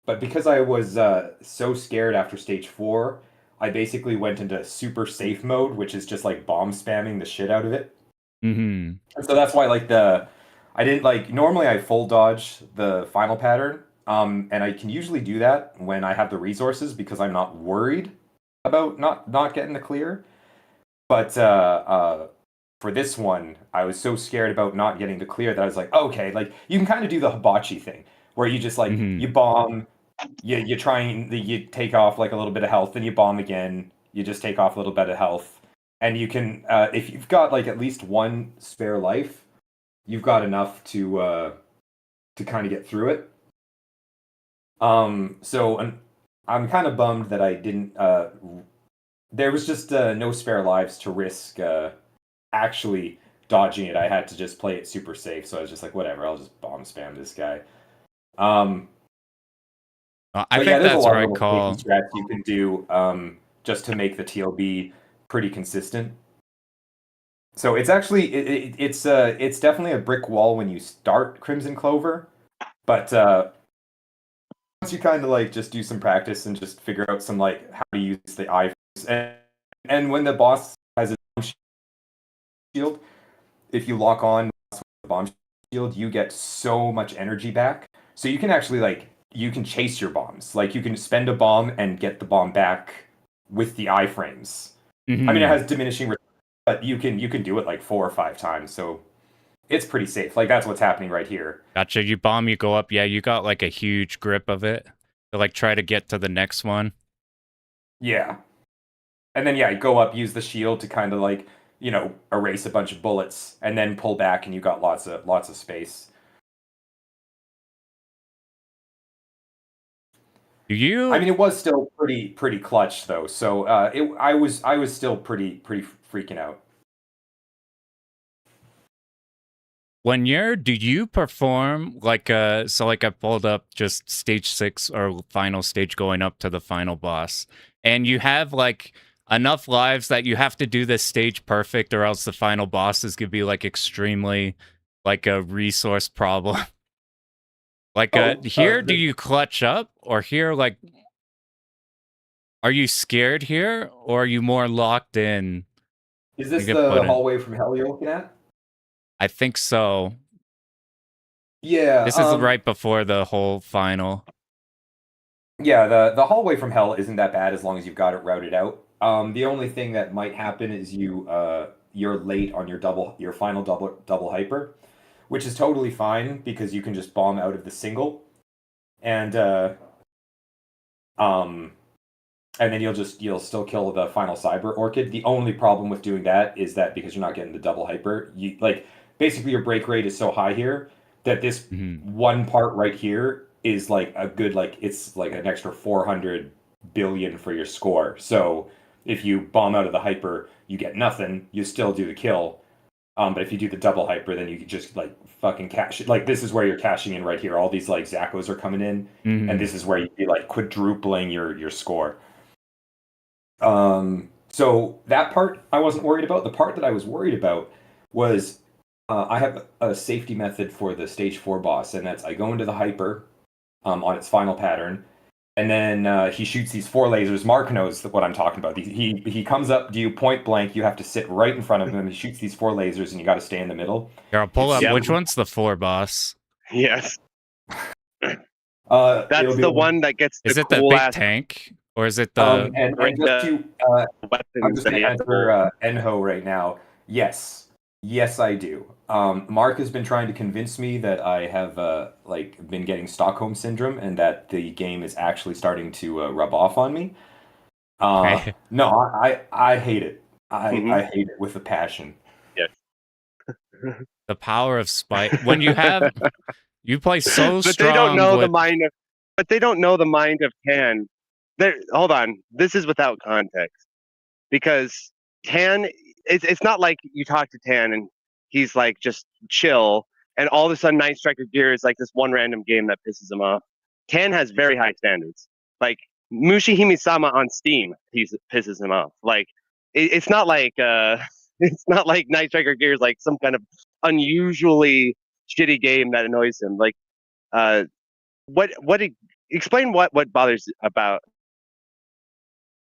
[SPEAKER 3] But because I was so scared after stage 4, I basically went into super safe mode, which is just like bomb spamming the shit out of it.
[SPEAKER 1] Mm-hmm.
[SPEAKER 3] And so that's why I didn't like normally I full dodge the final pattern. And I can usually do that when I have the resources because I'm not worried about not getting the clear. But for this one, I was so scared about not getting the clear that I was like, okay, like you can kind of do the hibachi thing where you just like you bomb, you try and you take off like a little bit of health, then you bomb again, you just take off a little bit of health, and you can if you've got like at least 1 spare life, you've got enough to kind of get through it. So I'm kind of bummed that I didn't. There was just no spare lives to risk actually dodging it. I had to just play it super safe. So I was just like, whatever, I'll just bomb spam this guy.
[SPEAKER 1] I think that's the right call.
[SPEAKER 3] Strats you can do just to make the TLB pretty consistent. So it's actually it's definitely a brick wall when you start Crimson Clover, but once you kind of like just do some practice and just figure out some like how to use the iframes, and when the boss has a bomb shield, if you lock on the bomb shield, you get so much energy back. So you can actually like you can chase your bombs. Like you can spend a bomb and get the bomb back with the iframes.
[SPEAKER 1] Mm-hmm.
[SPEAKER 3] I mean, it has diminishing return, but you can do it like 4 or 5 times. So it's pretty safe. Like that's what's happening right here.
[SPEAKER 1] Gotcha. You bomb, you go up. Yeah, you got like a huge grip of it to like try to get to the next one.
[SPEAKER 3] Yeah. And then yeah, you go up, use the shield to kind of like, you know, erase a bunch of bullets, and then pull back, and you got lots of space.
[SPEAKER 1] Do you?
[SPEAKER 3] I mean, it was still pretty clutch though. So I was still pretty freaking out.
[SPEAKER 1] Do you perform like so like I pulled up just stage 6 or final stage going up to the final boss, and you have like enough lives that you have to do this stage perfect, or else the final boss is gonna be like extremely like a resource problem. Like here, do you clutch up, or here like are you scared here, or are you more locked in?
[SPEAKER 3] Is this the hallway from hell you're looking at?
[SPEAKER 1] I think so.
[SPEAKER 3] Yeah.
[SPEAKER 1] This is right before the whole final.
[SPEAKER 3] Yeah, the hallway from hell isn't that bad as long as you've got it routed out. The only thing that might happen is you you're late on your final double hyper, which is totally fine because you can just bomb out of the single, and then you'll still kill the final cyber orchid. The only problem with doing that is that because you're not getting the double hyper, you like basically your break rate is so high here that this one part right here is like a good it's like an extra 400 billion for your score. So if you bomb out of the hyper, you get nothing. You still do the kill. But if you do the double hyper, then you can just like fucking cash it. Like this is where you're cashing in right here. All these like Zaccos are coming in, and this is where you'd be like quadrupling your score. So that part I wasn't worried about. The part that I was worried about was I have a safety method for the stage 4 boss, and that's I go into the hyper on its final pattern, and then he shoots these 4 lasers. Mark knows what I'm talking about. He comes up to you point blank. You have to sit right in front of him. He shoots these 4 lasers, and you got to stay in the middle.
[SPEAKER 1] Here, I'll pull up. Which one's the 4 boss?
[SPEAKER 2] Yes. That's the one that gets the
[SPEAKER 1] Is it
[SPEAKER 2] cool
[SPEAKER 1] the big tank? Or is it the...
[SPEAKER 3] I'm just going to answer Enho right now. Yes. Yes, I do. Mark has been trying to convince me that I have been getting Stockholm Syndrome and that the game is actually starting to rub off on me.
[SPEAKER 1] Okay.
[SPEAKER 3] No, I hate it. I hate it with a passion.
[SPEAKER 2] Yes.
[SPEAKER 1] The power of spite. When you have... You play so
[SPEAKER 2] but
[SPEAKER 1] strong.
[SPEAKER 2] They don't know the mind of... But they don't know the mind of Tan. Hold on. This is without context. Because Tan... It's not like you talk to Tan and he's like just chill, and all of a sudden Night Striker Gear is like this one random game that pisses him off. Tan has very high standards. Like Mushihime-sama on Steam, pisses him off. Like it's not like it's not like Night Striker Gear is like some kind of unusually shitty game that annoys him. Like explain what bothers about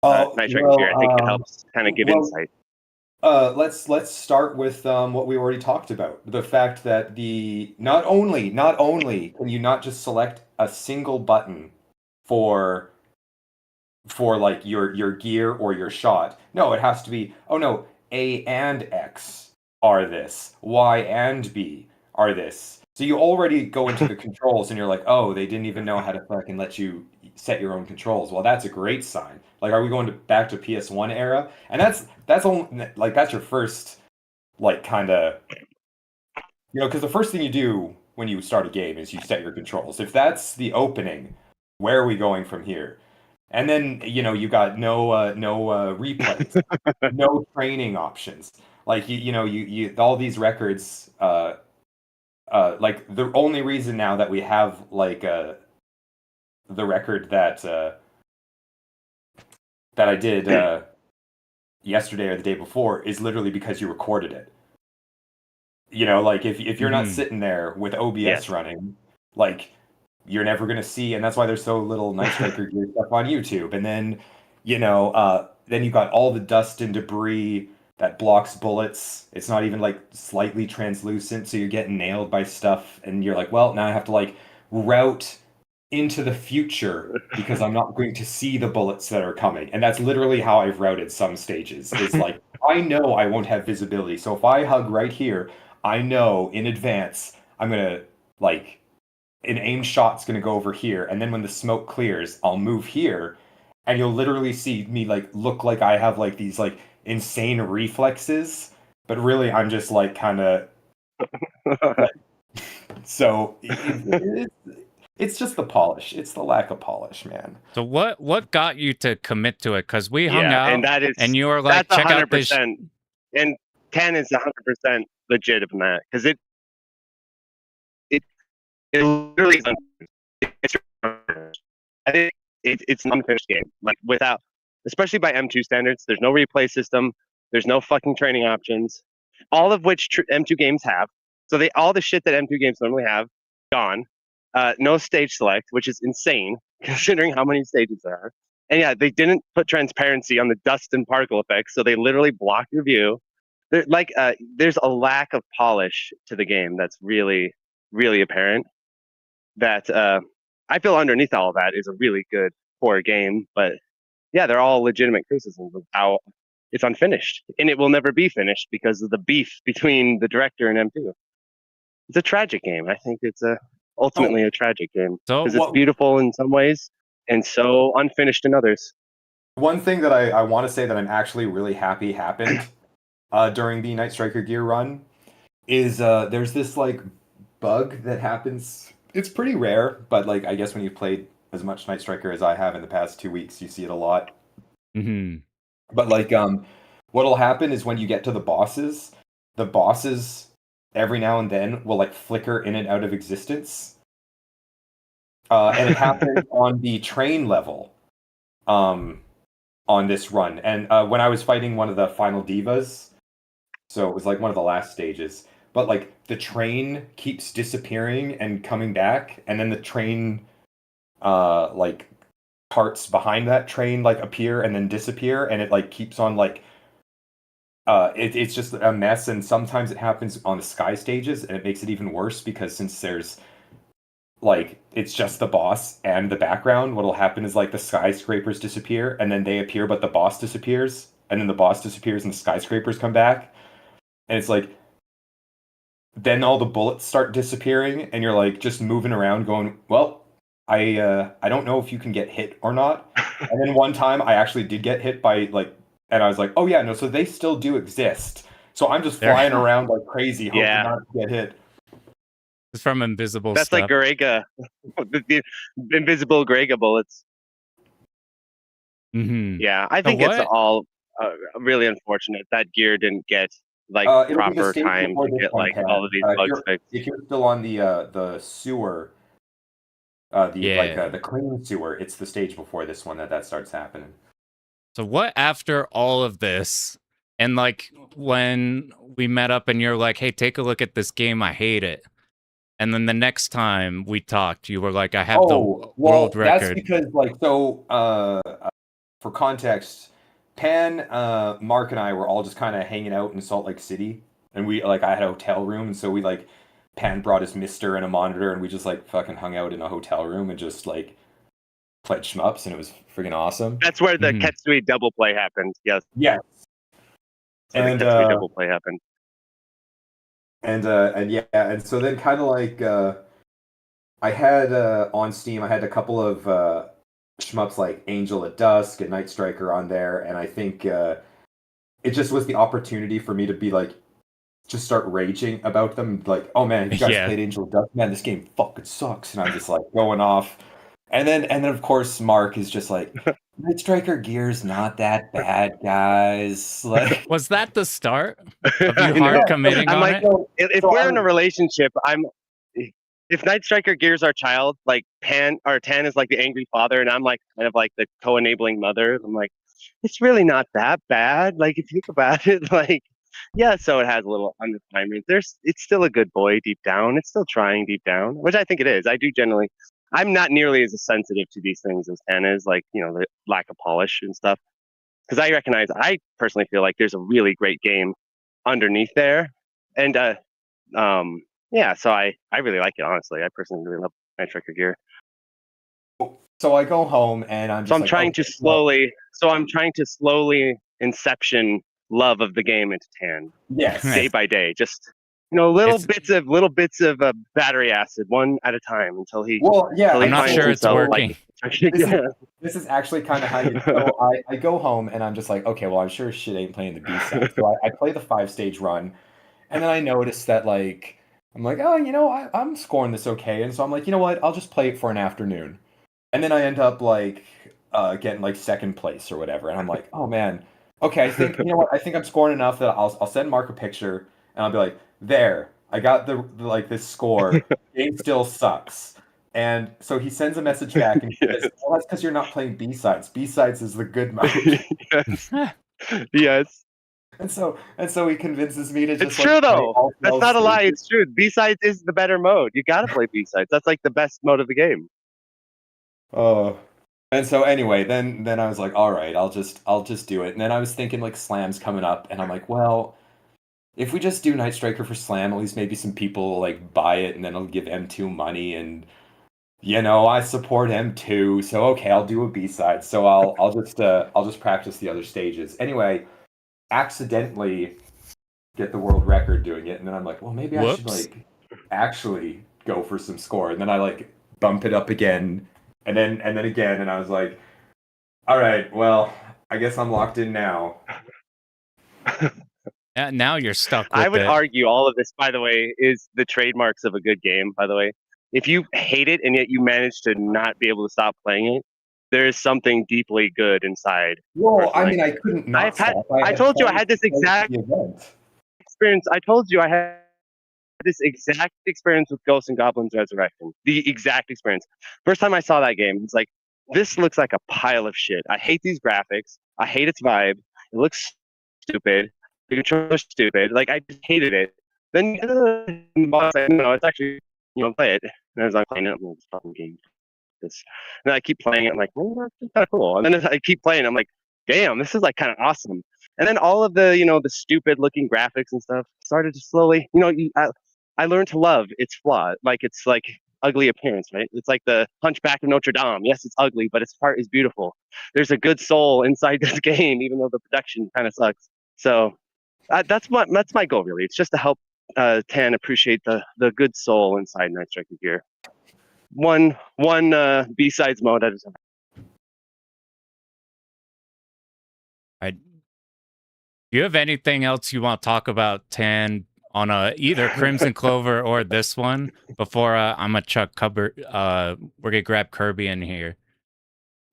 [SPEAKER 2] Night Striker Gear. I think it helps kind of give insight.
[SPEAKER 3] Let's start with what we already talked about. The fact that not only can you not just select a single button for like your gear or your shot. No, it has to be, oh no, A and X are this, Y and B are this. So you already go into the controls and you're like, oh, they didn't even know how to fucking let you set your own controls. Well, that's a great sign. Like, are we going back to PS1 era? And that's only like that's your first like kind of, because the first thing you do when you start a game is you set your controls. If that's the opening, where are we going from here? And then you got no replays, no training options. Like you all these records. Like the only reason now that we have like the record that I did yesterday or the day before is literally because you recorded it. Like if you're not sitting there with OBS running, like you're never gonna see, and that's why there's so little Night Striker Gear stuff on YouTube. And then then you got all the dust and debris that blocks bullets. It's not even like slightly translucent, so you're getting nailed by stuff, and you're like, well, now I have to like route into the future because I'm not going to see the bullets that are coming. And that's literally how I've routed some stages. It's like, I know I won't have visibility, so if I hug right here, I know in advance I'm gonna like an aim shot's gonna go over here, and then when the smoke clears, I'll move here, and you'll literally see me like look like I have like these like insane reflexes, but really I'm just like kind of so it's just the polish. It's the lack of polish, man.
[SPEAKER 1] So what got you to commit to it? Because we hung out,
[SPEAKER 2] and that is,
[SPEAKER 1] and you were like, check out this.
[SPEAKER 2] And 10 is 100% legit from that, because it literally is. I think it's an unfinished game. Like without, especially by M2 standards, there's no replay system. There's no fucking training options, all of which M2 games have. So all the shit that M2 games normally have, gone. No stage select, which is insane considering how many stages there are. And yeah, they didn't put transparency on the dust and particle effects, so they literally block your view. There's a lack of polish to the game that's really, really apparent. That I feel underneath all of that is a really good core game, but yeah, they're all legitimate criticisms of how it's unfinished, and it will never be finished because of the beef between the director and M2. It's a tragic game. I think it's ultimately a tragic game because it's beautiful in some ways and so unfinished in others.
[SPEAKER 3] One thing that I want to say that I'm actually really happy happened during the Night Striker Gear run is there's this like bug that happens. It's pretty rare, but like I guess when you've played as much Night Striker as I have in the past 2 weeks, you see it a lot.
[SPEAKER 1] Mm-hmm.
[SPEAKER 3] But like what'll happen is when you get to the bosses every now and then will like flicker in and out of existence. And it happens on the train level on this run. And when I was fighting one of the final divas, so it was like one of the last stages, but like the train keeps disappearing and coming back, and then the train like parts behind that train like appear and then disappear, and it like keeps on like it's just a mess. And sometimes it happens on the sky stages, and it makes it even worse because since there's like it's just the boss and the background, what'll happen is like the skyscrapers disappear and then they appear, but the boss disappears, and then the boss disappears and the skyscrapers come back, and it's like then all the bullets start disappearing, and you're like just moving around going, well, I don't know if you can get hit or not. And then one time I actually did get hit by like, and I was like, oh yeah, no, so they still do exist. So I'm just flying around like crazy, hoping not to get hit.
[SPEAKER 1] It's from invisible
[SPEAKER 2] That's
[SPEAKER 1] stuff.
[SPEAKER 2] like Garega, the invisible Garega bullets.
[SPEAKER 1] Mm-hmm.
[SPEAKER 2] Yeah, I think it's all really unfortunate that Gear didn't get like proper time to get like all of these bugs fixed.
[SPEAKER 3] If you're still on the sewer, the clean sewer, it's the stage before this one that starts happening.
[SPEAKER 1] So what after all of this, and like when we met up and you're like, hey, take a look at this game, I hate it. And then the next time we talked, you were like, I have the world record.
[SPEAKER 3] That's because like, so for context, Pan, Mark and I were all just kind of hanging out in Salt Lake City, and we like I had a hotel room, and so we like Pan brought his mister and a monitor, and we just like fucking hung out in a hotel room and just like played shmups, and it was freaking awesome.
[SPEAKER 2] That's where the Ketsui double play happened. Yes.
[SPEAKER 3] Yes.
[SPEAKER 2] And the Ketsui double play happened.
[SPEAKER 3] And yeah, and so then kind of like I had on Steam, I had a couple of shmups like Angel at Dusk and Night Striker on there, and I think it just was the opportunity for me to be like, just start raging about them, like, oh man, you guys played Angel at Dusk, man, this game fucking sucks, and I'm just like going off, and then of course Mark is just like, Night Striker Gear's not that bad, guys. Like,
[SPEAKER 1] was that the start of you hard committing on it?
[SPEAKER 2] If we're in a relationship, if Night Striker Gear's our child, like Tan is like the angry father, and I'm like kind of like the co-enabling mother. I'm like, it's really not that bad. Like if you think about it, like yeah, so it has a little underclimate. It's still a good boy deep down. It's still trying deep down, which I think it is. I do generally. I'm not nearly as sensitive to these things as Tan is, like, you know, the lack of polish and stuff. Because I personally feel like there's a really great game underneath there. And yeah, so I really like it, honestly. I personally really love Night Striker Gear.
[SPEAKER 3] So I go home and I'm just
[SPEAKER 2] trying to slowly inception love of the game into Tan.
[SPEAKER 3] Yes.
[SPEAKER 2] Day by day. Just little bits of battery acid, one at a time, until he.
[SPEAKER 3] Well, yeah,
[SPEAKER 1] I'm not sure it's working.
[SPEAKER 3] This is actually kind of how you. So I go home and I'm just like, okay, well, I'm sure shit ain't playing the B side. So I play the 5-stage run, and then I notice that like I'm like, oh, I'm scoring this okay, and so I'm like, you know what, I'll just play it for an afternoon, and then I end up like getting like second place or whatever, and I'm like, oh man, okay, I think I think I'm scoring enough that I'll send Mark a picture, and I'll be like, there, I got the like this score. Game still sucks. And so he sends a message back and he says, well, that's because you're not playing B-sides. B-sides is the good mode.
[SPEAKER 2] Yes.
[SPEAKER 3] And so he convinces me to just.
[SPEAKER 2] It's true though. That's not a lie. It's true. B-sides is the better mode. You gotta play B-sides. That's like the best mode of the game.
[SPEAKER 3] Oh. And so anyway, then I was like, all right, I'll just do it. And then I was thinking like Slam's coming up, and I'm like, well, if we just do Night Striker for Slam, at least maybe some people will like buy it, and then I'll give M2 money, and I support M2, so okay, I'll do a B-side. So I'll just practice the other stages. Anyway, accidentally get the world record doing it, and then I'm like, well, maybe I should like actually go for some score, and then I like bump it up again, and then again, and I was like, all right, well, I guess I'm locked in now.
[SPEAKER 1] Now you're stuck with
[SPEAKER 2] I would
[SPEAKER 1] it.
[SPEAKER 2] argue all of this, by the way, is the trademarks of a good game, by the way. If you hate it and yet you manage to not be able to stop playing it, there is something deeply good inside.
[SPEAKER 3] Well, I mean, I couldn't not stop.
[SPEAKER 2] I told you I had this exact experience. I told you I had this exact experience with Ghosts and Goblins Resurrection. The exact experience. First time I saw that game, it's like, this looks like a pile of shit. I hate these graphics. I hate its vibe. It looks stupid. The controller's stupid. Like, I just hated it. Then the boss said, no, it's actually, play it. And I was like, playing it. I'm like, this fucking game. This. And I keep playing it. I'm like, well, that's kind of cool. And then I keep playing. I'm like, damn, this is like kind of awesome. And then all of the, the stupid looking graphics and stuff started to slowly, I learned to love its flaw. Like, it's like ugly appearance, right? It's like the Hunchback of Notre Dame. Yes, it's ugly, but its heart is beautiful. There's a good soul inside this game, even though the production kind of sucks. So that's my goal, really. It's just to help Tan appreciate the good soul inside Night Striker gear. One B-sides mode at a time.
[SPEAKER 1] Do you have anything else you want to talk about, Tan, on either Crimson Clover or this one before I'm gonna chuck We're gonna grab Kirby in here.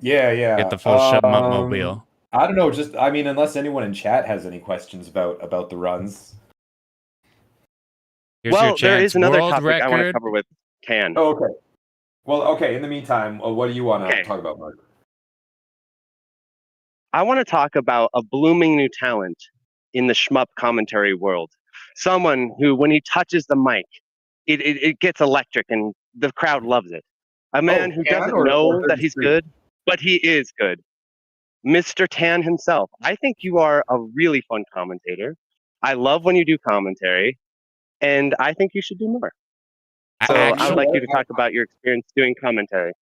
[SPEAKER 3] Yeah.
[SPEAKER 1] Get the full Shmup mobile.
[SPEAKER 3] I don't know. I mean, unless anyone in chat has any questions about the runs.
[SPEAKER 1] Here's
[SPEAKER 2] there is another topic I want to cover with Tan.
[SPEAKER 3] Oh, okay. Well, okay. In the meantime, what do you want to talk about, Mark?
[SPEAKER 2] I want to talk about a blooming new talent in the shmup commentary world. Someone who, when he touches the mic, it gets electric and the crowd loves it. A man who doesn't know that he's good, but he is good. Mr. Tan himself. I think you are a really fun commentator. I love when you do commentary, and I think you should do more. So I would like you to talk about your experience doing commentary.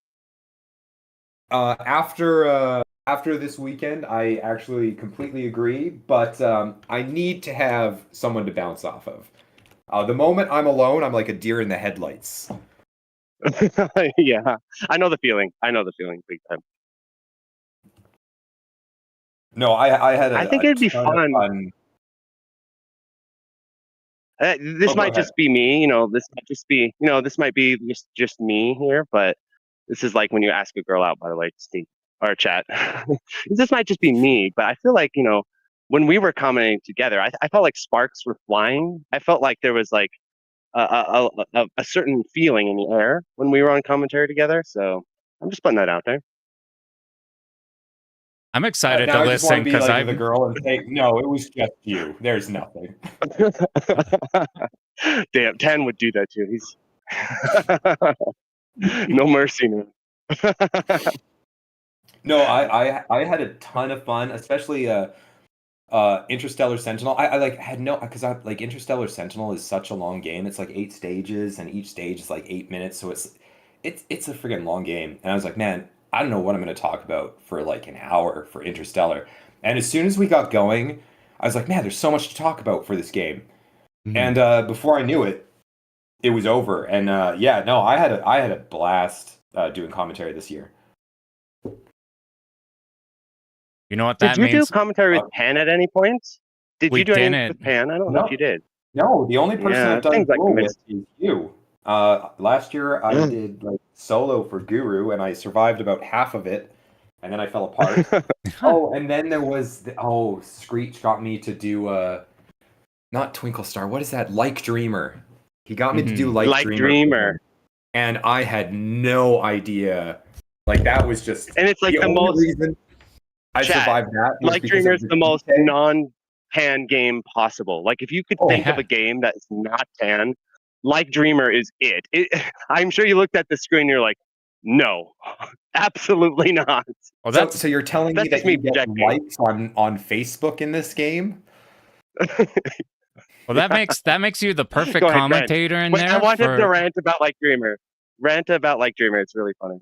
[SPEAKER 3] After this weekend, I actually completely agree, but I need to have someone to bounce off of. The moment I'm alone, I'm like a deer in the headlights.
[SPEAKER 2] Yeah, I know the feeling. Big time.
[SPEAKER 3] No, I think
[SPEAKER 2] it'd be fun. This might just be me, this might be just me here, but this is like when you ask a girl out, by the way, Steve, or chat. This might just be me, but I feel like, when we were commenting together, I felt like sparks were flying. I felt like there was like a certain feeling in the air when we were on commentary together. So I'm just putting that out there.
[SPEAKER 1] I'm excited to listen because
[SPEAKER 3] I'm the girl and say, no, it was just you. There's nothing.
[SPEAKER 2] Damn, Tan would do that too. He's no mercy, man.
[SPEAKER 3] No, I had a ton of fun, especially Interstellar Sentinel. I like had no, because I like Interstellar Sentinel is such a long game. It's like 8 stages, and each stage is like 8 minutes, so it's a friggin' long game. And I was like, man, I don't know what I'm going to talk about for like an hour for Interstellar. And as soon as we got going, I was like, man, there's so much to talk about for this game. Mm-hmm. And before I knew it, it was over. And I had a blast doing commentary this year.
[SPEAKER 1] You know what that
[SPEAKER 2] means?
[SPEAKER 1] Did you
[SPEAKER 2] do commentary with Pan at any point? Did you do anything with Pan? I don't know if you did.
[SPEAKER 3] No, the only person I've done with is you. Last year I did like solo for Guru, and I survived about half of it, and then I fell apart. And then there was Screech got me to do not Twinkle Star. What is that? Like Dreamer. He got me to do Like Dreamer. And I had no idea. Like that was just
[SPEAKER 2] and it's like the most reason
[SPEAKER 3] I survived that.
[SPEAKER 2] Like Dreamer is the most non-Pan game possible. Like if you could think of a game that is not Pan, Like Dreamer is it. I'm sure you looked at the screen and you're like, no, absolutely not.
[SPEAKER 3] Well, so you're telling me that you get likes on Facebook in this game?
[SPEAKER 1] Well, that makes you the perfect commentator in there.
[SPEAKER 2] I wanted to rant about Like Dreamer. It's really funny.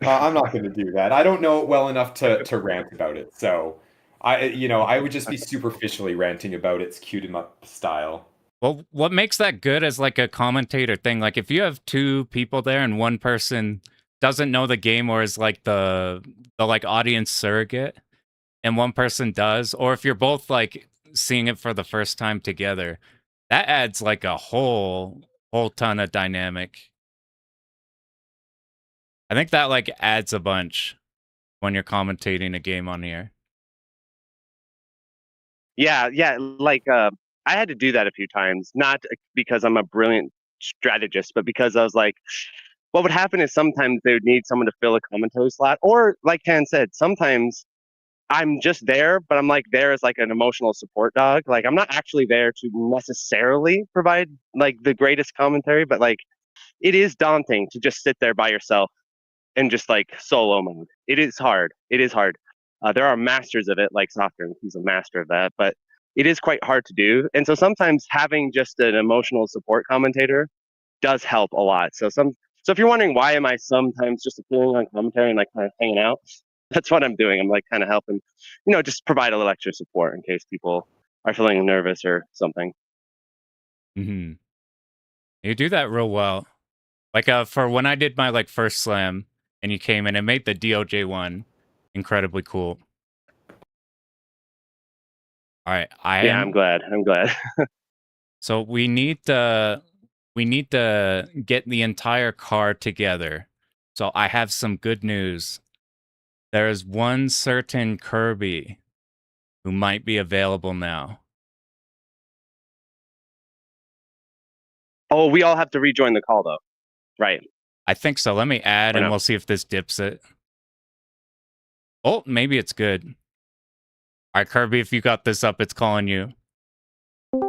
[SPEAKER 3] I'm not going to do that. I don't know it well enough to rant about it. So I would just be superficially ranting about its cute 'em up style.
[SPEAKER 1] Well, what makes that good as like a commentator thing? Like if you have two people there and one person doesn't know the game or is like the like audience surrogate and one person does, or if you're both like seeing it for the first time together, that adds like a whole ton of dynamic. I think that like adds a bunch when you're commentating a game on here.
[SPEAKER 2] Yeah, like I had to do that a few times, not because I'm a brilliant strategist, but because I was like, what would happen is sometimes they would need someone to fill a commentary slot, or like Tan said, sometimes I'm just there, but I'm like there as like an emotional support dog. Like I'm not actually there to necessarily provide like the greatest commentary, but like it is daunting to just sit there by yourself and just like solo mode. It is hard. It is hard. There are masters of it, like Soccer. He's a master of that, but it is quite hard to do. And so sometimes having just an emotional support commentator does help a lot. So if you're wondering why am I sometimes just appearing on commentary and like kind of hanging out, that's what I'm doing. I'm like kind of helping, just provide a little extra support in case people are feeling nervous or something.
[SPEAKER 1] Mm-hmm. You do that real well. Like for when I did my like first slam and you came in and made the DOJ one incredibly cool. All right,
[SPEAKER 2] I'm glad.
[SPEAKER 1] So we need to get the entire car together. So I have some good news. There is one certain Kirby who might be available now.
[SPEAKER 2] Oh, we all have to rejoin the call though, right?
[SPEAKER 1] I think so. Let me add and we'll see if this dips it. Oh, maybe it's good. All right, Kirby, if you got this up, it's calling you.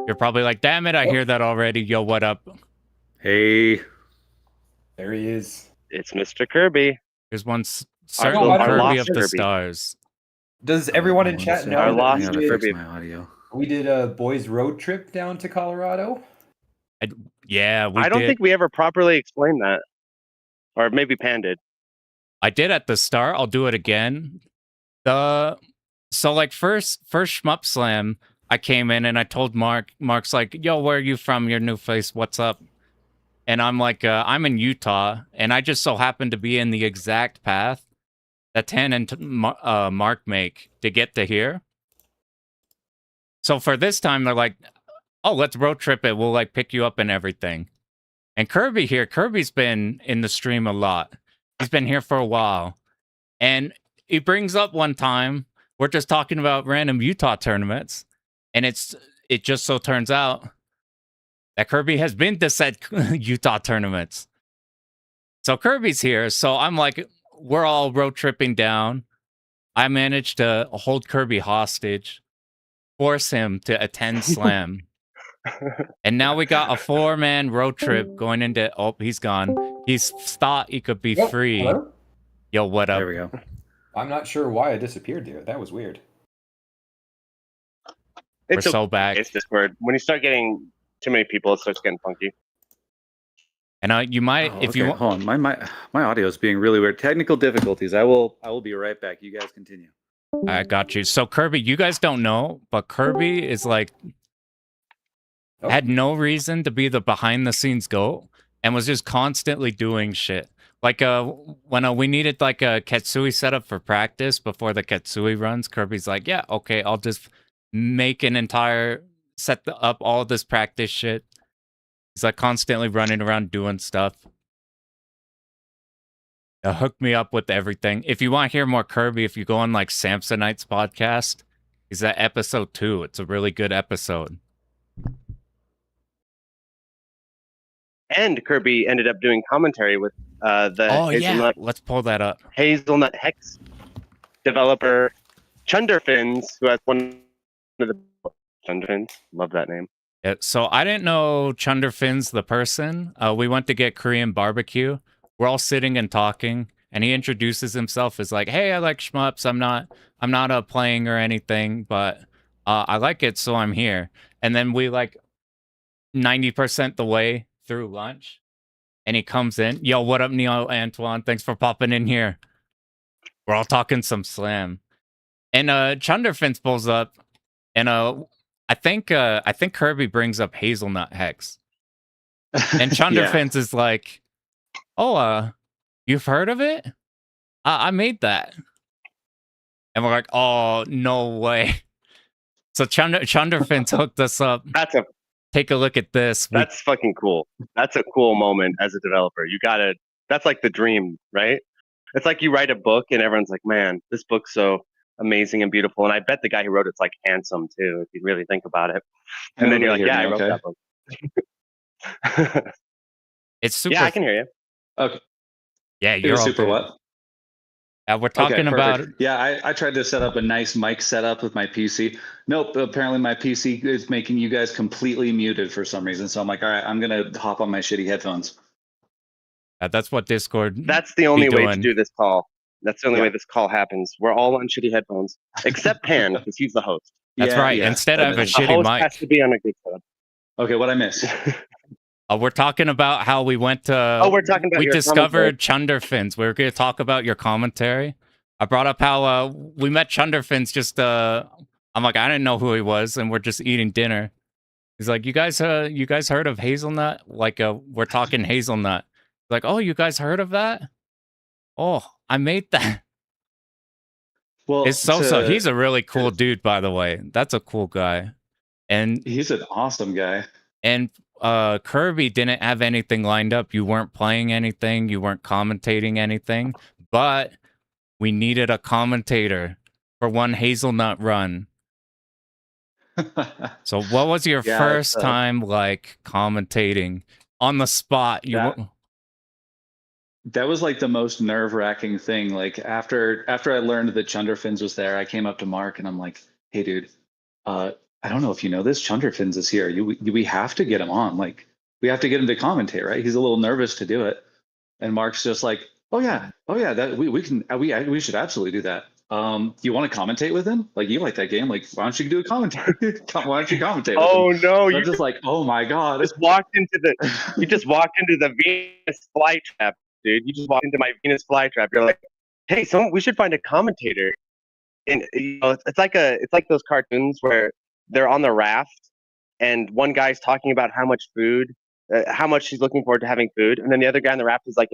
[SPEAKER 1] You're probably like, damn it, I hear that already. Yo, what up?
[SPEAKER 4] Hey.
[SPEAKER 3] There he is.
[SPEAKER 2] It's Mr. Kirby.
[SPEAKER 1] There's one certain Kirby of the stars.
[SPEAKER 3] Does everyone in chat know
[SPEAKER 4] my audio.
[SPEAKER 3] We did a boys' road trip down to Colorado?
[SPEAKER 1] Yeah,
[SPEAKER 2] I don't think we ever properly explained that. Or maybe Pan did.
[SPEAKER 1] I did at the start. I'll do it again. So like first Shmup Slam, I came in and I told Mark's like, yo, where are you from? Your new face, what's up? And I'm like, I'm in Utah, and I just so happened to be in the exact path that Tan and Mark make to get to here. So for this time, they're like, oh, let's road trip it. We'll like pick you up and everything. And Kirby here, Kirby's been in the stream a lot. He's been here for a while. And he brings up one time, we're just talking about random Utah tournaments. And it just so turns out that Kirby has been to said Utah tournaments. So Kirby's here. So I'm like, we're all road tripping down. I managed to hold Kirby hostage, force him to attend Slam. And now we got a 4-man road trip going into, oh, he's gone. He's thought he could be free.
[SPEAKER 3] Hello?
[SPEAKER 1] Yo, what up?
[SPEAKER 4] There we go.
[SPEAKER 3] I'm not sure why I disappeared there. That was weird.
[SPEAKER 1] We're so back.
[SPEAKER 2] It's Discord. When you start getting too many people, it starts getting funky.
[SPEAKER 1] And you might, if you
[SPEAKER 4] hold on, my audio is being really weird. Technical difficulties. I will be right back. You guys continue.
[SPEAKER 1] I got you. So Kirby, you guys don't know, but Kirby is like had no reason to be the behind the scenes goat and was just constantly doing shit. Like when we needed like a Ketsui setup for practice before the Ketsui runs, Kirby's like, yeah, okay, I'll just make an entire up all this practice shit. He's like constantly running around doing stuff. Hook me up with everything. If you want to hear more Kirby, if you go on like Samsonite's podcast, he's at episode 2. It's a really good episode.
[SPEAKER 2] And Kirby ended up doing commentary with the Hazelnut.
[SPEAKER 1] Let's pull that up.
[SPEAKER 2] Hazelnut Hex developer Chunderfins, who has one of the Chunderfins. Love that name.
[SPEAKER 1] Yeah, so I didn't know Chunderfins the person. We went to get Korean barbecue. We're all sitting and talking, and he introduces himself as like, "Hey, I like shmups. I'm not playing or anything, but I like it, so I'm here." And then we like 90% the way through lunch, and he comes in. Yo, what up, Neo Antoine? Thanks for popping in here. We're all talking some Slam. And Chunderfins pulls up, and I think Kirby brings up Hazelnut Hex, and Chunderfins is like, "Oh, you've heard of it? I made that." And we're like, "Oh, no way!" So Chunderfins hooked us up. Take a look at this.
[SPEAKER 2] That's fucking cool. That's a cool moment as a developer. That's like the dream, right? It's like you write a book and everyone's like, man, this book's so amazing and beautiful. And I bet the guy who wrote it's like handsome too, if you really think about it. And then you're like, yeah, I wrote that book.
[SPEAKER 1] It's super.
[SPEAKER 2] Yeah, I can hear you.
[SPEAKER 4] Okay.
[SPEAKER 1] Yeah, you're
[SPEAKER 4] super what?
[SPEAKER 1] We're talking about.
[SPEAKER 4] Yeah, I tried to set up a nice mic setup with my PC. Nope, apparently my PC is making you guys completely muted for some reason. So I'm like, all right, I'm gonna hop on my shitty headphones.
[SPEAKER 1] That's what Discord.
[SPEAKER 2] That's the only way to do this call. That's the only way this call happens. We're all on shitty headphones, except Pan, because he's the host.
[SPEAKER 1] That's right.
[SPEAKER 4] Yeah,
[SPEAKER 1] Instead of a shitty
[SPEAKER 2] host
[SPEAKER 1] mic,
[SPEAKER 2] has to be on a good setup.
[SPEAKER 4] Okay, what I miss?
[SPEAKER 1] We're talking about how we went to.
[SPEAKER 2] We're talking about.
[SPEAKER 1] We discovered Chunderfins. We were going to talk about your commentary. I brought up how we met Chunderfins. Just I'm like, I didn't know who he was, and we're just eating dinner. He's like, you guys heard of Hazelnut? Like, we're talking Hazelnut. Like, oh, you guys heard of that? Oh, I made that.
[SPEAKER 4] Well,
[SPEAKER 1] it's so. He's a really cool dude, by the way. That's a cool guy, and
[SPEAKER 4] he's an awesome guy.
[SPEAKER 1] And Kirby didn't have anything lined up. You weren't playing anything. You weren't commentating anything. But we needed a commentator for one Hazelnut run. So what was your first time like commentating on the spot?
[SPEAKER 4] That was like the most nerve-wracking thing. Like after I learned that Chunderfins was there, I came up to Mark and I'm like, hey dude, I don't know if you know this, Chunderfins is here. We have to get him on. Like, we have to get him to commentate, right? He's a little nervous to do it. And Mark's just like, oh yeah, that we should absolutely do that. You want to commentate with him? Like, you like that game? Like, why don't you do a commentary? Why don't you commentate?
[SPEAKER 2] Oh
[SPEAKER 4] with him?
[SPEAKER 2] no!
[SPEAKER 4] So you're just like, oh my god!
[SPEAKER 2] You just walked into the Venus flytrap, dude. You just walked into my Venus flytrap. You're like, hey, we should find a commentator. And it's like those cartoons where they're on the raft and one guy's talking about how much he's looking forward to having food, and then the other guy on the raft is like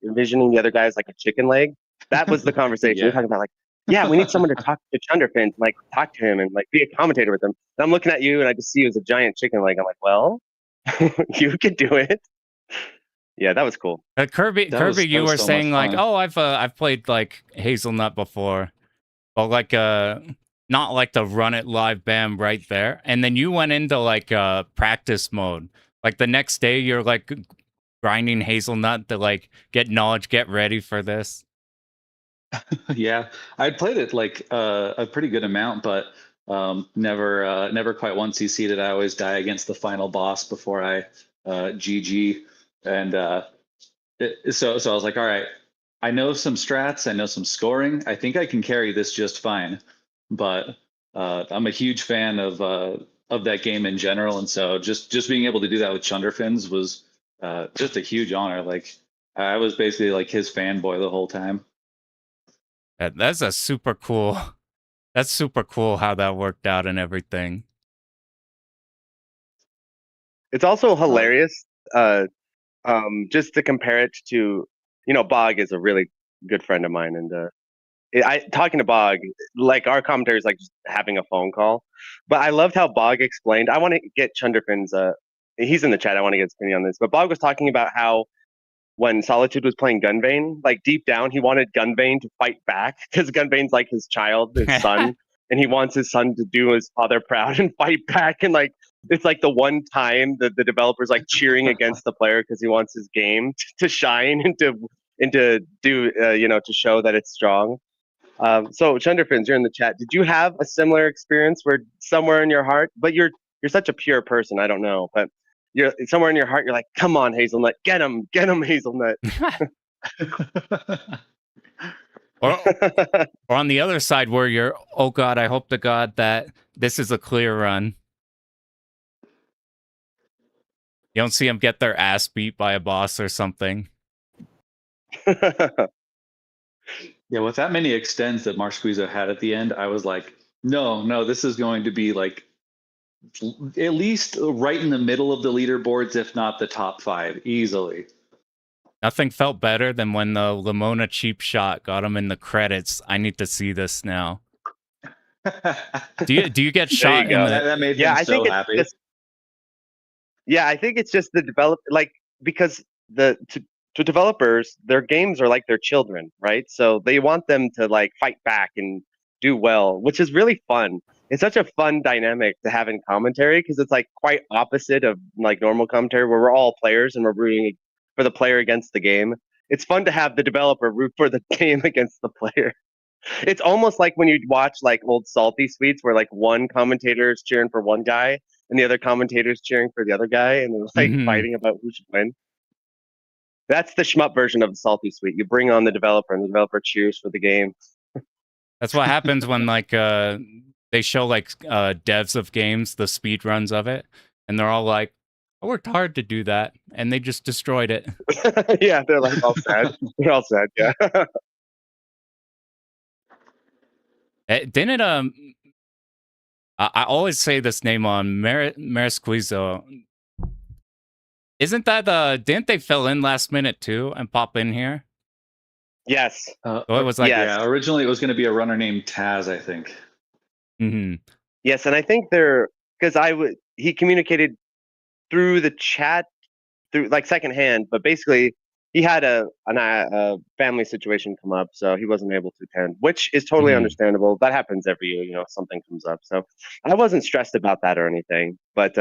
[SPEAKER 2] envisioning the other guy as like a chicken leg. That was the conversation. We're talking about like, yeah, we need someone to talk to Chunderfins, like talk to him and like be a commentator with him. And I'm looking at you and I just see you as a giant chicken leg. I'm like, well, you could do it. Yeah, that was cool.
[SPEAKER 1] Kirby, you were so saying like, oh, I've played like Hazelnut before, but like not like the run it live bam right there. And then you went into like practice mode. Like the next day you're like grinding Hazelnut to like get knowledge, get ready for this.
[SPEAKER 4] Yeah, I played it like a pretty good amount, but never quite one CC'd it. I always die against the final boss before I GG. And so I was like, all right, I know some strats, I know some scoring. I think I can carry this just fine. But I'm a huge fan of that game in general, and so just being able to do that with Chunderfins was just a huge honor. Like, I was basically like his fanboy the whole time.
[SPEAKER 1] That's super cool. That's super cool how that worked out and everything.
[SPEAKER 2] It's also hilarious. Just to compare it to, Bog is a really good friend of mine, and talking to Bog, like our commentary is like just having a phone call. But I loved how Bog explained. I want to get Chunderfin's. He's in the chat. I want to get his opinion on this. But Bog was talking about how when Solitude was playing Gunbane, like deep down he wanted Gunbane to fight back because Gunbane's like his child, his son, and he wants his son to do his father proud and fight back. And like it's like the one time that the developer's like cheering against the player because he wants his game to shine and to do to show that it's strong. So Chunderfins, you're in the chat. Did you have a similar experience where somewhere in your heart, but you're such a pure person, I don't know, but you're somewhere in your heart, you're like, come on, Hazelnut, get him, Hazelnut.
[SPEAKER 1] or on the other side where you're, oh God, I hope to God that this is a clear run. You don't see them get their ass beat by a boss or something.
[SPEAKER 4] Yeah, with that many extends that Marsqueezo had at the end, I was like, no, this is going to be like at least right in the middle of the leaderboards, if not the top 5, easily.
[SPEAKER 1] Nothing felt better than when the Lamona cheap shot got him in the credits. I need to see this now. Do you get shot in the?
[SPEAKER 4] That made him so happy.
[SPEAKER 2] I think it's just the because to developers, their games are like their children, right? So they want them to like fight back and do well, which is really fun. It's such a fun dynamic to have in commentary because it's like quite opposite of like normal commentary where we're all players and we're rooting for the player against the game. It's fun to have the developer root for the game against the player. It's almost like when you watch like old Salty Suites where like one commentator is cheering for one guy and the other commentator is cheering for the other guy and they're like fighting about who should win. That's the shmup version of the Salty Suite. You bring on the developer and the developer cheers for the game.
[SPEAKER 1] That's what happens when like they show like devs of games, the speed runs of it, and they're all like, I worked hard to do that, and they just destroyed it.
[SPEAKER 2] Yeah, they're like all sad. They're all sad, yeah.
[SPEAKER 1] Didn't I always say this name on Marisquizo. Isn't that didn't they fill in last minute too and pop in here?
[SPEAKER 2] Yes.
[SPEAKER 1] So it was like
[SPEAKER 4] yeah, originally it was going to be a runner named Taz, I think.
[SPEAKER 2] Yes, and I think he communicated through the chat through like secondhand, but basically he had a family situation come up, so he wasn't able to attend, which is totally understandable. That happens every year, something comes up. So I wasn't stressed about that or anything, but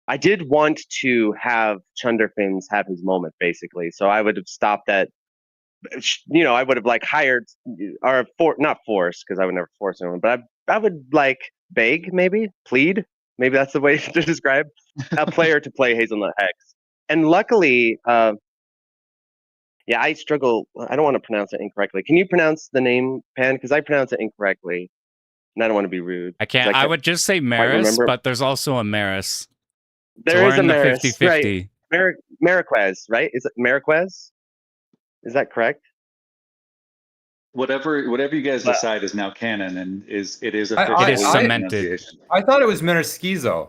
[SPEAKER 2] I did want to have Chunderfins have his moment, basically. So I would have stopped at, I would have like hired or not force because I would never force anyone, but I would like beg, maybe plead, maybe that's the way to describe a player to play Hazelnut Hex. And luckily, I struggle. I don't want to pronounce it incorrectly. Can you pronounce the name, Pan? Because I pronounce it incorrectly, and I don't want to be rude.
[SPEAKER 1] I can't. I would just say Maris, but there's also a Maris.
[SPEAKER 2] There is a Maris,
[SPEAKER 1] 50-50.
[SPEAKER 2] Right? Mariquez, right? Is it Mariquez? Is that correct?
[SPEAKER 4] Whatever you guys decide is now canon, and it is
[SPEAKER 1] it is cemented.
[SPEAKER 3] I thought it was Marisquizo.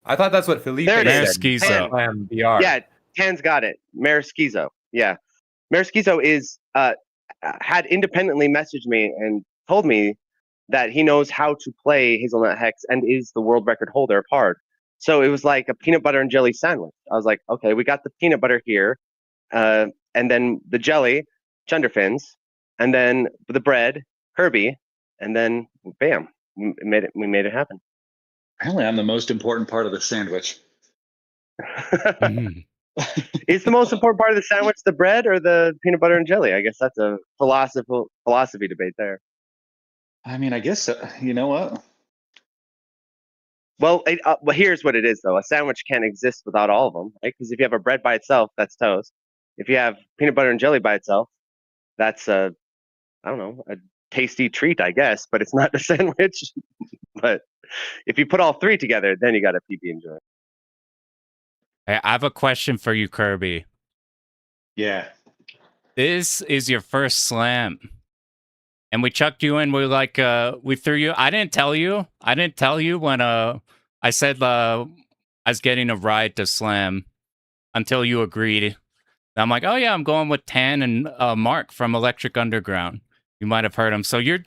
[SPEAKER 3] I thought that's what Felipe said.
[SPEAKER 1] Marisquizo.
[SPEAKER 2] Yeah, Tan's got it. Marisquizo. Yeah. Marisquizo had independently messaged me and told me that he knows how to play Hazelnut Hex and is the world record holder of hard. So it was like a peanut butter and jelly sandwich. I was like, okay, we got the peanut butter here, and then the jelly, Chunderfins, and then the bread, Kirby, and then bam, we made it happen.
[SPEAKER 4] Apparently, I'm the most important part of the sandwich.
[SPEAKER 2] Is the most important part of the sandwich the bread or the peanut butter and jelly? I guess that's a philosophy debate there.
[SPEAKER 4] I mean, I guess so. You know what?
[SPEAKER 2] Well, here's what it is, though. A sandwich can't exist without all of them, right? Because if you have a bread by itself, that's toast. If you have peanut butter and jelly by itself, that's a tasty treat, I guess, but it's not a sandwich. But if you put all three together, then you got a PB and joint.
[SPEAKER 1] Hey, I have a question for you, Kirby.
[SPEAKER 4] Yeah.
[SPEAKER 1] This is your first slam. And we chucked you in. We threw you. I didn't tell you when I said I was getting a ride to slam until you agreed. And I'm like, oh yeah, I'm going with Tan and Mark from Electric Underground. You might have heard him. So you're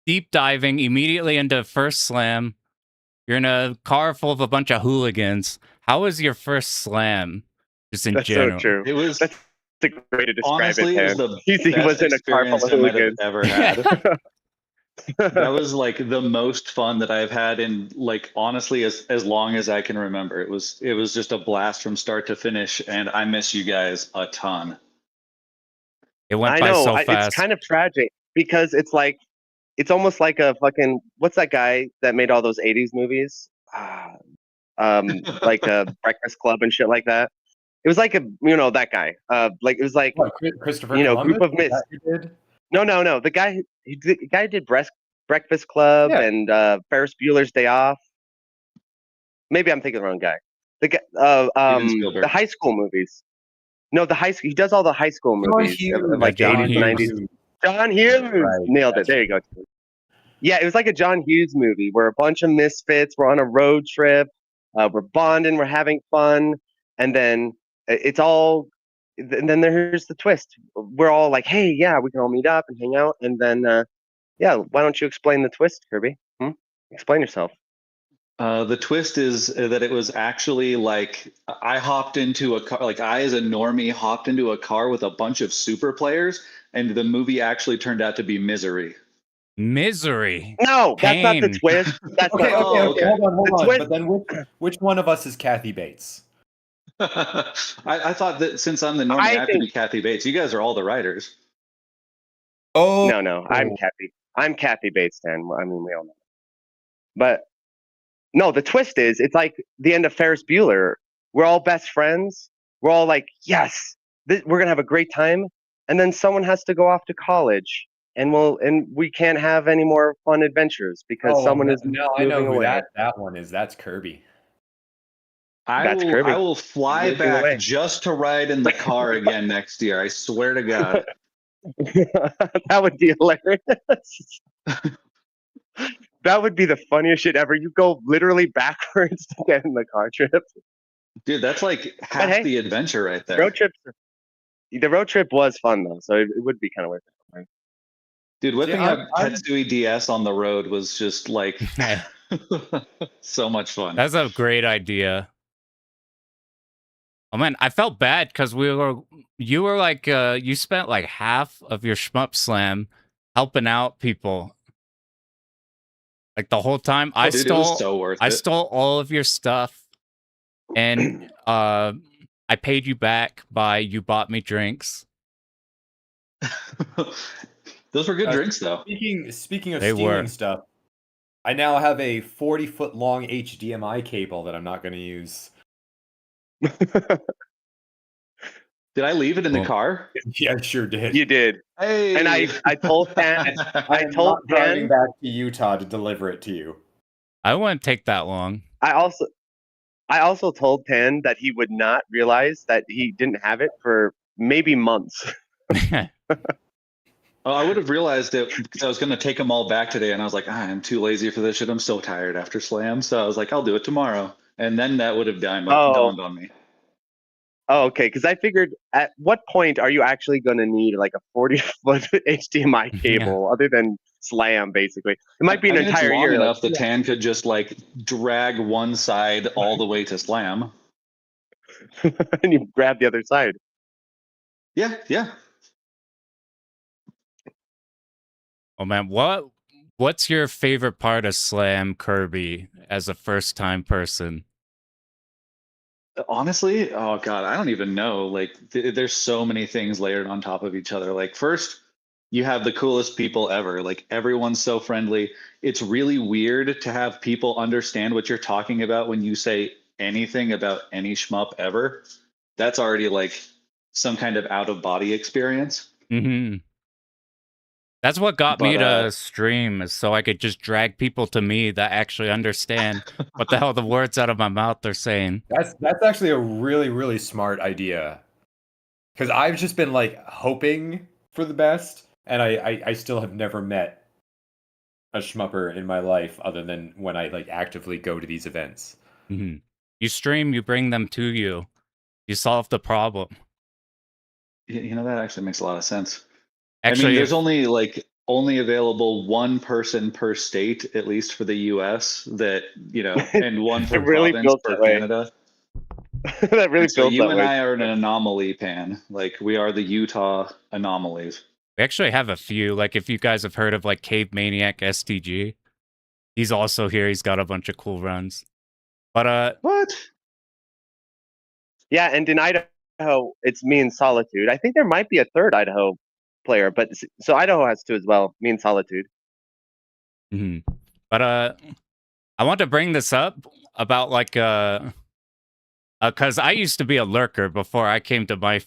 [SPEAKER 1] deep diving immediately into first slam. You're in a car full of a bunch of hooligans. How was your first slam? Just in general.
[SPEAKER 2] That's so true.
[SPEAKER 4] It was.
[SPEAKER 2] That's the way to describe
[SPEAKER 4] honestly,
[SPEAKER 2] it. He was in a car full of hooligans.
[SPEAKER 4] Ever had. That was like the most fun that I've had in honestly as long as I can remember. It was just a blast from start to finish, and I miss you guys a ton.
[SPEAKER 1] It went by so fast.
[SPEAKER 2] It's kind of tragic because it's almost like a fucking what's that guy that made all those 80s movies? Like a Breakfast Club and shit like that. It was like that guy. It was like
[SPEAKER 3] Christopher
[SPEAKER 2] Columbus? Group of myths. No. The guy did Breakfast Club and Ferris Bueller's Day Off. Maybe I'm thinking the wrong guy. The guy, the high school movies. No, the high school. He does all the high school movies, like the 80s and 90s. John Hughes nailed it.
[SPEAKER 3] That's
[SPEAKER 2] There you go. Yeah, it was like a John Hughes movie where a bunch of misfits, we're on a road trip, we're bonding, we're having fun, and then it's all. And then there's the twist. We're all like, "Hey, yeah, we can all meet up and hang out." And then, yeah, why don't you explain the twist, Kirby? Explain yourself.
[SPEAKER 4] The twist is that it was actually like I hopped into a car, like I as a normie hopped into a car with a bunch of super players, and the movie actually turned out to be Misery.
[SPEAKER 1] Misery.
[SPEAKER 2] No,
[SPEAKER 1] Pain.
[SPEAKER 2] that's not the twist. That's
[SPEAKER 3] okay,
[SPEAKER 2] not,
[SPEAKER 3] okay. Hold on.
[SPEAKER 2] twist.
[SPEAKER 3] But then which one of us is Kathy Bates?
[SPEAKER 4] I thought that since I'm the normie, I have to be Kathy Bates. You guys are all the writers.
[SPEAKER 3] Oh
[SPEAKER 2] no, I'm Kathy. I'm Kathy Bates. Then I mean, we all know. But no, the twist is it's like the end of Ferris Bueller. We're all best friends. We're all like, yes, we're gonna have a great time. And then someone has to go off to college, and we can't have any more fun adventures because someone is moving
[SPEAKER 3] I know who
[SPEAKER 2] away.
[SPEAKER 3] that one is. That's Kirby.
[SPEAKER 4] I will fly back just to ride in the car again next year. I swear to God.
[SPEAKER 2] That would be hilarious. That would be the funniest shit ever. You go literally backwards to get in the car trip.
[SPEAKER 4] Dude, that's like half the adventure right there.
[SPEAKER 2] The road trip was fun though, so it would be kind of worth it.
[SPEAKER 4] Dude, whipping up Tetsui DS on the road was just like so much fun.
[SPEAKER 1] That's a great idea. Oh man, I felt bad because you were like you spent like half of your Shmup Slam helping out people. Like the whole time, I stole all of your stuff, and I paid you back by you bought me drinks.
[SPEAKER 4] Those were good drinks, though.
[SPEAKER 3] Speaking of stealing stuff, I now have a 40-foot long HDMI cable that I'm not going to use.
[SPEAKER 4] Did I leave it in the car?
[SPEAKER 3] Yeah, I sure did.
[SPEAKER 2] You did.
[SPEAKER 4] Hey,
[SPEAKER 2] and I told Dan. I told Dan
[SPEAKER 3] driving back to Utah to deliver it to you.
[SPEAKER 1] I wouldn't take that long.
[SPEAKER 2] I also told Tan that he would not realize that he didn't have it for maybe months.
[SPEAKER 4] Oh, I would have realized it because I was going to take them all back today, and I was like, I'm too lazy for this shit. I'm so tired after Slam, so I was like, I'll do it tomorrow, and then that would have dawned on me.
[SPEAKER 2] Oh, okay. Because I figured, at what point are you actually going to need like a 40-foot HDMI cable other than Slam? Basically, it might be an entire year.
[SPEAKER 4] Enough that Tan could just like drag one side all the way to Slam,
[SPEAKER 2] and you grab the other side.
[SPEAKER 4] Yeah.
[SPEAKER 1] Oh man, what's your favorite part of Slam, Kirby, as a first-time person?
[SPEAKER 4] Honestly, oh god, I don't even know. Like, there's so many things layered on top of each other. Like, first, you have the coolest people ever. Like, everyone's so friendly. It's really weird to have people understand what you're talking about when you say anything about any shmup ever. That's already like some kind of out-of-body experience.
[SPEAKER 1] Mm-hmm. That's what got me to stream, is so I could just drag people to me that actually understand what the hell the words out of my mouth are saying.
[SPEAKER 3] That's actually a really, really smart idea. Because I've just been like hoping for the best, and I still have never met a shmupper in my life other than when I like actively go to these events.
[SPEAKER 1] Mm-hmm. You stream, you bring them to you. You solve the problem.
[SPEAKER 4] You know, that actually makes a lot of sense.
[SPEAKER 1] Actually,
[SPEAKER 4] I mean, there's only available one person per state, at least for the U.S. that, you know, and one per province for Canada.
[SPEAKER 2] That really feels that way.
[SPEAKER 4] You and I are an anomaly, Pan. Like, we are the Utah anomalies.
[SPEAKER 1] We actually have a few. Like, if you guys have heard of like Cave Maniac STG, he's also here. He's got a bunch of cool runs. But
[SPEAKER 4] what?
[SPEAKER 2] Yeah, and in Idaho, it's me and Solitude. I think there might be a third Idaho player, but so Idaho has two as well. Me and Solitude.
[SPEAKER 1] Mm-hmm. But I want to bring this up about like because I used to be a lurker before I came to my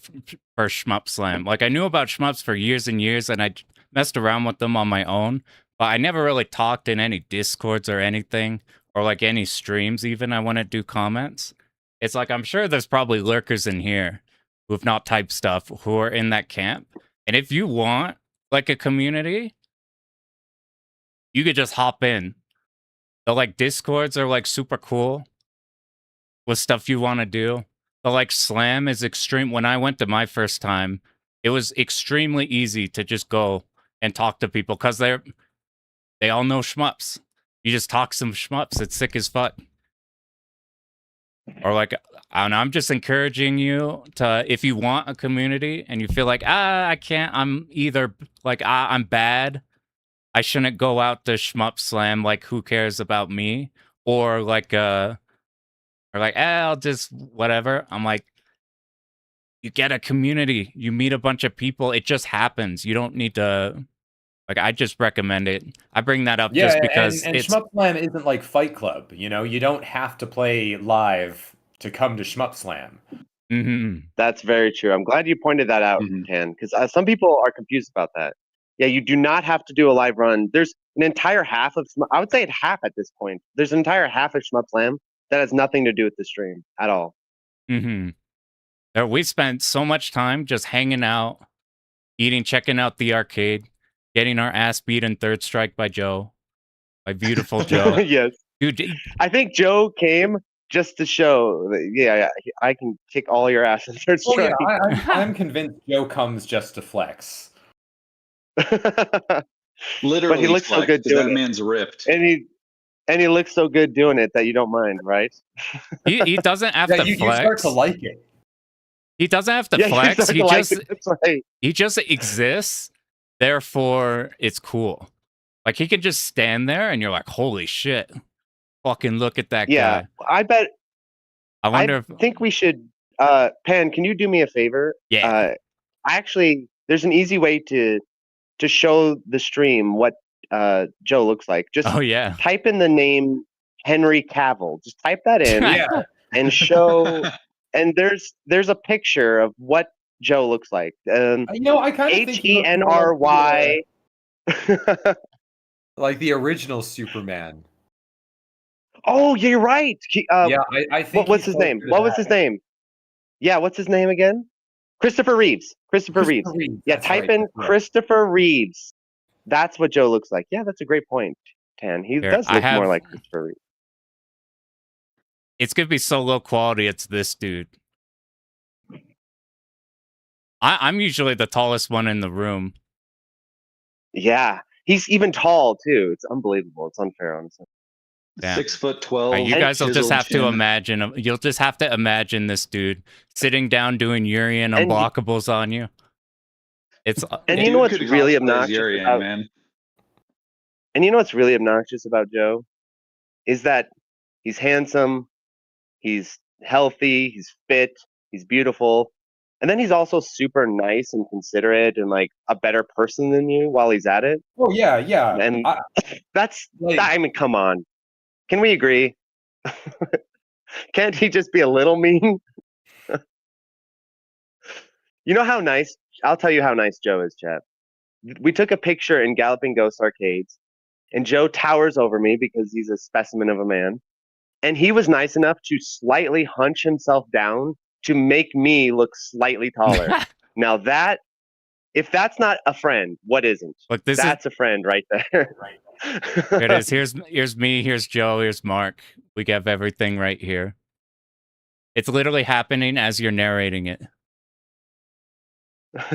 [SPEAKER 1] first Shmup Slam. Like, I knew about shmups for years and years, and I messed around with them on my own, but I never really talked in any Discords or anything, or like any streams even. I want to do comments. It's like, I'm sure there's probably lurkers in here who have not typed stuff who are in that camp. And if you want, like a community, you could just hop in. The like Discords are like super cool with stuff you want to do. But like Slam is extreme. When I went to my first time, it was extremely easy to just go and talk to people because they all know shmups. You just talk some shmups. It's sick as fuck. Or like, I don't know, I'm just encouraging you to, if you want a community and you feel like, I can't, I'm either like, I'm bad, I shouldn't go out to Shmup Slam, like, who cares about me? Or like, I'll just, whatever. I'm like, you get a community, you meet a bunch of people, it just happens. You don't need to, like, I just recommend it. I bring that up just because
[SPEAKER 3] and Shmup Slam isn't like Fight Club, you know? You don't have to play live to come to Shmup Slam.
[SPEAKER 2] That's very true. I'm glad you pointed that out, Tan, because some people are confused about that. Yeah, you do not have to do a live run. There's an entire half of, I would say it's half at this point. There's an entire half of Shmup Slam that has nothing to do with the stream at all.
[SPEAKER 1] We spent so much time just hanging out, eating, checking out the arcade, getting our ass beat in Third Strike by Joe. By beautiful Joe.
[SPEAKER 2] Yes.
[SPEAKER 1] Dude,
[SPEAKER 2] I think Joe came just to show that, yeah, I can kick all your ass in Third Strike.
[SPEAKER 3] Oh, yeah, I'm convinced Joe comes just to flex.
[SPEAKER 4] Literally,
[SPEAKER 2] but he looks so good doing
[SPEAKER 4] that
[SPEAKER 2] it.
[SPEAKER 4] Man's ripped.
[SPEAKER 2] And he looks so good doing it that you don't mind, right?
[SPEAKER 1] he doesn't have to flex.
[SPEAKER 3] You start to like it.
[SPEAKER 1] He doesn't have to flex. He just exists. Therefore, it's cool. Like, he can just stand there and you're like, holy shit. Fucking look at that guy.
[SPEAKER 2] I bet.
[SPEAKER 1] I
[SPEAKER 2] think we should. Pan, can you do me a favor?
[SPEAKER 1] Yeah.
[SPEAKER 2] There's an easy way to show the stream what Joe looks like. Just type in the name Henry Cavill. Just type that in and show. And there's a picture of what Joe looks like.
[SPEAKER 3] I kind of think
[SPEAKER 2] Henry.
[SPEAKER 3] Like the original Superman.
[SPEAKER 2] Oh, you're right.
[SPEAKER 3] I think.
[SPEAKER 2] What's his name? What was his name? Yeah, what's his name again? Christopher Reeves. Christopher Reeves. Yeah, type in Christopher Reeves. That's what Joe looks like. Yeah, that's a great point, Tan. He does look more like Christopher Reeves.
[SPEAKER 1] It's gonna be so low quality. It's this dude. I'm usually the tallest one in the room.
[SPEAKER 2] Yeah, he's even tall too. It's unbelievable. It's unfair, honestly.
[SPEAKER 1] Yeah.
[SPEAKER 4] 6'12".
[SPEAKER 1] You guys will just have to imagine. You'll just have to imagine this dude sitting down doing Urian unblockables on you.
[SPEAKER 2] And you know what's really obnoxious about,
[SPEAKER 4] man.
[SPEAKER 2] And you know what's really obnoxious about Joe is that he's handsome, he's healthy, he's fit, he's beautiful, and then he's also super nice and considerate and like a better person than you while he's at it.
[SPEAKER 3] Oh yeah.
[SPEAKER 2] And that's I mean, come on. Can we agree? Can't he just be a little mean? You know how nice? I'll tell you how nice Joe is, chat. We took a picture in Galloping Ghost Arcades, and Joe towers over me because he's a specimen of a man. And he was nice enough to slightly hunch himself down to make me look slightly taller. Now if that's not a friend, what isn't?
[SPEAKER 1] Look,
[SPEAKER 2] that's a friend right there.
[SPEAKER 1] Here it is. Here's me. Here's Joe. Here's Mark. We have everything right here. It's literally happening as you're narrating it.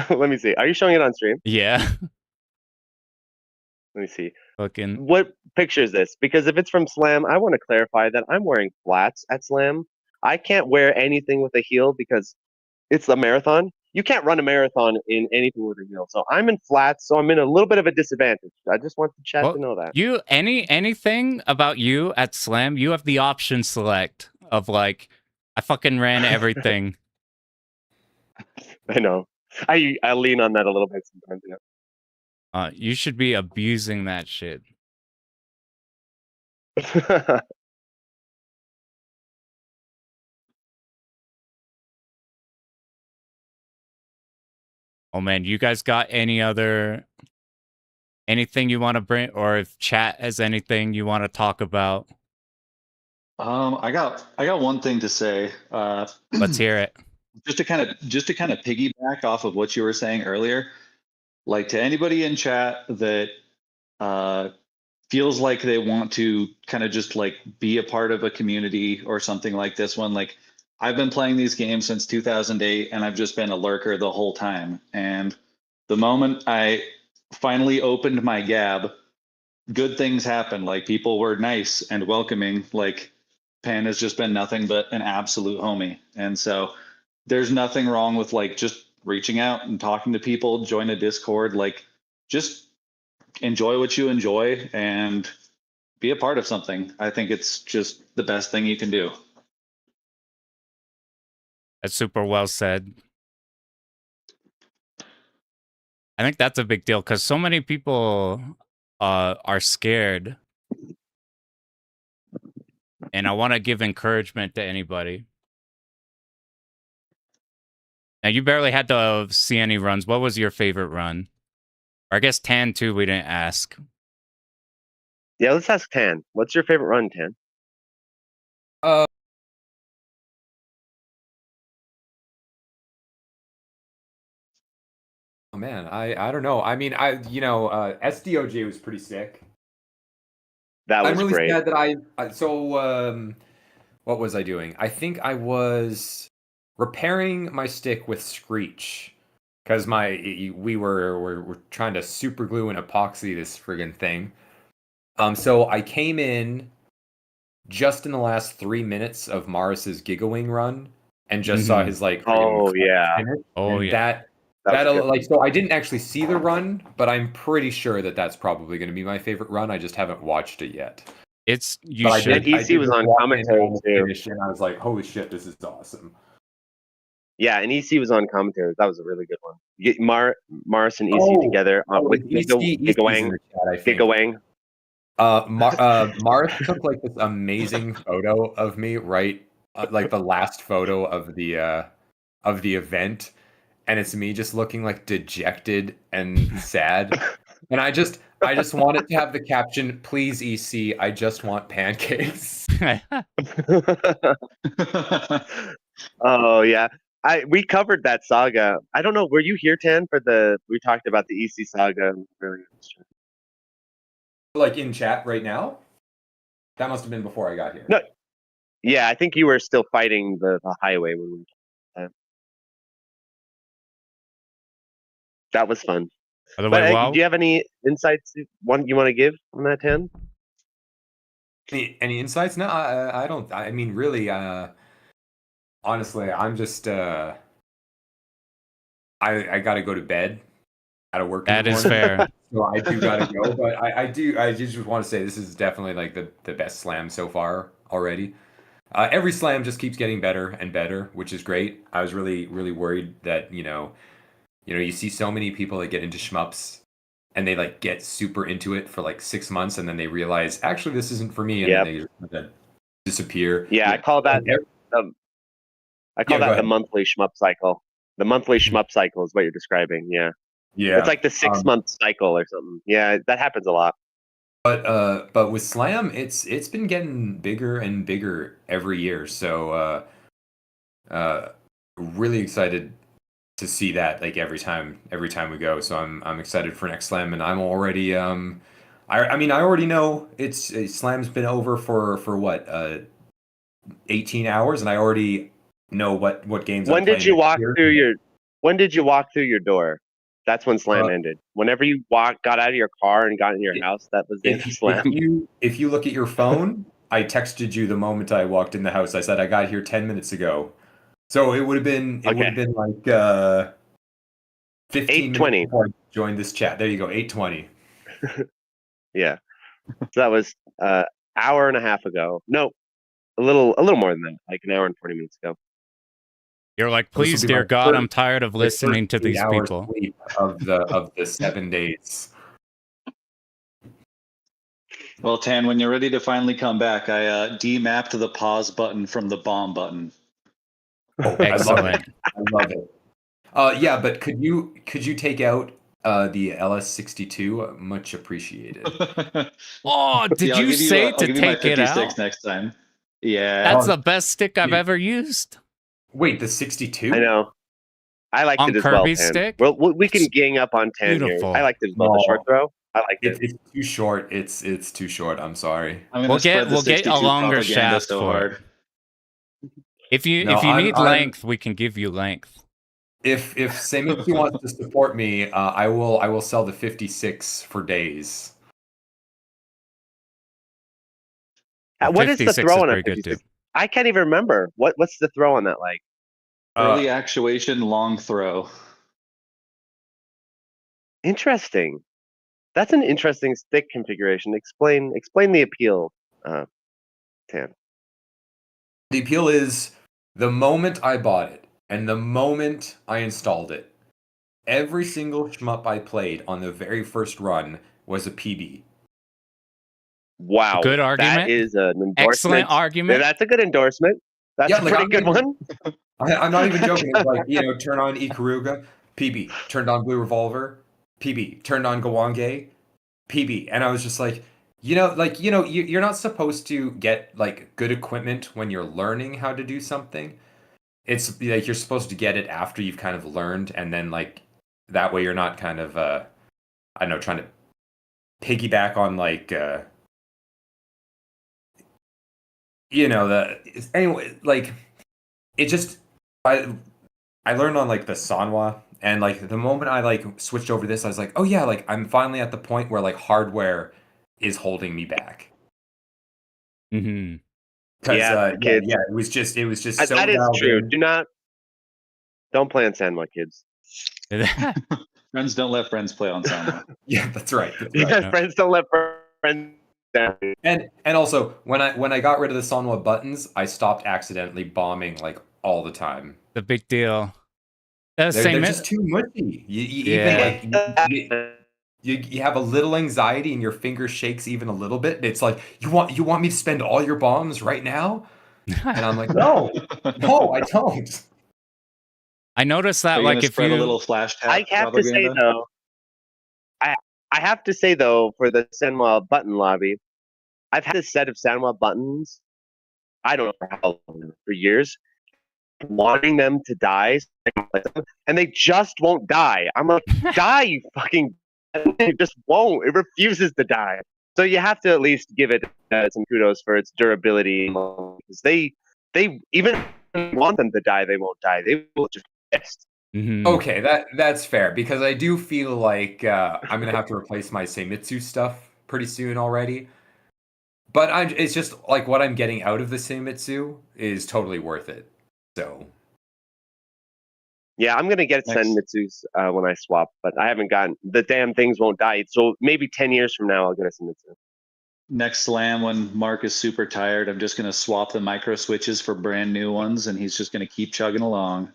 [SPEAKER 2] Let me see. Are you showing it on stream?
[SPEAKER 1] Yeah.
[SPEAKER 2] Let me see.
[SPEAKER 1] Fucking.
[SPEAKER 2] What picture is this? Because if it's from Slam, I want to clarify that I'm wearing flats at Slam. I can't wear anything with a heel because it's a marathon. You can't run a marathon in anything with a heel. So I'm in flats, so I'm in a little bit of a disadvantage. I just want the chat to know that.
[SPEAKER 1] Anything about you at Slam, you have the option select of like, I fucking ran everything.
[SPEAKER 2] I know. I lean on that a little bit sometimes. Yeah.
[SPEAKER 1] You should be abusing that shit. Oh man, you guys got anything you want to bring, or if chat has anything you want to talk about?
[SPEAKER 4] I got one thing to say.
[SPEAKER 1] Let's hear it.
[SPEAKER 4] Just to kind of piggyback off of what you were saying earlier. like to anybody in chat that feels like they want to kind of just like be a part of a community or something like this one. Like I've been playing these games since 2008 and I've just been a lurker the whole time. And the moment I finally opened my Gab, good things happened. Like people were nice and welcoming. Like Pan has just been nothing but an absolute homie. And so there's nothing wrong with like just reaching out and talking to people, join a Discord, like just enjoy what you enjoy and be a part of something. I think it's just the best thing you can do.
[SPEAKER 1] That's super well said. I think that's a big deal because so many people are scared. And I want to give encouragement to anybody. Now, you barely had to see any runs. What was your favorite run? Or I guess Tan, too, we didn't ask.
[SPEAKER 2] Yeah, let's ask Tan. What's your favorite run, Tan?
[SPEAKER 3] Oh man, I don't know. I mean, SDOJ was pretty sick.
[SPEAKER 2] That was
[SPEAKER 3] I'm really
[SPEAKER 2] great.
[SPEAKER 3] sad that what was I doing? I think I was repairing my stick with Screech because we were trying to super glue and epoxy this friggin' thing. So I came in just in the last 3 minutes of Morris's Gigawing run and just saw his like
[SPEAKER 2] Oh yeah.
[SPEAKER 3] finish.
[SPEAKER 1] Oh
[SPEAKER 3] and
[SPEAKER 1] yeah.
[SPEAKER 3] That like, so I didn't actually see the run, but I'm pretty sure that that's probably going to be my favorite run. I just haven't watched it yet.
[SPEAKER 1] You should.
[SPEAKER 2] EC was on commentary too.
[SPEAKER 3] And I was like, holy shit, this is awesome.
[SPEAKER 2] Yeah, and EC was on commentary. That was a really good one. You get Morris and EC together with Gigawang.
[SPEAKER 3] Morris took like this amazing photo of me, right? Like the last photo of the event, and it's me just looking like dejected and sad. And I just wanted to have the caption, "Please EC, I just want pancakes."
[SPEAKER 2] Oh yeah. We covered that saga. I don't know, were you here, Tan, we talked about the EC saga?
[SPEAKER 3] Like in chat right now? That must have been before I got here.
[SPEAKER 2] No. Yeah, I think you were still fighting the highway when we that was fun. But do you have any insights you want to give on that, Tan?
[SPEAKER 3] Any insights? No, I don't. I mean, really, honestly, I'm just I got to go to bed. Out of work.
[SPEAKER 1] That is fair.
[SPEAKER 3] So I do gotta go, but I just want to say this is definitely like the best slam so far already. Every slam just keeps getting better and better, which is great. I was really worried that you see so many people that get into shmups and they like get super into it for like 6 months and then they realize actually this isn't for me, and then they disappear.
[SPEAKER 2] Yeah, I call that the monthly shmup cycle. The monthly shmup cycle is what you're describing. Yeah.
[SPEAKER 3] Yeah,
[SPEAKER 2] it's like the 6 month cycle or something. Yeah, that happens a lot.
[SPEAKER 3] But with Slam, it's been getting bigger and bigger every year. So really excited to see that like every time we go. So I'm excited for next Slam, and I'm already I mean I already know Slam's been over for what 18 hours, and I already know what games.
[SPEAKER 2] When did you walk through your door? That's when Slam ended. Whenever you got out of your car and got in your house, that was the end of Slam.
[SPEAKER 3] If you look at your phone, I texted you the moment I walked in the house. I said I got here 10 minutes ago. So it would have been like 15 minutes before I joined this chat. There you go, 8:20.
[SPEAKER 2] Yeah. So that was hour and a half ago. No, a little more than that, like an hour and 40 minutes ago.
[SPEAKER 1] You're like, please, dear God, I'm tired of listening to these people.
[SPEAKER 3] Of the 7 days.
[SPEAKER 4] Well, Tan, when you're ready to finally come back, I demapped the pause button from the bomb button.
[SPEAKER 1] Oh, excellent!
[SPEAKER 3] I love it. Yeah, but could you take out the LS62? Much appreciated.
[SPEAKER 1] Oh, did you say to take it out
[SPEAKER 4] next time? Yeah,
[SPEAKER 1] that's the best stick I've ever used.
[SPEAKER 3] Wait, the 62?
[SPEAKER 2] I know. I liked
[SPEAKER 1] On
[SPEAKER 2] it as
[SPEAKER 1] Kirby's
[SPEAKER 2] well, Tan.
[SPEAKER 1] stick?
[SPEAKER 2] Well, we can gang up on Tan
[SPEAKER 1] Beautiful.
[SPEAKER 2] here. I liked it as well. The short throw. I liked it.
[SPEAKER 3] It's too short. It's too short. I'm sorry.
[SPEAKER 4] I'm gonna spread the
[SPEAKER 1] We'll get
[SPEAKER 4] 62
[SPEAKER 1] a longer
[SPEAKER 4] propaganda
[SPEAKER 1] shaft
[SPEAKER 4] so
[SPEAKER 1] for
[SPEAKER 4] hard.
[SPEAKER 1] it. If you need length, we can give you length.
[SPEAKER 3] If Seimitsu wants to support me, I will sell the 56 for days.
[SPEAKER 2] What is the throw on a 56? I can't even remember. What's the throw on that like?
[SPEAKER 4] Early actuation, long throw.
[SPEAKER 2] Interesting. That's an interesting stick configuration. Explain the appeal, Tan.
[SPEAKER 3] The appeal is the moment I bought it and the moment I installed it, every single shmup I played on the very first run was a PB.
[SPEAKER 2] Wow.
[SPEAKER 1] Good argument.
[SPEAKER 2] That is an endorsement.
[SPEAKER 1] Excellent argument.
[SPEAKER 2] Yeah, that's a good endorsement. That's a pretty good one.
[SPEAKER 3] I'm not even joking. It's like, turn on Ikaruga, PB. Turned on Blue Revolver, PB. Turned on Gawange, PB. And I was just like, you're not supposed to get like good equipment when you're learning how to do something. It's like you're supposed to get it after you've kind of learned, and then like that way you're not kind of I don't know, trying to piggyback on like anyway, like it just I learned on like the Sanwa, and like the moment I like switched over to this, I was like, oh yeah, like I'm finally at the point where like hardware is holding me back.
[SPEAKER 1] Mm-hmm.
[SPEAKER 3] Because it was just so
[SPEAKER 2] that is true. Don't play on Sanwa, kids.
[SPEAKER 4] Friends don't let friends play on Sanwa.
[SPEAKER 3] Yeah, that's right.
[SPEAKER 2] Yeah, friends don't let friends down. And
[SPEAKER 3] also when I got rid of the Sanwa buttons, I stopped accidentally bombing like all the time.
[SPEAKER 1] The big deal.
[SPEAKER 3] They're just too mushy. You have a little anxiety and your finger shakes even a little bit. It's like, you want me to spend all your bombs right now? And I'm like, no, I don't.
[SPEAKER 1] I noticed that like if
[SPEAKER 4] spread
[SPEAKER 1] you
[SPEAKER 4] a little flash tap
[SPEAKER 2] I have to say though, for the Sanwa button lobby, I've had a set of Sanwa buttons. I don't know for how long, for years, wanting them to die, and they just won't die. I'm like, die, you fucking! It just won't. It refuses to die. So you have to at least give it some kudos for its durability, because they even if you want them to die, they won't die. They will just rest.
[SPEAKER 1] Mm-hmm.
[SPEAKER 3] Okay, that's fair, because I do feel like I'm gonna have to replace my Seimitsu stuff pretty soon already. But it's just like what I'm getting out of the Seimitsu is totally worth it. So
[SPEAKER 2] yeah, I'm gonna get Senmitsus when I swap, but I haven't gotten the damn things won't die. So maybe 10 years from now I'll get a Senmitsu.
[SPEAKER 4] Next slam, when Mark is super tired, I'm just gonna swap the micro switches for brand new ones, and he's just gonna keep chugging along.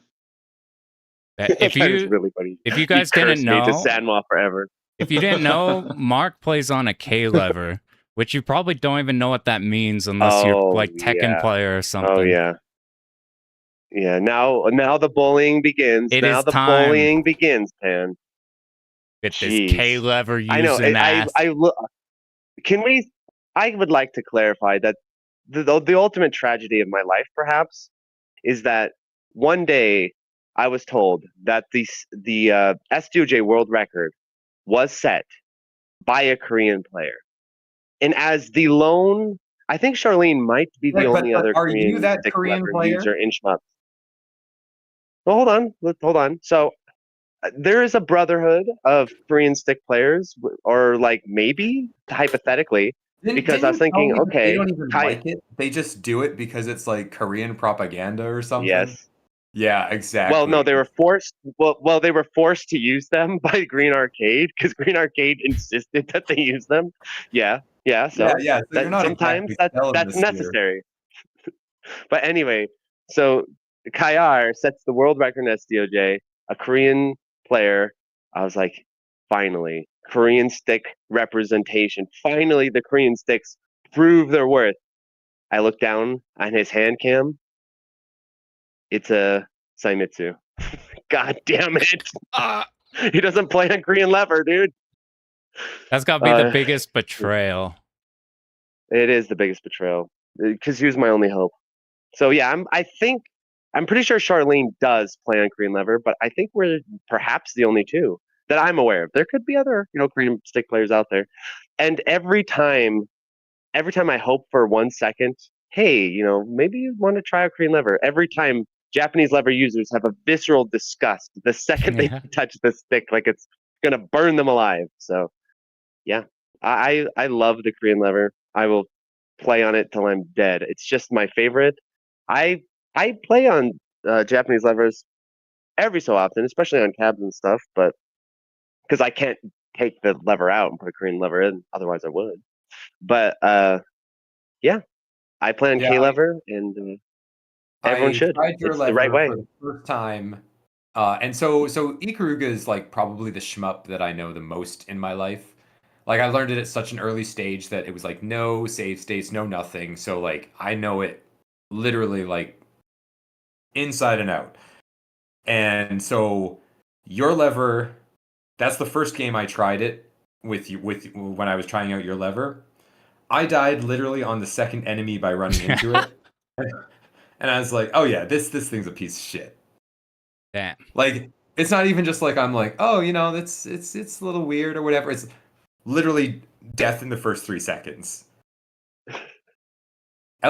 [SPEAKER 1] If you guys didn't know,
[SPEAKER 2] to Sanwa forever.
[SPEAKER 1] If you didn't know, Mark plays on a K lever, which you probably don't even know what that means unless you're like Tekken player or something.
[SPEAKER 2] Oh yeah. Yeah, now the bullying begins. Bullying begins, man.
[SPEAKER 1] With this K lever using
[SPEAKER 2] I know.
[SPEAKER 1] ass.
[SPEAKER 2] I would like to clarify that the ultimate tragedy of my life, perhaps, is that one day I was told that the SDOJ world record was set by a Korean player, and as the lone, I think Charlene might be the only other Korean player user in shmups. Well, hold on. So there is a brotherhood of Korean stick players, or like maybe hypothetically, because I was thinking, okay,
[SPEAKER 3] they don't even like it. They just do it because it's like Korean propaganda or something.
[SPEAKER 2] Yes.
[SPEAKER 3] Yeah, exactly.
[SPEAKER 2] Well, no, they were forced. Well, they were forced to use them by Green Arcade because Green Arcade insisted that they use them. Yeah. So,
[SPEAKER 3] so
[SPEAKER 2] sometimes that's necessary. But anyway, so Kayar sets the world record in SDOJ, a Korean player. I was like, finally, Korean stick representation. Finally, the Korean sticks prove their worth. I look down on his hand cam. It's a Seimitsu. God damn it. He doesn't play on Korean lever, dude.
[SPEAKER 1] That's got to be the biggest betrayal.
[SPEAKER 2] It is the biggest betrayal because he was my only hope. So yeah, I think I'm pretty sure Charlene does play on Korean lever, but I think we're perhaps the only two that I'm aware of. There could be other, Korean stick players out there. And every time I hope for 1 second, hey, maybe you want to try a Korean lever. Every time Japanese lever users have a visceral disgust the second they touch the stick, like it's gonna burn them alive. So, yeah, I love the Korean lever. I will play on it till I'm dead. It's just my favorite. I play on Japanese levers every so often, especially on cabs and stuff, but because I can't take the lever out and put a Korean lever in, otherwise I would. But yeah, I play on K lever, and everyone should.
[SPEAKER 3] Tried your
[SPEAKER 2] it's
[SPEAKER 3] lever
[SPEAKER 2] the right way
[SPEAKER 3] for the first time, and so Ikaruga is like probably the shmup that I know the most in my life. Like I learned it at such an early stage that it was like no save states, no nothing. So like I know it literally like inside and out. And so your lever, that's the first game I tried it with you when I was trying out your lever. I died literally on the second enemy by running into it. And I was like, oh yeah, this thing's a piece of shit.
[SPEAKER 1] Damn.
[SPEAKER 3] Like it's not even just like I'm like, oh, it's a little weird or whatever. It's literally death in the first 3 seconds. I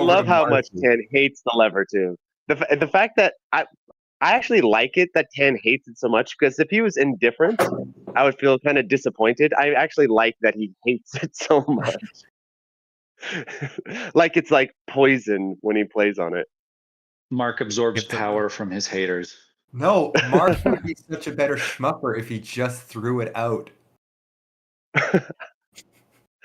[SPEAKER 3] love
[SPEAKER 2] how much Tan hates the lever too. The fact that I actually like it that Tan hates it so much, because if he was indifferent, I would feel kind of disappointed. I actually like that he hates it so much. Like it's like poison when he plays on it.
[SPEAKER 4] Mark absorbs power from his haters.
[SPEAKER 3] No, Mark would be such a better shmupper if he just threw it out.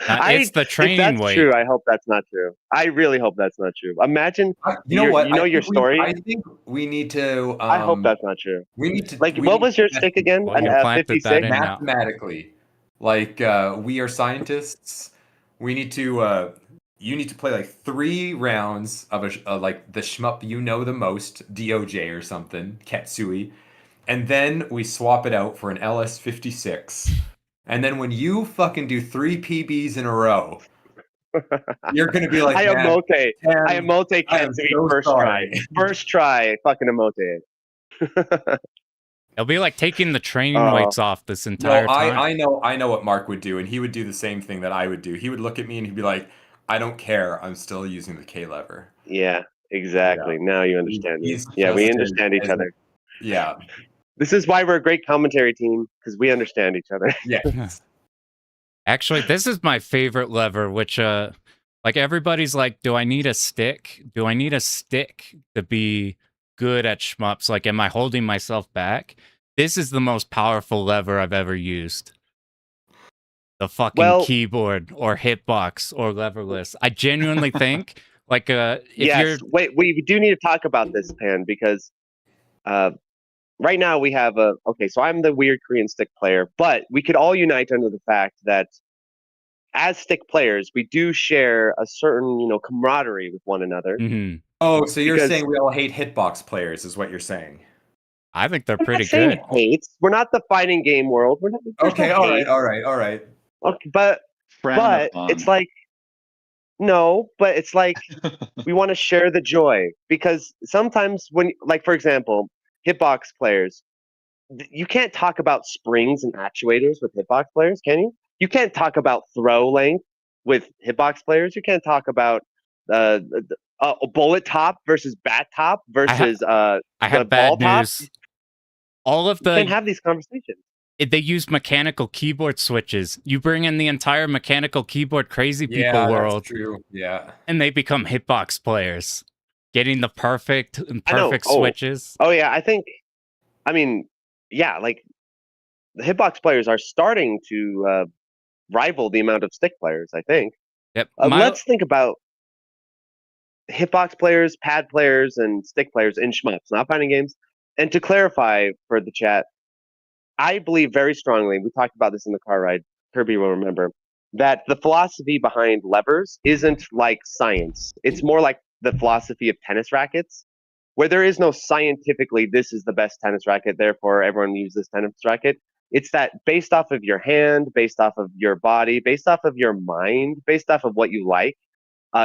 [SPEAKER 1] It's the training
[SPEAKER 2] if that's
[SPEAKER 1] weight.
[SPEAKER 2] True, I hope that's not true. I really hope that's not true. Imagine, your story.
[SPEAKER 3] I think we need to.
[SPEAKER 2] I hope that's not true.
[SPEAKER 3] We need to.
[SPEAKER 2] What was your stick again?
[SPEAKER 1] Well,
[SPEAKER 2] 56.
[SPEAKER 3] Mathematically, we are scientists. We need to. You need to play like 3 rounds of like the shmup you know the most, DOJ or something, Ketsui, and then we swap it out for an LS56. And then when you fucking do 3 PBs in a row, you're gonna be like,
[SPEAKER 2] I emote Ketsui first try. First try, fucking emote.
[SPEAKER 1] It'll be like taking the training weights off this entire time.
[SPEAKER 3] I know what Mark would do, and he would do the same thing that I would do. He would look at me and he'd be like, I don't care. I'm still using the K lever.
[SPEAKER 2] Yeah, exactly. Yeah. Now you understand me. Yeah, we understand each other.
[SPEAKER 3] Yeah.
[SPEAKER 2] This is why we're a great commentary team, because we understand each other.
[SPEAKER 3] Yeah.
[SPEAKER 1] Actually, this is my favorite lever, which like everybody's like, do I need a stick? Do I need a stick to be good at shmups? Like, am I holding myself back? This is the most powerful lever I've ever used. The fucking keyboard or hitbox or leverless. I genuinely think, like,
[SPEAKER 2] wait, we do need to talk about this, Pan, because right now we have so I'm the weird Korean stick player, but we could all unite under the fact that as stick players, we do share a certain, camaraderie with one another.
[SPEAKER 1] Mm-hmm.
[SPEAKER 3] Oh, so you're saying we all hate hitbox players is what you're saying?
[SPEAKER 1] I think they're pretty good.
[SPEAKER 2] Hates. We're not the fighting game world. We're not,
[SPEAKER 3] okay, all right.
[SPEAKER 2] Okay, but it's like, no, but it's like we want to share the joy, because sometimes when, like, for example, hitbox players, you can't talk about springs and actuators with hitbox players, can you? You can't talk about throw length with hitbox players. You can't talk about a bullet top versus bat top versus
[SPEAKER 1] I have bad news.
[SPEAKER 2] Top.
[SPEAKER 1] All of
[SPEAKER 2] you can't have these conversations.
[SPEAKER 1] They use mechanical keyboard switches. You bring in the entire mechanical keyboard crazy people world.
[SPEAKER 3] That's true. Yeah.
[SPEAKER 1] And they become hitbox players. Getting the perfect switches.
[SPEAKER 2] Oh yeah, like the hitbox players are starting to rival the amount of stick players, I think.
[SPEAKER 1] Yep.
[SPEAKER 2] Let's think about hitbox players, pad players, and stick players in shmups, not fighting games. And to clarify for the chat, I believe very strongly, we talked about this in the car ride, Kirby will remember, that the philosophy behind levers isn't like science. It's more like the philosophy of tennis rackets, where there is no scientifically, this is the best tennis racket, therefore everyone uses this tennis racket. It's that based off of your hand, based off of your body, based off of your mind, based off of what you like,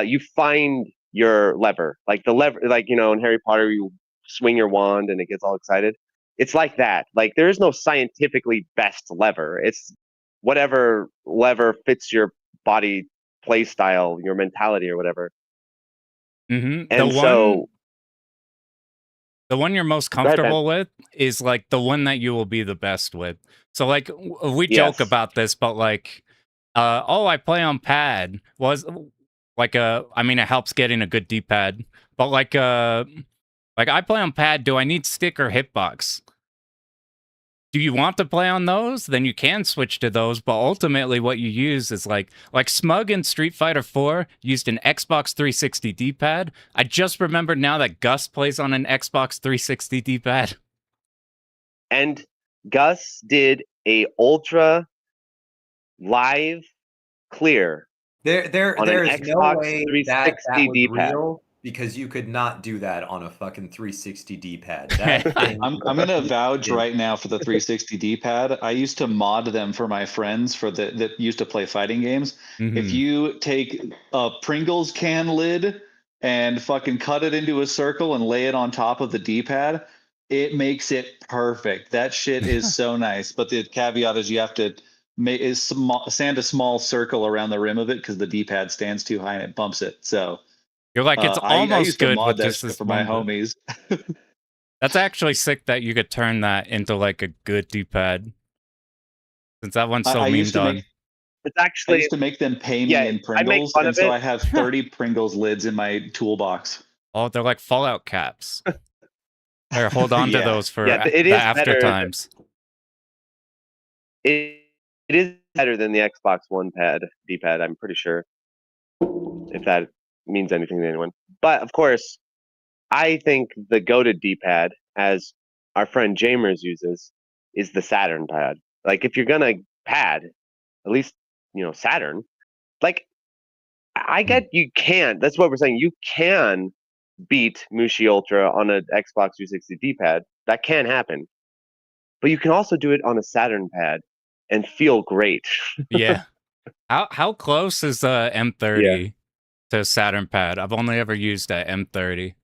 [SPEAKER 2] you find your lever. Like the lever, like, you know, in Harry Potter, you swing your wand and it gets all excited. It's like that. Like there is no scientifically best lever. It's whatever lever fits your body play style, your mentality or whatever.
[SPEAKER 1] Mm-hmm.
[SPEAKER 2] And so
[SPEAKER 1] the one you're most comfortable with is like the one that you will be the best with. So like we joke about this, but like, oh, I play on pad was like I mean, it helps getting a good D-pad, but like I play on pad. Do I need stick or hitbox? Do you want to play on those? Then you can switch to those, but ultimately what you use is like Smug in Street Fighter 4 used an Xbox 360 D-pad. I just remembered now that Gus plays on an Xbox 360 D-pad.
[SPEAKER 2] And Gus did a ultra live clear.
[SPEAKER 3] There's no way that was
[SPEAKER 2] D-pad.
[SPEAKER 3] real, because you could not do that on a fucking 360 D-pad.
[SPEAKER 4] I'm gonna vouch right now for the 360 D-pad. I used to mod them for my friends that used to play fighting games. Mm-hmm. If you take a Pringles can lid and fucking cut it into a circle and lay it on top of the D-pad, it makes it perfect. That shit is so nice. But the caveat is you have to sand a small circle around the rim of it because the D-pad stands too high and it bumps it. So
[SPEAKER 1] you're like, it's almost
[SPEAKER 4] I used to
[SPEAKER 1] good
[SPEAKER 4] mod
[SPEAKER 1] with
[SPEAKER 4] that
[SPEAKER 1] just
[SPEAKER 4] for my homies.
[SPEAKER 1] That's actually sick that you could turn that into like a good D-pad. Since that one's so memed on.
[SPEAKER 2] It's actually,
[SPEAKER 4] I used to make them pay me in Pringles, and so I have 30 Pringles lids in my toolbox.
[SPEAKER 1] Oh, they're like Fallout caps. Or hold on to those for
[SPEAKER 2] it
[SPEAKER 1] the
[SPEAKER 2] is
[SPEAKER 1] after times.
[SPEAKER 2] It is better than the Xbox One D-pad, I'm pretty sure. If that means anything to anyone. But of course, I think the goated D-pad, as our friend Jamers uses, is the Saturn pad. Like if you're gonna pad, at least, you know, Saturn. Like I get you can. That's what we're saying. You can beat Mushi Ultra on an Xbox 360 D-pad. That can happen. But you can also do it on a Saturn pad and feel great.
[SPEAKER 1] Yeah. How close is M30 to Saturn pad? I've only ever used a M30.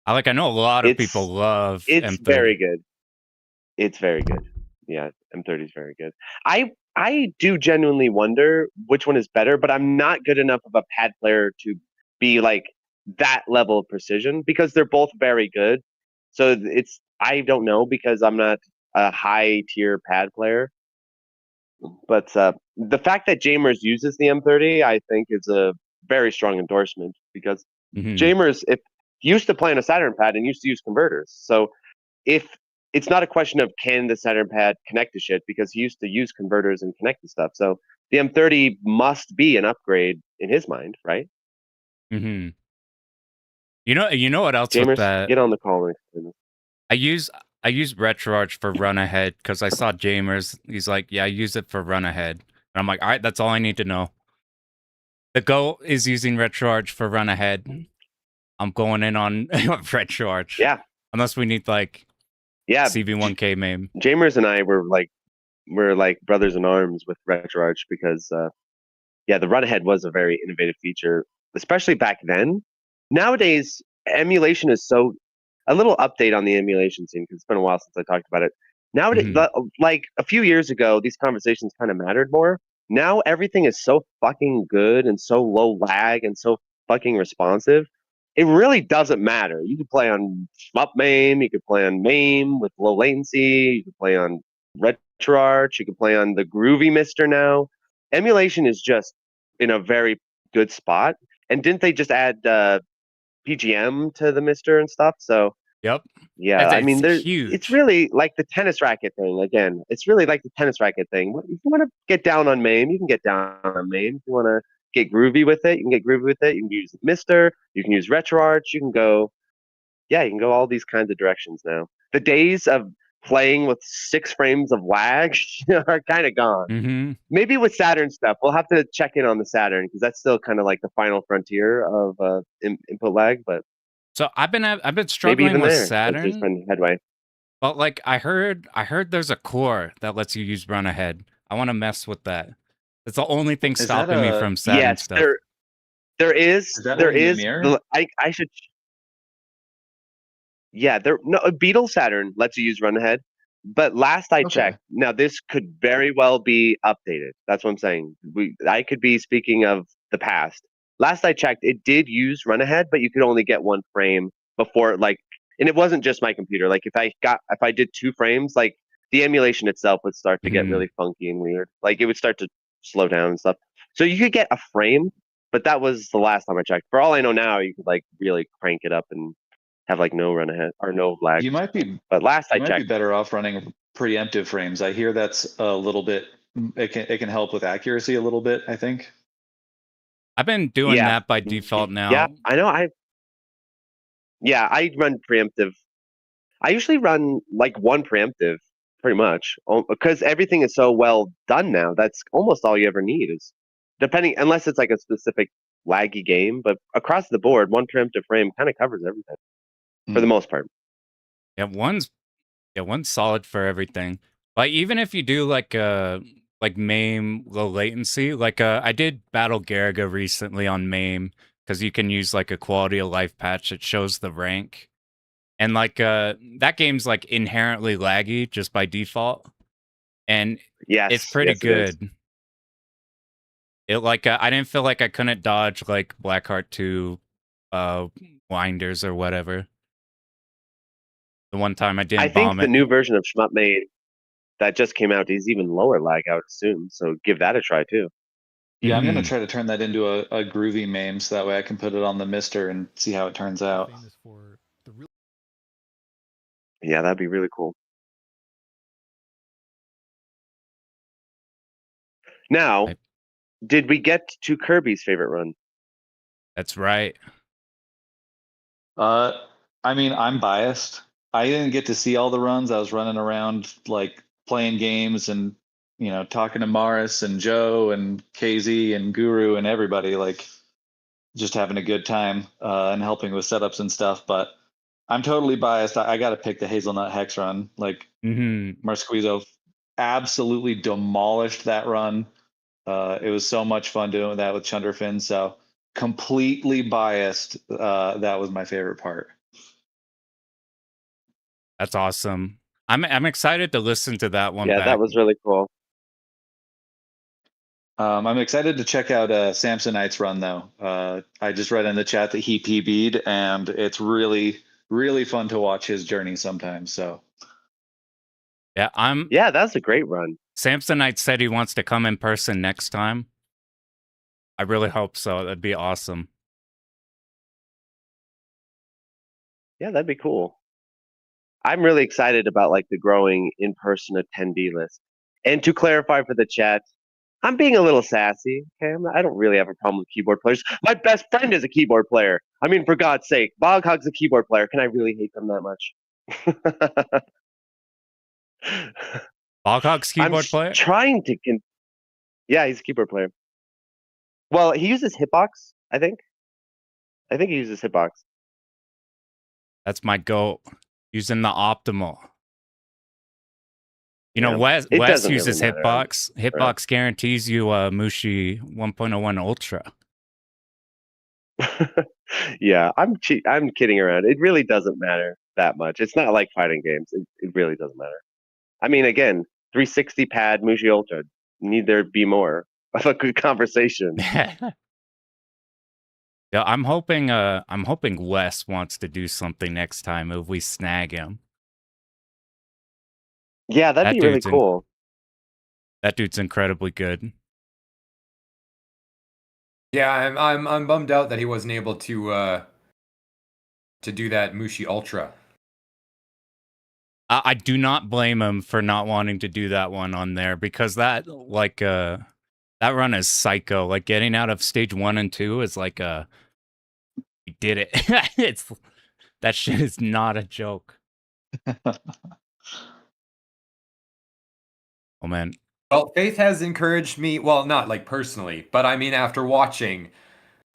[SPEAKER 1] I know a lot of people love
[SPEAKER 2] it's
[SPEAKER 1] M30.
[SPEAKER 2] Very good. It's very good. Yeah, M30 is very good. I do genuinely wonder which one is better, but I'm not good enough of a pad player to be like that level of precision because they're both very good. So I don't know because I'm not a high tier pad player. But the fact that Jamers uses the M30, I think, is a very strong endorsement because Jamers used to play on a Saturn pad and used to use converters. So if it's not a question of can the Saturn pad connect to shit because he used to use converters and connect to stuff. So the M30 must be an upgrade in his mind, right?
[SPEAKER 1] Mm-hmm. You know what else
[SPEAKER 2] Jamers,
[SPEAKER 1] with that?
[SPEAKER 2] get on the call.
[SPEAKER 1] I use RetroArch for run ahead because I saw Jamers. He's like, yeah, I use it for run ahead. And I'm like, all right, that's all I need to know. The Go is using RetroArch for run ahead. I'm going in on RetroArch.
[SPEAKER 2] Yeah.
[SPEAKER 1] Unless we need like CV1K meme.
[SPEAKER 2] Jamers and I were like brothers in arms with RetroArch because the run ahead was a very innovative feature, especially back then. Nowadays, emulation is so a little update on the emulation scene because it's been a while since I talked about it. Nowadays, like a few years ago, these conversations kind of mattered more. Now everything is so fucking good and so low lag and so fucking responsive. It really doesn't matter. You can play on Shmup MAME, you could play on MAME with low latency, you can play on RetroArch, you can play on the Groovy Mister now. Emulation is just in a very good spot. And didn't they just add PGM to the Mister and stuff? So
[SPEAKER 1] yep.
[SPEAKER 2] Yeah, I mean,
[SPEAKER 1] huge.
[SPEAKER 2] It's really like the tennis racket thing. Again, it's really like the tennis racket thing. If you want to get down on MAME, you can get down on MAME. If you want to get groovy with it, you can get groovy with it. You can use Mister. You can use RetroArch. You can go all these kinds of directions now. The days of playing with 6 frames of lag are kind of gone.
[SPEAKER 1] Mm-hmm.
[SPEAKER 2] Maybe with Saturn stuff, we'll have to check in on the Saturn because that's still kind of like the final frontier of input lag. But
[SPEAKER 1] so I've been struggling with Saturn.
[SPEAKER 2] There's been headway.
[SPEAKER 1] But like I heard there's a core that lets you use run ahead. I want to mess with that. It's the only thing stopping me from Saturn stuff.
[SPEAKER 2] There is.
[SPEAKER 4] Is that
[SPEAKER 2] There
[SPEAKER 4] in the
[SPEAKER 2] is.
[SPEAKER 4] mirror?
[SPEAKER 2] I should. Yeah, there. No, Beetle Saturn lets you use run ahead, but last I
[SPEAKER 4] Okay.
[SPEAKER 2] checked, now this could very well be updated. That's what I'm saying. I could be speaking of the past. Last I checked, it did use run ahead, but you could only get one frame before like, and it wasn't just my computer. Like if I did 2 frames, like the emulation itself would start to get really funky and weird. Like it would start to slow down and stuff. So you could get a frame, but that was the last time I checked. For all I know now, you could like really crank it up and have like no run ahead or no lag.
[SPEAKER 4] You might be.
[SPEAKER 2] But last I
[SPEAKER 4] You might be
[SPEAKER 2] checked,
[SPEAKER 4] better off running preemptive frames. I hear that's a little bit. It can help with accuracy a little bit, I think.
[SPEAKER 1] I've been doing that by default now.
[SPEAKER 2] Yeah, I know. I run preemptive. I usually run like one preemptive, pretty much, because everything is so well done now. That's almost all you ever need is depending, unless it's like a specific laggy game. But across the board, one preemptive frame kind of covers everything for the most part.
[SPEAKER 1] Yeah, one's solid for everything. Like even if you do like MAME low latency, like I did Battle Garaga recently on MAME because you can use like a quality of life patch that shows the rank. And like that game's like inherently laggy just by default. And it's pretty good. It like I didn't feel like I couldn't dodge like Blackheart 2 winders or whatever. The one time I didn't bomb it.
[SPEAKER 2] I think the new version of Shmup made that just came out is even lower lag, I would assume. So give that a try too.
[SPEAKER 4] Yeah, I'm gonna try to turn that into a groovy MAME so that way I can put it on the Mister and see how it turns out.
[SPEAKER 2] Yeah, that'd be really cool. Now, did we get to Kirby's favorite run?
[SPEAKER 1] That's right.
[SPEAKER 4] I mean, I'm biased. I didn't get to see all the runs. I was running around like playing games and talking to Morris and Joe and KZ and Guru and everybody, like just having a good time and helping with setups and stuff. But I'm totally biased. I got to pick the Hazelnut Hex run. Like Marsqueezo absolutely demolished that run. It was so much fun doing that with Chunderfin. So completely biased. That was my favorite part.
[SPEAKER 1] That's awesome. I'm excited to listen to that one.
[SPEAKER 2] Yeah, that was really cool.
[SPEAKER 4] I'm excited to check out Samsonite's run though. I just read in the chat that he PB'd, and it's really, really fun to watch his journey sometimes. So
[SPEAKER 1] yeah,
[SPEAKER 2] that's a great run.
[SPEAKER 1] Samsonite said he wants to come in person next time. I really hope so. That'd be awesome.
[SPEAKER 2] Yeah, that'd be cool. I'm really excited about like the growing in-person attendee list. And to clarify for the chat, I'm being a little sassy. Okay, I don't really have a problem with keyboard players. My best friend is a keyboard player. I mean, for God's sake, Boghug's a keyboard player. Can I really hate them that much?
[SPEAKER 1] Boghug's keyboard player?
[SPEAKER 2] Trying to. Yeah, he's a keyboard player. Well, he uses Hitbox, I think. I think he uses Hitbox.
[SPEAKER 1] That's my goat. Using the optimal. You know, Wes uses really Hitbox. Hitbox guarantees you Mushi 1.01 Ultra.
[SPEAKER 2] Yeah, I'm kidding around. It really doesn't matter that much. It's not like fighting games. It really doesn't matter. I mean, again, 360 pad Mushi Ultra. Need there be more of a good conversation.
[SPEAKER 1] Yeah, I'm hoping Wes wants to do something next time if we snag him.
[SPEAKER 2] Yeah, that'd be really cool.
[SPEAKER 1] That dude's incredibly good.
[SPEAKER 3] Yeah, I'm bummed out that he wasn't able to do that Mushi Ultra.
[SPEAKER 1] I do not blame him for not wanting to do that one on there because that run is psycho. Like getting out of stage 1 and 2 is like he did it. That shit is not a joke. Oh man.
[SPEAKER 3] Well, Faith has encouraged me. Well, not like personally, but I mean after watching.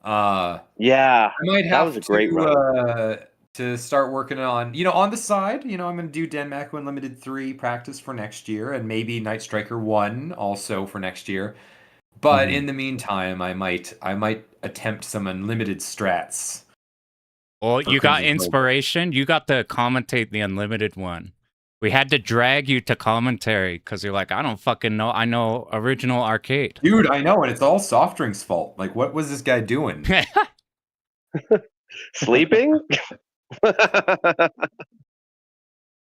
[SPEAKER 2] Yeah,
[SPEAKER 3] I might have
[SPEAKER 2] that was a great run.
[SPEAKER 3] To start working on, on the side, I'm going to do Denmaku Unlimited 3 practice for next year, and maybe Night Striker 1 also for next year. But in the meantime, I might attempt some unlimited strats.
[SPEAKER 1] Well, you got inspiration. You got to commentate the unlimited one. We had to drag you to commentary because you're like, I don't fucking know. I know original arcade.
[SPEAKER 3] Dude, I know, and it's all Soft Drink's fault. Like, what was this guy doing?
[SPEAKER 2] Sleeping?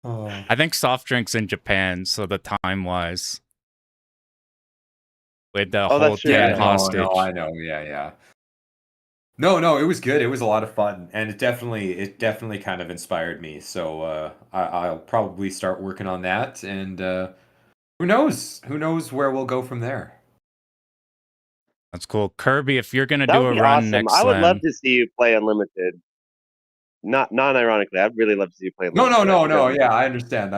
[SPEAKER 1] I think Soft Drink's in Japan, so the time-wise. With the whole damn hostage.
[SPEAKER 3] No, I know. Yeah. No, it was good. It was a lot of fun, and it definitely kind of inspired me. So I'll probably start working on that, and who knows where we'll go from there.
[SPEAKER 1] That's cool. Kirby, if you're gonna do a run
[SPEAKER 2] awesome.
[SPEAKER 1] next
[SPEAKER 2] I would
[SPEAKER 1] slam,
[SPEAKER 2] love to see you play Unlimited. Non-ironically, I'd really love to see you play Unlimited.
[SPEAKER 3] No. Yeah, I understand.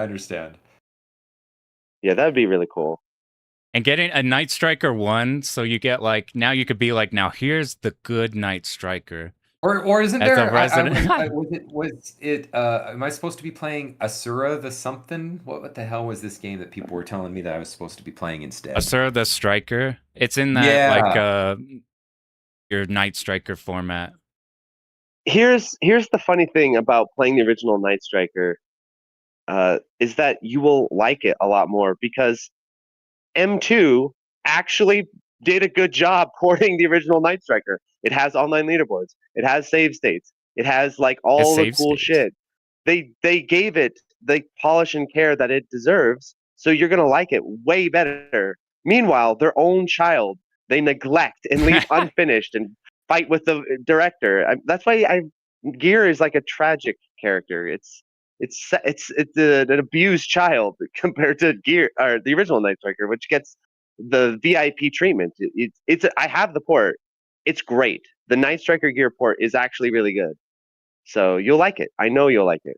[SPEAKER 2] Yeah, that'd be really cool.
[SPEAKER 1] and getting a Night Striker 1, so you get like, now you could be like, now here's the good Night Striker.
[SPEAKER 3] Or isn't there?
[SPEAKER 1] Was
[SPEAKER 3] it? Am I supposed to be playing Asura the something? What the hell was this game that people were telling me that I was supposed to be playing instead?
[SPEAKER 1] Asura the Striker. It's in that your Night Striker format.
[SPEAKER 2] Here's the funny thing about playing the original Night Striker, is that you will like it a lot more because M2 actually did a good job porting the original Night Striker. It has online leaderboards. It has save states. It has like all the cool shit. They gave it the polish and care that it deserves, so you're gonna like it way better. Meanwhile, their own child they neglect and leave unfinished and fight with the director. That's why Gear is like a tragic character. It's an abused child compared to Gear or the original Night Striker, which gets the VIP treatment. I have the port. It's great. The Night Striker Gear port is actually really good. So you'll like it. I know you'll like it.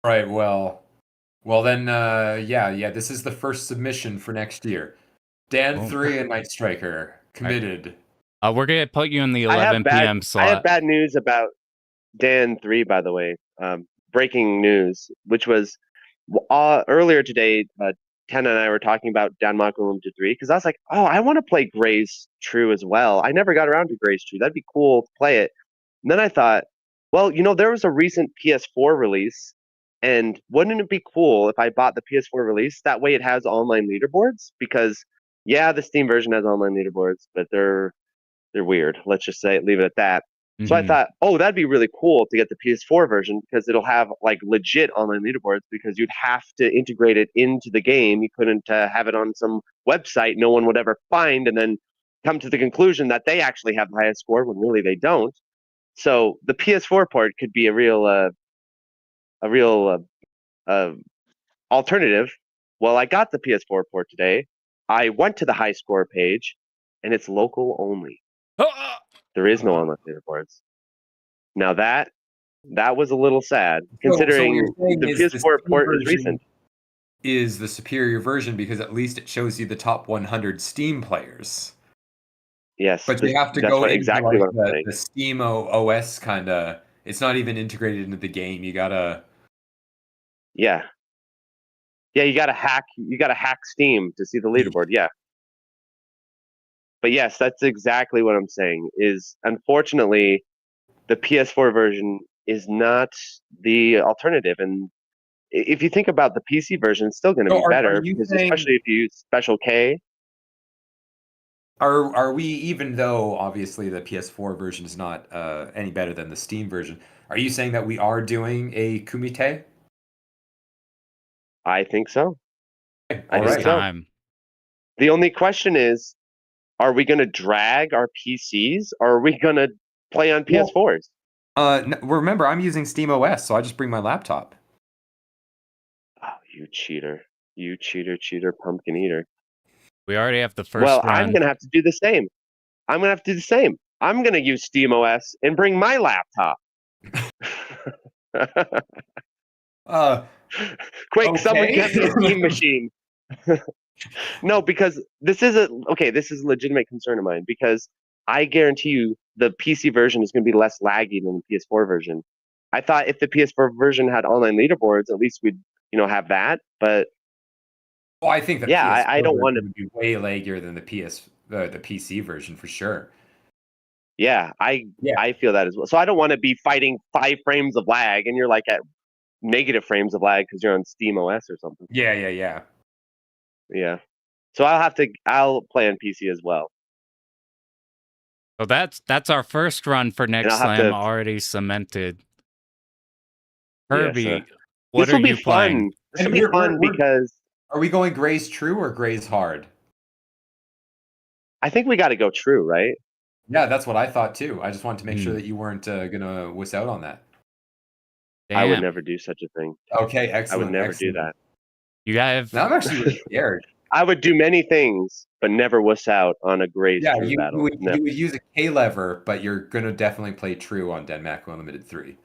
[SPEAKER 3] Right. Well then, yeah. This is the first submission for next year. Dan 3 and Night Striker committed.
[SPEAKER 1] We're gonna put you in the 11 p.m. slot.
[SPEAKER 2] I have bad news about Dan 3, by the way. Breaking news, which was earlier today. Ken and I were talking about Danmaku Limited 3 because I was like, oh, I want to play Gray's True as well. I never got around to Gray's True. That'd be cool to play it. And then I thought, well, there was a recent PS4 release, and wouldn't it be cool if I bought the PS4 release? That way it has online leaderboards because, yeah, the Steam version has online leaderboards, but they're weird. Let's just leave it at that. So I thought, oh, that'd be really cool to get the PS4 version because it'll have like legit online leaderboards because you'd have to integrate it into the game. You couldn't have it on some website no one would ever find and then come to the conclusion that they actually have the highest score when really they don't. So the PS4 port could be a real alternative. Well, I got the PS4 port today. I went to the high score page and it's local only. There is no online leaderboards. Now that was a little sad, considering the PS4 port is recent.
[SPEAKER 3] Is the superior version because at least it shows you the top 100 Steam players.
[SPEAKER 2] Yes,
[SPEAKER 3] but you have to go into exactly like the Steam OS kind of. It's not even integrated into the game. You gotta.
[SPEAKER 2] Yeah, you gotta hack. You gotta hack Steam to see the leaderboard. Yeah. But yes, that's exactly what I'm saying. Is unfortunately, the PS4 version is not the alternative. And if you think about the PC version, it's still going to be better, because especially if you use Special K.
[SPEAKER 3] Are we, even though obviously the PS4 version is not any better than the Steam version, are you saying that we are doing a Kumite?
[SPEAKER 2] I think so.
[SPEAKER 3] Okay,
[SPEAKER 2] I think so. The only question is, are we going to drag our PCs, or are we going to play on PS4s?
[SPEAKER 3] Remember, I'm using Steam OS, so I just bring my laptop.
[SPEAKER 2] Oh, you cheater. You cheater, pumpkin eater.
[SPEAKER 1] We already have the first run.
[SPEAKER 2] I'm going to have to do the same. I'm going to use Steam OS and bring my laptop. Quick, okay. Someone get me a Steam machine. No, because this is a legitimate concern of mine, because I guarantee you the PC version is going to be less laggy than the PS4 version. I thought if the PS4 version had online leaderboards, at least we'd have that. But
[SPEAKER 3] I think the
[SPEAKER 2] PS4 I don't want to
[SPEAKER 3] be way laggier than the PC version for sure.
[SPEAKER 2] Yeah, I feel that as well. So I don't want to be fighting 5 frames of lag, and you're like at negative frames of lag because you're on Steam OS or something.
[SPEAKER 3] Yeah.
[SPEAKER 2] Yeah. So I'll play on PC as well.
[SPEAKER 1] So that's our first run for next
[SPEAKER 2] I'll have
[SPEAKER 1] Slam
[SPEAKER 2] to-
[SPEAKER 1] already cemented.
[SPEAKER 2] Yes,
[SPEAKER 1] Herbie, what
[SPEAKER 2] this will
[SPEAKER 1] are
[SPEAKER 2] be
[SPEAKER 1] you playing?
[SPEAKER 2] fun. This will be fun because
[SPEAKER 3] are we going Graze True or Graze Hard?
[SPEAKER 2] I think we got to go true, right?
[SPEAKER 3] Yeah, that's what I thought too. I just wanted to make sure that you weren't gonna wuss out on that.
[SPEAKER 1] Damn.
[SPEAKER 2] I would never do such a thing.
[SPEAKER 3] Okay, excellent.
[SPEAKER 2] I would never do that.
[SPEAKER 1] You have.
[SPEAKER 3] Now I'm actually really scared.
[SPEAKER 2] I would do many things, but never wuss out on a Graze True battle.
[SPEAKER 3] You would use a K lever, but you're gonna definitely play True on Denmark Unlimited 3.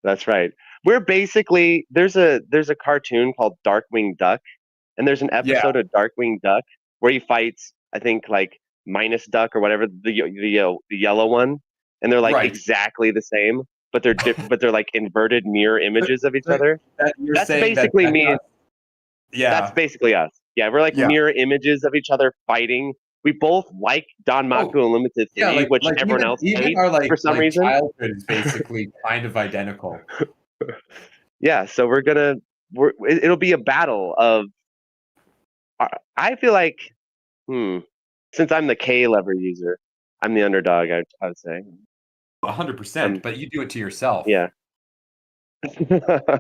[SPEAKER 2] That's right. We're basically there's a cartoon called Darkwing Duck, and there's an episode of Darkwing Duck where he fights, I think, like Minus Duck or whatever, the yellow one, and they're like exactly the same, but they're like inverted mirror images of each other. That's basically me. That's basically us. Yeah, we're like mirror images of each other fighting. We both like Danmaku Unlimited 3, which everyone else hates for some reason.
[SPEAKER 3] Childhood is basically kind of identical.
[SPEAKER 2] Yeah, so it'll be a battle of. I feel like, since I'm the K lever user, I'm the underdog. I would say
[SPEAKER 3] 100%, but you do it to yourself.
[SPEAKER 2] Yeah. I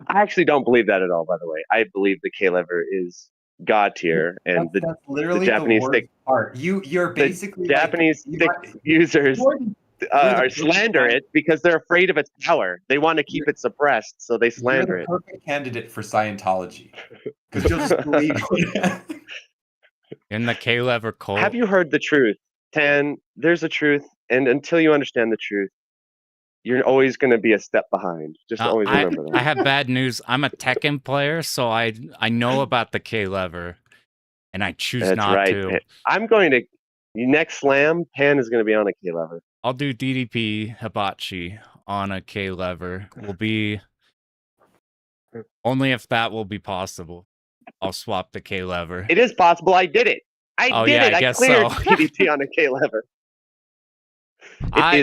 [SPEAKER 2] actually don't believe that at all. By the way, I believe the K lever is god tier, and
[SPEAKER 3] that's literally
[SPEAKER 2] the Japanese stick
[SPEAKER 3] part. You're basically
[SPEAKER 2] Japanese stick users slander it because they're afraid of its power. They want to keep it suppressed, so they slander it.
[SPEAKER 3] You're the perfect candidate for Scientology because you'll just believe it.
[SPEAKER 1] In the K lever cult.
[SPEAKER 2] Have you heard the truth, Tan? There's a truth, and until you understand the truth, you're always going to be a step behind. Just always remember that.
[SPEAKER 1] I have bad news. I'm a Tekken player, so I know about the K lever, and I choose not to.
[SPEAKER 2] I'm going to next Slam. Pan is going to be on a K lever.
[SPEAKER 1] I'll do DDP Hibachi on a K lever. Will be only if that will be possible. I'll swap the K lever.
[SPEAKER 2] It is possible. I did it. I did it. I cleared DDP on a K lever.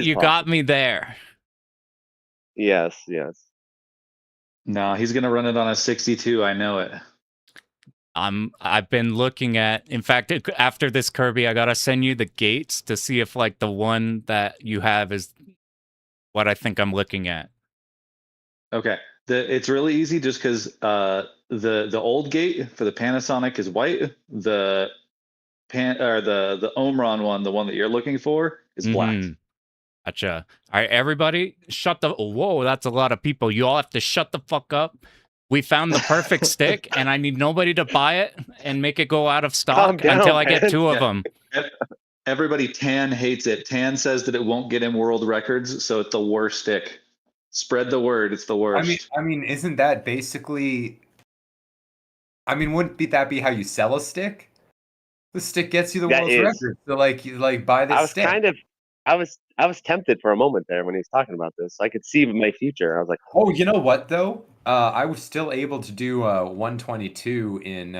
[SPEAKER 1] You got me there.
[SPEAKER 2] Yes.
[SPEAKER 4] No, he's gonna run it on a 62. I know it.
[SPEAKER 1] I've been looking at. In fact, after this Kirby, I gotta send you the gates to see if like the one that you have is what I think I'm looking at.
[SPEAKER 4] Okay, it's really easy just because the old gate for the Panasonic is white. The Omron one, the one that you're looking for, is black.
[SPEAKER 1] Gotcha. All right, everybody, whoa, that's a lot of people. You all have to shut the fuck up. We found the perfect stick, and I need nobody to buy it and make it go out of stock until I get 2 of them.
[SPEAKER 4] Everybody, Tan hates it. Tan says that it won't get in world records, so it's the worst stick. Spread the word. It's the worst.
[SPEAKER 3] I mean, isn't that basically? I mean, wouldn't that be how you sell a stick? The stick gets you the world's record. So like buy this stick.
[SPEAKER 2] I was tempted for a moment there when he was talking about this. I could see my future. I was like,
[SPEAKER 3] oh, you know what though? I was still able to do 122 in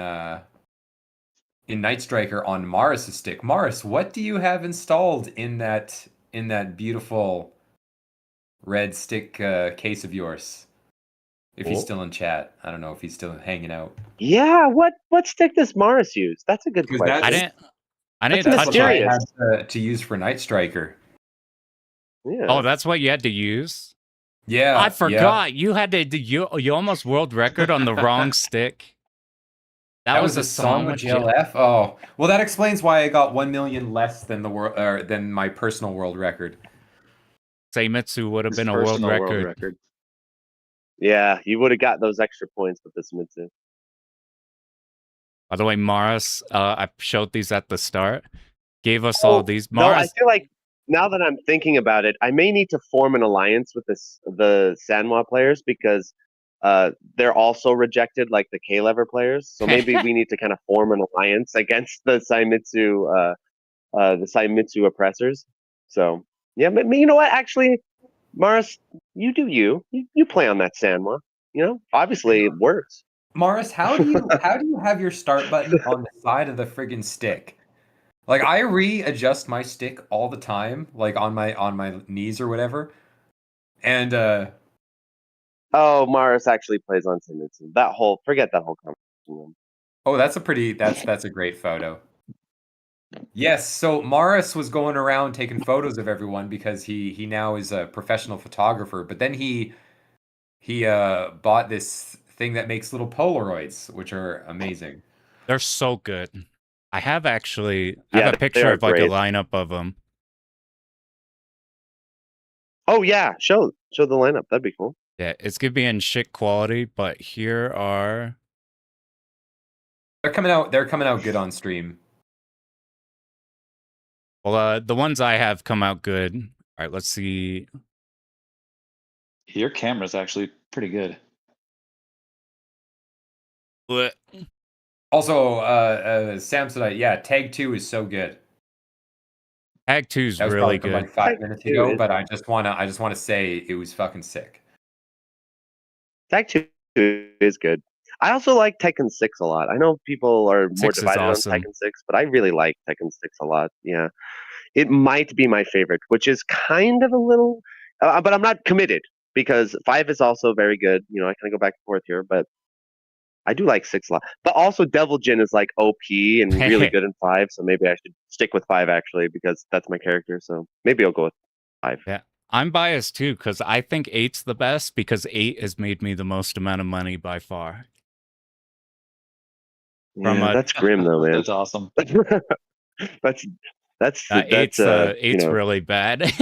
[SPEAKER 3] Night Striker on Morris's stick. Morris, what do you have installed in that beautiful red stick case of yours? If he's still in chat, I don't know if he's still hanging out.
[SPEAKER 2] Yeah, what stick does Morris use? That's a good question.
[SPEAKER 1] I didn't touch
[SPEAKER 3] what I had to use for Night Striker.
[SPEAKER 2] Yeah.
[SPEAKER 1] Oh, that's what you had to use?
[SPEAKER 3] Yeah.
[SPEAKER 1] I forgot. You had to you almost world record on the wrong stick. That was a song with
[SPEAKER 3] GLF. Oh, well, that explains why I got 1 million less than than my personal world record.
[SPEAKER 1] Seimitsu would have been a world record.
[SPEAKER 2] Yeah, you would have got those extra points with this Mitsu.
[SPEAKER 1] By the way, Morris, I showed these at the start. Gave us all these. Morris,
[SPEAKER 2] no, I feel like now that I'm thinking about it, I may need to form an alliance with the Sanwa players because they're also rejected like the K lever players. So maybe we need to kind of form an alliance against the Seimitsu oppressors. So yeah, but you know what? Actually, Morris, you do you play on that Sanwa. You know, obviously it works.
[SPEAKER 3] Morris, how do you have your start button on the side of the friggin' stick? Like I readjust my stick all the time, like on my knees or whatever. And
[SPEAKER 2] Oh, Morris actually plays on Simonson. Forget that whole conversation.
[SPEAKER 3] oh, that's a great photo. Yes, so Morris was going around taking photos of everyone because he now is a professional photographer, but then he bought this thing that makes little Polaroids, which are amazing.
[SPEAKER 1] They're so good. I have a
[SPEAKER 2] they
[SPEAKER 1] picture
[SPEAKER 2] are
[SPEAKER 1] of like
[SPEAKER 2] great.
[SPEAKER 1] a lineup of them.
[SPEAKER 2] Oh yeah, show the lineup. That'd be cool.
[SPEAKER 1] Yeah, it's gonna be in shit quality, but here are
[SPEAKER 3] They're coming out good on stream.
[SPEAKER 1] well, the ones I have come out good. All right, let's see.
[SPEAKER 4] Your camera's actually pretty good.
[SPEAKER 1] What?
[SPEAKER 3] Also, Samsonite, yeah, Tag 2 is so good.
[SPEAKER 1] Tag 2's
[SPEAKER 3] That was
[SPEAKER 1] really
[SPEAKER 3] probably from
[SPEAKER 1] good.
[SPEAKER 3] like 5 minutes ago, but I just wanna say it was fucking sick.
[SPEAKER 2] Tag 2 is good. I also like Tekken 6 a lot. I know people are more divided
[SPEAKER 1] awesome.
[SPEAKER 2] on Tekken 6, but I really like Tekken 6 a lot. Yeah. It might be my favorite, which is kind of a little, but I'm not committed because 5 is also very good. You know, I kind of go back and forth here, but I do like 6 a lot. But also Devil Jin is like OP and really good in 5, so maybe I should stick with 5 actually because that's my character. So maybe I'll go with 5.
[SPEAKER 1] Yeah. I'm biased too because I think 8's the best because 8 has made me the most amount of money by far.
[SPEAKER 2] Yeah, that's grim though, man.
[SPEAKER 4] That's awesome.
[SPEAKER 2] that's
[SPEAKER 1] 8's really bad.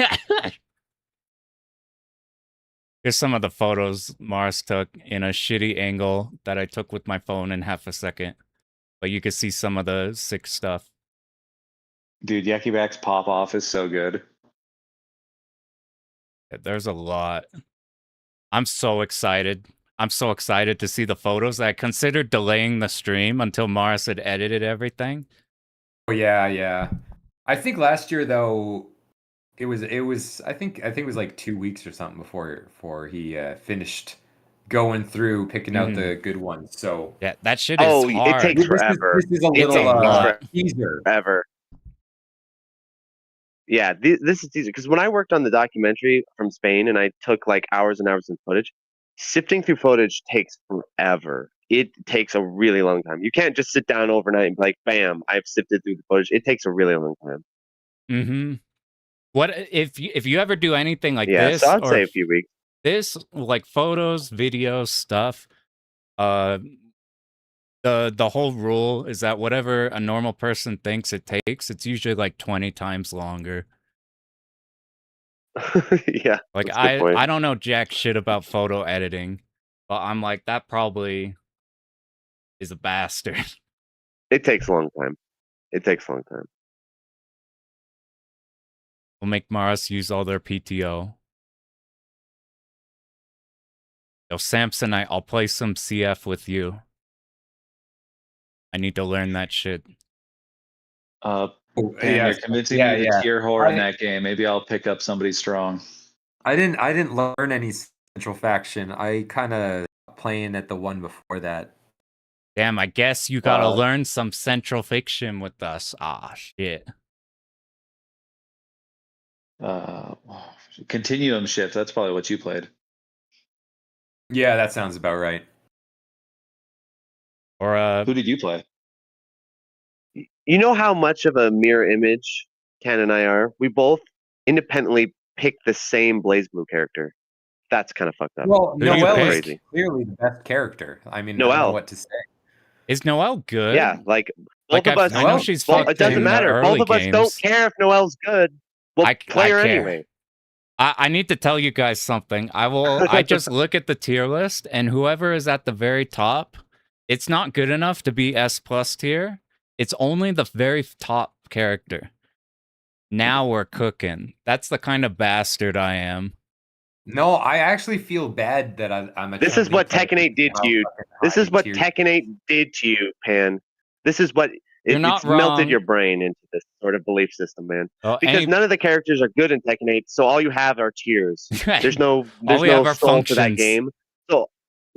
[SPEAKER 1] Here's some of the photos Mars took in a shitty angle that I took with my phone in half a second. But you can see some of the sick stuff.
[SPEAKER 4] Dude, Yakibak's pop off is so good.
[SPEAKER 1] There's a lot. I'm so excited. I'm so excited to see the photos. I considered delaying the stream until Mars had edited everything.
[SPEAKER 3] Oh yeah. I think last year though, it was I think it was like 2 weeks or something before he finished going through picking out the good ones. So
[SPEAKER 1] yeah, that shit is hard.
[SPEAKER 2] It takes forever.
[SPEAKER 3] This is a little teaser.
[SPEAKER 2] Forever. Yeah, this is teaser because when I worked on the documentary from Spain and I took like hours and hours of footage, sifting through footage takes forever. It takes a really long time. You can't just sit down overnight and be like, bam, I've sifted through the footage. It takes a really long time.
[SPEAKER 1] Mm-hmm. What if you ever do anything like this?
[SPEAKER 2] So I'd say a few weeks.
[SPEAKER 1] This like photos, videos, stuff. The whole rule is that whatever a normal person thinks it takes, it's usually like 20 times longer.
[SPEAKER 2] Yeah.
[SPEAKER 1] Like I don't know jack shit about photo editing, but I'm like that probably is a bastard.
[SPEAKER 2] It takes a long time.
[SPEAKER 1] We'll make Mars use all their PTO. Yo, Samsonite, I'll play some CF with you. I need to learn that shit.
[SPEAKER 4] You're convincing me the tier whore in that game. Maybe I'll pick up somebody strong.
[SPEAKER 3] I didn't learn any Central Faction. I kind of playing at the one before that.
[SPEAKER 1] Damn, I guess you gotta learn some Central Fiction with us. Ah, shit.
[SPEAKER 4] Continuum Shift. That's probably what you played.
[SPEAKER 3] Yeah, that sounds about right.
[SPEAKER 1] Or
[SPEAKER 4] who did you play?
[SPEAKER 2] You know how much of a mirror image Ken and I are? We both independently picked the same BlazBlue character. That's kind of fucked up.
[SPEAKER 3] Well, Noelle is clearly the best character. I mean, I don't know what to say.
[SPEAKER 1] Is Noelle good?
[SPEAKER 2] Yeah, like both of us.
[SPEAKER 1] I know she's fucked.
[SPEAKER 2] It doesn't matter. Both of us don't care if Noelle's good. We'll play her anyway.
[SPEAKER 1] I need to tell you guys something. I just look at the tier list, and whoever is at the very top, it's not good enough to be S+ tier. It's only the very top character. Now we're cooking. That's the kind of bastard I am.
[SPEAKER 3] No, I actually feel bad that I'm a.
[SPEAKER 2] This is what Tekken 8 did to you. This is what Tekken 8 did to you, Pan. This is what it's melted your brain into this sort of belief system, man. Because none of the characters are good in Tekken 8, so all you have are tiers. There's no soul to that game. So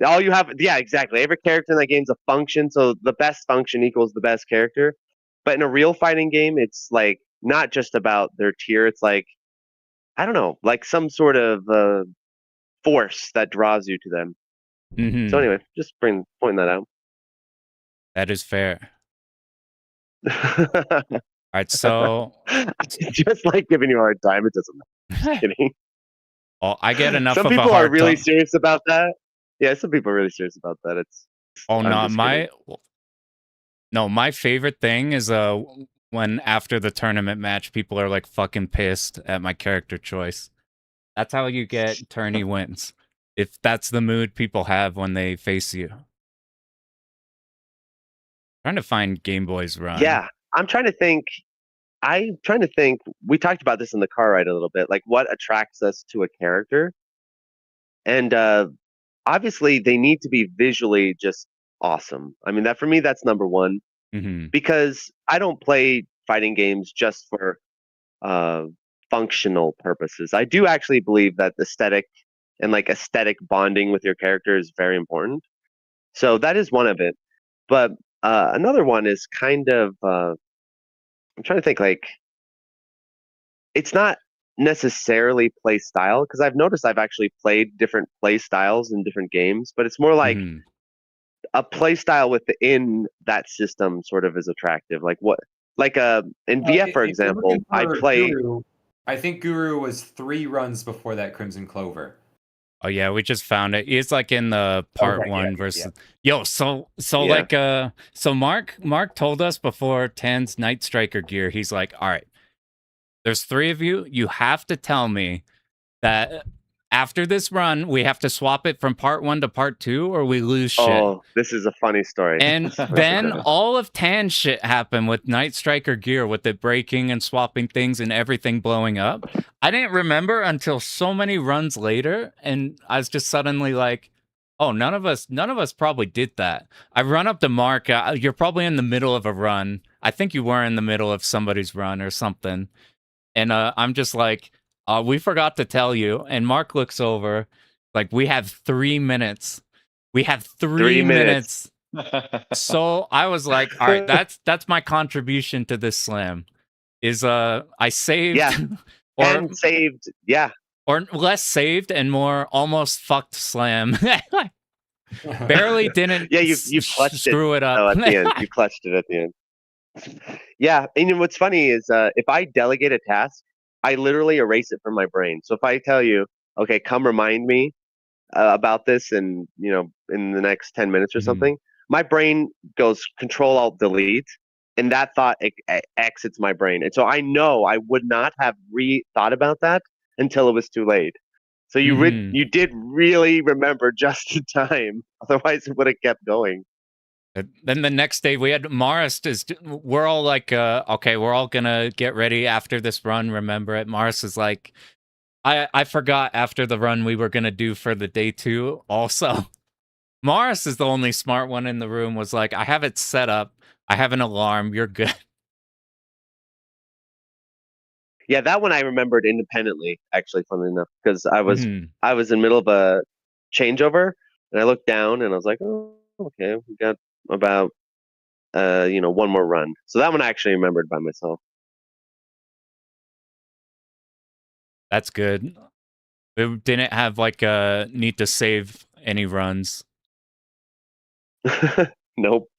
[SPEAKER 2] all you have, yeah, exactly. Every character in that game is a function, so the best function equals the best character. But in a real fighting game, it's like not just about their tier. It's like, I don't know, like some sort of force that draws you to them. So anyway, just pointing that out.
[SPEAKER 1] That is fair. All right, so
[SPEAKER 2] just like giving you a hard time. It doesn't matter. Just kidding.
[SPEAKER 1] Oh, I get enough
[SPEAKER 2] some
[SPEAKER 1] of
[SPEAKER 2] people
[SPEAKER 1] a hard
[SPEAKER 2] are really
[SPEAKER 1] time.
[SPEAKER 2] serious about that. Yeah, some people are really serious about that. It's
[SPEAKER 1] my favorite thing is when after the tournament match people are like fucking pissed at my character choice. That's how you get tourney wins. If that's the mood people have when they face you. Trying to find Game Boy's run.
[SPEAKER 2] Yeah, I'm trying to think. We talked about this in the car ride a little bit, like what attracts us to a character. And obviously they need to be visually just awesome. I mean, that for me, that's number one. Because I don't play fighting games just for functional purposes. I do actually believe that aesthetic and like aesthetic bonding with your character is very important. So that is one of it. But another one is kind of I'm trying to think, like, it's not necessarily play style, because I've noticed I've actually played different play styles in different games, but it's more like a play style within that system sort of is attractive. Like what, like in VF, for example, I play.
[SPEAKER 3] Guru, I think Guru was 3 runs before that Crimson Clover.
[SPEAKER 1] Oh yeah, we just found it. It's like in the part 1 versus. Yo, so Mark told us before Tan's Night Striker gear. He's like, all right, there's 3 of you. You have to tell me that after this run, we have to swap it from part 1 to part 2, or we lose shit.
[SPEAKER 2] Oh, this is a funny story.
[SPEAKER 1] And then all of Tan's shit happened with Night Striker gear, with it breaking and swapping things and everything blowing up. I didn't remember until so many runs later, and I was just suddenly like, oh, none of us probably did that. I run up to Mark. You're probably in the middle of a run. I think you were in the middle of somebody's run or something. And I'm just like, we forgot to tell you. And Mark looks over, like, we have 3 minutes. We have 3 minutes. So I was like, all right, that's my contribution to this slam. Is I saved,
[SPEAKER 2] or saved,
[SPEAKER 1] or less saved and more almost fucked slam. Barely didn't.
[SPEAKER 2] Yeah, you clutched
[SPEAKER 1] screw it up.
[SPEAKER 2] at the end. You clutched it at the end. Yeah, and what's funny is if I delegate a task, I literally erase it from my brain. So if I tell you, okay, come remind me about this, and in the next 10 minutes or something, my brain goes Control Alt Delete, and that thought exits my brain. And so I know I would not have thought about that until it was too late. So you did really remember just in time. Otherwise, it would have kept going.
[SPEAKER 1] Then the next day we had Morris. We're all like, okay, we're all gonna get ready after this run. Remember it? Morris is like, I forgot after the run we were gonna do for the day 2. Also, Morris is the only smart one in the room. Was like, I have it set up. I have an alarm. You're good.
[SPEAKER 2] Yeah, that one I remembered independently. Actually, funnily enough, because I was in the middle of a changeover, and I looked down and I was like, oh, okay, we got about one more run. So that one I actually remembered by myself.
[SPEAKER 1] That's good. We didn't have like need to save any runs.
[SPEAKER 2] Nope.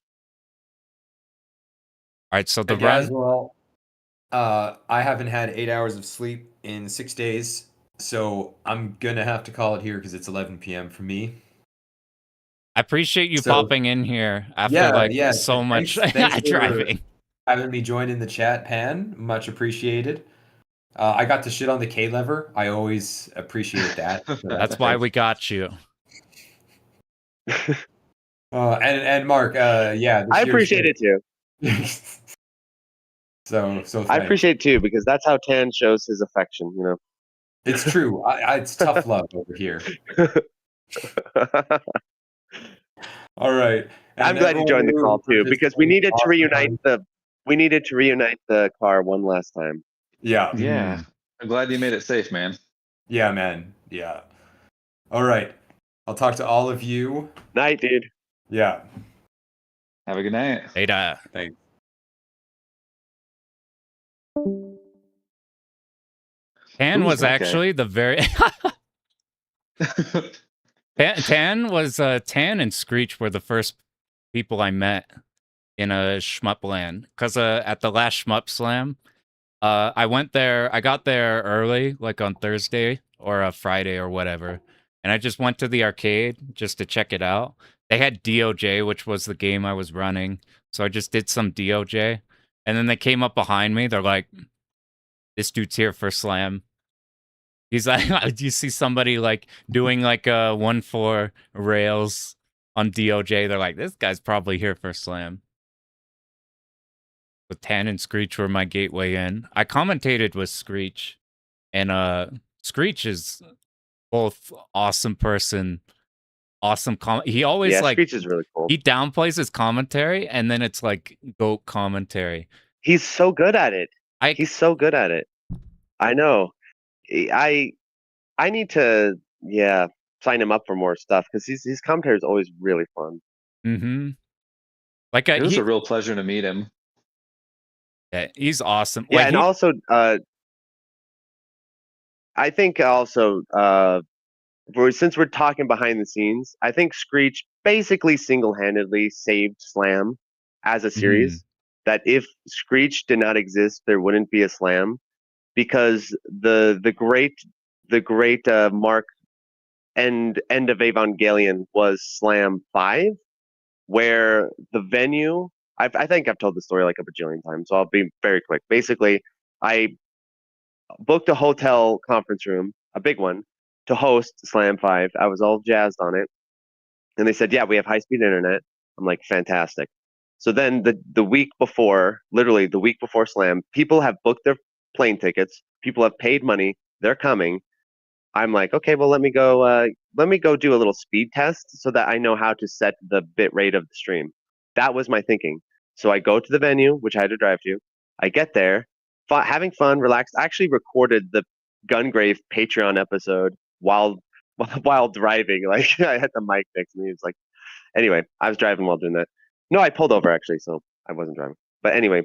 [SPEAKER 1] All right, so the run.
[SPEAKER 3] As well, I haven't had 8 hours of sleep in 6 days, so I'm gonna have to call it here because it's 11 p.m. for me.
[SPEAKER 1] I appreciate you popping in here after so much driving.
[SPEAKER 3] Having me join in the chat, Pan. Much appreciated. I got to shit on the K lever. I always appreciate that.
[SPEAKER 1] That's why we got you.
[SPEAKER 3] And Mark, yeah.
[SPEAKER 2] I appreciate it too.
[SPEAKER 3] So
[SPEAKER 2] I appreciate it too, because that's how Tan shows his affection.
[SPEAKER 3] It's true. It's tough love over here. All right.
[SPEAKER 2] I'm glad you joined the call too, because we needed to reunite the car one last time.
[SPEAKER 3] Yeah.
[SPEAKER 4] I'm glad you made it safe, man.
[SPEAKER 3] Yeah, man. Yeah. All right. I'll talk to all of you.
[SPEAKER 2] Night, dude.
[SPEAKER 3] Yeah.
[SPEAKER 4] Have a good night.
[SPEAKER 1] Later.
[SPEAKER 3] Thanks.
[SPEAKER 1] Tan was
[SPEAKER 4] okay.
[SPEAKER 1] actually the very Tan and Screech were the first people I met in a shmup land. Cause at the last Shmup Slam, I went there. I got there early, like on Thursday or a Friday or whatever, and I just went to the arcade just to check it out. They had DOJ, which was the game I was running, so I just did some DOJ, and then they came up behind me. They're like, "This dude's here for Slam." He's like, "Do you see somebody like doing like a 1-4 rails on DOJ?" They're like, "This guy's probably here for Slam." With Tan and Screech were my gateway in. I commentated with Screech, and Screech is both awesome person, awesome he always like
[SPEAKER 2] Screech is really cool.
[SPEAKER 1] He downplays his commentary, and then it's like GOAT commentary.
[SPEAKER 2] He's so good at it. He's so good at it. I know. I need to sign him up for more stuff because his commentary is always really fun.
[SPEAKER 1] Mm-hmm. Like
[SPEAKER 4] it was a real pleasure to meet him.
[SPEAKER 1] Yeah, he's awesome.
[SPEAKER 2] Yeah, like, and also I think also since we're talking behind the scenes, I think Screech basically single-handedly saved Slam as a series. That if Screech did not exist, there wouldn't be a Slam, because the great mark end of Evangelion was Slam 5, where the venue. I think I've told the story like a bajillion times, so I'll be very quick. Basically, I booked a hotel conference room, a big one, to host Slam 5. I was all jazzed on it. And they said, yeah, we have high-speed internet. I'm like, fantastic. So then the week before, literally the week before Slam, people have booked their plane tickets. People have paid money. They're coming. I'm like, okay, well, let me go do a little speed test so that I know how to set the bit rate of the stream. That was my thinking. So I go to the venue, which I had to drive to. I get there, having fun, relaxed. I actually recorded the Gungrave Patreon episode while driving. Like, I had the mic next to me. It's like, anyway, I was driving while doing that. No, I pulled over actually, so I wasn't driving. But anyway,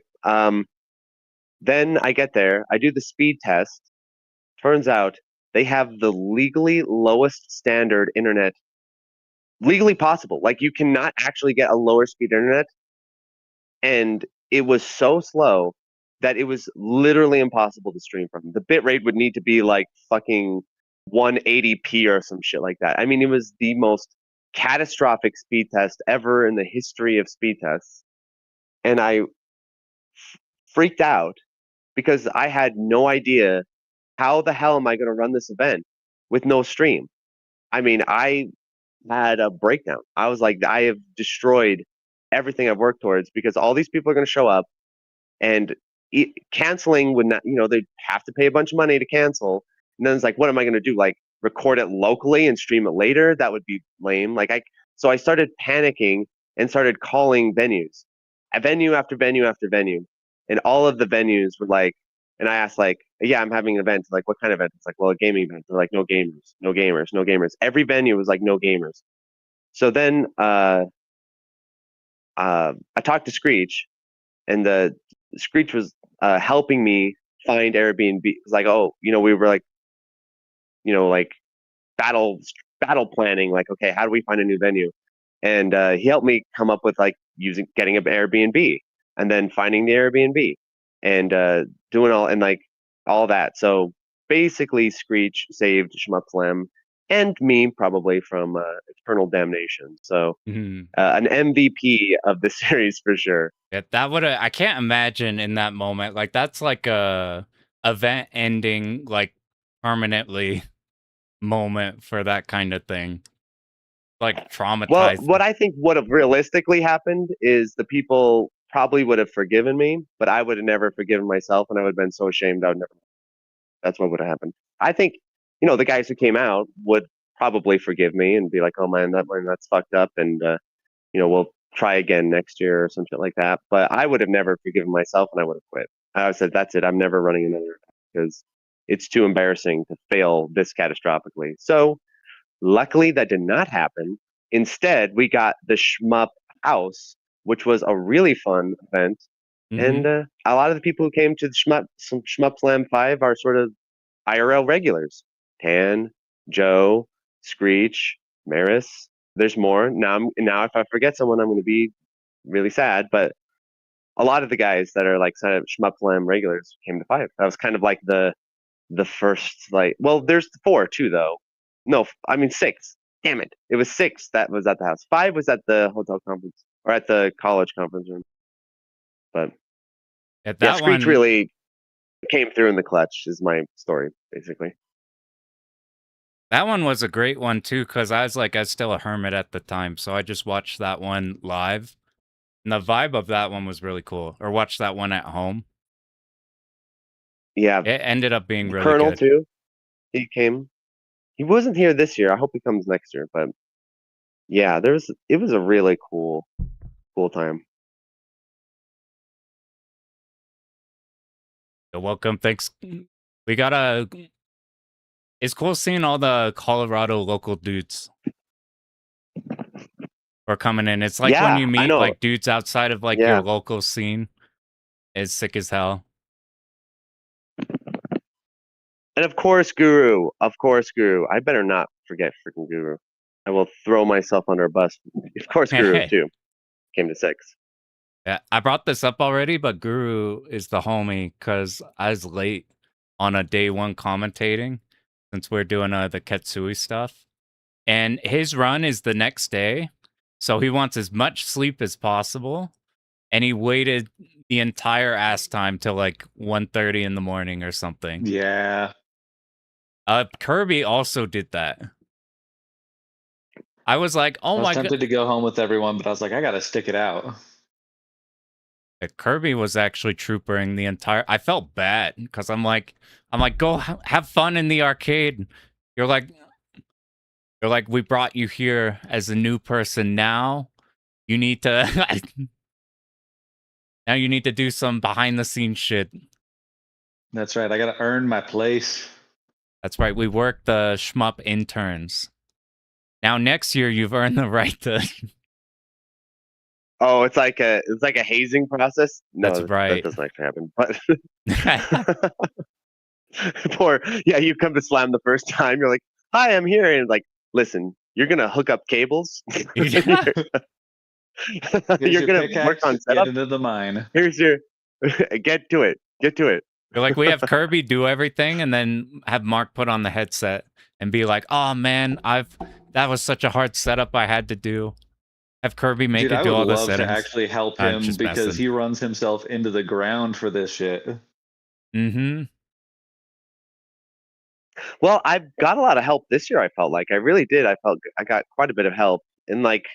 [SPEAKER 2] then I get there. I do the speed test. Turns out they have the legally lowest standard internet legally possible. Like, you cannot actually get a lower speed internet. And it was so slow that it was literally impossible to stream from. The bit rate would need to be like fucking 180p or some shit like that. I mean, it was the most catastrophic speed test ever in the history of speed tests. And I freaked out because I had no idea how the hell am I going to run this event with no stream. I mean, I had a breakdown. I was like, I have destroyed everything I've worked towards, because all these people are going to show up, and canceling would not, they'd have to pay a bunch of money to cancel. And then it's like, what am I going to do? Like, record it locally and stream it later? That would be lame. So I started panicking and started calling venues, venue after venue after venue. And all of the venues were like, and I asked, like, yeah, I'm having an event. Like, what kind of event? It's like, well, a gaming event. They're like, no gamers, no gamers, no gamers. Every venue was like, no gamers. So then I talked to Screech, and the Screech was helping me find Airbnb. It's like, oh, we were like, like battle planning. Like, okay, how do we find a new venue? And he helped me come up with like getting an Airbnb, and then finding the Airbnb, and doing all that. So basically, Screech saved Shmup Slam and me probably from eternal damnation. So an MVP of the series for sure.
[SPEAKER 1] Yeah, that would I can't imagine in that moment. Like, that's like a event ending, like, permanently moment for that kind of thing. Like, traumatized.
[SPEAKER 2] Well, what I think would have realistically happened is the people probably would have forgiven me, but I would have never forgiven myself, and I would have been so ashamed I would never. That's what would have happened. I think, the guys who came out would probably forgive me and be like, "Oh man, that's fucked up," and we'll try again next year or some shit like that. But I would have never forgiven myself, and I would have quit. I said, "That's it. I'm never running another," because it's too embarrassing to fail this catastrophically. So luckily, that did not happen. Instead, we got the Shmup House, which was a really fun event. And a lot of the people who came to the Shmup Slam 5 are sort of IRL regulars: Tan, Joe, Screech, Maris. There's more. Now if I forget someone, I'm going to be really sad. But a lot of the guys that are like kind of Shmup Slam regulars came to 5. That was kind of like the first, like, well, there's 4 too though. No, I mean 6. Damn it, it was 6 that was at the house. 5 was at the hotel conference or at the college conference room. But
[SPEAKER 1] At
[SPEAKER 2] yeah,
[SPEAKER 1] that
[SPEAKER 2] Screech
[SPEAKER 1] one,
[SPEAKER 2] really came through in the clutch. Is my story basically.
[SPEAKER 1] that one was a great one too, because I was still a hermit at the time, so I just watched that one live. And the vibe of that one was really cool. Or watched that one at home.
[SPEAKER 2] Yeah,
[SPEAKER 1] It ended up being really
[SPEAKER 2] Colonel
[SPEAKER 1] good.
[SPEAKER 2] too. He came. He wasn't here this year. I hope he comes next year. But yeah, it was a really cool time.
[SPEAKER 1] You're welcome. Thanks. We got it's cool seeing all the Colorado local dudes are coming in. It's like when
[SPEAKER 2] Yeah,
[SPEAKER 1] you
[SPEAKER 2] I
[SPEAKER 1] meet
[SPEAKER 2] know.
[SPEAKER 1] like dudes outside of like
[SPEAKER 2] Yeah.
[SPEAKER 1] your local scene. It's sick as hell.
[SPEAKER 2] And of course, Guru. Of course, Guru. I better not forget freaking Guru. I will throw myself under a bus. Of course, Guru too. Came to 6.
[SPEAKER 1] Yeah, I brought this up already, but Guru is the homie because I was late on a day 1 commentating since we're doing the Ketsui stuff. And his run is the next day. So he wants as much sleep as possible. And he waited the entire ass time till like 1:30 in the morning or something.
[SPEAKER 4] Yeah.
[SPEAKER 1] Kirby also did that. I was like, oh my god.
[SPEAKER 4] I was tempted to go home with everyone, but I was like, I gotta stick it out.
[SPEAKER 1] Kirby was actually troopering the entire. I felt bad because I'm like, go have fun in the arcade. You're like, we brought you here as a new person. Now you need to. Now you need to do some behind the scenes shit.
[SPEAKER 4] That's right. I gotta earn my place.
[SPEAKER 1] That's right. We work the shmup interns. Now next year you've earned the right to.
[SPEAKER 2] Oh, it's like a hazing process. No,
[SPEAKER 1] That's right.
[SPEAKER 2] That doesn't actually happen. But you come to Slam the first time. You're like, "Hi, I'm here," and like, listen, you're gonna hook up cables. You're gonna work on setup.
[SPEAKER 4] Get into the mine.
[SPEAKER 2] Here's your get to it. Get to it.
[SPEAKER 1] You're like, we have Kirby do everything, and then have Mark put on the headset and be like, "Oh man, that was such a hard setup I had to do." Have Kirby make it do all the settings.
[SPEAKER 4] I would love to actually help him because he runs himself into the ground for this shit.
[SPEAKER 1] Mm-hmm.
[SPEAKER 2] Well, I've got a lot of help this year. I felt like I really did. I got quite a bit of help in like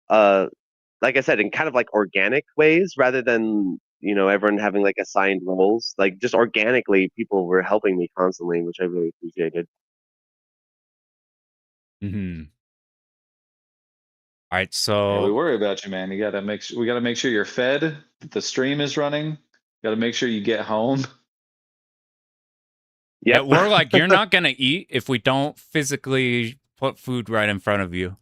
[SPEAKER 2] I said, in kind of like organic ways rather than everyone having like assigned roles. Like just organically, people were helping me constantly, which I really appreciated.
[SPEAKER 1] Mm-hmm. All right, so
[SPEAKER 4] we worry about you, man. We gotta make sure you're fed. The stream is running. Got to make sure you get home.
[SPEAKER 1] Yeah, we're like, you're not gonna eat if we don't physically put food right in front of you.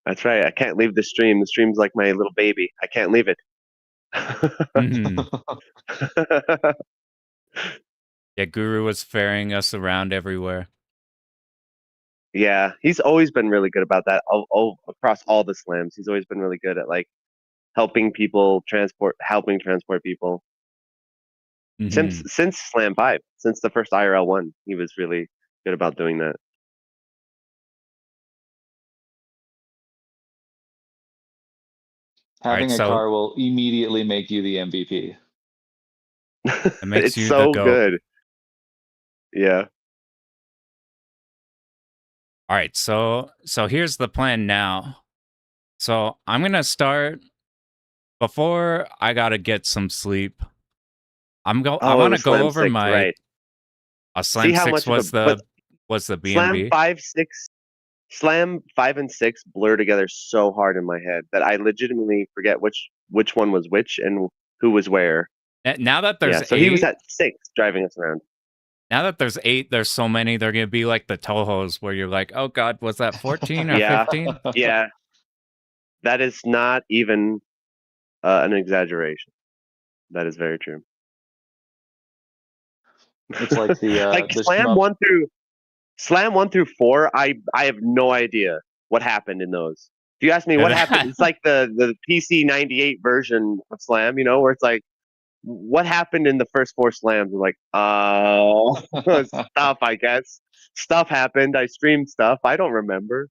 [SPEAKER 2] That's right. I can't leave the stream. The stream's like my little baby. I can't leave it.
[SPEAKER 1] Yeah, Guru was ferrying us around everywhere.
[SPEAKER 2] Yeah, he's always been really good about that. Across all the slams, he's always been really good at like helping transport people.
[SPEAKER 1] Mm-hmm.
[SPEAKER 2] Since Slam 5, since the first IRL 1, he was really good about doing that.
[SPEAKER 4] Having a car will immediately make you the MVP.
[SPEAKER 1] It makes
[SPEAKER 2] it's
[SPEAKER 1] you
[SPEAKER 2] so
[SPEAKER 1] the GOAT.
[SPEAKER 2] good. Yeah.
[SPEAKER 1] All right, so here's the plan now. So I'm gonna start before I gotta get some sleep. I want to go over
[SPEAKER 2] 6,
[SPEAKER 1] my.
[SPEAKER 2] Right.
[SPEAKER 1] Slam
[SPEAKER 2] See how
[SPEAKER 1] 6
[SPEAKER 2] much
[SPEAKER 1] was the BNB.
[SPEAKER 2] Slam 5, 6, Slam 5 and 6 blur together so hard in my head that I legitimately forget which one was which and who was where.
[SPEAKER 1] Now that there's 8,
[SPEAKER 2] so he was at 6 driving us around.
[SPEAKER 1] Now that there's 8, there's so many. They're gonna be like the Tohos, where you're like, oh god, was that 14 or 15?
[SPEAKER 2] Yeah, that is not even an exaggeration. That is very true.
[SPEAKER 4] It's like the
[SPEAKER 2] Slam
[SPEAKER 4] shmup.
[SPEAKER 2] 1 through 4. I have no idea what happened in those. If you ask me what happened, it's like the PC 98 version of Slam, where it's like, what happened in the first 4 slams? I'm like, stuff, I guess. Stuff happened. I streamed stuff. I don't remember.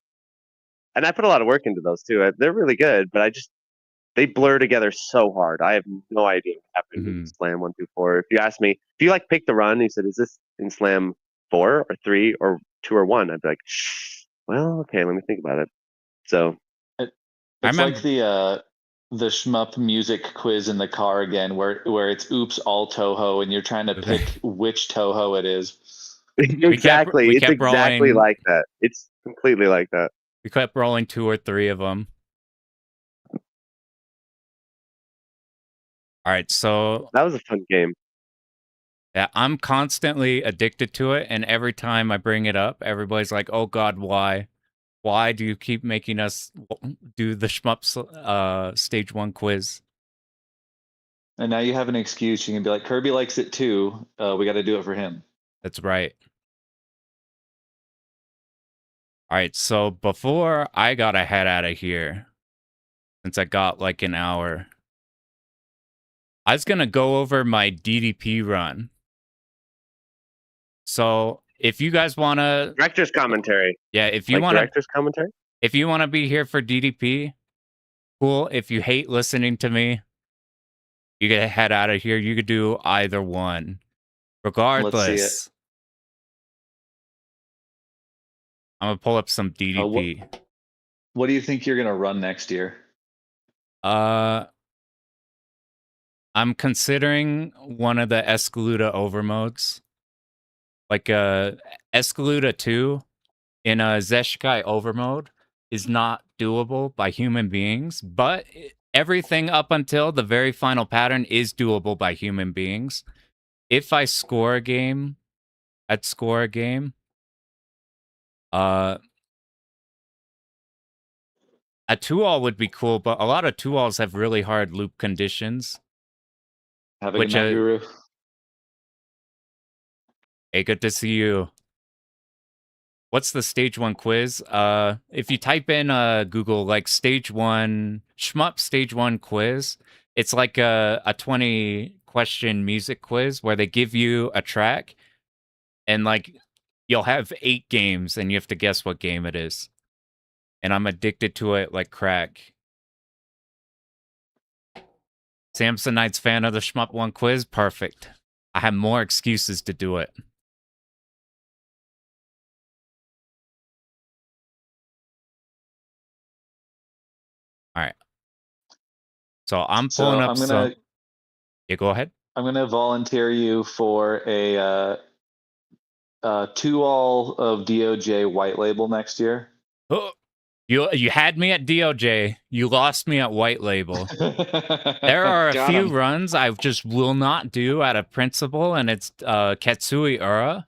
[SPEAKER 2] And I put a lot of work into those too. They're really good, but they blur together so hard. I have no idea what happened in Slam 1 through 4. If you ask me, if you like pick the run, you said, is this in Slam 4 or 3 or 2 or 1? I'd be like, well, okay, let me think about it. So
[SPEAKER 4] it's like the shmup music quiz in the car again, where it's oops all Toho, and you're trying to pick which Toho it is.
[SPEAKER 2] Exactly.
[SPEAKER 1] We
[SPEAKER 2] it's
[SPEAKER 1] kept
[SPEAKER 2] exactly
[SPEAKER 1] rolling,
[SPEAKER 2] like that. It's completely like that.
[SPEAKER 1] We kept rolling 2 or 3 of them. All right, so
[SPEAKER 2] that was a fun game.
[SPEAKER 1] Yeah, I'm constantly addicted to it, and every time I bring it up, everybody's like, "Oh God, why? Why do you keep making us do the Shmup Stage 1 quiz?"
[SPEAKER 4] And now you have an excuse. You can be like, Kirby likes it too. We got to do it for him.
[SPEAKER 1] That's right. All right, so before I gotta head out of here, since I got like an hour, I was gonna go over my DDP run. So if you guys wanna
[SPEAKER 2] director's commentary,
[SPEAKER 1] yeah, if you wanna
[SPEAKER 2] director's commentary,
[SPEAKER 1] if you wanna be here for DDP, cool. If you hate listening to me, you get head out of here. You could do either one. Regardless,
[SPEAKER 4] let's see it.
[SPEAKER 1] I'm gonna pull up some DDP.
[SPEAKER 4] What do you think you're gonna run next year?
[SPEAKER 1] I'm considering one of the Escaluda overmodes. Like Escaluda 2 in a Zeshkai overmode is not doable by human beings, but everything up until the very final pattern is doable by human beings. If I score a game, I'd score a game. A 2-all would be cool, but a lot of 2-alls have really hard loop conditions.
[SPEAKER 4] Have a good night, Guru.
[SPEAKER 1] Hey, good to see you. What's the stage 1 quiz? If you type in Google like stage 1 Shmup stage 1 quiz, it's like a 20 question music quiz where they give you a track and like you'll have 8 games and you have to guess what game it is. And I'm addicted to it like crack. Samsonite's fan of the Shmup 1 quiz? Perfect. I have more excuses to do it. All right. So I'm pulling up some... Yeah, go ahead.
[SPEAKER 4] I'm going to volunteer you for a 2-all of DOJ white label next year.
[SPEAKER 1] Oh, you had me at DOJ. You lost me at white label. There are a few runs I just will not do out of principle, and it's Ketsui Ura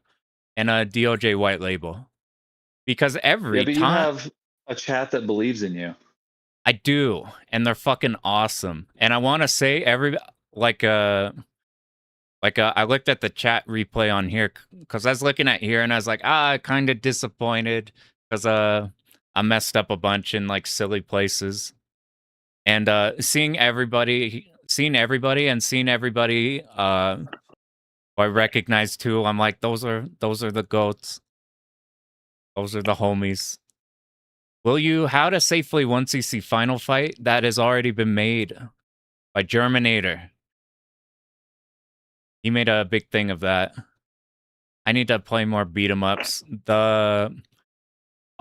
[SPEAKER 1] and a DOJ white label. Because every time...
[SPEAKER 4] you have a chat that believes in you.
[SPEAKER 1] I do, and they're fucking awesome. And I want to say I looked at the chat replay on here because I was looking at here and I was like, kind of disappointed because I messed up a bunch in like silly places. And seeing everybody and seeing everybody who I recognize too, I'm like, those are the goats. Those are the homies. Will you how to safely 1cc final fight? That has already been made by Germinator. He made a big thing of that. I need to play more beat 'em ups. I'll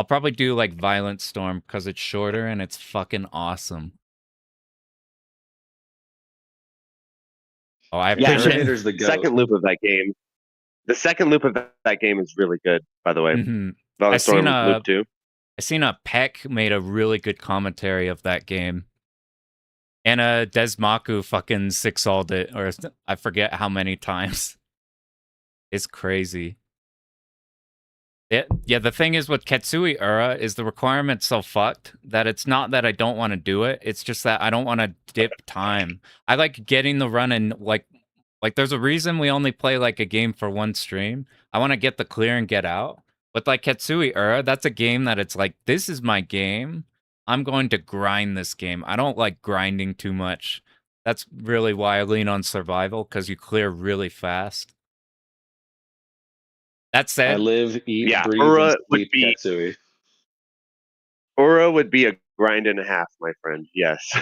[SPEAKER 1] probably do like Violent Storm because it's shorter and it's fucking awesome. Oh, I appreciate
[SPEAKER 2] Germinator's the second loop of that game. The second loop of that game is really good, by the way.
[SPEAKER 1] I seen
[SPEAKER 2] loop 2.
[SPEAKER 1] I seen a Peck made a really good commentary of that game. And Desmaku fucking 6-alled it, or I forget how many times. It's crazy. Yeah, the thing is with Ketsui Ura is the requirement's so fucked that it's not that I don't want to do it. It's just that I don't want to dip time. I like getting the run in like Like, there's a reason we only play like a game for one stream. I want to get the clear and get out. But like Ketsui Ura, that's a game that it's like, this is my game. I'm going to grind this game. I don't like grinding too much. That's really why I lean on survival, because you clear really fast. That said,
[SPEAKER 4] I live, eat, breathe,
[SPEAKER 2] Ura
[SPEAKER 4] and sleep Ketsui.
[SPEAKER 2] Ura would be a grind and a half, my friend. Yes.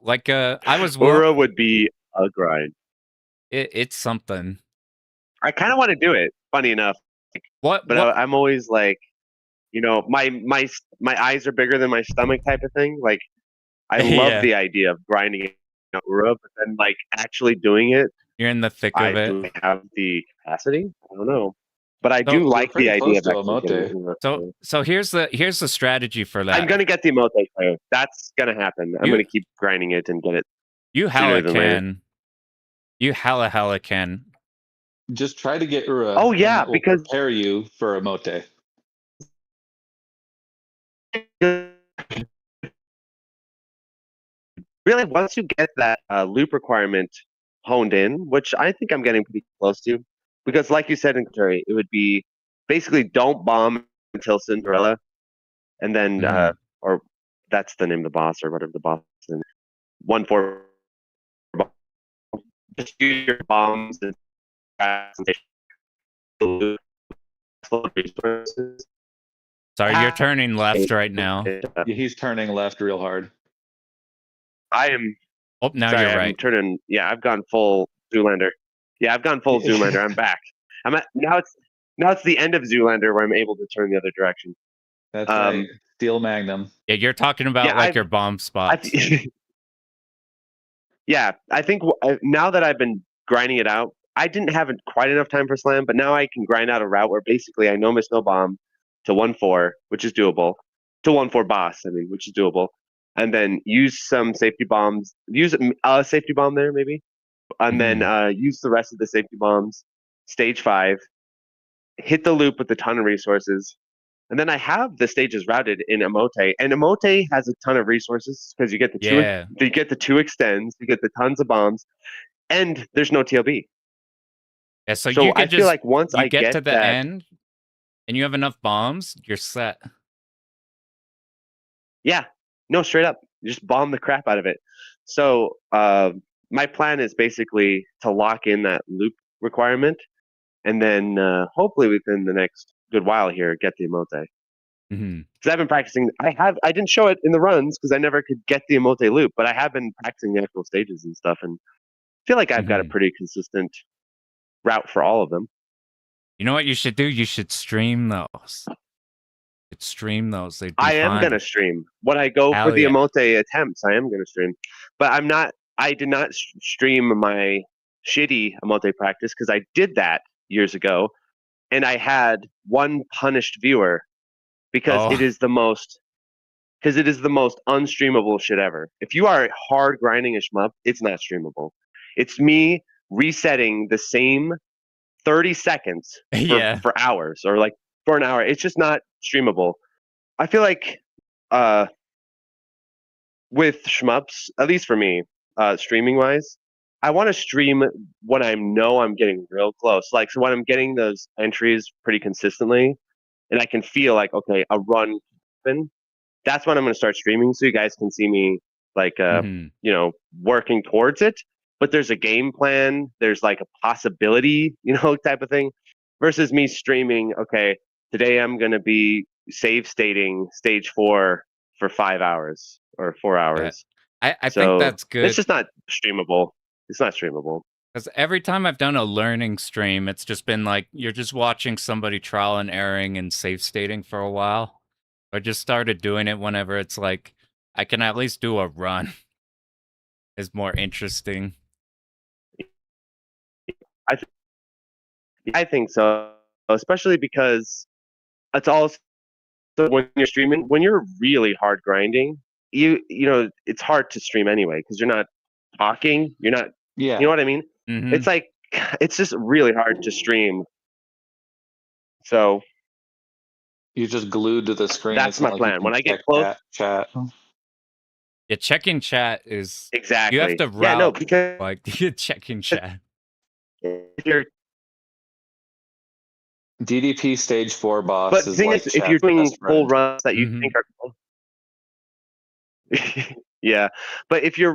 [SPEAKER 1] like I was
[SPEAKER 2] Ura would be a grind.
[SPEAKER 1] It's something.
[SPEAKER 2] I kind of want to do it. Funny enough.
[SPEAKER 1] But
[SPEAKER 2] I'm always like, you know, my eyes are bigger than my stomach type of thing. Like, I love the idea of grinding Ura, but then like actually doing it,
[SPEAKER 1] you're in the thick of it.
[SPEAKER 2] Do I have the capacity? I don't know. But I do like the idea of
[SPEAKER 4] emote.
[SPEAKER 1] So here's the strategy for that.
[SPEAKER 2] I'm gonna get the emote player. That's gonna happen. I'm gonna keep grinding it and get it.
[SPEAKER 1] You hella can. You hella can.
[SPEAKER 4] Just try to get Ura.
[SPEAKER 2] Oh yeah, because
[SPEAKER 4] prepare you for emote.
[SPEAKER 2] Really, once you get that loop requirement honed in, which I think I'm getting pretty close to, because like you said in Terry, it would be basically don't bomb until Cinderella, and then or that's the name of the boss or whatever the boss is. 1-4. Just use your bombs and
[SPEAKER 1] sorry, you're turning left right now.
[SPEAKER 4] He's turning left real hard.
[SPEAKER 2] I am.
[SPEAKER 1] Oh, now you're right.
[SPEAKER 2] I'm turning. Yeah, I've gone full Zoolander. Yeah, I've gone full Zoolander. I'm back. Now it's the end of Zoolander where I'm able to turn the other direction.
[SPEAKER 4] That's right. Steel Magnum.
[SPEAKER 1] Yeah, you're talking about your bomb spots.
[SPEAKER 2] Yeah, I think now that I've been grinding it out, I didn't have quite enough time for Slam, but now I can grind out a route where basically I know miss no bomb to 1-4, which is doable, to 1-4 boss, which is doable, and then use some safety bombs, use a safety bomb there maybe, and then use the rest of the safety bombs, stage 5, hit the loop with a ton of resources, and then I have the stages routed in Emote, and Emote has a ton of resources because you get the two extends, you get the tons of bombs, and there's no TLB.
[SPEAKER 1] Yeah, so you
[SPEAKER 2] I feel like once I
[SPEAKER 1] get to the end and you have enough bombs, you're set.
[SPEAKER 2] Yeah, no, straight up, you just bomb the crap out of it. So my plan is basically to lock in that loop requirement, and then hopefully within the next good while here, get the emote. Because I've been practicing. I didn't show it in the runs because I never could get the emote loop, but I have been practicing the actual stages and stuff, and I feel like I've got a pretty consistent route for all of them.
[SPEAKER 1] You know what you should do? You should stream those. Stream those.
[SPEAKER 2] I am gonna stream when I go for the emote attempts. I am gonna stream, but I'm not. I did not stream my shitty emote practice because I did that years ago, and I had one punished viewer because it is the most unstreamable shit ever. If you are hard grinding a shmup, it's not streamable. It's me resetting the same 30 seconds for hours or like for an hour. It's just not streamable. I feel like with shmups, at least for me, streaming wise, I want to stream when I know I'm getting real close. Like, so when I'm getting those entries pretty consistently and I can feel like, okay, a run happen, that's when I'm going to start streaming so you guys can see me like, working towards it. But there's a game plan. There's like a possibility, type of thing versus me streaming. Okay, today I'm going to be save stating stage 4 for 5 hours or 4 hours.
[SPEAKER 1] I think that's good.
[SPEAKER 2] It's just not streamable. It's not streamable.
[SPEAKER 1] Because every time I've done a learning stream, it's just been like, you're just watching somebody trial and erroring and save stating for a while. I just started doing it whenever it's like, I can at least do a run. It's more interesting.
[SPEAKER 2] I think so, especially because it's also when you're streaming, when you're really hard grinding, it's hard to stream anyway because you're not talking, you're not, you know what I mean? It's like, it's just really hard to stream. So
[SPEAKER 4] you're just glued to the screen.
[SPEAKER 2] That's my plan. When I get close,
[SPEAKER 4] chat.
[SPEAKER 1] Yeah, checking chat is
[SPEAKER 2] exactly.
[SPEAKER 1] You have to route
[SPEAKER 2] because
[SPEAKER 1] like checking chat.
[SPEAKER 2] if you're
[SPEAKER 4] DDP stage 4 boss
[SPEAKER 2] but
[SPEAKER 4] is
[SPEAKER 2] the thing
[SPEAKER 4] like
[SPEAKER 2] is, if you're
[SPEAKER 4] chat's
[SPEAKER 2] doing
[SPEAKER 4] best
[SPEAKER 2] full
[SPEAKER 4] friend.
[SPEAKER 2] runs that you think are cool, yeah, but if you're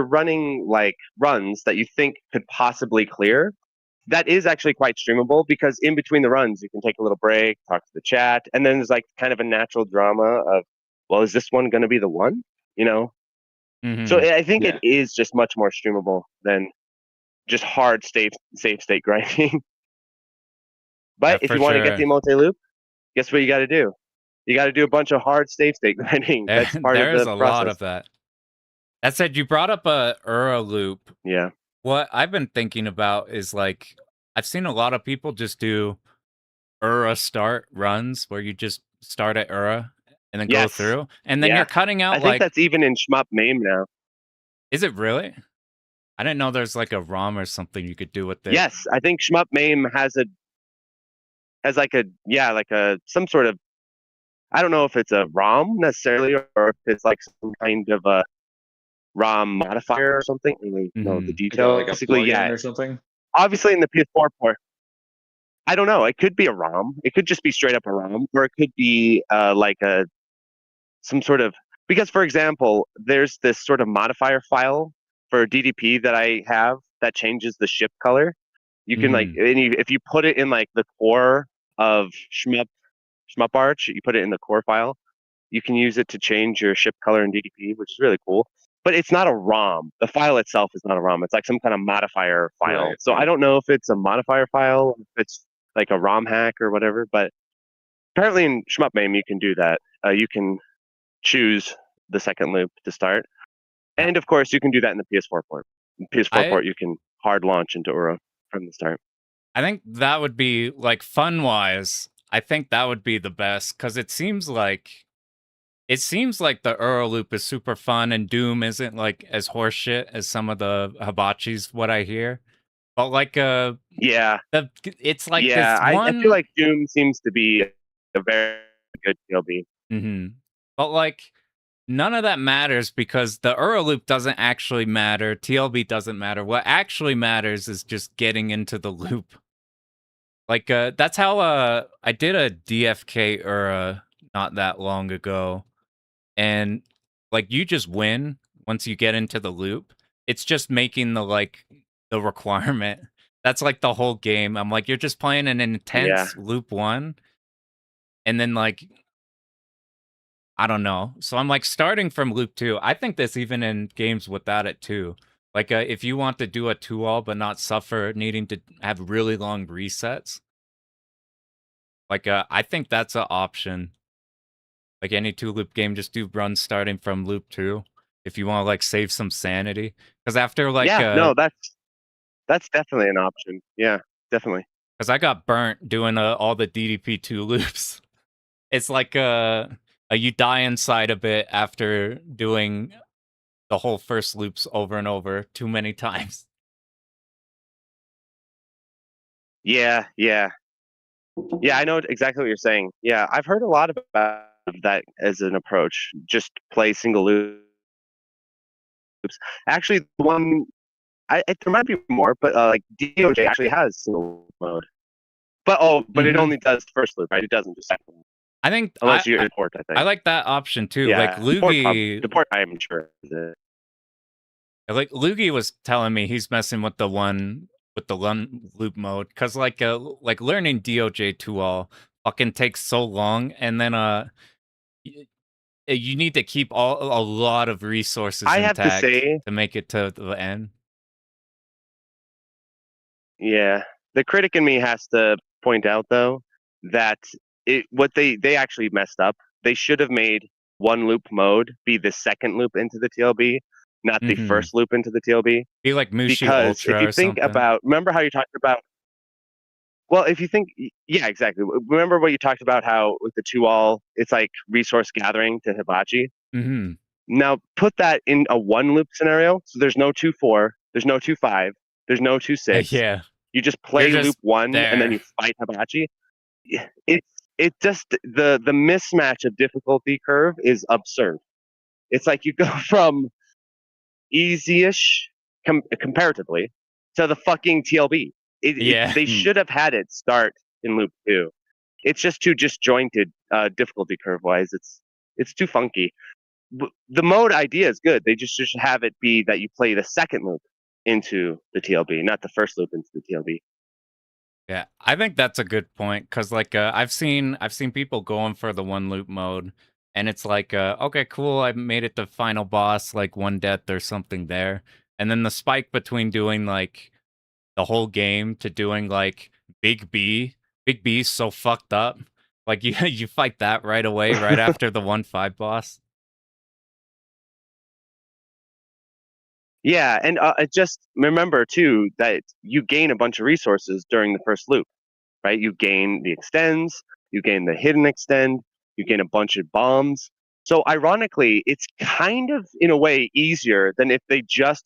[SPEAKER 2] running like runs that you think could possibly clear, that is actually quite streamable because in between the runs you can take a little break, talk to the chat, and then there's like kind of a natural drama of, well, is this one going to be the one? You know. So I think it is just much more streamable than just hard safe state grinding. But if you want to get the multi-loop, guess what you got to do? You got to do a bunch of hard state grinding. That's part of the
[SPEAKER 1] There's a
[SPEAKER 2] process.
[SPEAKER 1] lot of that. That said, you brought up a Ura loop.
[SPEAKER 2] Yeah.
[SPEAKER 1] What I've been thinking about is like, I've seen a lot of people just do Ura start runs where you just start at Ura and then go through. And then you're cutting out
[SPEAKER 2] I think that's even in Shmup MAME now.
[SPEAKER 1] Is it really? I didn't know there's like a ROM or something you could do with it.
[SPEAKER 2] Yes, I think Shmup MAME has like some sort of, I don't know if it's a ROM necessarily or if it's like some kind of a ROM modifier or something. I really know the detail.
[SPEAKER 4] Like basically, or something.
[SPEAKER 2] Obviously, in the PS4 port, I don't know. It could be a ROM. It could just be straight up a ROM, or it could be like some sort of, because for example, there's this sort of modifier file for DDP that I have that changes the ship color. You can if you put it in like the core of Shmup Arch, you put it in the core file, you can use it to change your ship color in DDP, which is really cool. But it's not a ROM. The file itself is not a ROM. It's like some kind of modifier file. Right. So I don't know if it's a modifier file, if it's like a ROM hack or whatever. But apparently in Shmup MAME, you can do that. You can choose the second loop to start. And of course, you can do that in the PS4 port. In PS4 port, you can hard launch into Ura from the start.
[SPEAKER 1] I think that would be, like, fun-wise, I think that would be the best, because it seems like the Ura loop is super fun, and Doom isn't, like, as horseshit as some of the hibachis, what I hear. But, like, it's like this one...
[SPEAKER 2] I feel like Doom seems to be a very good TLB.
[SPEAKER 1] But, like, none of that matters because the Ura loop doesn't actually matter. TLB doesn't matter. What actually matters is just getting into the loop. Like, that's how I did a DFK Ura not that long ago. And, like, you just win once you get into the loop. It's just making the requirement. That's, like, the whole game. I'm like, you're just playing an intense loop one. And then, like... I don't know. So I'm like starting from loop 2. I think that's even in games without it too. Like if you want to do a 2-all but not suffer needing to have really long resets. Like I think that's an option. Like any 2-loop game, just do runs starting from loop 2 if you want to like save some sanity. Because after like
[SPEAKER 2] no, that's definitely an option. Yeah, definitely.
[SPEAKER 1] Because I got burnt doing all the DDP 2 loops. It's like you die inside a bit after doing the whole first loops over and over too many times.
[SPEAKER 2] Yeah, I know exactly what you're saying. Yeah, I've heard a lot about that as an approach. Just play single loops. Actually, the one there might be more, but like DOJ actually has single mode. But it only does first loop, right? It doesn't do second loop.
[SPEAKER 1] I think
[SPEAKER 2] unless you import, I think.
[SPEAKER 1] I like that option too.
[SPEAKER 2] Yeah,
[SPEAKER 1] like Loogie,
[SPEAKER 2] the port I'm sure is it.
[SPEAKER 1] Like Loogie was telling me he's messing with the one loop mode because like learning DOJ 2-all fucking takes so long, and then you need to keep a lot of resources intact
[SPEAKER 2] have to say,
[SPEAKER 1] to make it to the end.
[SPEAKER 2] Yeah, the critic in me has to point out though that they actually messed up. They should have made one loop mode be the second loop into the TLB, not the first loop into the TLB.
[SPEAKER 1] Be like Mushi
[SPEAKER 2] because
[SPEAKER 1] Ultra
[SPEAKER 2] if you think about, remember how you talked about. Well, if you think, yeah, exactly. Remember what you talked about how with the 2-all, it's like resource gathering to Hibachi. Now put that in a one loop scenario. So there's no 2-4, there's no 2-5, there's no 2-6.
[SPEAKER 1] Yeah,
[SPEAKER 2] you just play loop 1 and then you fight Hibachi. It just the mismatch of difficulty curve is absurd. It's like you go from easy-ish comparatively to the fucking TLB. They should have had it start in loop 2. It's just too disjointed difficulty curve wise. It's too funky. The mode idea is good. They just should have it be that you play the second loop into the TLB, not the first loop into the TLB.
[SPEAKER 1] Yeah, I think that's a good point because like I've seen people going for the one loop mode, and it's like okay, cool, I made it to final boss, like one death or something there, and then the spike between doing like the whole game to doing like Big B's so fucked up. Like you fight that right away, right after the 1-5 boss.
[SPEAKER 2] Yeah, and just remember too that you gain a bunch of resources during the first loop, right? You gain the extends, you gain the hidden extend, you gain a bunch of bombs. So ironically, it's kind of in a way easier than if they just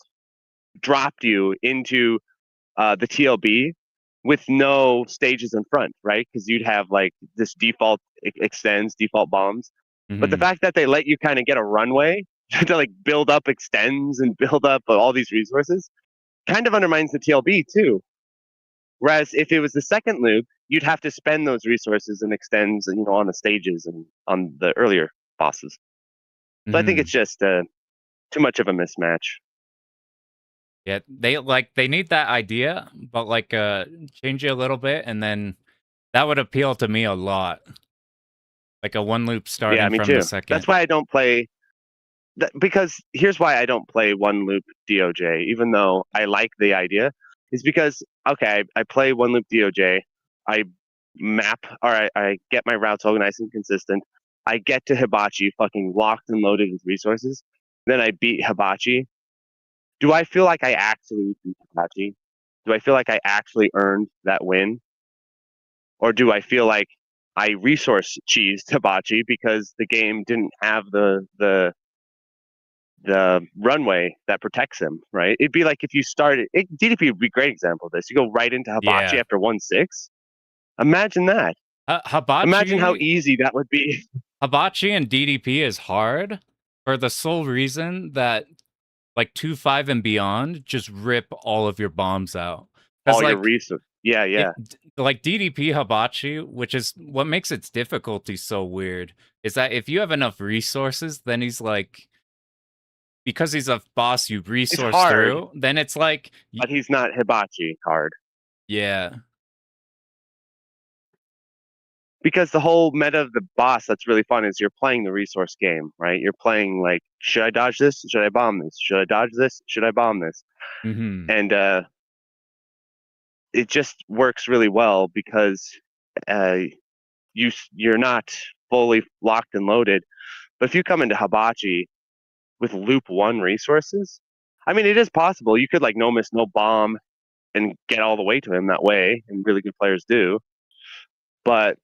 [SPEAKER 2] dropped you into the TLB with no stages in front, right? Because you'd have like this default extends, default bombs. But the fact that they let you kind of get a runway to like build up extends and build up all these resources kind of undermines the TLB too. Whereas if it was the second loop, you'd have to spend those resources and extends, on the stages and on the earlier bosses. So I think it's just too much of a mismatch.
[SPEAKER 1] Yeah, they need that idea, but like change it a little bit, and then that would appeal to me a lot. Like a one loop starting from the second.
[SPEAKER 2] That's why I don't play. Because here's why I don't play one loop DOJ, even though I like the idea, is because okay, I play one loop DOJ, I map or I get my routes organized and consistent. I get to Hibachi fucking locked and loaded with resources. Then I beat Hibachi. Do I feel like I actually beat Hibachi? Do I feel like I actually earned that win? Or do I feel like I resource cheesed Hibachi because the game didn't have the runway that protects him, right? It'd be like if you started DDP would be a great example of this. You go right into Hibachi after 1-6. Imagine that.
[SPEAKER 1] Hibachi,
[SPEAKER 2] imagine how easy that would be.
[SPEAKER 1] Hibachi and DDP is hard for the sole reason that like 2-5 and beyond just rip all of your bombs out.
[SPEAKER 2] All like, your resources. Yeah.
[SPEAKER 1] Like DDP Hibachi, which is what makes its difficulty so weird, is that if you have enough resources, then he's like, because he's a boss you resource through, then it's like...
[SPEAKER 2] But he's not Hibachi hard.
[SPEAKER 1] Yeah.
[SPEAKER 2] Because the whole meta of the boss that's really fun is you're playing the resource game, right? You're playing like, should I dodge this? Should I bomb this? Should I dodge this? Should I bomb this? And it just works really well because you're not fully locked and loaded. But if you come into Hibachi with loop 1 resources, I mean, it is possible. You could like no miss, no bomb and get all the way to him that way, and really good players do. But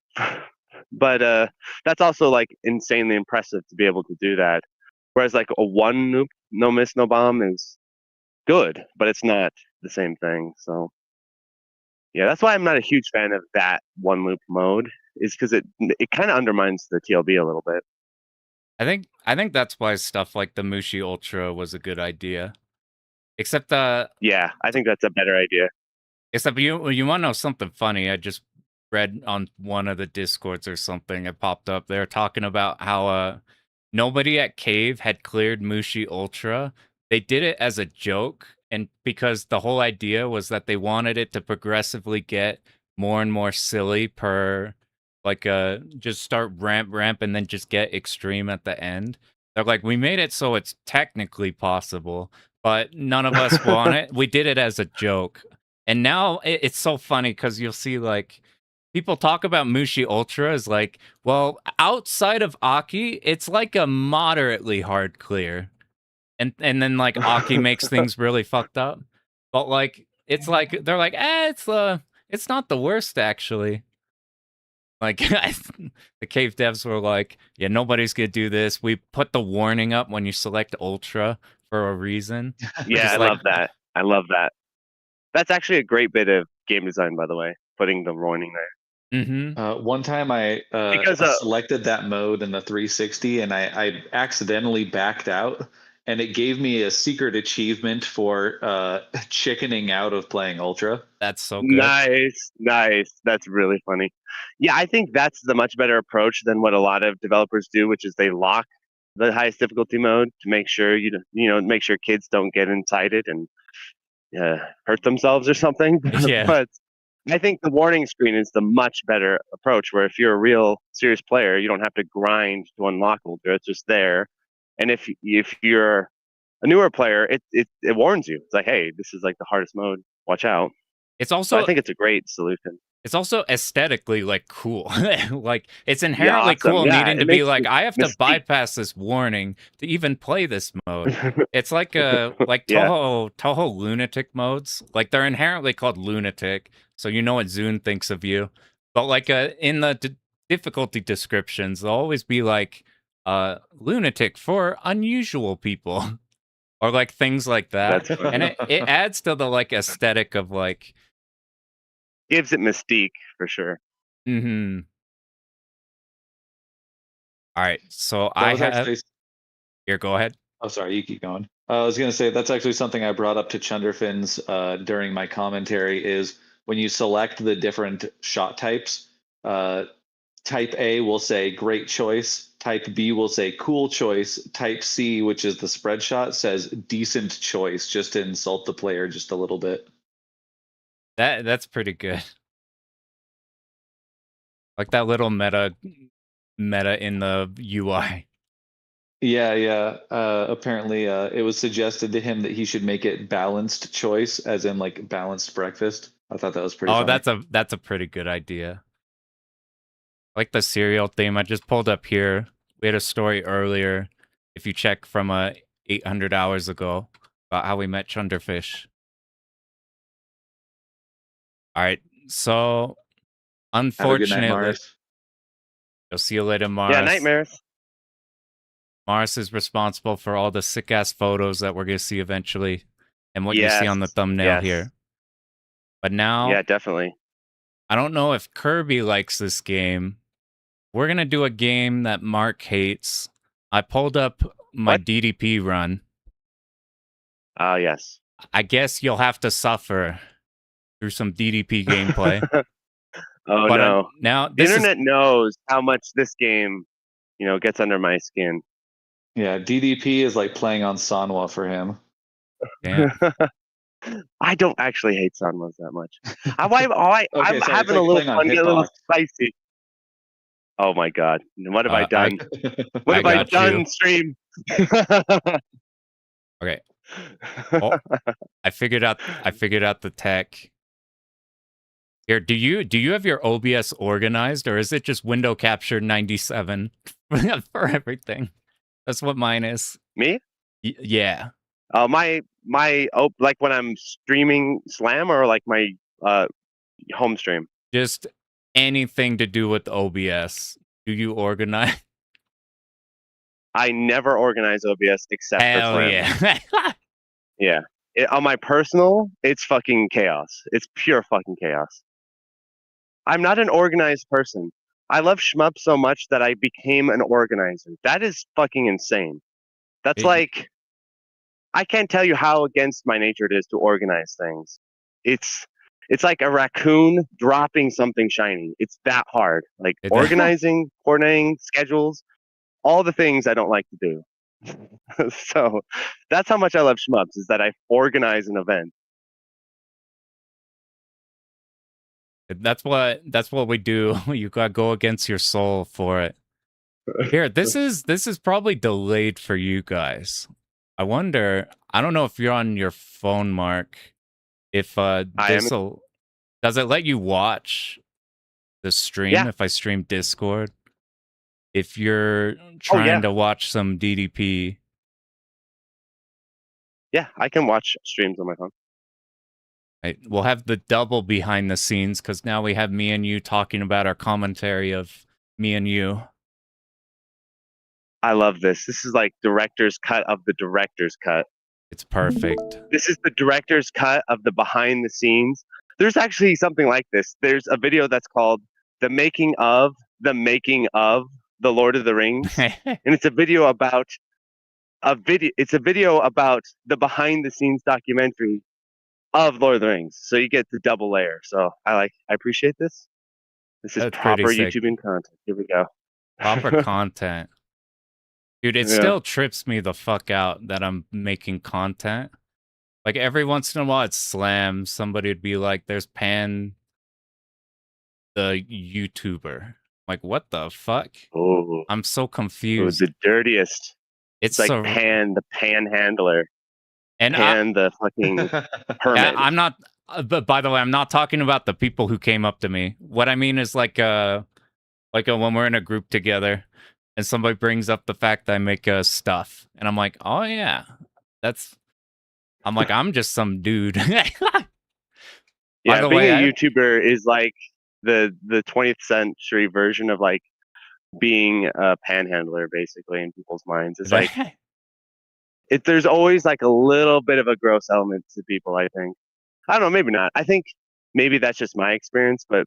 [SPEAKER 2] that's also like insanely impressive to be able to do that. Whereas like a 1 loop, no miss, no bomb is good, but it's not the same thing. So yeah, that's why I'm not a huge fan of that 1 loop mode, is because it kind of undermines the TLB a little bit.
[SPEAKER 1] I think that's why stuff like the Mushi Ultra was a good idea. Except
[SPEAKER 2] yeah, I think that's a better idea.
[SPEAKER 1] Except you want to know something funny? I just read on one of the Discords or something. It popped up. They're talking about how nobody at Cave had cleared Mushi Ultra. They did it as a joke, and because the whole idea was that they wanted it to progressively get more and more silly per, like, just start ramp, and then just get extreme at the end. They're like, we made it so it's technically possible, but none of us want it. We did it as a joke. And now it's so funny because you'll see, like, people talk about Mushi Ultra as like, well, outside of Aki, it's like a moderately hard clear. And then like Aki makes things really fucked up. But like it's like they're like, it's not the worst actually. Like the Cave devs were like, yeah, nobody's gonna do this. We put the warning up when you select Ultra for a reason.
[SPEAKER 2] Yeah, I love that. I love that. That's actually a great bit of game design, by the way, putting the warning there.
[SPEAKER 4] One time I selected that mode in the 360 and I accidentally backed out and it gave me a secret achievement for chickening out of playing Ultra.
[SPEAKER 1] That's so good.
[SPEAKER 2] Nice. That's really funny. Yeah, I think that's the much better approach than what a lot of developers do, which is they lock the highest difficulty mode to make sure make sure kids don't get incited and hurt themselves or something.
[SPEAKER 1] Yeah.
[SPEAKER 2] But I think the warning screen is the much better approach, where if you're a real serious player, you don't have to grind to unlock Ultra. It's just there. And if you're a newer player, it warns you. It's like, hey, this is like the hardest mode. Watch out.
[SPEAKER 1] It's also,
[SPEAKER 2] I think it's a great solution.
[SPEAKER 1] It's also aesthetically like cool. Like it's inherently
[SPEAKER 2] awesome.
[SPEAKER 1] cool needing to be like, I have to
[SPEAKER 2] mystique.
[SPEAKER 1] bypass this warning to even play this mode. It's like like
[SPEAKER 2] Yeah.
[SPEAKER 1] Toho lunatic modes. Like they're inherently called lunatic, so you know what Zune thinks of you. But like in the difficulty descriptions, they'll always be like lunatic for unusual people. Or like things like that.
[SPEAKER 2] That's funny.
[SPEAKER 1] And it adds to the like aesthetic of like
[SPEAKER 2] Gives it mystique for sure.
[SPEAKER 1] mm-hmm. All right, so
[SPEAKER 4] That
[SPEAKER 1] I
[SPEAKER 4] was
[SPEAKER 1] have
[SPEAKER 4] actually...
[SPEAKER 1] Here, go ahead.
[SPEAKER 4] Oh, sorry, you keep going. I was going to say that's actually something I brought up to Chunderfins during my commentary is when you select the different shot types, type A will say great choice, type B will say cool choice, type C, which is the spread shot, says decent choice, just to insult the player just a little bit.
[SPEAKER 1] That's pretty good. Like that little meta in the UI.
[SPEAKER 4] Yeah. Apparently, it was suggested to him that he should make it balanced choice, as in like balanced breakfast. I thought that was pretty funny.
[SPEAKER 1] That's a pretty good idea. Like the cereal theme I just pulled up here. We had a story earlier, if you check from 800 hours ago, about how we met Chunderfish. All right, so unfortunately,
[SPEAKER 4] Have a good night, Mars.
[SPEAKER 1] You'll see you later, Mars.
[SPEAKER 2] Yeah, nightmares.
[SPEAKER 1] Mars is responsible for all the sick-ass photos that we're going to see eventually, and what you see on the thumbnail here. But now...
[SPEAKER 2] Yeah, definitely.
[SPEAKER 1] I don't know if Kirby likes this game. We're going to do a game that Mark hates. I pulled up my DDP run.
[SPEAKER 2] Yes.
[SPEAKER 1] I guess you'll have to suffer through some DDP gameplay.
[SPEAKER 2] Oh, but, no.
[SPEAKER 1] Now
[SPEAKER 2] the internet knows how much this game, gets under my skin.
[SPEAKER 4] Yeah, DDP is like playing on Sanwa for him.
[SPEAKER 1] Damn.
[SPEAKER 2] I don't actually hate Sanwas that much. I'm having a little fun, get a little spicy. Oh my god! What have I done? What have I done, stream?
[SPEAKER 1] Okay. Oh, I figured out the tech. Here, do you have your OBS organized, or is it just window capture 97 for everything? That's what mine is.
[SPEAKER 2] Me?
[SPEAKER 1] Yeah.
[SPEAKER 2] My like when I'm streaming Slam, or like my home stream.
[SPEAKER 1] Just anything to do with OBS. Do you organize?
[SPEAKER 2] I never organize OBS except for Slam.
[SPEAKER 1] Yeah.
[SPEAKER 2] Yeah. On my personal, it's fucking chaos. It's pure fucking chaos. I'm not an organized person. I love shmup so much that I became an organizer. That is fucking insane. That's like, I can't tell you how against my nature it is to organize things. It's like a raccoon dropping something shiny. It's that hard. Like organizing, coordinating, schedules, all the things I don't like to do. So that's how much I love shmups, is that I organize an event.
[SPEAKER 1] That's what we do. You gotta go against your soul for it. Here, this is probably delayed for you guys. I wonder. I don't know if you're on your phone, Mark. If does it let you watch the stream?
[SPEAKER 2] Yeah.
[SPEAKER 1] If I stream Discord, if you're trying to watch some DDP.
[SPEAKER 2] Yeah, I can watch streams on my phone.
[SPEAKER 1] Right. We'll have the double behind the scenes because now we have me and you talking about our commentary of me and you.
[SPEAKER 2] I love this. This is like director's cut of the director's cut.
[SPEAKER 1] It's perfect.
[SPEAKER 2] This is the director's cut of the behind the scenes. There's actually something like this. There's a video that's called The Making of The Lord of the Rings. And it's a video about a video. It's a video about the behind the scenes documentary of Lord of the Rings. So you get the double layer. So I appreciate this. This is
[SPEAKER 1] That's
[SPEAKER 2] proper
[SPEAKER 1] pretty sick.
[SPEAKER 2] YouTubing content. Here we go.
[SPEAKER 1] Proper content. Dude, it still trips me the fuck out that I'm making content. Like every once in a while, it's Slam. Somebody would be like, "There's Pan, the YouTuber." Like, what the fuck?
[SPEAKER 2] Oh,
[SPEAKER 1] I'm so confused.
[SPEAKER 2] the dirtiest.
[SPEAKER 1] It's
[SPEAKER 2] like
[SPEAKER 1] so...
[SPEAKER 2] Pan, the panhandler,
[SPEAKER 1] and
[SPEAKER 2] Pan, the fucking hermit.
[SPEAKER 1] I'm not. But by the way, I'm not talking about the people who came up to me. What I mean is like when we're in a group together, and somebody brings up the fact that I make stuff, and I'm like, oh yeah, I'm like, I'm just some dude.
[SPEAKER 2] Yeah, being a YouTuber is like the 20th century version of like being a panhandler, basically, in people's minds. It's like there's always like a little bit of a gross element to people, I think. I don't know, maybe not. I think maybe that's just my experience, but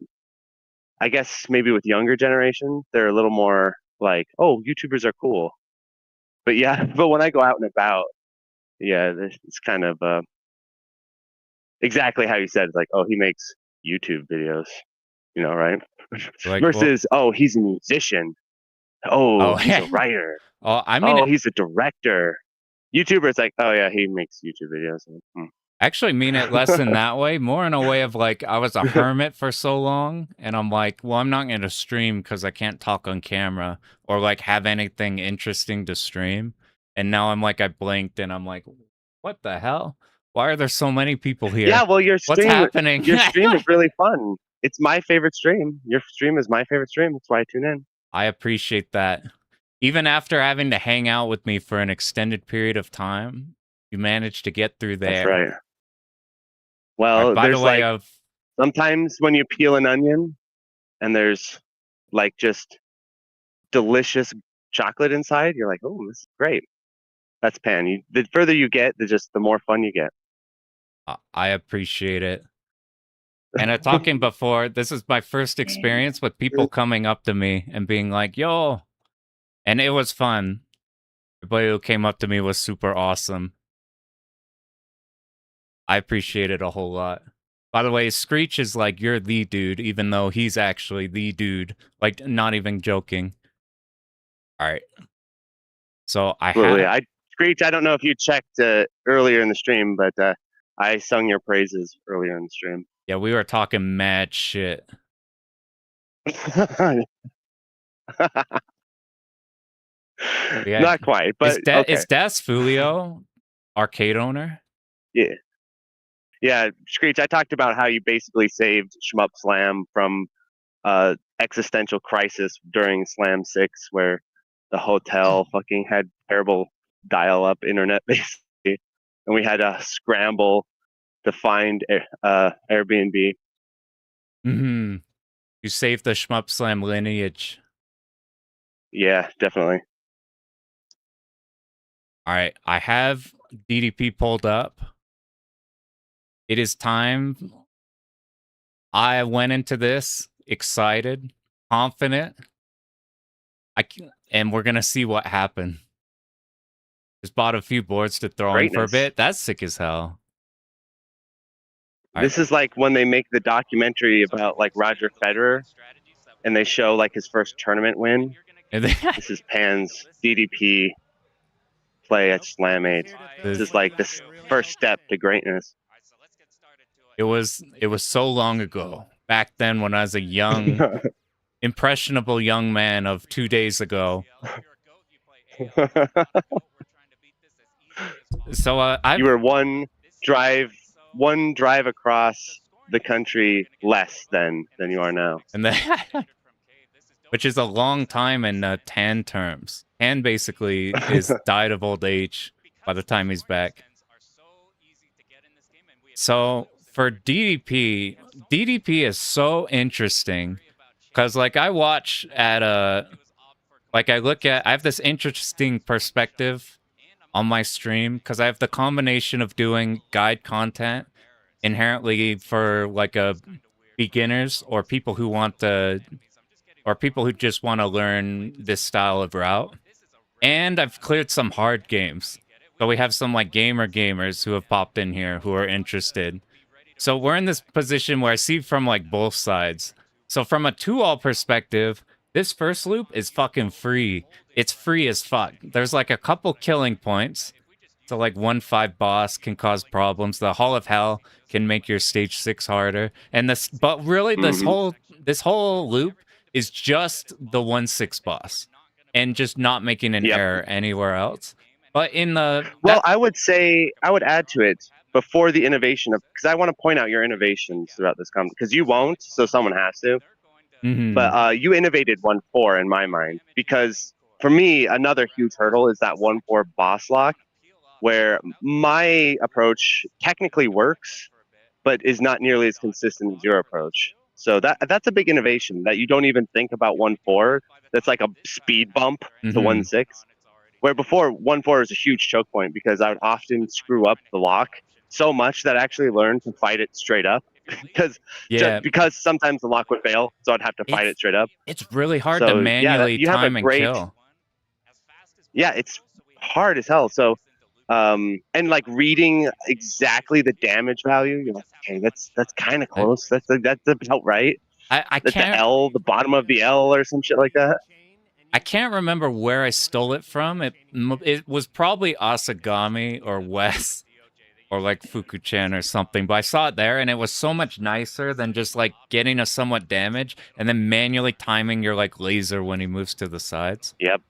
[SPEAKER 2] I guess maybe with younger generation, they're a little more like, oh, YouTubers are cool. But yeah, but when I go out and about, yeah, it's kind of exactly how you said. It's like, oh, he makes YouTube videos, right?
[SPEAKER 1] Like,
[SPEAKER 2] versus, oh, he's a musician. Oh, he's a writer.
[SPEAKER 1] Oh, I mean,
[SPEAKER 2] he's a director. YouTuber, it's like, oh yeah, he makes YouTube videos.
[SPEAKER 1] Actually mean it less in that way, more in a way of like, I was a hermit for so long, and I'm like, well, I'm not going to stream because I can't talk on camera or like have anything interesting to stream. And now I'm like, I blinked and I'm like, what the hell? Why are there so many people here?
[SPEAKER 2] Yeah, well, your stream,
[SPEAKER 1] what's happening?
[SPEAKER 2] Your stream is really fun. It's my favorite stream. Your stream is my favorite stream. That's why I tune in.
[SPEAKER 1] I appreciate that. Even after having to hang out with me for an extended period of time, you managed to get through there.
[SPEAKER 2] That's right. Well,
[SPEAKER 1] by
[SPEAKER 2] there's
[SPEAKER 1] the way
[SPEAKER 2] like sometimes when you peel an onion and there's like just delicious chocolate inside, you're like, oh, this is great. That's Pan. The further you get, the more fun you get.
[SPEAKER 1] I appreciate it. And talking before, this is my first experience with people coming up to me and being like, yo. And it was fun. Everybody who came up to me was super awesome. I appreciate it a whole lot. By the way, Screech is like, you're the dude, even though he's actually the dude. Like, not even joking. All right. So
[SPEAKER 2] Screech, I don't know if you checked earlier in the stream, but I sung your praises earlier in the stream.
[SPEAKER 1] Yeah, we were talking mad shit.
[SPEAKER 2] Yeah. Not quite, but
[SPEAKER 1] is Das Fulio arcade owner?
[SPEAKER 2] Yeah. Yeah, Screech, I talked about how you basically saved Shmup Slam from existential crisis during Slam 6, where the hotel fucking had terrible dial-up internet, basically, and we had to scramble to find Airbnb.
[SPEAKER 1] Mm-hmm. You saved the Shmup Slam lineage.
[SPEAKER 2] Yeah, definitely.
[SPEAKER 1] All right, I have DDP pulled up. It is time. I went into this excited, confident. And we're going to see what happened. Just bought a few boards to throw in for a bit. That's sick as hell.
[SPEAKER 2] This is like when they make the documentary about like Roger Federer and they show like his first tournament win. This is Pan's DDP play at Slam 8. This is like the first step to greatness.
[SPEAKER 1] It was so long ago. Back then when I was a young, impressionable young man of 2 days ago. So
[SPEAKER 2] you were one drive across the country less than you are now.
[SPEAKER 1] And which is a long time in Tan terms. Tan basically is died of old age by the time he's back. So for DDP is so interesting because like I watch at I have this interesting perspective on my stream because I have the combination of doing guide content inherently for like beginners or people who want to, or people who just want to learn this style of route. And I've cleared some hard games. So we have some like gamers who have popped in here who are interested. So we're in this position where I see from like both sides. So from a 2-all perspective, this first loop is fucking free. It's free as fuck. There's like a couple killing points. So like 1-5 boss can cause problems. The Hall of Hell can make your stage 6 harder. And this, but really this whole loop is just the 1-6 boss and just not making an error anywhere else. But in the
[SPEAKER 2] I would say I would add to it before the innovation of, because I want to point out your innovations throughout this comment, because you won't, so someone has to. But you innovated 1-4 in my mind, because for me another huge hurdle is that 1-4 boss lock, where my approach technically works, but is not nearly as consistent as your approach. So that's a big innovation that you don't even think about 1-4. That's like a speed bump to 1-6. Where before 1-4 is a huge choke point because I would often screw up the lock so much that I actually learned to fight it straight up because sometimes the lock would fail, so I'd have to fight it straight up.
[SPEAKER 1] It's really hard to manually time and kill.
[SPEAKER 2] Yeah, it's hard as hell. So and like reading exactly the damage value, you're like, okay, that's kind of close. That's about right.
[SPEAKER 1] I
[SPEAKER 2] that's
[SPEAKER 1] can't
[SPEAKER 2] the L, the bottom of the L, or some shit like that.
[SPEAKER 1] I can't remember where I stole it from. It was probably Asagami or Wes or like Fuku-chan or something, but I saw it there and it was so much nicer than just like getting a somewhat damage and then manually timing your like laser when he moves to the sides.
[SPEAKER 2] Yep.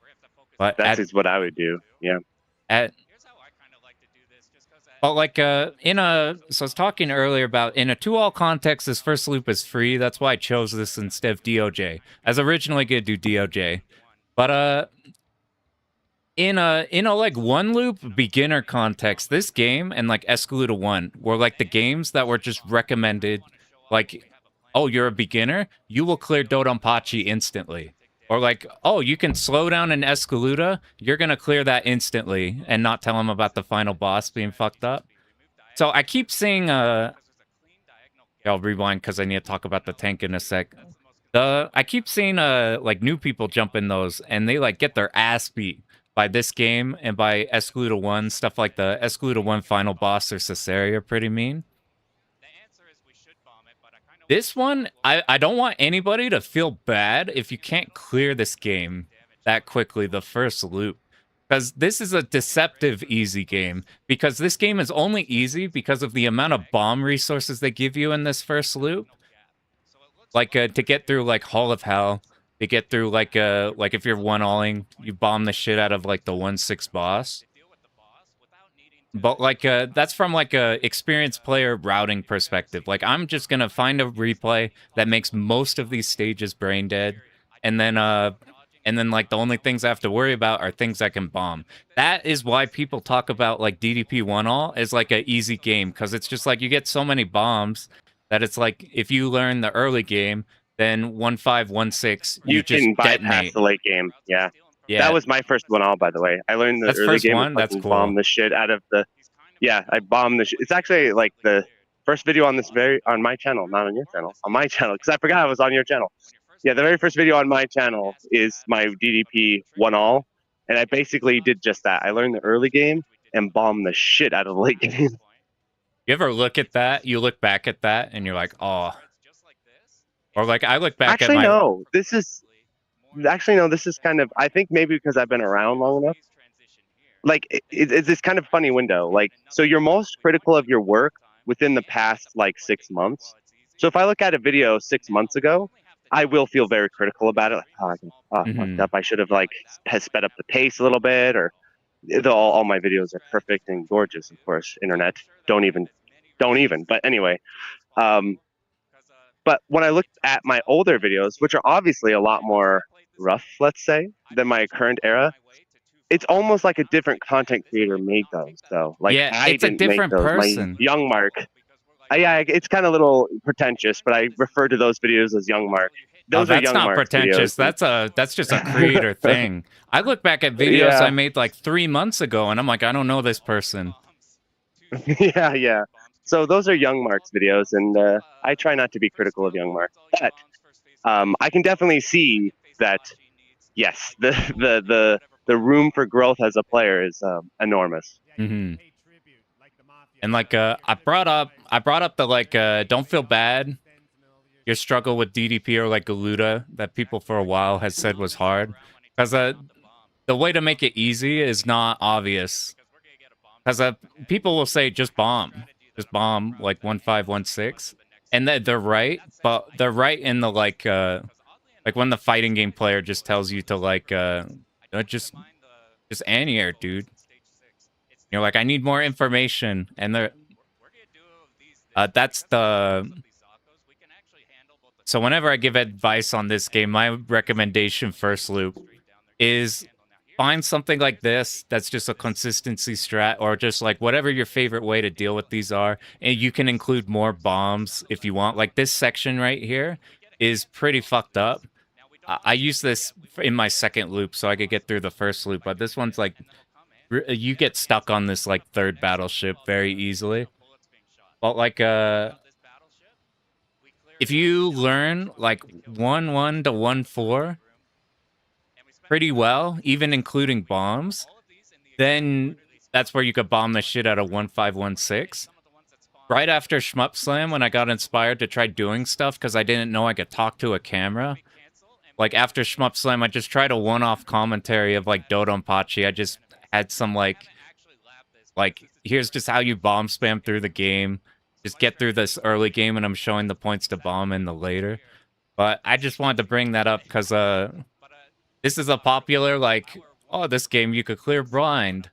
[SPEAKER 1] But
[SPEAKER 2] that's what I would do. Yeah.
[SPEAKER 1] But like so I was talking earlier about in a 2-all context, this first loop is free. That's why I chose this instead of DOJ. I was originally gonna do DOJ. But in a like 1 loop beginner context, this game and like Escaluda 1 were like the games that were just recommended. Like, oh, you're a beginner, you will clear Dodonpachi instantly. Or like, oh, you can slow down an Escaluda, you're gonna clear that instantly and not tell him about the final boss being fucked up. So I keep seeing I'll rewind because I need to talk about the tank in a sec. I keep seeing like new people jump in those and they like get their ass beat by this game and by Escaluda 1, stuff like the Escaluda 1 final boss or Cesare are pretty mean. This one, I don't want anybody to feel bad if you can't clear this game that quickly the first loop. Because this is a deceptive easy game. Because this game is only easy because of the amount of bomb resources they give you in this first loop. Like to get through like Hall of Hell, to get through like if you're 1-alling, you bomb the shit out of like the 1-6 boss. But like that's from like a experienced player routing perspective. Like I'm just gonna find a replay that makes most of these stages brain dead, and then like the only things I have to worry about are things I can bomb. That is why people talk about like DDP 1-all as like an easy game, because it's just like you get so many bombs that it's like if you learn the early game, then 1-5, 1-6, you just
[SPEAKER 2] can bypass
[SPEAKER 1] detonate
[SPEAKER 2] the late game. Yeah.
[SPEAKER 1] Yeah,
[SPEAKER 2] that was my first 1-all, by the way. I learned the early game.
[SPEAKER 1] One. That's cool.
[SPEAKER 2] Bomb the shit out of the. Yeah, I bombed the shit. It's actually like the first video on my channel, not on your channel, on my channel, because I forgot I was on your channel. Yeah, the very first video on my channel is my DDP 1-all, and I basically did just that. I learned the early game and bombed the shit out of the late game.
[SPEAKER 1] You ever look at that? You look back at that, and you're like, oh. Or like I look back
[SPEAKER 2] at my. This is kind of. I think maybe because I've been around long enough. Like it's this kind of funny window. Like so, you're most critical of your work within the past like 6 months. So if I look at a video 6 months ago, I will feel very critical about it. Like, fucked up. I should have has sped up the pace a little bit, or all my videos are perfect and gorgeous. Of course, internet don't even. But anyway. But when I looked at my older videos, which are obviously a lot more rough, let's say, than my current era, it's almost like a different content creator made those. So, like,
[SPEAKER 1] yeah,
[SPEAKER 2] I didn't make those.
[SPEAKER 1] Person.
[SPEAKER 2] My young Mark. Yeah, it's kind of a little pretentious, but I refer to those videos as young Mark. Those are young
[SPEAKER 1] not
[SPEAKER 2] Mark's
[SPEAKER 1] pretentious.
[SPEAKER 2] Videos.
[SPEAKER 1] That's just a creator thing. I look back at videos I made like 3 months ago, and I'm like, I don't know this person.
[SPEAKER 2] Yeah. So those are young Mark's videos, and I try not to be critical of young Mark. But I can definitely see that, yes, the the room for growth as a player is enormous.
[SPEAKER 1] And like I brought up the like don't feel bad your struggle with DDP or like Galuda that people for a while has said was hard, because the way to make it easy is not obvious, because people will say just bomb like 1516, and they're right, but they're right in the like when the fighting game player just tells you to like just anti-air, dude. You're like, I need more information, and they're that's the. So whenever I give advice on this game, my recommendation first loop is find something like this that's just a consistency strat, or just like whatever your favorite way to deal with these are, and you can include more bombs if you want. Like this section right here is pretty fucked up. I use this in my second loop so I could get through the first loop, but this one's like you get stuck on this like third battleship very easily. But like if you learn like 1-1 to 1-4 pretty well, even including bombs, then that's where you could bomb the shit out of 1516. Right after Shmup Slam, when I got inspired to try doing stuff because I didn't know I could talk to a camera. Like after Shmup Slam, I just tried a one-off commentary of like Dodonpachi. I just had some like here's just how you bomb spam through the game. Just get through this early game, and I'm showing the points to bomb in the later. But I just wanted to bring that up because this is a popular like, oh, this game you could clear blind,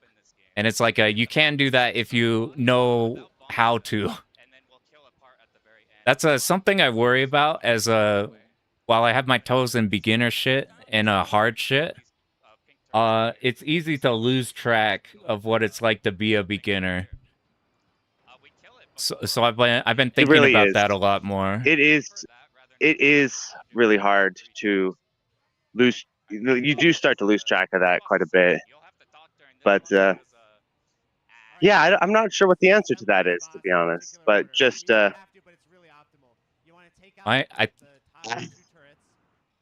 [SPEAKER 1] and it's like you can do that if you know how to. That's something I worry about as while I have my toes in beginner shit and hard shit. It's easy to lose track of what it's like to be a beginner. So I've been thinking
[SPEAKER 2] really
[SPEAKER 1] about
[SPEAKER 2] is.
[SPEAKER 1] that a lot more.
[SPEAKER 2] It is really hard to lose. You do start to lose track of that quite a bit. But yeah, I'm not sure what the answer to that is, to be honest. But just
[SPEAKER 1] I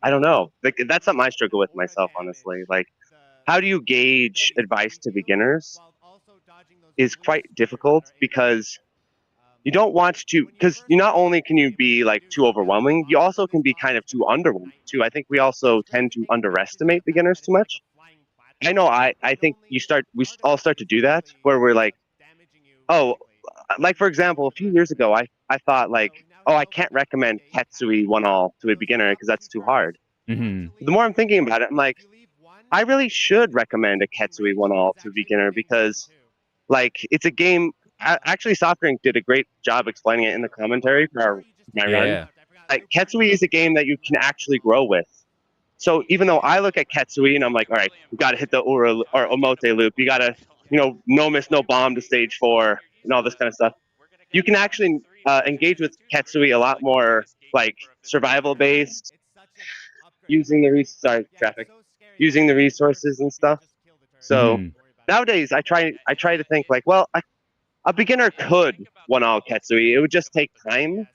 [SPEAKER 2] don't know. Like that's something I struggle with myself, honestly. Like, how do you gauge advice to beginners is quite difficult, because you don't want to, because you not only can you be like too overwhelming, you also can be kind of too underwhelming too. I think we also tend to underestimate beginners too much. I know I think we all start to do that, where we're like, oh, like for example, a few years ago, I thought like, oh, I can't recommend Ketsui 1-all to a beginner because that's too hard.
[SPEAKER 1] Mm-hmm.
[SPEAKER 2] The more I'm thinking about it, I'm like, I really should recommend a Ketsui 1-all to a beginner, because like it's a game. Actually, Softdrink did a great job explaining it in the commentary for my run. Like Ketsui is a game that you can actually grow with. So even though I look at Ketsui and I'm like, all right, you got to hit the Ura or Omote loop, you got to, no miss, no bomb to stage 4 and all this kind of stuff. You can actually engage with Ketsui a lot more like survival based, using the using the resources and stuff. So nowadays I try to think like, well, a beginner could 1-all Ketsui. It would just take time,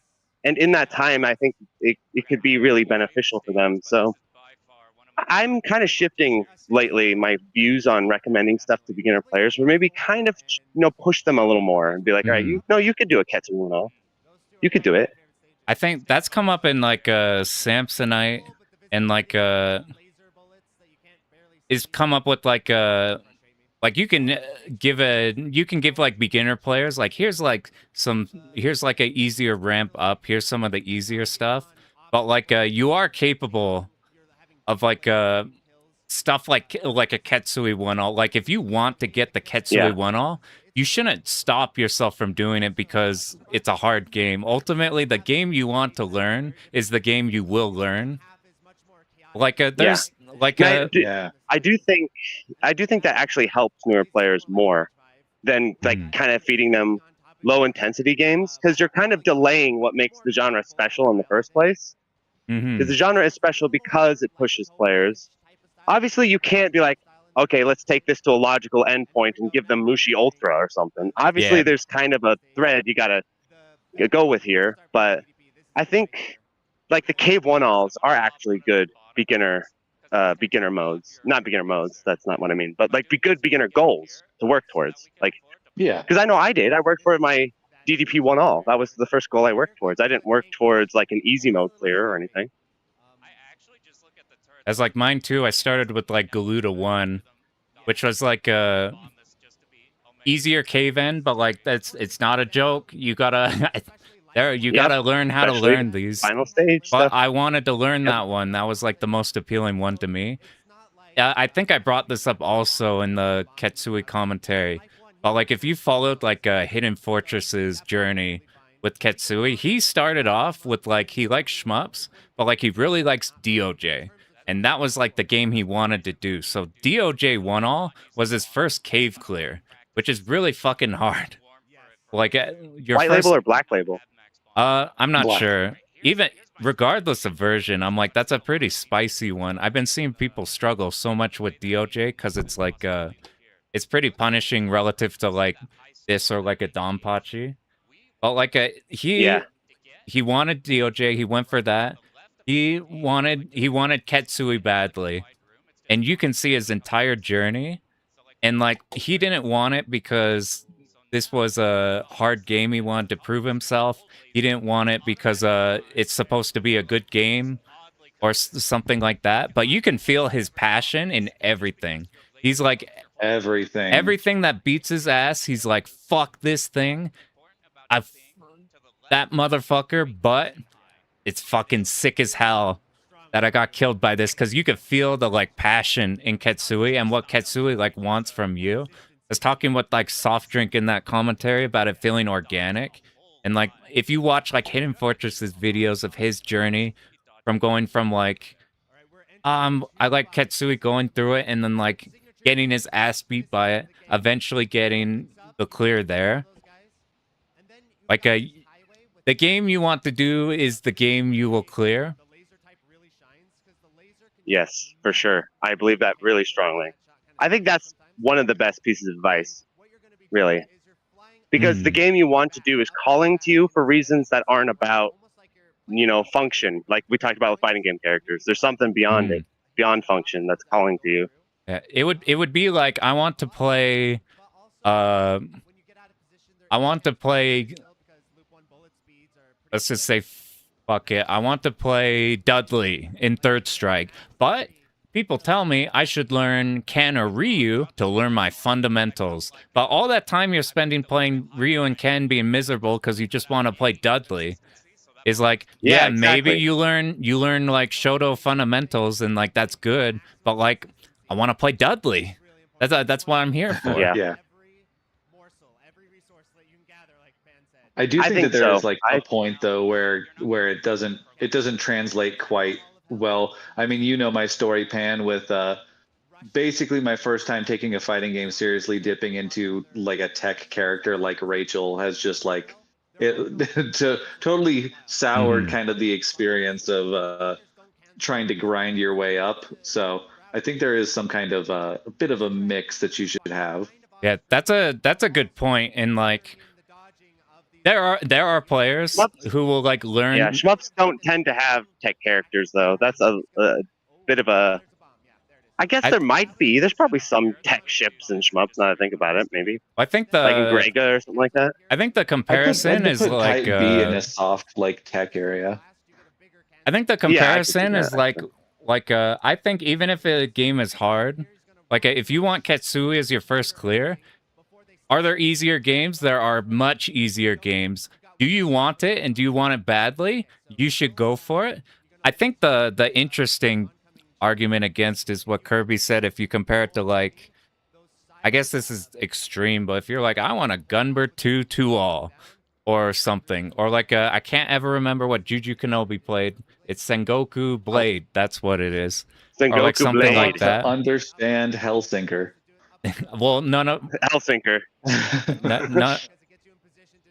[SPEAKER 2] and in that time, I think it could be really beneficial for them. So I'm kind of shifting lately my views on recommending stuff to beginner players, where maybe kind of push them a little more and be like, all right, you could do a Ketsui 1-all. You could do it.
[SPEAKER 1] I think that's come up in like Samsonite, and like is come up with like you can give like beginner players like here's like a easier ramp up, here's some of the easier stuff, but like you are capable of like stuff like a Ketsui 1-all. Like if you want to get the Ketsui 1-all, you shouldn't stop yourself from doing it because it's a hard game. Ultimately, the game you want to learn is the game you will learn. Like there's like
[SPEAKER 2] I do think that actually helps newer players more than like kind of feeding them low intensity games, because you're kind of delaying what makes the genre special in the first place. Because the genre is special because it pushes players. Obviously, you can't be like, okay, let's take this to a logical endpoint and give them Mushi Ultra or something. Obviously, there's kind of a thread you gotta go with here, but I think like the Cave 1-alls are actually good beginner beginner modes. Not beginner modes. That's not what I mean. But like, be good beginner goals to work towards. Like,
[SPEAKER 4] Yeah.
[SPEAKER 2] because I know I did. I worked for my DDP 1-all. That was the first goal I worked towards. I didn't work towards like an easy mode clear or anything.
[SPEAKER 1] As like mine too, I started with like Galuda 1, which was like a easier cave end, but like it's not a joke. You gotta gotta learn how to learn these.
[SPEAKER 2] Final stage
[SPEAKER 1] but
[SPEAKER 2] stuff.
[SPEAKER 1] I wanted to learn that one. That was like the most appealing one to me. I think I brought this up also in the Ketsui commentary. But like if you followed like Hidden Fortress's journey with Ketsui, he started off with like he likes shmups, but like he really likes DOJ. And that was like the game he wanted to do. So DOJ 1-all was his first cave clear, which is really fucking hard. Like your
[SPEAKER 2] White
[SPEAKER 1] first
[SPEAKER 2] label or black label?
[SPEAKER 1] I'm not
[SPEAKER 4] Black.
[SPEAKER 1] sure. Even regardless of version, I'm like, that's a pretty spicy one. I've been seeing people struggle so much with DOJ because it's like it's pretty punishing relative to like this or like a Donpachi. But like he wanted DOJ, he went for that. He wanted Ketsui badly. And you can see his entire journey. And like he didn't want it because this was a hard game. He wanted to prove himself. He didn't want it because it's supposed to be a good game or something like that. But you can feel his passion in everything. He's like everything that beats his ass. He's like, fuck this thing. That motherfucker, but it's fucking sick as hell that I got killed by this, because you could feel the like passion in Ketsui and what Ketsui like wants from you. I was talking with like Soft Drink in that commentary about it feeling organic. And like if you watch like Hidden Fortress's videos of his journey from going from like I like Ketsui going through it and then like getting his ass beat by it, eventually getting the clear there. Like the game you want to do is the game you will clear.
[SPEAKER 2] Yes, for sure. I believe that really strongly. I think that's one of the best pieces of advice, really. Because the game you want to do is calling to you for reasons that aren't about, function. Like we talked about with fighting game characters. There's something beyond it, beyond function, that's calling to you.
[SPEAKER 1] Yeah, it would be like I want to play let's just say fuck it. I want to play Dudley in Third Strike, but people tell me I should learn Ken or Ryu to learn my fundamentals. But all that time you're spending playing Ryu and Ken being miserable because you just want to play Dudley is like, yeah, exactly. Maybe you learn like Shoto fundamentals and like that's good, but like I want to play Dudley. That's what I'm here for.
[SPEAKER 2] Yeah.
[SPEAKER 4] I do think that there is like a point though where it doesn't translate quite well. I mean, my story, Pan, with basically my first time taking a fighting game seriously, dipping into like a tech character like Rachel has just like it totally soured kind of the experience of trying to grind your way up. So I think there is some kind of a bit of a mix that you should have.
[SPEAKER 1] Yeah, that's a good point. And like there are players who will like learn.
[SPEAKER 2] Yeah, shmups don't tend to have tech characters though. That's a bit of a. I guess there might be. There's probably some tech ships in shmups. Now that I think about it, maybe.
[SPEAKER 1] I think
[SPEAKER 2] like in Grega or something like that.
[SPEAKER 1] I think the comparison is like
[SPEAKER 4] be in a soft like tech area.
[SPEAKER 1] I think the comparison is like I think even if a game is hard, like if you want Ketsui as your first clear, are there easier games? There are much easier games. Do you want it and do you want it badly? You should go for it. I think the interesting argument against is what Kirby said. If you compare it to like, I guess this is extreme, but if you're like, I want a Gunbird 2 2-all or something, or like I can't ever remember what Juju Kenobi played. It's Sengoku Blade. That's what it is.
[SPEAKER 2] Sengoku
[SPEAKER 1] or like something
[SPEAKER 2] Blade.
[SPEAKER 1] like that.
[SPEAKER 4] Understand Hellsinker.
[SPEAKER 1] Well, none of
[SPEAKER 2] Hellsinker.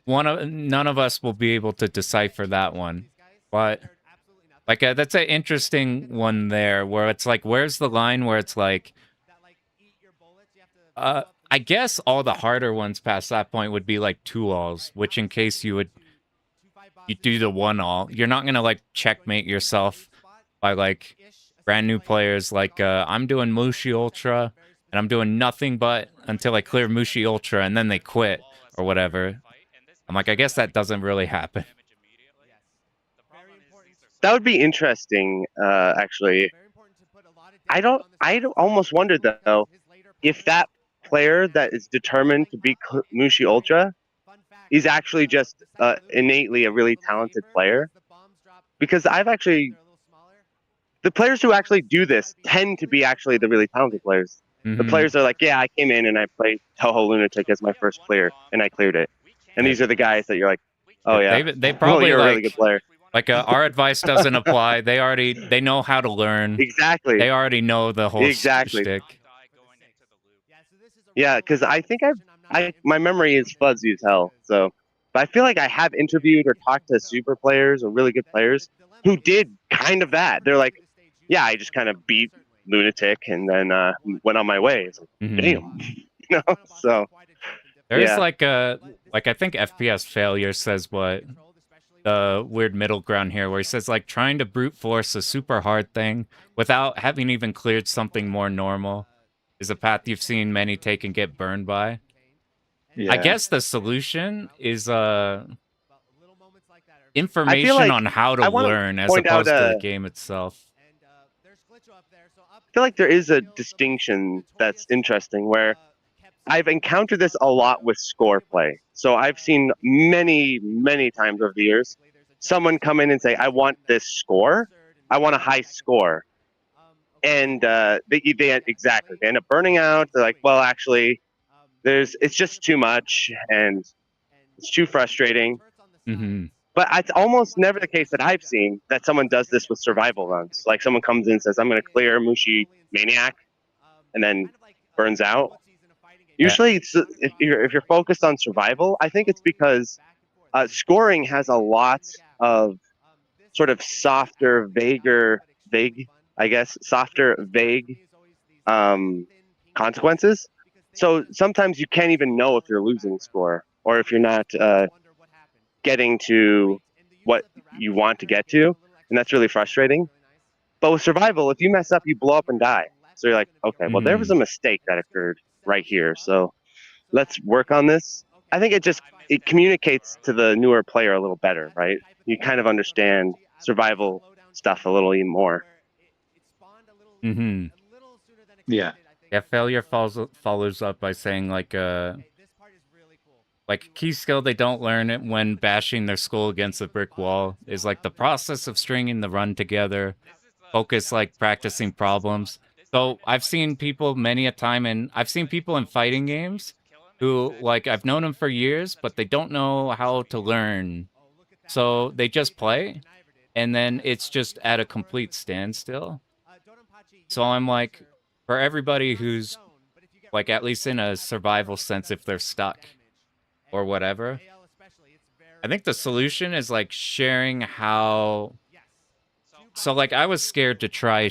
[SPEAKER 1] None of us will be able to decipher that one, but like that's an interesting one there, where it's like, where's the line where it's like, I guess all the harder ones past that point would be like 2-alls, which in case you do the 1-all, you're not gonna like checkmate yourself by like brand new players like I'm doing Mushi Ultra and I'm doing nothing but until I clear Mushi Ultra and then they quit or whatever. I'm like, I guess that doesn't really happen.
[SPEAKER 2] That would be interesting, actually. I almost wonder though if that player that is determined to be Mushi Ultra is actually just innately a really talented player, because I've actually the players who actually do this tend to be actually the really talented players. The players are like, yeah, I came in and I played Toho Lunatic as my first clear and I cleared it. And these are the guys that you're like, oh yeah,
[SPEAKER 1] they
[SPEAKER 2] well,
[SPEAKER 1] probably
[SPEAKER 2] you're a
[SPEAKER 1] like,
[SPEAKER 2] really good player.
[SPEAKER 1] Like our advice doesn't apply. They know how to learn.
[SPEAKER 2] Exactly.
[SPEAKER 1] They already know the whole shtick.
[SPEAKER 2] Yeah, because I think my memory is fuzzy as hell. So, but I feel like I have interviewed or talked to super players or really good players who did kind of that. They're like, yeah, I just kind of beat Lunatic and then went on my way. It's like, damn, you know. So
[SPEAKER 1] there's like I think FPS failure says what the weird middle ground here, where he says like trying to brute force a super hard thing without having even cleared something more normal is a path you've seen many take and get burned by.
[SPEAKER 4] Yeah.
[SPEAKER 1] I guess the solution is information on how to learn as opposed to the game itself.
[SPEAKER 2] I feel like there is a distinction that's interesting where I've encountered this a lot with score play. So I've seen many, many times over the years someone come in and say, I want this score. I want a high score. And they exactly, they end up burning out. They're like, well, actually, it's just too much and it's too frustrating. But it's almost never the case that I've seen that someone does this with survival runs. Like someone comes in and says, I'm going to clear Mushi Maniac and then burns out. Usually, if you're focused on survival, I think it's because scoring has a lot of sort of softer, vague, I guess, softer, vague consequences. So sometimes you can't even know if you're losing score or if you're not getting to what you want to get to, and that's really frustrating. But with survival, if you mess up, you blow up and die. So you're like, okay, well, there was a mistake that occurred right here. So let's work on this. I think it communicates to the newer player a little better, right? You kind of understand survival stuff a little even more.
[SPEAKER 4] Yeah.
[SPEAKER 1] Yeah, failure follows up by saying like key skill they don't learn it when bashing their skull against a brick wall is like the process of stringing the run together, focus like practicing problems. So I've seen people many a time, and I've seen people in fighting games who like I've known them for years, but they don't know how to learn. So they just play, and then it's just at a complete standstill. So I'm like, for everybody who's like at least in a survival sense, if they're stuck or whatever, I think the solution is like sharing how. So like I was scared to try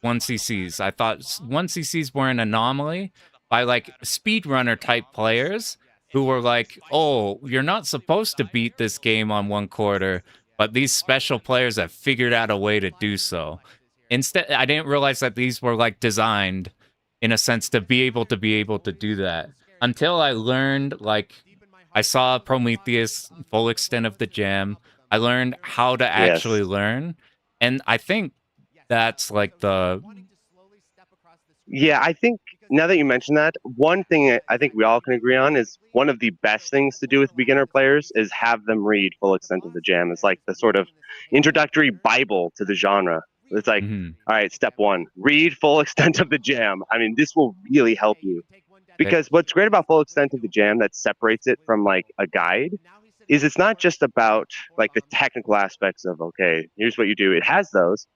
[SPEAKER 1] 1cc's. I thought 1cc's were an anomaly by like speedrunner type players who were like, oh, you're not supposed to beat this game on 1/4, but these special players have figured out a way to do so. Instead, I didn't realize that these were like designed in a sense to be able to do that. Until I learned, like, I saw Prometheus full extent of the jam. I learned how to actually learn. And I think that's like the...
[SPEAKER 2] Yeah, I think now that you mention that, one thing I think we all can agree on is one of the best things to do with beginner players is have them read full extent of the jam. It's like the sort of introductory Bible to the genre. It's like, all right, step one, read full extent of the jam. I mean, this will really help you. Because what's great about full extent of the jam that separates it from like a guide is it's not just about like the technical aspects of, okay, here's what you do. It has those,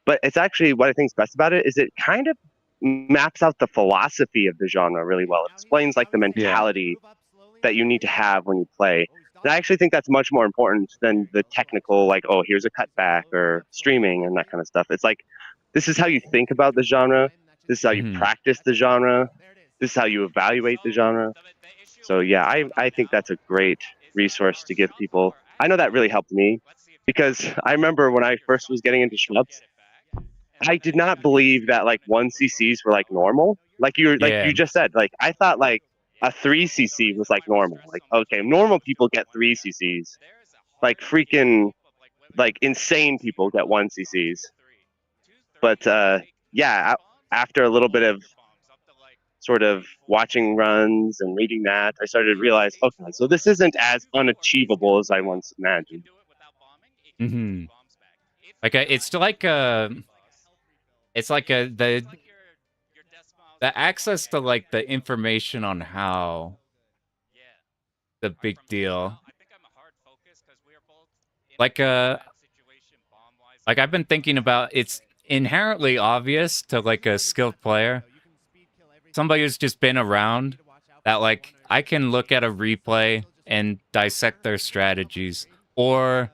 [SPEAKER 2] but it's actually what I think is best about it is it kind of maps out the philosophy of the genre really well. It explains like the mentality that you need to have when you play. And I actually think that's much more important than the technical, like, oh, here's a cutback or streaming and that kind of stuff. It's like, this is how you think about the genre. This is how you practice the genre. This is how you evaluate the genre. So yeah, I think that's a great resource to give people. I know that really helped me because I remember when I first was getting into shmups, I did not believe that like 1cc's were like normal. Like you just said, like I thought like a 3cc was like normal. Like okay, normal people get 3cc's. Like freaking like insane people get 1cc's. But yeah, after a little bit of sort of watching runs and reading that, I started to realize, okay, so this isn't as unachievable as I once imagined.
[SPEAKER 1] Mm-hmm. Like it's like the access to like the information on how the big deal. Like like I've been thinking about, it's inherently obvious to like a skilled player, somebody who's just been around, that like I can look at a replay and dissect their strategies, or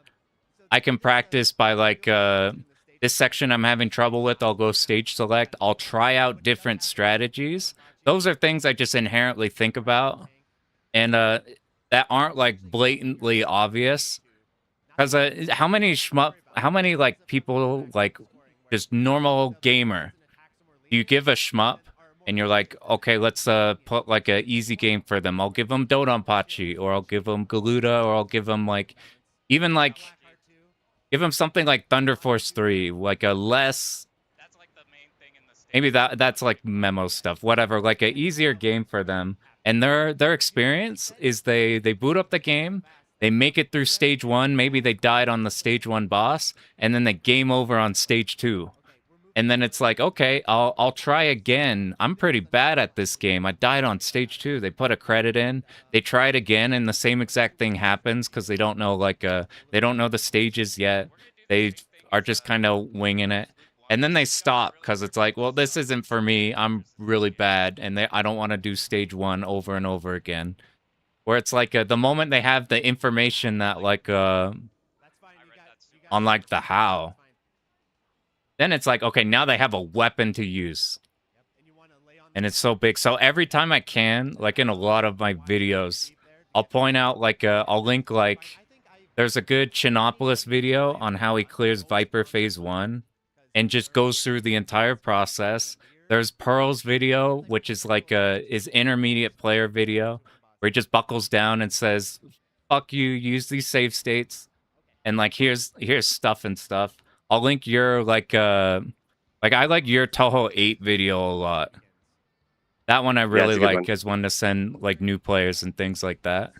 [SPEAKER 1] I can practice by like this section I'm having trouble with, I'll go stage select, I'll try out different strategies. Those are things I just inherently think about, and that aren't like blatantly obvious. Because how many like people, like just normal gamer, do you give a shmup and you're like, okay, let's put like a easy game for them. I'll give them Dodonpachi, or I'll give them Galuda, or I'll give them like, even like, give them something like Thunder Force 3, like a less, maybe that's like memo stuff, whatever, like a easier game for them. And their experience is they boot up the game, they make it through stage 1, maybe they died on the stage 1 boss, and then they game over on stage 2. And then it's like, okay, I'll try again. I'm pretty bad at this game. I died on stage 2. They put a credit in. They try it again, and the same exact thing happens because they don't know they don't know the stages yet. They are just kind of winging it, and then they stop because it's like, well, this isn't for me. I'm really bad, and I don't want to do stage 1 over and over again. Where it's like the moment they have the information that like on like the how. Then it's like, okay, now they have a weapon to use. And it's so big. So every time I can, like in a lot of my videos, I'll point out like, I'll link like, there's a good Chinopolis video on how he clears Viper Phase 1 and just goes through the entire process. There's Pearl's video, which is like his intermediate player video, where he just buckles down and says, fuck you, use these save states. And like, here's stuff and stuff. I'll link your like I like your Toho 8 video a lot. That one I really like as one to send like new players and things like that.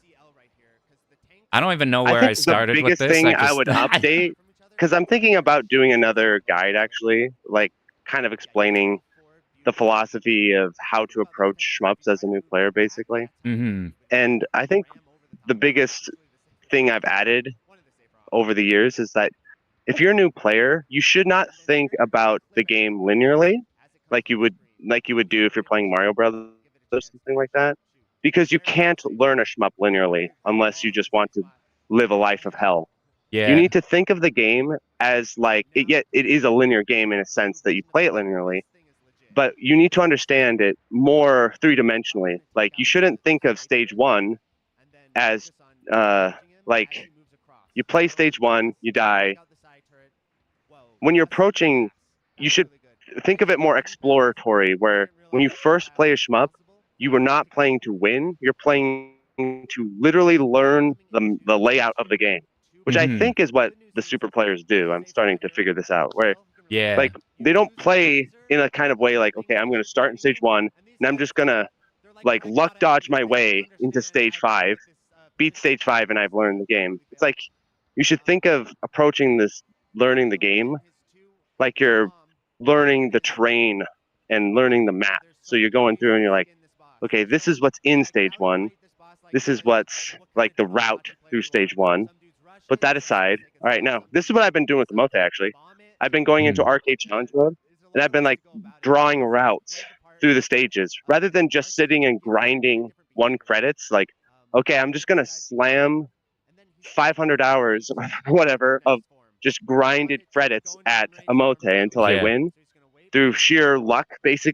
[SPEAKER 1] I don't even know where I started with this.
[SPEAKER 2] The biggest thing I would update, because I'm thinking about doing another guide actually, like kind of explaining the philosophy of how to approach shmups as a new player, basically.
[SPEAKER 1] Mm-hmm.
[SPEAKER 2] And I think the biggest thing I've added over the years is that if you're a new player, you should not think about the game linearly, like you would do if you're playing Mario Brothers or something like that, because you can't learn a shmup linearly unless you just want to live a life of hell.
[SPEAKER 1] Yeah.
[SPEAKER 2] You need to think of the game as like it is a linear game in a sense that you play it linearly, but you need to understand it more three-dimensionally. Like you shouldn't think of stage 1 as like you play stage 1, you die. When you're approaching, you should think of it more exploratory, where when you first play a shmup, you are not playing to win, you're playing to literally learn the layout of the game, which I think is what the super players do. I'm starting to figure this out, where like they don't play in a kind of way like, okay, I'm going to start in stage 1 and I'm just going to like luck dodge my way into stage 5, beat stage 5, and I've learned the game. It's like you should think of approaching this learning the game like you're learning the terrain and learning the map. So you're going through and you're like, okay, this is what's in stage 1. This is what's like the route through stage 1. Put that aside. All right, now this is what I've been doing with the Mote actually. I've been going into arcade challenge mode and I've been like drawing routes through the stages rather than just sitting and grinding 1 credits. Like, okay, I'm just gonna slam 500 hours or whatever of just grinded credits at Amote until I win through sheer luck,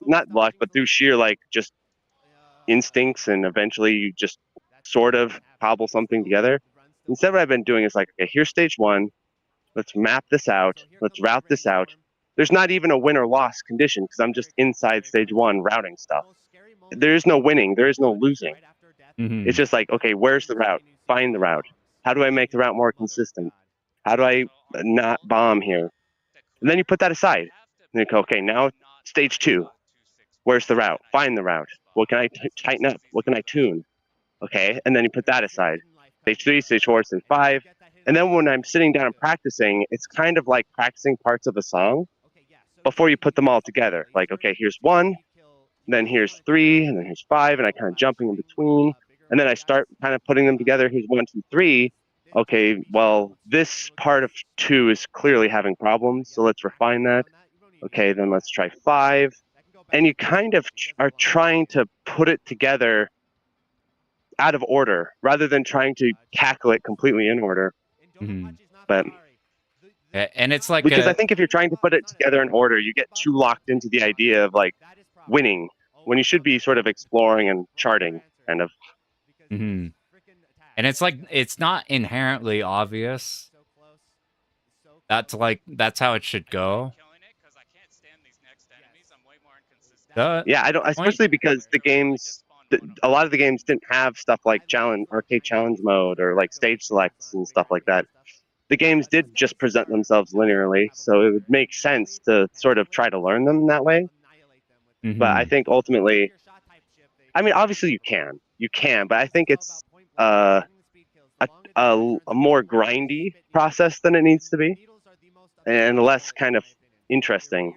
[SPEAKER 2] not luck, but through sheer like just instincts, and eventually you just sort of cobble something together. Instead, what I've been doing is like, okay, here's stage 1. Let's map this out. Let's route this out. there's not even a win or loss condition because I'm just inside stage 1 routing stuff. There is no winning. There is no losing. It's just like, okay, where's the route? Find the route. How do I make the route more consistent? How do I not bomb here? And then you put that aside. And you go, okay, now stage 2. Where's the route? Find the route. What can I tighten up? What can I tune? Okay, and then you put that aside. Stage 3, stage 4, stage 5. And then when I'm sitting down and practicing, it's kind of like practicing parts of a song before you put them all together. Like, okay, here's 1, then here's 3, and then here's 5, and I kind of jumping in between. And then I start kind of putting them together. Here's 1, 2, 3. Okay, well, this part of 2 is clearly having problems, so let's refine that. Okay, then let's try 5. And you kind of are trying to put it together out of order rather than trying to tackle it completely in order. But
[SPEAKER 1] and it's like
[SPEAKER 2] because I think if you're trying to put it together in order, you get too locked into the idea of like winning when you should be sort of exploring and charting kind of.
[SPEAKER 1] And it's like it's not inherently obvious. That's how it should go.
[SPEAKER 2] Yeah, I don't, especially because the games, a lot of the games didn't have stuff like arcade challenge mode or like stage selects and stuff like that. The games did just present themselves linearly, so it would make sense to sort of try to learn them that way. But I think ultimately, I mean, obviously you can, but I think it's a more grindy process than it needs to be, and less kind of interesting.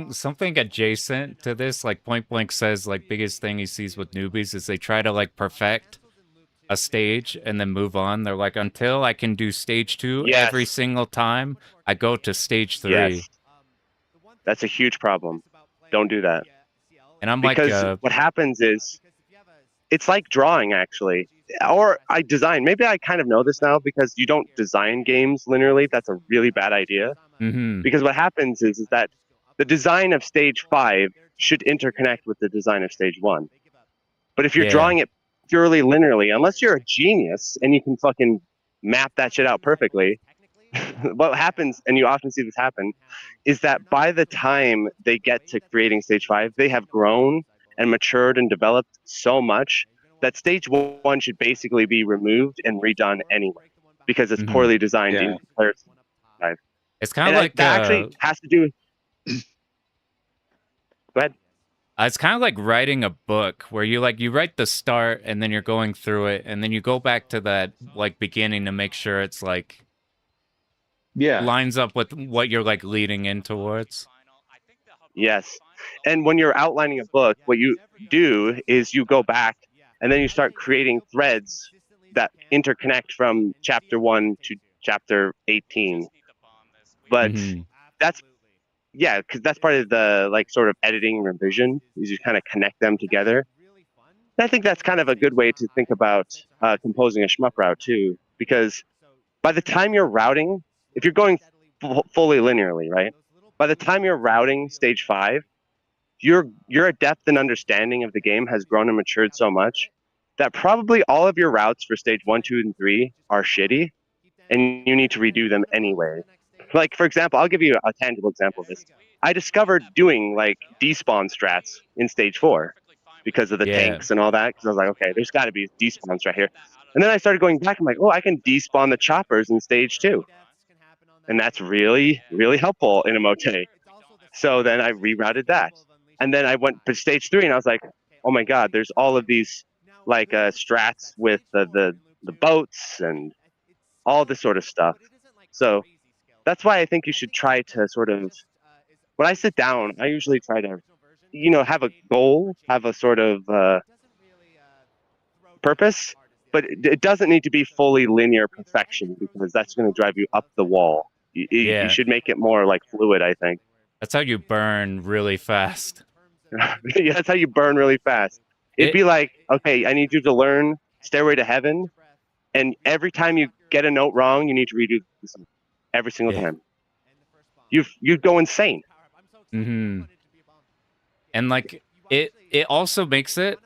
[SPEAKER 1] Something adjacent to this, like Point Blank says, like biggest thing he sees with newbies is they try to like perfect a stage and then move on. They're like, until I can do stage 2 every single time, I go to stage 3.
[SPEAKER 2] Yes. That's a huge problem. Don't do that.
[SPEAKER 1] And I'm
[SPEAKER 2] because what happens is it's like drawing actually, or I design. Maybe I kind of know this now because you don't design games linearly. That's a really bad idea. Because what happens is that the design of stage 5 should interconnect with the design of stage 1. But if you're drawing it purely linearly, unless you're a genius and you can fucking map that shit out perfectly, what happens, and you often see this happen, is that by the time they get to creating stage 5, they have grown and matured and developed so much that stage 1 should basically be removed and redone anyway because it's poorly designed in comparison to 5.
[SPEAKER 1] It's kind of like
[SPEAKER 2] that actually has to do. Go ahead.
[SPEAKER 1] It's kind of like writing a book where you write the start and then you're going through it and then you go back to that like beginning to make sure it's like lines up with what you're like leading in towards.
[SPEAKER 2] Yes. And when you're outlining a book, what you do is you go back and then you start creating threads that interconnect from chapter 1 to chapter 18. But that's because that's part of the like sort of editing revision is you kind of connect them together. And I think that's kind of a good way to think about composing a shmup route too, because by the time you're routing, if you're going fully linearly, right? By the time you're routing stage 5, your depth and understanding of the game has grown and matured so much that probably all of your routes for stage 1, 2, and 3 are shitty, and you need to redo them anyway. Like, for example, I'll give you a tangible example of this. I discovered doing like despawn strats in stage 4 because of the tanks and all that. Because I was like, okay, there's got to be despawn strat here. And then I started going back. I'm like, oh, I can despawn the choppers in stage 2. And that's really, really helpful in Emote. So then I rerouted that. And then I went to stage 3 and I was like, oh my God, there's all of these like strats with the boats and all this sort of stuff. So that's why I think you should try to sort of, when I sit down, I usually try to, have a goal, have a sort of purpose, but it doesn't need to be fully linear perfection because that's going to drive you up the wall. You should make it more like fluid, I think.
[SPEAKER 1] That's how you burn really fast.
[SPEAKER 2] Yeah, that's how you burn really fast. It'd be like, okay, I need you to learn Stairway to Heaven, and every time you get a note wrong, you need to redo this every single time. You'd go insane.
[SPEAKER 1] And like it also makes it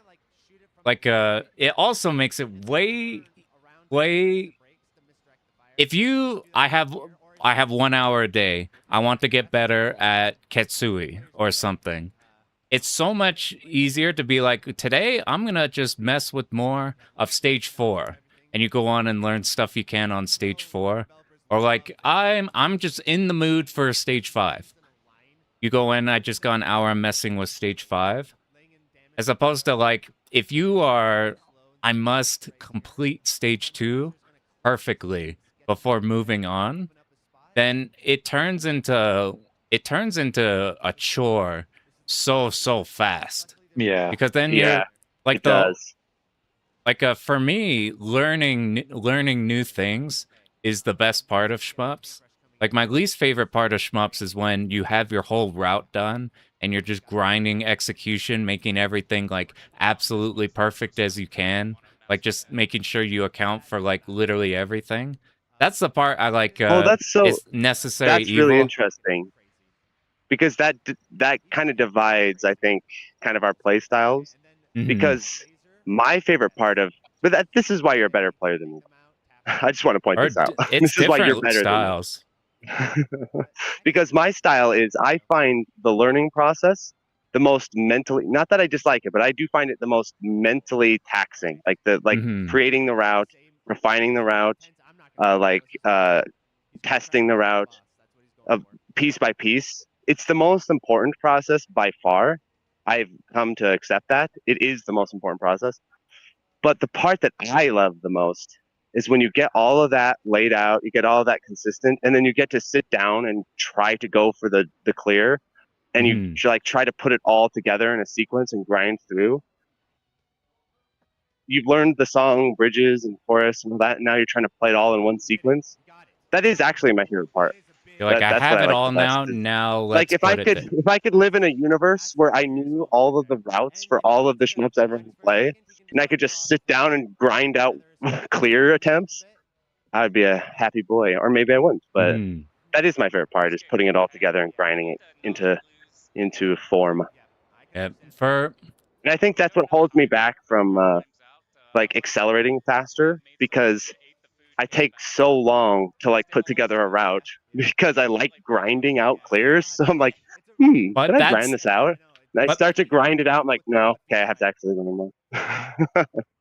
[SPEAKER 1] like it also makes it way I have 1 hour a day. I want to get better at Ketsui or something. It's so much easier to be like, today I'm gonna just mess with more of stage 4, and you go on and learn stuff you can on stage 4, or like I'm just in the mood for stage 5. You go in, I just got an hour messing with stage 5, as opposed to like if you are, I must complete stage 2 perfectly before moving on, then it turns into a chore so fast.
[SPEAKER 4] Yeah.
[SPEAKER 1] Because then
[SPEAKER 2] Yeah,
[SPEAKER 1] you're like
[SPEAKER 2] it does.
[SPEAKER 1] for me, learning new things is the best part of shmups. Like my least favorite part of shmups is when you have your whole route done and you're just grinding execution, making everything like absolutely perfect as you can, like just making sure you account for like literally everything. That's the part I like.
[SPEAKER 2] Oh,
[SPEAKER 1] It's necessary
[SPEAKER 2] that's really
[SPEAKER 1] evil.
[SPEAKER 2] interesting because that kind of divides, I think, kind of our play styles. Because my favorite part of, this is why you're a better player than me. I just want to point
[SPEAKER 1] Or
[SPEAKER 2] this out.
[SPEAKER 1] it's
[SPEAKER 2] This is why you're
[SPEAKER 1] different
[SPEAKER 2] better than me.
[SPEAKER 1] styles.
[SPEAKER 2] Because my style is, I find the learning process the most mentally, not that I dislike it, but I do find it the most mentally taxing. Like creating the route, refining the route, testing the route of piece by piece. It's the most important process by far. I've come to accept that it is the most important process. But the part that I love the most is when you get all of that laid out, you get all of that consistent, and then you get to sit down and try to go for the clear, and you like try to put it all together in a sequence and grind through. You've learned the song, bridges, and chorus, and all that. And now you're trying to play it all in one sequence. That is actually my favorite part.
[SPEAKER 1] You're like, I
[SPEAKER 2] That's what
[SPEAKER 1] have
[SPEAKER 2] I
[SPEAKER 1] it
[SPEAKER 2] like
[SPEAKER 1] all
[SPEAKER 2] the best.
[SPEAKER 1] now. Now
[SPEAKER 2] Like
[SPEAKER 1] let's put it there.
[SPEAKER 2] if I could live in a universe where I knew all of the routes for all of the shmups I ever play, and I could just sit down and grind out clear attempts, I'd be a happy boy. Or maybe I wouldn't, but that is my favorite part: is putting it all together and grinding it into form.
[SPEAKER 1] Yeah,
[SPEAKER 2] and I think that's what holds me back from like accelerating faster, because I take so long to like put together a route because I like grinding out clears. So I'm like, can I grind this out? And I start to grind it out. I'm like, no, okay, I have to actually learn more.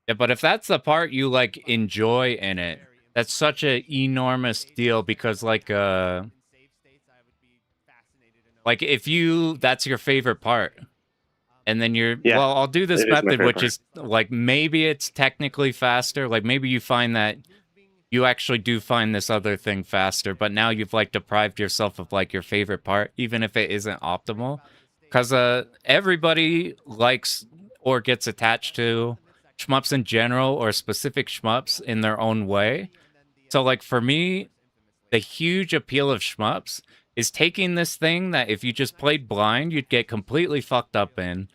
[SPEAKER 1] Yeah, but if that's the part you like enjoy in it, that's such an enormous deal, because like if that's your favorite part, and then well, I'll do this method, which is like, maybe it's technically faster. Like maybe you find that you actually do find this other thing faster, but now you've like deprived yourself of like your favorite part, even if it isn't optimal. Because everybody likes or gets attached to shmups in general, or specific shmups in their own way. So like for me, the huge appeal of shmups is taking this thing that if you just played blind, you'd get completely fucked up in,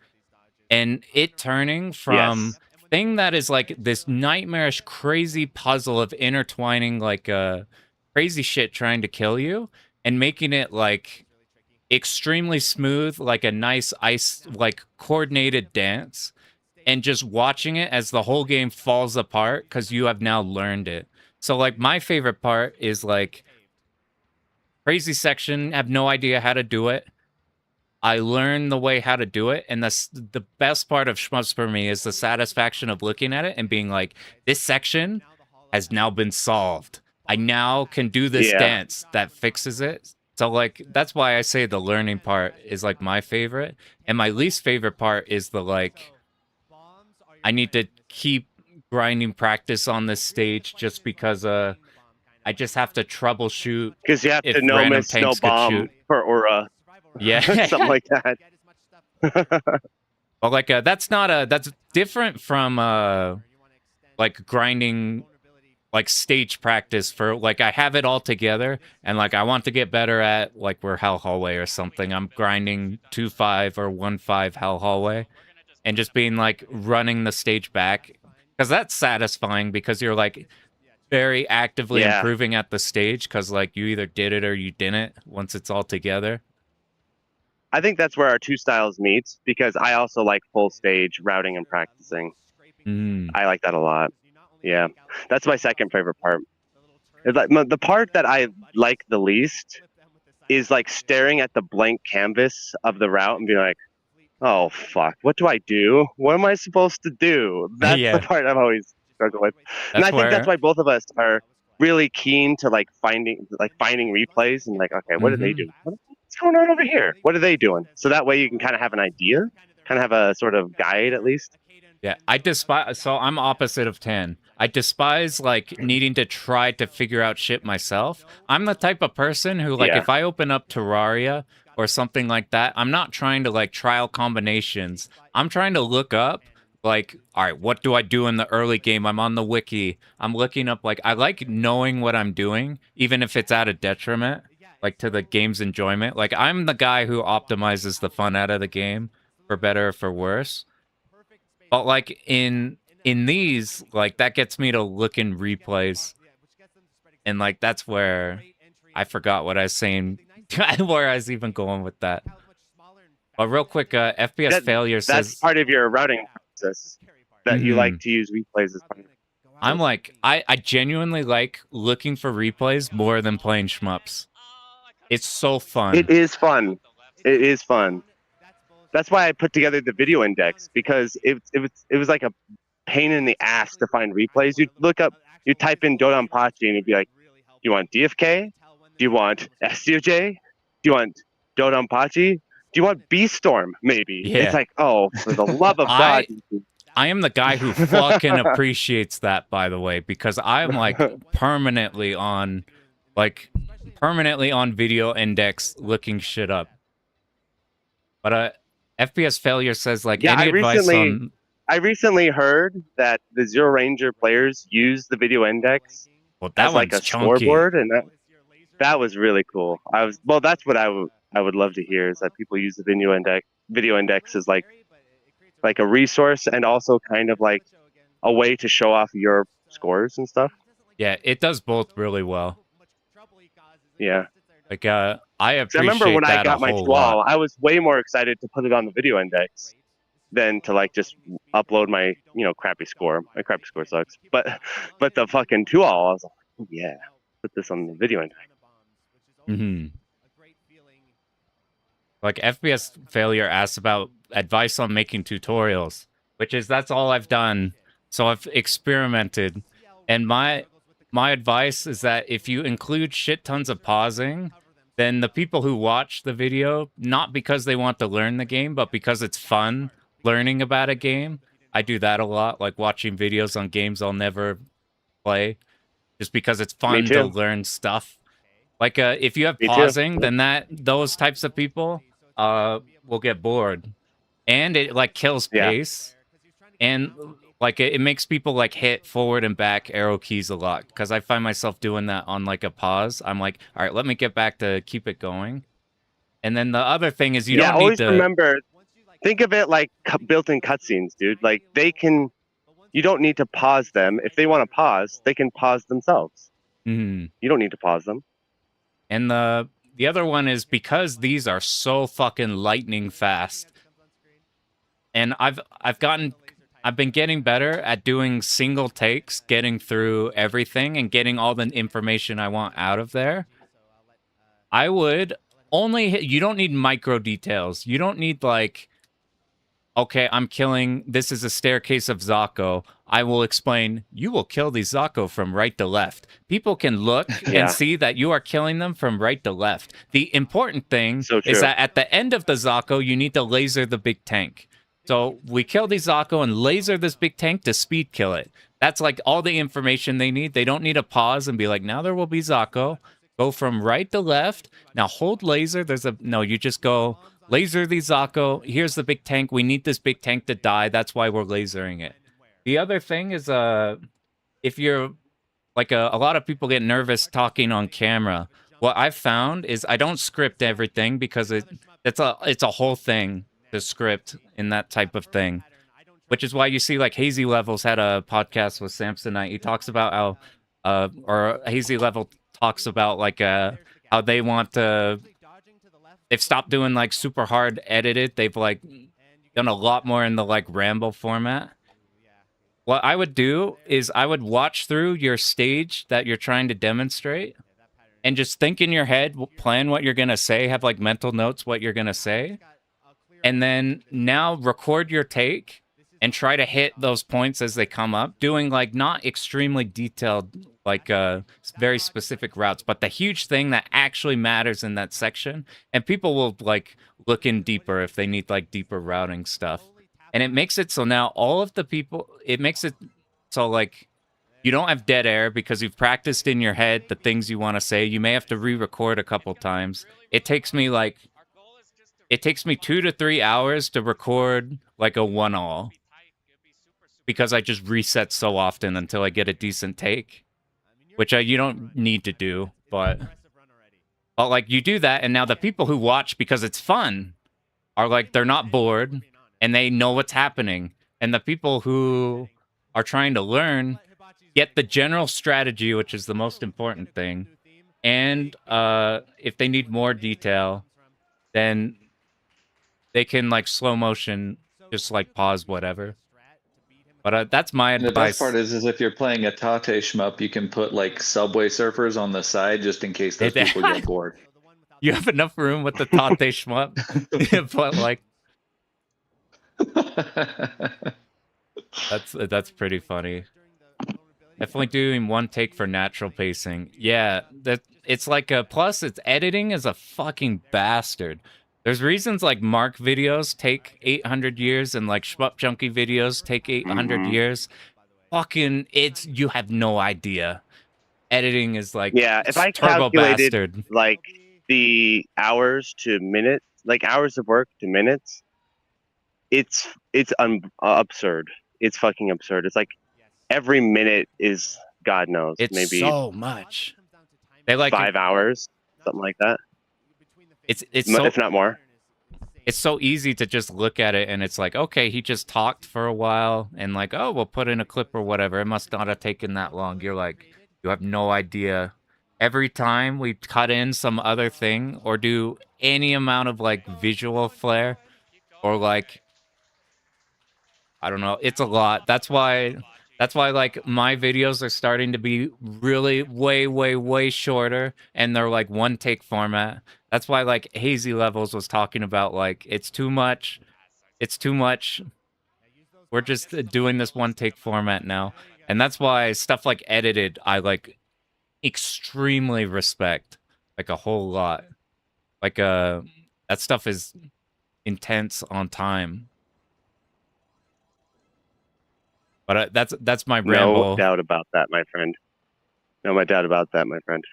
[SPEAKER 1] and it turning from thing that is like this nightmarish, crazy puzzle of intertwining like crazy shit trying to kill you, and making it like extremely smooth, like a nice ice, like coordinated dance, and just watching it as the whole game falls apart because you have now learned it. So like my favorite part is like crazy section, have no idea how to do it. I learned the way how to do it, and the best part of shmups for me is the satisfaction of looking at it and being like, this section has now been solved. I now can do this dance that fixes it. So like that's why I say the learning part is like my favorite, and my least favorite part is the like, I need to keep grinding practice on this stage just because I just have to troubleshoot
[SPEAKER 2] because you have
[SPEAKER 1] if
[SPEAKER 2] to no
[SPEAKER 1] random
[SPEAKER 2] miss
[SPEAKER 1] tanks
[SPEAKER 2] no
[SPEAKER 1] could
[SPEAKER 2] bomb
[SPEAKER 1] shoot.
[SPEAKER 2] for aura.
[SPEAKER 1] Yeah.
[SPEAKER 2] Something like that.
[SPEAKER 1] But like that's different from like grinding like stage practice for like, I have it all together and like I want to get better at like we're Hell Hallway or something. I'm grinding 2-5 or 1-5 Hell Hallway and just being like running the stage back, because that's satisfying, because you're like very actively improving at the stage, because like you either did it or you didn't once it's all together.
[SPEAKER 2] I think that's where our two styles meet, because I also like full stage routing and practicing. I like that a lot. Yeah, that's my second favorite part. It's like the part that I like the least is like staring at the blank canvas of the route and being like, oh fuck, what do I do? What am I supposed to do? That's the
[SPEAKER 1] Yeah,
[SPEAKER 2] part I've always struggled with. And
[SPEAKER 1] that's
[SPEAKER 2] I think that's
[SPEAKER 1] where.
[SPEAKER 2] why both of us are really keen to like finding replays and like, okay, what are they doing? What's going on over here? What are they doing? So that way you can kind of have an idea, kind of have a sort of guide at least.
[SPEAKER 1] Yeah, I despise. So I'm opposite of 10. I despise like needing to try to figure out shit myself. I'm the type of person who, like,
[SPEAKER 2] Yeah.
[SPEAKER 1] if I open up Terraria or something like that, I'm not trying to like trial combinations. I'm trying to look up, like, all right, what do I do in the early game? I'm on the wiki. I'm looking up, like, I like knowing what I'm doing, even if it's at a detriment, like, to the game's enjoyment. Like, I'm the guy who optimizes the fun out of the game, for better or for worse. But like in these, like, that gets me to look in replays, and like that's where I forgot what I was saying, where I was even going with that. But real quick, FPS failure
[SPEAKER 2] That's
[SPEAKER 1] says
[SPEAKER 2] part of your routing process that you like to use replays as part of.
[SPEAKER 1] I'm like, I genuinely like looking for replays more than playing shmups. It's so fun.
[SPEAKER 2] It is fun. It is fun. That's why I put together the video index, because it was like a pain in the ass to find replays. You look up, you type in Dodonpachi, and you'd be like, do you want DFK? Do you want SDOJ? Do you want Dodonpachi? Do you want Beastorm? Maybe.
[SPEAKER 1] Yeah.
[SPEAKER 2] It's like, oh, for the love of God.
[SPEAKER 1] I am the guy who fucking appreciates that, by the way, because I'm like permanently on video index looking shit up. But FPS failure says, like,
[SPEAKER 2] yeah,
[SPEAKER 1] any advice on.
[SPEAKER 2] I recently heard that the Zero Ranger players use the video index as like a
[SPEAKER 1] chunky
[SPEAKER 2] scoreboard, and that was really cool. That's what I would love to hear, is that people use the video index as like a resource, and also kind of like a way to show off your scores and stuff.
[SPEAKER 1] Yeah, it does both really well.
[SPEAKER 2] Yeah.
[SPEAKER 1] Like, I appreciate
[SPEAKER 2] I remember when I got my
[SPEAKER 1] lot.
[SPEAKER 2] I was way more excited to put it on the video index than to like just upload my crappy score. My crappy score sucks, but the fucking 2-all, I was like, oh, yeah, put this on the video index.
[SPEAKER 1] Like, FPS failure asks about advice on making tutorials, that's all I've done. So I've experimented, and my advice is that if you include shit tons of pausing, then the people who watch the video, not because they want to learn the game, but because it's fun learning about a game. I do that a lot, like watching videos on games I'll never play, just because it's fun to learn stuff. Like, if you have pausing, then those types of people will get bored, and it like kills pace, and like it makes people like hit forward and back arrow keys a lot, because I find myself doing that on like a pause. I'm like, all right, let me get back to keep it going. And then the other thing is, you don't need to
[SPEAKER 2] remember. Think of it like built-in cutscenes, dude. Like you don't need to pause them. If they want to pause, they can pause themselves. You don't need to pause them.
[SPEAKER 1] And the other one is, because these are so fucking lightning fast, and I've been getting better at doing single takes, getting through everything and getting all the information I want out of there. I would only you don't need micro details. You don't need like, okay, this is a staircase of Zako. I will explain, you will kill these Zako from right to left. People can look and see that you are killing them from right to left. The important thing is that at the end of the Zako, you need to laser the big tank. So we kill these Zako and laser this big tank to speed kill it. That's like all the information they need. They don't need to pause and be like, now there will be Zako. Go from right to left. Now hold laser. No, you just go laser the Zako. Here's the big tank. We need this big tank to die. That's why we're lasering it. The other thing is, if you're like a lot of people get nervous talking on camera. What I've found is I don't script everything, because it's a whole thing to script in that type of thing, which is why you see like Hazy Levels had a podcast with Samsonite. He talks about how, or Hazy Level talks about like how they want to. They've stopped doing like super hard edited. They've like done a lot more in the like ramble format. What I would do is I would watch through your stage that you're trying to demonstrate and just think in your head, plan what you're going to say, have like mental notes what you're going to say, and then now record your take and try to hit those points as they come up, doing like not extremely detailed, like very specific routes, but the huge thing that actually matters in that section. And people will like look in deeper if they need like deeper routing stuff. And it makes it so now all of the people, it makes it so like you don't have dead air because you've practiced in your head the things you want to say. You may have to re-record a couple times. It takes me 2 to 3 hours to record like a one all because I just reset so often until I get a decent take, which you don't need to do, but like you do that, and now the people who watch because it's fun are like they're not bored and they know what's happening, and the people who are trying to learn get the general strategy, which is the most important thing, and if they need more detail, then they can like slow motion, just like pause whatever. But that's my advice.
[SPEAKER 4] And the best part is if you're playing a Tate shmup, you can put like Subway Surfers on the side just in case those people get bored.
[SPEAKER 1] You have enough room with the Tate shmup, but like that's pretty funny. Definitely doing one take for natural pacing. Yeah, that it's like a plus. Its editing is a fucking bastard. There's reasons like Mark videos take 800 years and like Shmup Junkie videos take 800 years. Fucking, you have no idea. Editing is like
[SPEAKER 2] if I
[SPEAKER 1] turbo
[SPEAKER 2] calculated
[SPEAKER 1] bastard.
[SPEAKER 2] Like the hours to minutes, like hours of work to minutes, it's absurd. It's fucking absurd. It's like every minute is God knows,
[SPEAKER 1] it's
[SPEAKER 2] maybe
[SPEAKER 1] so much. They like
[SPEAKER 2] 5 hours, something like that.
[SPEAKER 1] It's so,
[SPEAKER 2] if not more.
[SPEAKER 1] It's so easy to just look at it and it's like, okay, he just talked for a while and like, oh, we'll put in a clip or whatever. It must not have taken that long. You're like, you have no idea. Every time we cut in some other thing or do any amount of like visual flair or like, I don't know, it's a lot. That's why like my videos are starting to be really way shorter and they're like one take format. That's why like Hazy Levels was talking about like it's too much. We're just doing this one take format now. And that's why stuff like edited I like extremely respect, like a whole lot. Like that stuff is intense on time. But that's my ramble.
[SPEAKER 2] No doubt about that, my friend. No doubt about that, my friend.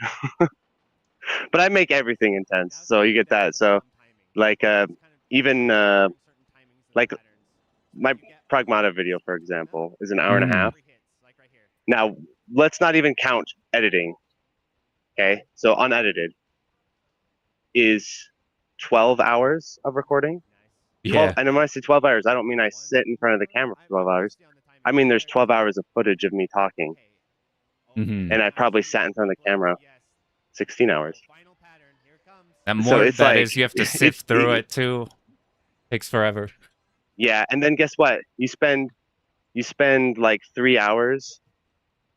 [SPEAKER 2] But I make everything intense, so you get that. So, like, even like my Pragmata video, for example, is an hour and a half. Now, let's not even count editing. Okay, so unedited is 12 hours of recording. 12, and when I say 12 hours, I don't mean I sit in front of the camera for 12 hours. I mean there's 12 hours of footage of me talking. And I probably sat in front of the camera 16 hours.
[SPEAKER 1] And more of that is you have to sift through it too. Takes forever.
[SPEAKER 2] Yeah, and then guess what? You spend like 3 hours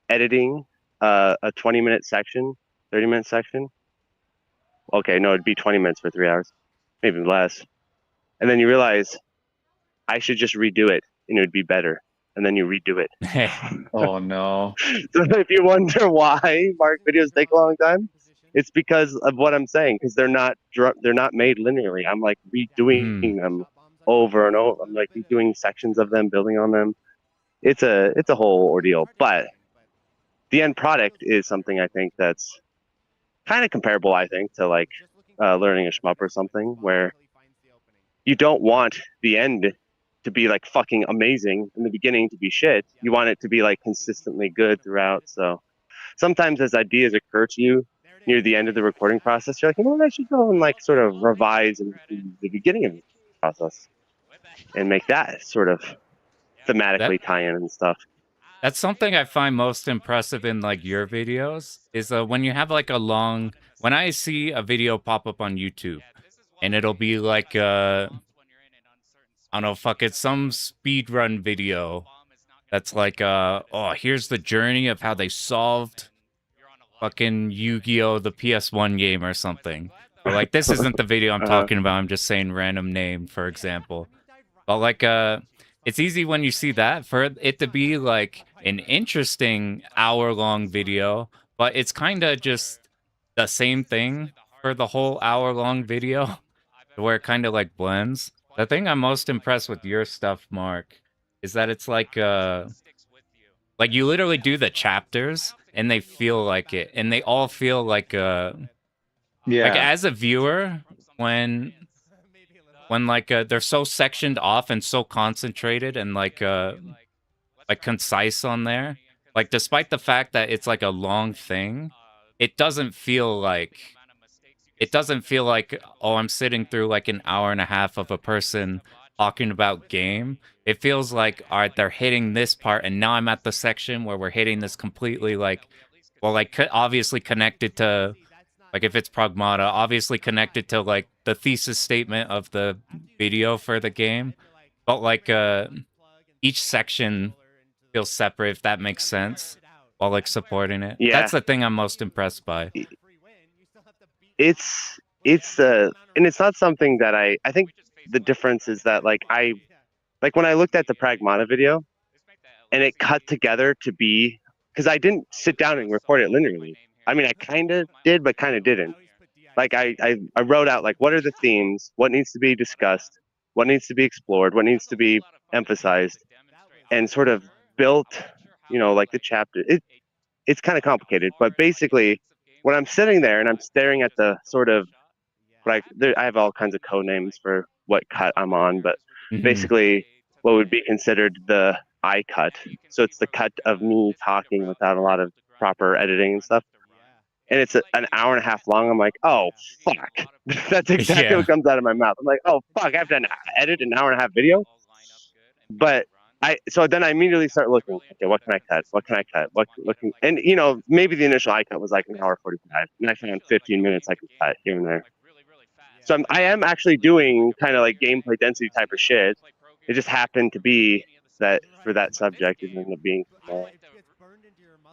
[SPEAKER 2] editing a 20-minute section, 30-minute section. Okay, no, it'd be 20 minutes for 3 hours, maybe less. And then you realize I should just redo it and it would be better. And then you redo it.
[SPEAKER 4] Oh no.
[SPEAKER 2] So if you wonder why Mark videos take a long time, it's because of what I'm saying, because they're not made linearly. I'm like redoing them over and over. I'm like redoing sections of them, building on them. It's a whole ordeal. But the end product is something I think that's kind of comparable, I think, to like learning a shmup or something, where you don't want the end to be like fucking amazing and the beginning to be shit. You want it to be like consistently good throughout. So sometimes as ideas occur to you near the end of the recording process, you're like, you know what, I should go and like sort of revise in the beginning of the process and make that sort of thematically tie in and stuff.
[SPEAKER 1] That's something I find most impressive in like your videos is when you have like when I see a video pop up on YouTube and it'll be like I don't know, fuck it, some speed run video that's like, oh, here's the journey of how they solved fucking Yu-Gi-Oh! The PS1 game or something. Or like, this isn't the video I'm talking about. I'm just saying random name, for example. But like, it's easy when you see that for it to be like an interesting hour-long video, but it's kind of just the same thing for the whole hour-long video, where it kind of like blends. The thing I'm most impressed with your stuff, Mark, is that it's like you literally do the chapters and they feel like it, and they all feel like like as a viewer when like they're so sectioned off and so concentrated and like concise on there. Like despite the fact that it's like a long thing, it doesn't feel like oh, I'm sitting through like an hour and a half of a person talking about game. It feels like, all right, they're hitting this part, and now I'm at the section where we're hitting this completely like, well, like obviously connected to, like if it's Pragmata, obviously connected to like the thesis statement of the video for the game, but like each section feels separate, if that makes sense, while like supporting it.
[SPEAKER 2] Yeah.
[SPEAKER 1] That's the thing I'm most impressed by.
[SPEAKER 2] It's and it's not something that I think the difference is that like when I looked at the Pragmata video and it cut together to be, because I didn't sit down and record it linearly. I mean, I kind of did, but kind of didn't. Like I wrote out like what are the themes, what needs to be discussed, what needs to be explored, what needs to be emphasized, and sort of built, like the chapter. It's kind of complicated, but basically, when I'm sitting there and I'm staring at the sort of like I have all kinds of code names for what cut I'm on, but basically what would be considered the I cut. So it's the cut of me talking without a lot of proper editing and stuff. And it's an hour and a half long. I'm like, oh fuck, that's exactly what comes out of my mouth. I'm like, oh fuck, I have to edit an hour and a half video. But so then I immediately start looking. Okay, what can I cut? What can I cut? What can, and maybe the initial I cut was like an hour 45, and I found 15 minutes I can cut here and there. So I am actually doing kind of like gameplay density type of shit. It just happened to be that for that subject it ended up being small.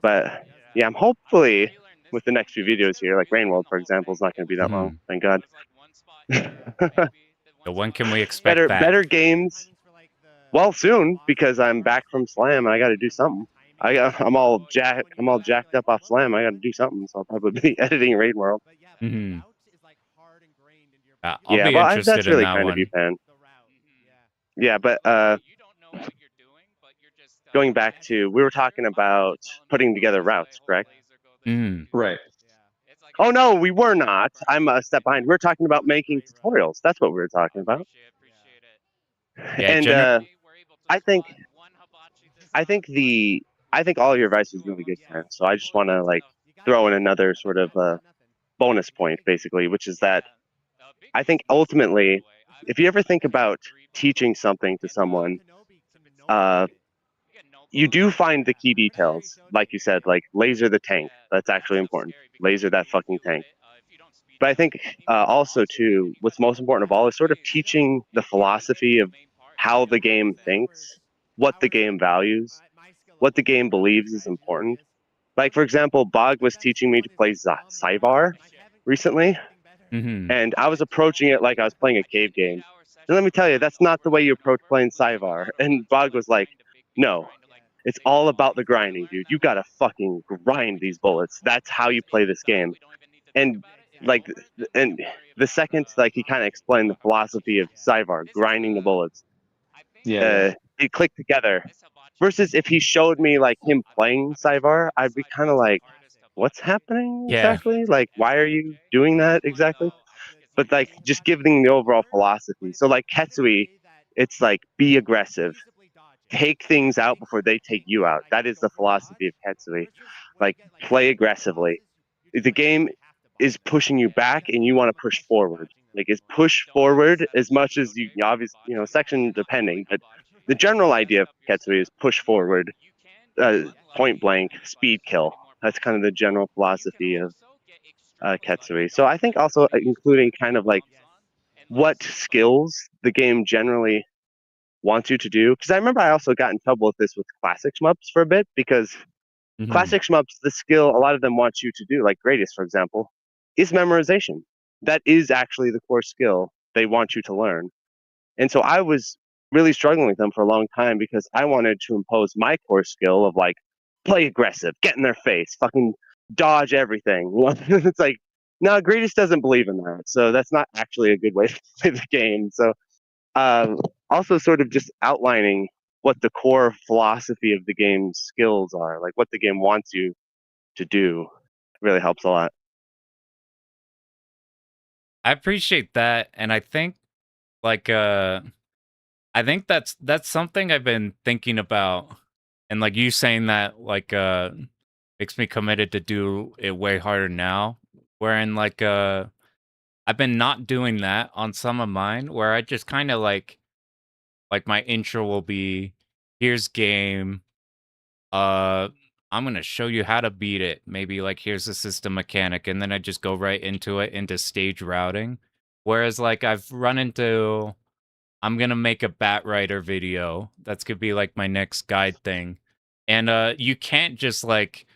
[SPEAKER 2] But yeah, I'm hopefully with the next few videos here, like Rain World, for example, is not going to be that long. Thank God.
[SPEAKER 1] So when can we expect
[SPEAKER 2] better games? Well, soon, because I'm back from Slam and I got to do something. I'm all jacked up off Slam. I got to do something, so I'll probably be editing Raid World.
[SPEAKER 1] I'll be interested
[SPEAKER 2] that's really
[SPEAKER 1] in that
[SPEAKER 2] kind
[SPEAKER 1] one.
[SPEAKER 2] of you, Pan. Yeah, but going back to, we were talking about putting together routes, correct?
[SPEAKER 4] Right.
[SPEAKER 2] Oh no, we were not. I'm a step behind. We're talking about making tutorials. That's what we were talking about.
[SPEAKER 1] Yeah,
[SPEAKER 2] and I think all of your advice is really good, man. So I just want to like throw in another sort of bonus point, basically, which is that I think ultimately, if you ever think about teaching something to someone, you do find the key details, like you said, like laser the tank. That's actually important. Laser that fucking tank. But I think also too, what's most important of all is sort of teaching the philosophy of how the game thinks, what the game values, what the game believes is important. Like for example, Bog was teaching me to play Cyvar recently, and I was approaching it like I was playing a cave game. And let me tell you, that's not the way you approach playing Cyvar. And Bog was like, no, it's all about the grinding, dude. You gotta fucking grind these bullets. That's how you play this game. And like, and the second like he kind of explained the philosophy of Cyvar, grinding the bullets, it clicked together. Versus if he showed me like him playing Cyvar, I'd be kind of like, what's happening exactly? Like, why are you doing that exactly? But like, just giving the overall philosophy. So like Ketsui, it's like be aggressive, take things out before they take you out. That is the philosophy of Ketsui. Like, play aggressively. The game is pushing you back, and you want to push forward. Like, it's push forward as much as you obviously, section depending, but the general idea of Ketsui is push forward, point blank, speed kill. That's kind of the general philosophy of Ketsui. So I think also including kind of like what skills the game generally wants you to do. Because I remember I also got in trouble with this with classic shmups for a bit, because classic shmups, the skill a lot of them want you to do, like Gradius, for example, is memorization. That is actually the core skill they want you to learn. And so I was really struggling with them for a long time because I wanted to impose my core skill of like, play aggressive, get in their face, fucking dodge everything. It's like, no, Gradius doesn't believe in that. So that's not actually a good way to play the game. So also sort of just outlining what the core philosophy of the game's skills are, like what the game wants you to do, really helps a lot.
[SPEAKER 1] I appreciate that, and I think like I think that's something I've been thinking about, and like you saying that like makes me committed to do it way harder now. Wherein like I've been not doing that on some of mine, where I just kind of like my intro will be, here's game, uh I'm gonna show you how to beat it. Maybe like here's the system mechanic, and then I just go right into it into stage routing. Whereas like I've run into, I'm gonna make a Batrider video. That's gonna be like my next guide thing. And you can't just like,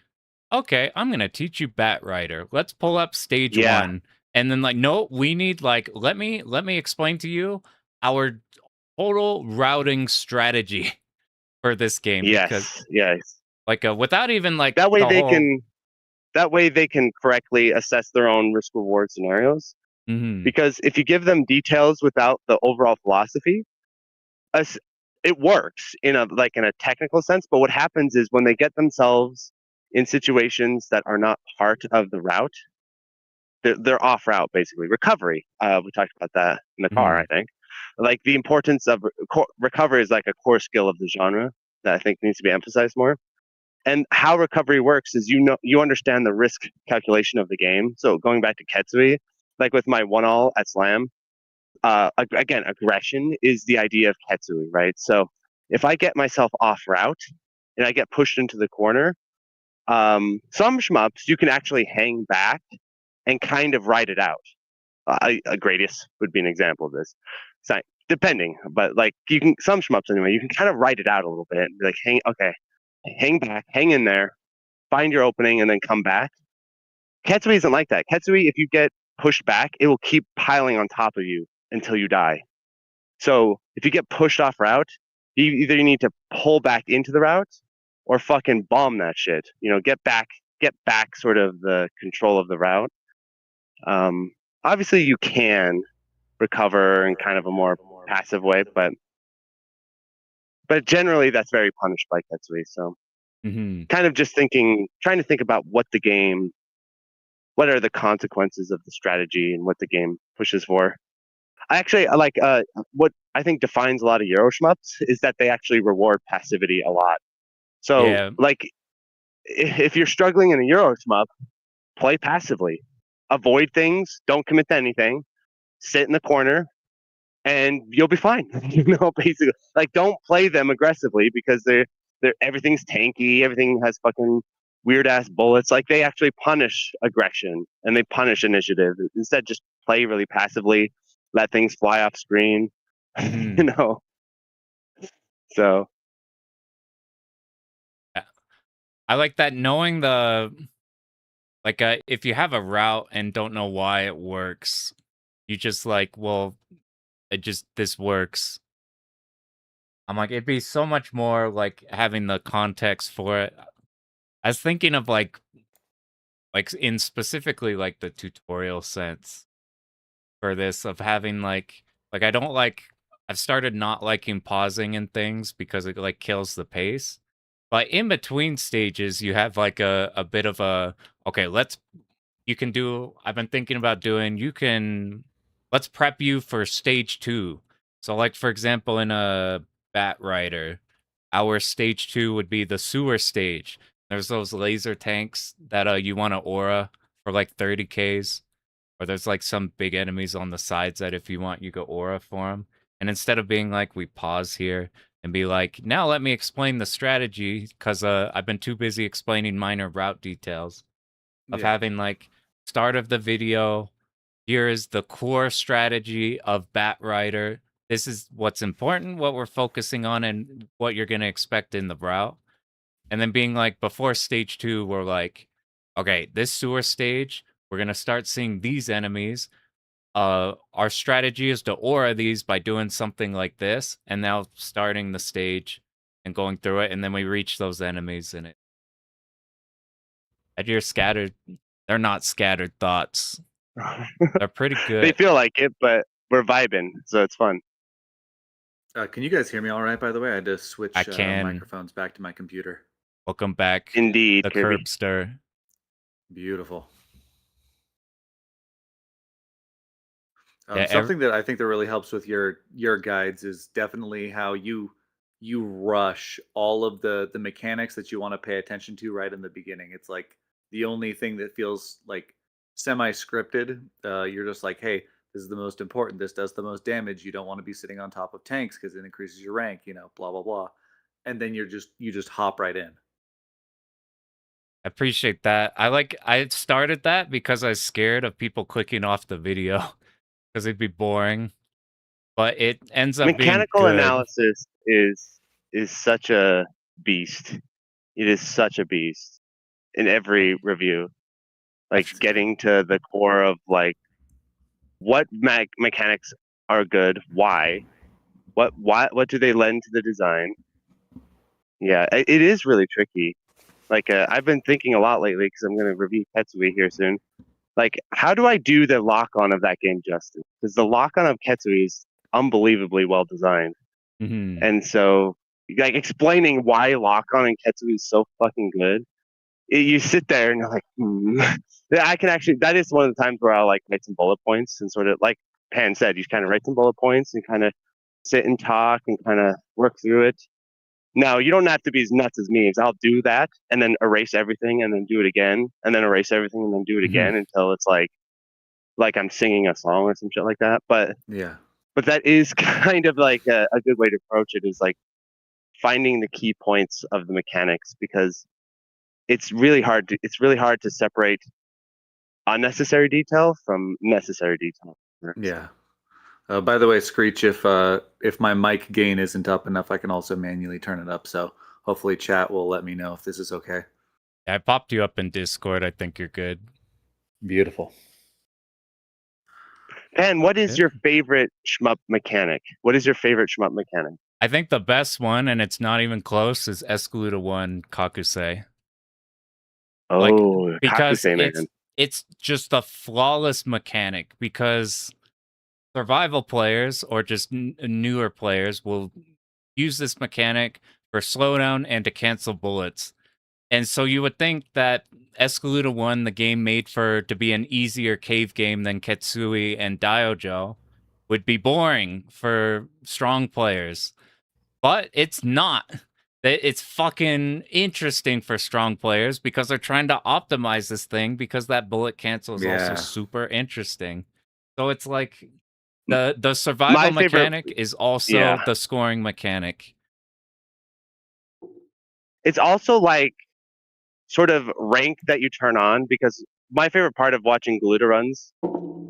[SPEAKER 1] okay, I'm gonna teach you Batrider. Let's pull up stage one. And then like, no, we need like, let me explain to you our total routing strategy for this game. Because like without even like
[SPEAKER 2] that way they can correctly assess their own risk reward scenarios. Because if you give them details without the overall philosophy, it works in a technical sense. But what happens is when they get themselves in situations that are not part of the route, they're off route, basically. Recovery, we talked about that in the car, I think. Like the importance of recovery is like a core skill of the genre that I think needs to be emphasized more. And how recovery works is, you understand the risk calculation of the game. So going back to Ketsui, like with my 1-all at Slam, again, aggression is the idea of Ketsui, right? So if I get myself off route and I get pushed into the corner, some shmups you can actually hang back and kind of ride it out. A Gradius would be an example of this. So, depending, but like you can, some shmups anyway, you can kind of ride it out a little bit and be like, hang back, hang in there, find your opening, and then come back. Ketsui isn't like that. Ketsui, if you get pushed back, it will keep piling on top of you until you die. So if you get pushed off route, you need to pull back into the route or fucking bomb that shit. Get back sort of the control of the route. Obviously you can recover in kind of a more passive way, but generally that's very punished by Ketsui. So kind of just trying to think about what are the consequences of the strategy and what the game pushes for. I actually like what I think defines a lot of Euro shmups is that they actually reward passivity a lot. So like if you're struggling in a Euro shmup, play passively. Avoid things, don't commit to anything, sit in the corner, and you'll be fine. Basically, like don't play them aggressively because they're everything's tanky, everything has fucking weird ass bullets. Like they actually punish aggression and they punish initiative. Instead, just play really passively, let things fly off screen. So
[SPEAKER 1] I like that, knowing the like if you have a route and don't know why it works, you just like, well, this works. I'm like, it'd be so much more like having the context for it. I was thinking of like in specifically like the tutorial sense for this, of having like I don't like, I've started not liking pausing and things because it like kills the pace. But in between stages, you have like a bit of a, okay, I've been thinking about doing, let's prep you for stage 2. So like, for example, in a Batrider, our stage 2 would be the sewer stage. There's those laser tanks that you want to aura for like 30Ks. Or there's like some big enemies on the sides that if you want, you go aura for them. And instead of being like, we pause here and be like, now let me explain the strategy, because I've been too busy explaining minor route details, of having like, start of the video, here is the core strategy of Batrider. this is what's important, what we're focusing on, and what you're gonna expect in the route. And then being like, before stage 2, we're like, okay, this sewer stage, we're gonna start seeing these enemies. Our strategy is to aura these by doing something like this, and now starting the stage and going through it, and then we reach those enemies in it. And you're scattered. They're not scattered thoughts. They're pretty good.
[SPEAKER 2] They feel like it, but we're vibing, so it's fun.
[SPEAKER 5] Can you guys hear me all right, by the way? I had to switch microphones back to my computer.
[SPEAKER 1] Welcome back.
[SPEAKER 2] Indeed,
[SPEAKER 1] the
[SPEAKER 2] Kirby.
[SPEAKER 1] Curbster.
[SPEAKER 5] Beautiful.
[SPEAKER 1] Yeah,
[SPEAKER 5] something that I think that really helps with your guides is definitely how you rush all of the mechanics that you want to pay attention to right in the beginning. It's like the only thing that feels like semi-scripted. You're just like, hey, this is the most important. This does the most damage. You don't want to be sitting on top of tanks because it increases your rank. Blah blah blah. And then you just hop right in.
[SPEAKER 1] I appreciate that. I started that because I was scared of people clicking off the video because it'd be boring. But it ends up
[SPEAKER 2] mechanical
[SPEAKER 1] being good.
[SPEAKER 2] Analysis is such a beast. It is such a beast in every review. Like getting to the core of like what mechanics are good, why, what do they lend to the design? Yeah, it is really tricky. Like I've been thinking a lot lately because I'm going to review Ketsui here soon. Like, how do I do the lock-on of that game justice? Because the lock-on of Ketsui is unbelievably well designed.
[SPEAKER 1] Mm-hmm.
[SPEAKER 2] And so, like, explaining why lock-on in Ketsui is so fucking good, you sit there and you're like, I can actually, that is one of the times where I'll, like, write some bullet points and sort of, like Pan said, you kind of write some bullet points and kind of sit and talk and kind of work through it. Now, you don't have to be as nuts as me. I'll do that and then erase everything and then do it again and then erase everything and then do it again until it's like I'm singing a song or some shit like that. But
[SPEAKER 5] yeah,
[SPEAKER 2] but that is kind of like a good way to approach it, is like finding the key points of the mechanics, because it's really hard to separate unnecessary detail from necessary detail.
[SPEAKER 5] Yeah. By the way, Screech, if my mic gain isn't up enough, I can also manually turn it up. So hopefully chat will let me know if this is okay.
[SPEAKER 1] I popped you up in Discord. I think you're good.
[SPEAKER 5] Beautiful.
[SPEAKER 2] And what is your favorite shmup mechanic? What is your favorite shmup mechanic?
[SPEAKER 1] I think the best one, and it's not even close, is Escaluda 1 Kakusei.
[SPEAKER 2] Oh,
[SPEAKER 1] because
[SPEAKER 2] Kakusei, man.
[SPEAKER 1] It's just a flawless mechanic, because survival players or just newer players will use this mechanic for slowdown and to cancel bullets. And so you would think that Escaluda 1, the game made to be an easier cave game than Ketsui and Diojo, would be boring for strong players. But it's not. It's fucking interesting for strong players because they're trying to optimize this thing, because that bullet cancel is also super interesting. So it's like the survival mechanic is also the scoring mechanic.
[SPEAKER 2] It's also like sort of rank that you turn on, because my favorite part of watching Galuda runs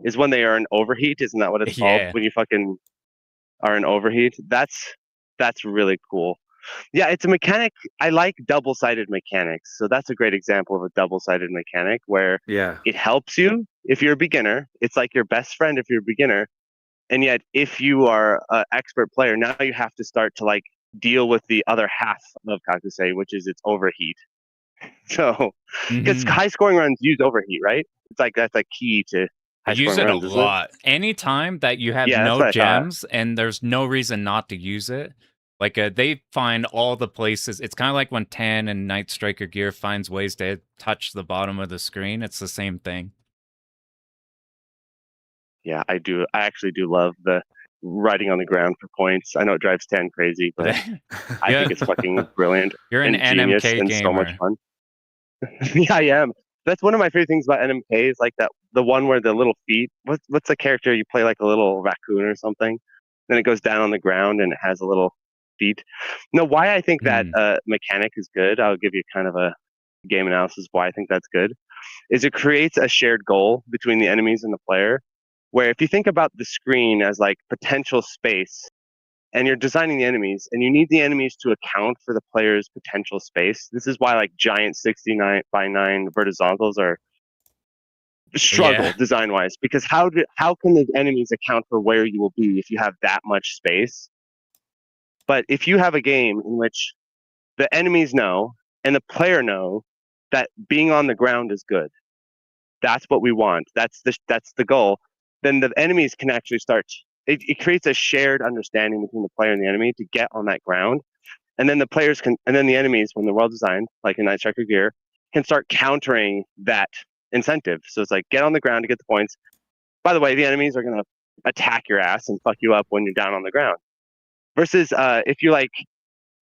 [SPEAKER 2] is when they are in overheat. Isn't that what it's called? When you fucking are in overheat. That's really cool. Yeah, it's a mechanic. I like double-sided mechanics. So that's a great example of a double-sided mechanic where it helps you if you're a beginner. It's like your best friend if you're a beginner. And yet, if you are an expert player, now you have to start to like deal with the other half of Kakusei, which is its overheat. So, because high scoring runs use overheat, right? It's like that's a key to high scoring runs.
[SPEAKER 1] I use it a lot. Anytime that you have no gems and there's no reason not to use it, like they find all the places. It's kind of like when Tan and Night Striker Gear finds ways to touch the bottom of the screen. It's the same thing.
[SPEAKER 2] Yeah, I do. I actually do love the riding on the ground for points. I know it drives Tan crazy, but I think it's fucking brilliant.
[SPEAKER 1] You're an
[SPEAKER 2] genius
[SPEAKER 1] NMK
[SPEAKER 2] and
[SPEAKER 1] gamer.
[SPEAKER 2] So much fun. Yeah, I am. That's one of my favorite things about NMK is like the one where the little feet. What's the character you play, like a little raccoon or something? Then it goes down on the ground and it has a little feet. No, why I think that mechanic is good. I'll give you kind of a game analysis why I think that's good. Is it creates a shared goal between the enemies and the player. where if you think about the screen as like potential space, and you're designing the enemies, and you need the enemies to account for the player's potential space. This is why like giant 69 by 9 vertizontals are struggle design wise, because how can the enemies account for where you will be if you have that much space? But if you have a game in which the enemies know and the player know that being on the ground is good, that's what we want. That's the goal. Then the enemies can actually start. It creates a shared understanding between the player and the enemy to get on that ground, and then the players can, and then the enemies, when they're well designed, like in Night Striker Gear, can start countering that incentive. So it's like get on the ground to get the points. By the way, the enemies are gonna attack your ass and fuck you up when you're down on the ground. Versus if you like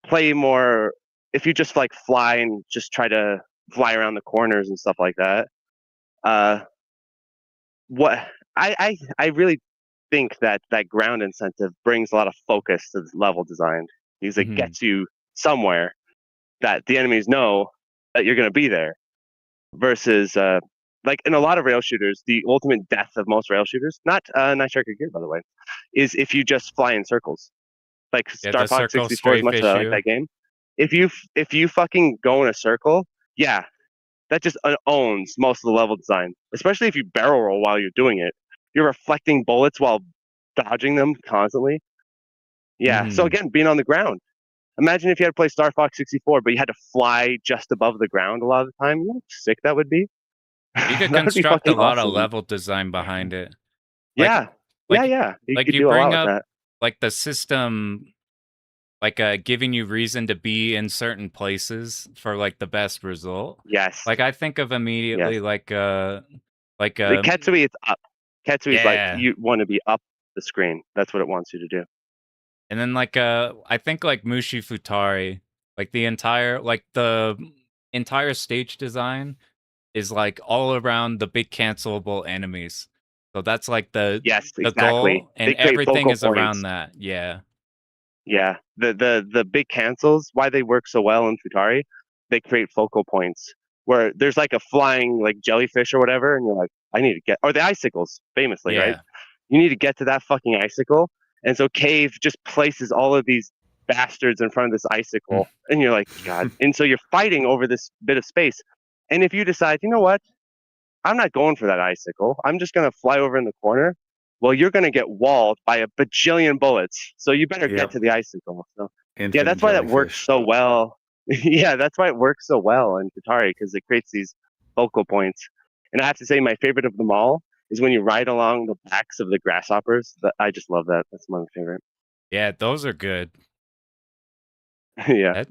[SPEAKER 2] play more, if you just like fly and just try to fly around the corners and stuff like that. What I really think that ground incentive brings a lot of focus to the level design, because it gets you somewhere that the enemies know that you're going to be there. Versus like in a lot of rail shooters, the ultimate death of most rail shooters, not Night Striker Gear by the way, is if you just fly in circles. Like Star Fox 64, as much as I like that game, if you fucking go in a circle, yeah, that just owns most of the level design. Especially if you barrel roll while you're doing it, you're reflecting bullets while dodging them constantly. Yeah. So again, being on the ground. Imagine if you had to play Star Fox 64, but you had to fly just above the ground a lot of the time. You know how sick that would be?
[SPEAKER 1] You could construct a lot of level design behind it.
[SPEAKER 2] Yeah. Yeah.
[SPEAKER 1] You could do a lot with that. Like the system, like giving you reason to be in certain places for like the best result.
[SPEAKER 2] Yes.
[SPEAKER 1] Like I think of immediately like the
[SPEAKER 2] Ketsui, it's up. Ketsui is like you want to be up the screen. That's what it wants you to do.
[SPEAKER 1] And then like I think like Mushi Futari, like the entire stage design is like all around the big cancelable enemies. So that's like the goal, and everything is around that. Yeah.
[SPEAKER 2] Yeah. The big cancels, why they work so well in Futari, they create focal points where there's like a flying like jellyfish or whatever, and you're like, I need to get, or the icicles, famously, right? You need to get to that fucking icicle. And so Cave just places all of these bastards in front of this icicle, and you're like, God. And so you're fighting over this bit of space. And if you decide, you know what, I'm not going for that icicle, I'm just going to fly over in the corner, well, you're going to get walled by a bajillion bullets. So you better get to the icicle. So, yeah, that's why that works so well. Yeah, that's why it works so well in Futari, because it creates these focal points. And I have to say, my favorite of them all is when you ride along the backs of the grasshoppers. I just love that. That's my favorite.
[SPEAKER 1] Yeah, those are good.
[SPEAKER 2] Yeah.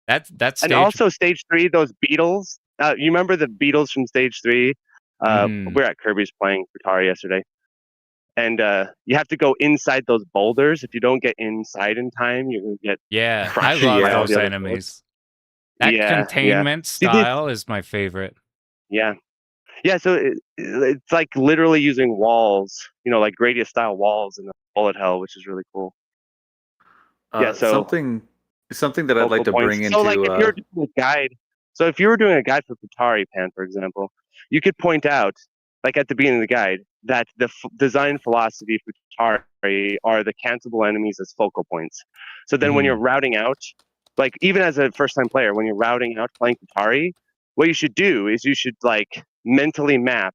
[SPEAKER 1] That's
[SPEAKER 2] and also stage 3, those beetles. You remember the beetles from stage 3? We're at Kirby's playing Futari yesterday. And you have to go inside those boulders. If you don't get inside in time, you're going to get
[SPEAKER 1] I love those enemies. That containment style is my favorite.
[SPEAKER 2] Yeah. Yeah, so it's like literally using walls, you know, like Gradius style walls in the bullet hell, which is really cool.
[SPEAKER 5] Yeah, so something that I'd like to bring into.
[SPEAKER 2] So like if you're doing a guide, so if you were doing a guide for Futari, Pan, for example, you could point out, like at the beginning of the guide, that the design philosophy for Futari are the cancelable enemies as focal points. So then when you're routing out, like even as a first-time player, when you're routing out playing Futari, what you should do is you should like mentally map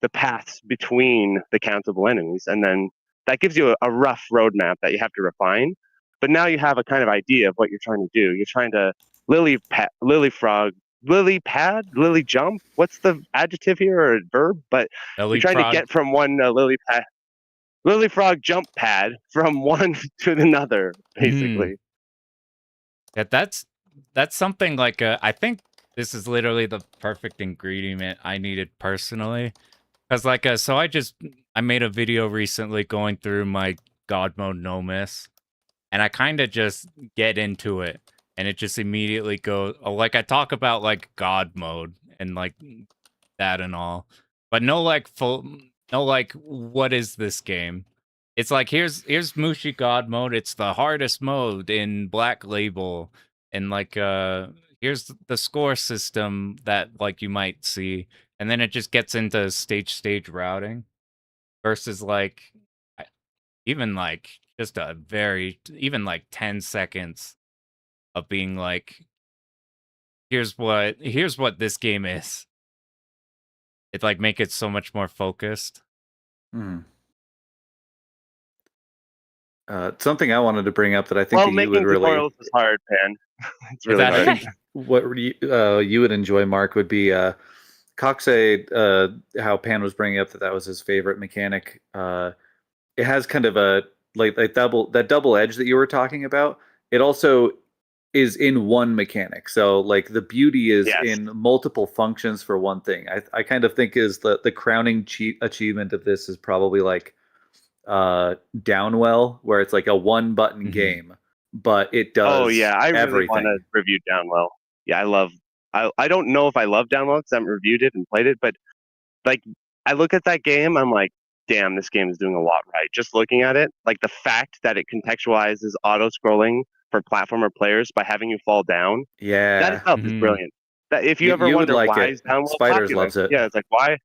[SPEAKER 2] the paths between the countable enemies, and then that gives you a rough roadmap that you have to refine. But now you have a kind of idea of what you're trying to do. You're trying to lily jump. What's the adjective here or verb? But you're trying to get from one lily frog jump pad from one to another, basically.
[SPEAKER 1] Yeah, that's something like I think this is literally the perfect ingredient I needed personally. Because like so I made a video recently going through my God mode no miss, and I kind of just get into it, and it just immediately goes like I talk about like God mode and like that and all, but no like what is this game? It's like here's Mushi God mode. It's the hardest mode in Black Label, and like here's the score system that like you might see, and then it just gets into stage routing. versus like even like just a very even like 10 seconds of being like, here's what this game is. It like make it so much more focused.
[SPEAKER 5] Something I wanted to bring up that I think that you would
[SPEAKER 2] making
[SPEAKER 5] really
[SPEAKER 2] tutorials is hard, man. It's really
[SPEAKER 5] I
[SPEAKER 2] hard.
[SPEAKER 5] think what you would enjoy, Mark, would be Coxay, how Pan was bringing up that was his favorite mechanic. It has kind of a like double edge that you were talking about. It also is in one mechanic. So like the beauty is in multiple functions for one thing. I kind of think is the crowning achievement of this is probably like Downwell, where it's like a one button game, but it does
[SPEAKER 2] I really
[SPEAKER 5] everything.
[SPEAKER 2] want to review Downwell. Yeah, I don't know if I love Downwell because I haven't reviewed it and played it, but like I look at that game, I'm like, damn, this game is doing a lot right. Just looking at it, like the fact that it contextualizes auto scrolling for platformer players by having you fall down. That itself is brilliant. That if you ever wonder
[SPEAKER 5] like
[SPEAKER 2] why
[SPEAKER 5] it.
[SPEAKER 2] is Downwell
[SPEAKER 5] Spiders
[SPEAKER 2] popular,
[SPEAKER 5] loves it.
[SPEAKER 2] yeah, it's like why.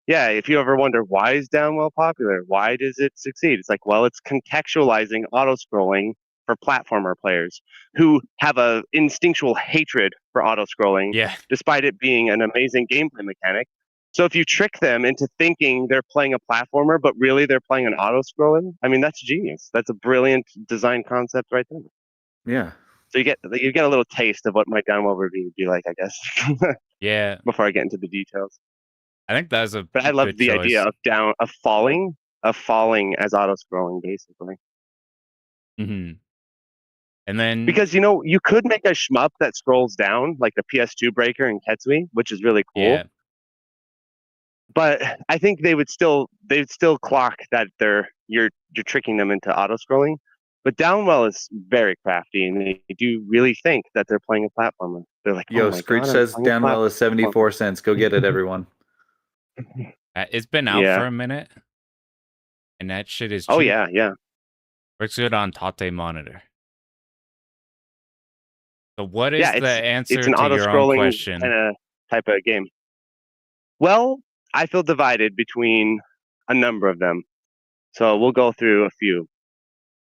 [SPEAKER 2] Yeah, if you ever wonder why is Downwell popular, why does it succeed? It's like, well, it's contextualizing auto scrolling for platformer players who have a instinctual hatred for auto scrolling, despite it being an amazing gameplay mechanic. So if you trick them into thinking they're playing a platformer, but really they're playing an auto scrolling, I mean, that's genius. That's a brilliant design concept right there.
[SPEAKER 5] Yeah.
[SPEAKER 2] So you get a little taste of what my Downwell review would be like, I guess.
[SPEAKER 1] Yeah.
[SPEAKER 2] Before I get into the details.
[SPEAKER 1] I think that's a
[SPEAKER 2] But I love the
[SPEAKER 1] choice.
[SPEAKER 2] idea of falling as auto scrolling, basically.
[SPEAKER 1] And then
[SPEAKER 2] because you could make a shmup that scrolls down like the PS2 breaker in Ketsui, which is really cool.
[SPEAKER 1] Yeah.
[SPEAKER 2] But I think they'd still clock that you're tricking them into auto scrolling. But Downwell is very crafty, and they do really think that they're playing a platformer. They're like,
[SPEAKER 5] yo,
[SPEAKER 2] oh my
[SPEAKER 5] Screech
[SPEAKER 2] God,
[SPEAKER 5] says Downwell is 74 cents. Go get it, everyone.
[SPEAKER 1] It's been out for a minute, and that shit is cheap.
[SPEAKER 2] Oh yeah.
[SPEAKER 1] Works good on Tate monitor. So what is the answer
[SPEAKER 2] it's an
[SPEAKER 1] to your own question?
[SPEAKER 2] Kind of type of game. Well, I feel divided between a number of them. So we'll go through a few.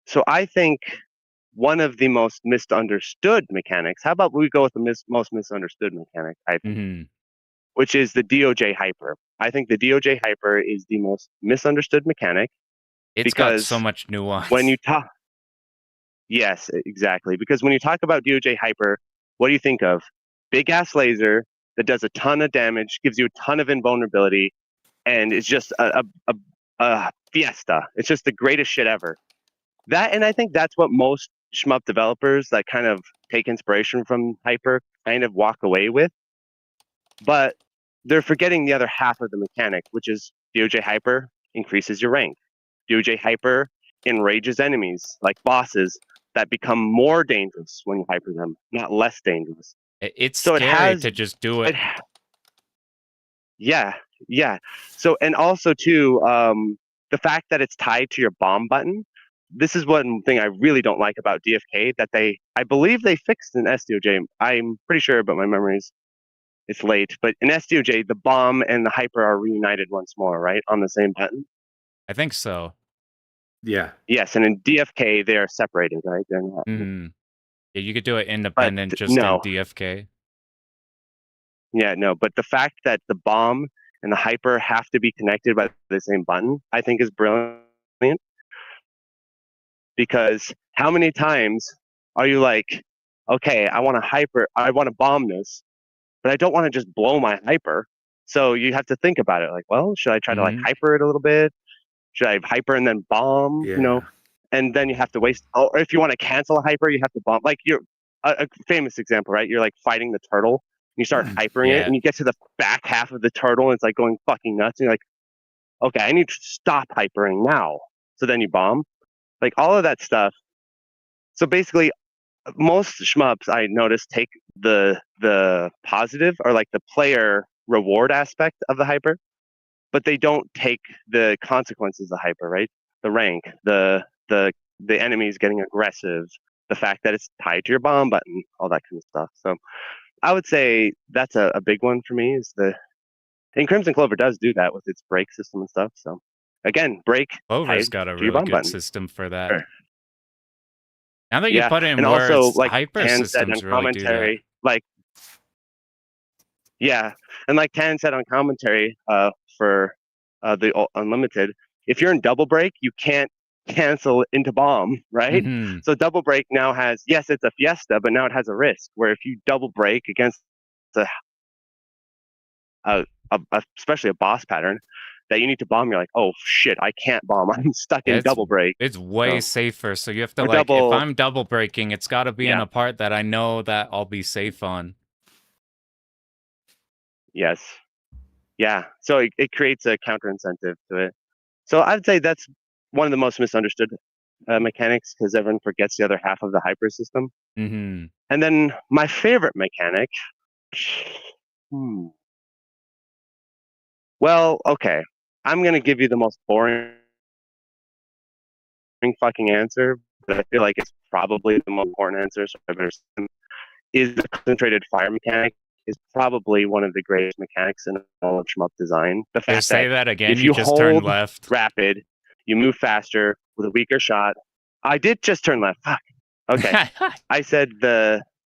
[SPEAKER 2] So I think one of the most misunderstood mechanics, how about we go with the most misunderstood mechanic, I think, which is the DOJ hyper. I think the DOJ hyper is the most misunderstood mechanic.
[SPEAKER 1] It's got so much nuance.
[SPEAKER 2] When you talk... Yes, exactly. Because when you talk about DOJ hyper, what do you think of? Big ass laser that does a ton of damage, gives you a ton of invulnerability, and it's just a fiesta. It's just the greatest shit ever. And I think that's what most shmup developers that kind of take inspiration from hyper kind of walk away with. But they're forgetting the other half of the mechanic, which is DOJ hyper increases your rank. DOJ hyper enrages enemies like bosses that become more dangerous when you hyper them, not less dangerous.
[SPEAKER 1] It's scary to just do it.
[SPEAKER 2] Yeah. So, and also too, the fact that it's tied to your bomb button. This is one thing I really don't like about DFK that I believe they fixed in SDOJ. I'm pretty sure, but my memory's it's late. But in SDOJ, the bomb and the hyper are reunited once more, right, on the same button.
[SPEAKER 1] I think so.
[SPEAKER 5] Yeah.
[SPEAKER 2] Yes, and in DFK they are separated, right? They're not.
[SPEAKER 1] Yeah, you could do it independent in DFK.
[SPEAKER 2] Yeah, no, but the fact that the bomb and the hyper have to be connected by the same button, I think is brilliant. Because how many times are you like, okay, I want to bomb this, but I don't want to just blow my hyper. So you have to think about it. Like, well, should I try to like hyper it a little bit? Should I hyper and then bomb?
[SPEAKER 5] Yeah.
[SPEAKER 2] And then you have to waste. Or if you want to cancel a hyper, you have to bomb. Like you're a famous example, right? You're like fighting the turtle. You start hypering it, and you get to the back half of the turtle, and it's like going fucking nuts. And you're like, okay, I need to stop hypering now. So then you bomb. Like all of that stuff. So basically, most shmups I notice take the positive or like the player reward aspect of the hyper, but they don't take the consequences of hyper, right? The rank, the enemies getting aggressive, the fact that it's tied to your bomb button, all that kind of stuff. So I would say that's a big one for me. And Crimson Clover does do that with its break system and stuff. So again, break.
[SPEAKER 1] Clover's got a really good system for that.
[SPEAKER 2] Sure.
[SPEAKER 1] Now that you put in
[SPEAKER 2] and
[SPEAKER 1] words,
[SPEAKER 2] also like
[SPEAKER 1] hyper
[SPEAKER 2] Tan said
[SPEAKER 1] systems
[SPEAKER 2] on
[SPEAKER 1] really do that.
[SPEAKER 2] commentary, like and like Tan said on commentary for the Unlimited, if you're in double break, you can't cancel into bomb, right? So double break now has, yes, it's a fiesta, but now it has a risk where if you double break against especially a boss pattern that you need to bomb, you're like, oh shit, I can't bomb. I'm stuck in double break.
[SPEAKER 1] It's way safer. So you have to
[SPEAKER 2] if
[SPEAKER 1] I'm double breaking, it's got to be in a part that I know that I'll be safe on.
[SPEAKER 2] Yes. Yeah. So it creates a counter incentive to it. So I'd say that's one of the most misunderstood mechanics because everyone forgets the other half of the hyper system. And then my favorite mechanic. Well, okay. I'm going to give you the most boring fucking answer, but I feel like it's probably the most important answer. So I better say, is the concentrated fire mechanic is probably one of the greatest mechanics in all of shmup design. The fact
[SPEAKER 1] say that again,
[SPEAKER 2] if you
[SPEAKER 1] just
[SPEAKER 2] hold
[SPEAKER 1] turn left.
[SPEAKER 2] rapid, you move faster with a weaker shot. I did just turn left. Fuck. Okay. I said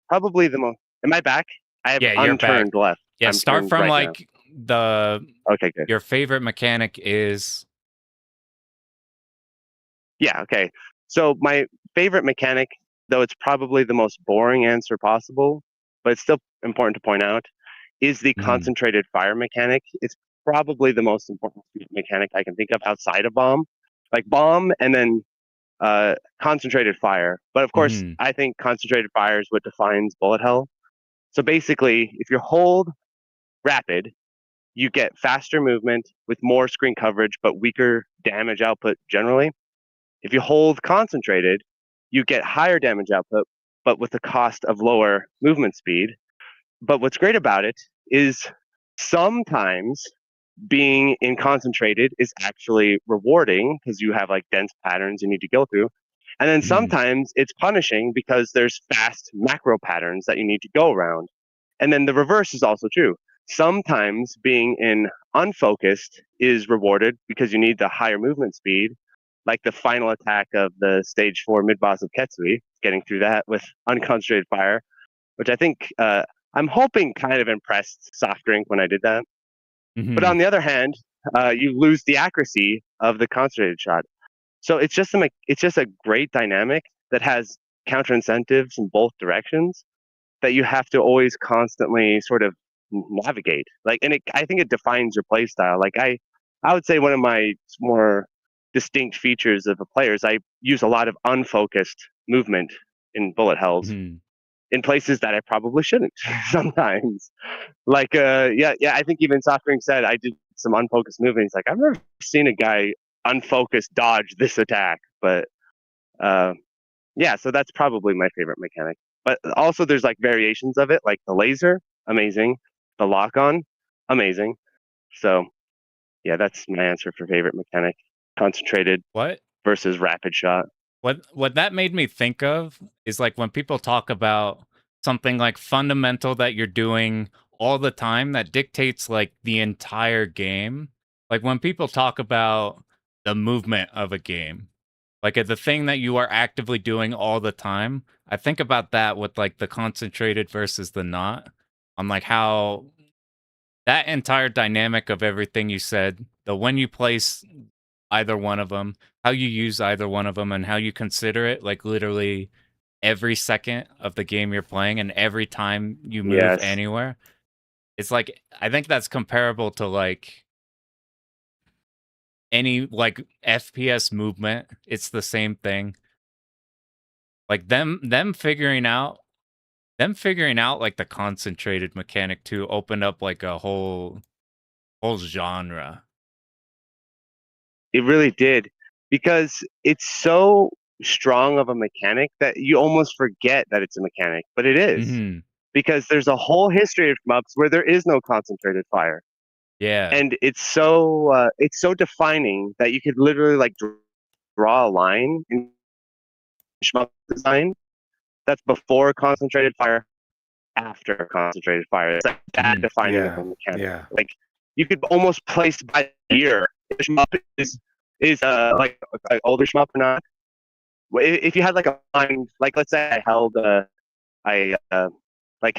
[SPEAKER 2] probably the most. Am I back? I have unturned left.
[SPEAKER 1] Yeah, start from like now.
[SPEAKER 2] Okay, good.
[SPEAKER 1] Your favorite mechanic is.
[SPEAKER 2] Yeah. Okay. So my favorite mechanic, though it's probably the most boring answer possible, but it's still important to point out, is the concentrated fire mechanic. It's probably the most important mechanic I can think of outside of bomb, like bomb and then concentrated fire. But of course, I think concentrated fire is what defines bullet hell. So basically, if you hold rapid, you get faster movement with more screen coverage, but weaker damage output generally. If you hold concentrated, you get higher damage output, but with the cost of lower movement speed. But what's great about it is sometimes being in concentrated is actually rewarding because you have like dense patterns you need to go through. And then sometimes it's punishing because there's fast macro patterns that you need to go around. And then the reverse is also true. Sometimes being in unfocused is rewarded because you need the higher movement speed, like the final attack of the stage 4 mid boss of Ketsui, getting through that with unconcentrated fire, which I think I'm hoping kind of impressed Soft Drink when I did that. But on the other hand, you lose the accuracy of the concentrated shot. So it's just a great dynamic that has counter incentives in both directions that you have to always constantly sort of navigate. Like, and I think it defines your play style. Like I would say one of my more distinct features of a player is I use a lot of unfocused movement in bullet hells in places that I probably shouldn't sometimes. Like, I think even Soft Drink said I did some unfocused movement. He's like, I've never seen a guy unfocused dodge this attack. But so that's probably my favorite mechanic. But also there's like variations of it, like the laser, amazing. The lock-on, amazing. So yeah, that's my answer for favorite mechanic. Concentrated versus rapid shot.
[SPEAKER 1] What that made me think of is like when people talk about something like fundamental that you're doing all the time that dictates like the entire game. Like when people talk about the movement of a game, like the thing that you are actively doing all the time, I think about that with like the concentrated versus the not. On like how that entire dynamic of everything you said, the when you place either one of them, how you use either one of them, and how you consider it like literally every second of the game you're playing and every time you move anywhere. It's like, I think that's comparable to like any like FPS movement. It's the same thing. Like them figuring out like the concentrated mechanic to open up like a whole genre.
[SPEAKER 2] It really did, because it's so strong of a mechanic that you almost forget that it's a mechanic, but it is. Because there's a whole history of shmups where there is no concentrated fire.
[SPEAKER 1] Yeah.
[SPEAKER 2] And it's so defining that you could literally like draw a line in shmup design that's before concentrated fire, after concentrated fire. It's like that defining of a mechanic. Like you could almost place by year. Shmup is is like an older shmup or not. If you had like a mind, like let's say I like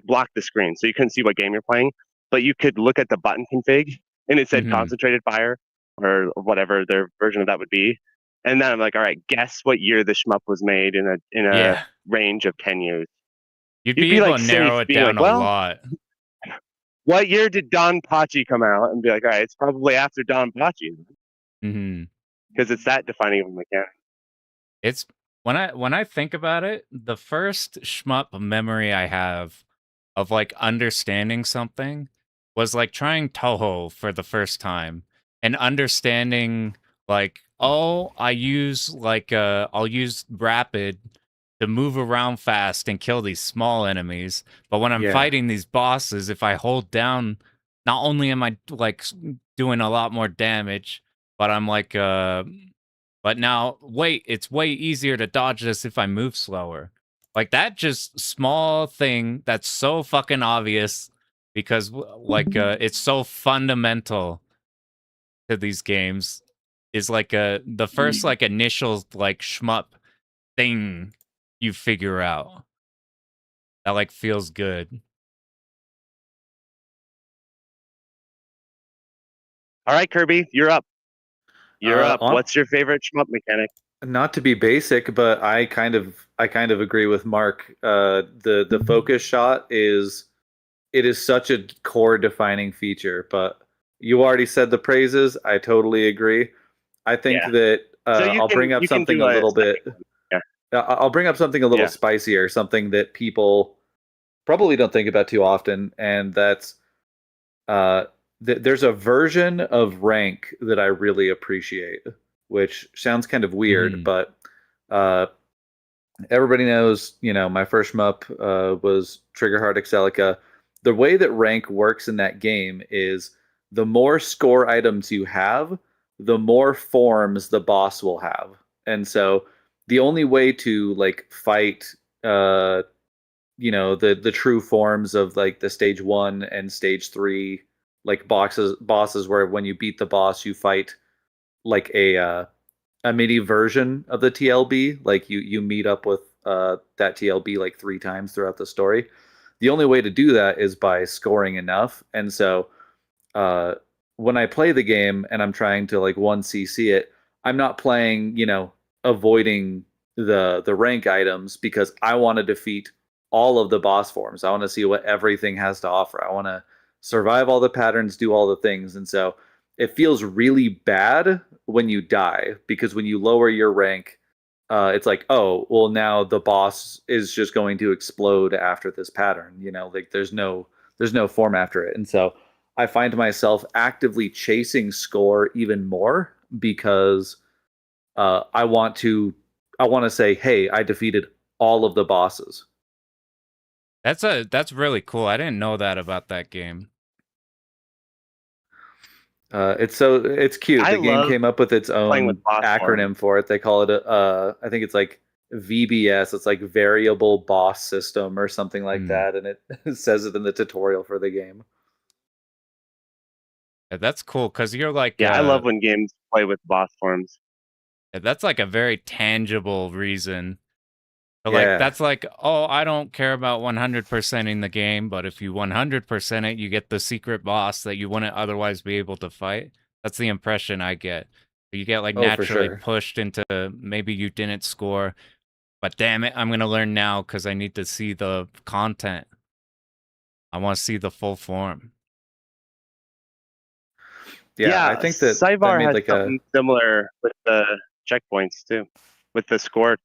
[SPEAKER 2] blocked the screen so you couldn't see what game you're playing, but you could look at the button config and it said concentrated fire or whatever their version of that would be. And then I'm like, all right, guess what year the shmup was made in a range of 10 years.
[SPEAKER 1] You'd be able
[SPEAKER 2] like
[SPEAKER 1] to narrow it down a lot.
[SPEAKER 2] What year did Don Pachi come out? And be like, all right, it's probably after Don Pachi. Because it's that defining of a mechanic.
[SPEAKER 1] It's when I think about it, the first shmup memory I have of like understanding something was like trying Toho for the first time and understanding like, oh, I'll use rapid to move around fast and kill these small enemies. But when I'm fighting these bosses, if I hold down, not only am I like doing a lot more damage, but I'm like but now, wait, it's way easier to dodge this if I move slower. Like, that just small thing that's so fucking obvious because, like, it's so fundamental to these games is, like, the first, like, initial, like, shmup thing you figure out that, like, feels good.
[SPEAKER 2] All right, Kirby, you're up. You're up. What's your favorite shmup mechanic?
[SPEAKER 5] Not to be basic, but I kind of agree with Mark. The focus shot is such a core defining feature. But you already said the praises. I totally agree. I think that I'll bring up something a little bit. I'll bring up something a little spicier, something that people probably don't think about too often, and that's there's a version of rank that I really appreciate, which sounds kind of weird, but everybody knows, my first shmup was Triggerhard Excelica. The way that rank works in that game is the more score items you have, the more forms the boss will have. And so the only way to like fight the true forms of like the stage 1 and stage 3 like bosses where when you beat the boss you fight like a mini version of the TLB, like you meet up with that TLB like 3 times throughout the story. The only way to do that is by scoring enough. And so when I play the game and I'm trying to like 1cc it, I'm not playing, avoiding the rank items because I want to defeat all of the boss forms. I want to see what everything has to offer. I want to survive all the patterns, do all the things. And so it feels really bad when you die because when you lower your rank, it's like, oh, well, now the boss is just going to explode after this pattern. Like there's no form after it. And so I find myself actively chasing score even more because I want to say, hey, I defeated all of the bosses.
[SPEAKER 1] That's really cool. I didn't know that about that game.
[SPEAKER 5] It's cute. The game came up with its own acronym for it. They call it I think it's like VBS. It's like Variable Boss System or something like that, and it says it in the tutorial for the game.
[SPEAKER 1] Yeah, that's cool because you're like
[SPEAKER 2] I love when games play with boss forms.
[SPEAKER 1] That's like a very tangible reason. But like that's like, oh, I don't care about 100%ing the game, but if you 100% it, you get the secret boss that you wouldn't otherwise be able to fight. That's the impression I get. You get like naturally pushed into maybe you didn't score, but damn it, I'm gonna learn now because I need to see the content. I want to see the full form.
[SPEAKER 5] Yeah, I think that
[SPEAKER 2] Cyvar
[SPEAKER 5] made
[SPEAKER 2] has
[SPEAKER 5] like
[SPEAKER 2] something similar with the checkpoints too, with the score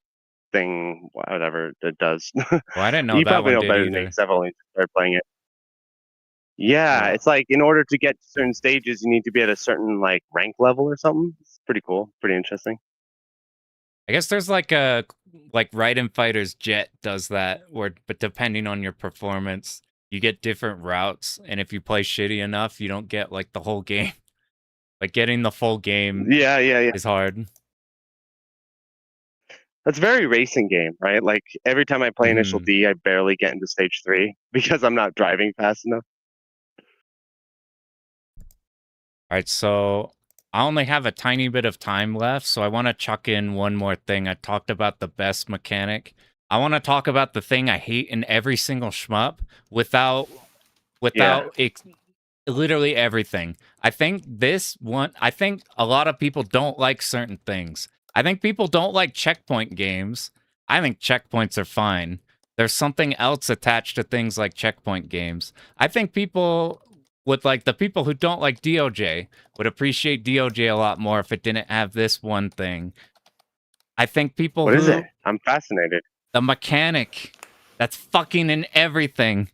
[SPEAKER 2] thing, whatever it does.
[SPEAKER 1] Well, I didn't know
[SPEAKER 2] you
[SPEAKER 1] that
[SPEAKER 2] probably
[SPEAKER 1] one
[SPEAKER 2] know
[SPEAKER 1] did
[SPEAKER 2] better
[SPEAKER 1] either.
[SPEAKER 2] than me because I've only started playing it. Yeah, it's like in order to get to certain stages, you need to be at a certain like rank level or something. It's pretty cool, pretty interesting.
[SPEAKER 1] I guess there's like a Raiden Fighter's Jet does that, but depending on your performance, you get different routes, and if you play shitty enough, you don't get like the whole game. Like getting the full game, is hard.
[SPEAKER 2] That's very racing game, right? Like every time I play Initial D, I barely get into stage 3 because I'm not driving fast enough.
[SPEAKER 1] All right, so I only have a tiny bit of time left, so I want to chuck in one more thing. I talked about the best mechanic. I want to talk about the thing I hate in every single shmup without literally everything. I think I think a lot of people don't like certain things. I think people don't like checkpoint games. I think checkpoints are fine. There's something else attached to things like checkpoint games. I think people would like the people who don't like DOJ would appreciate DOJ a lot more if it didn't have this one thing. I think people
[SPEAKER 2] What is it? I'm fascinated.
[SPEAKER 1] The mechanic that's fucking in everything,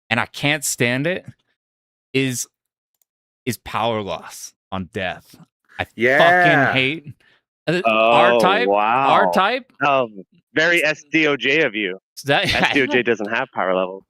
[SPEAKER 1] and I can't stand it, is power loss on death. I fucking hate R-Type.
[SPEAKER 2] Wow.
[SPEAKER 1] R-Type.
[SPEAKER 2] Oh, very SDOJ of you. SDOJ doesn't have power levels.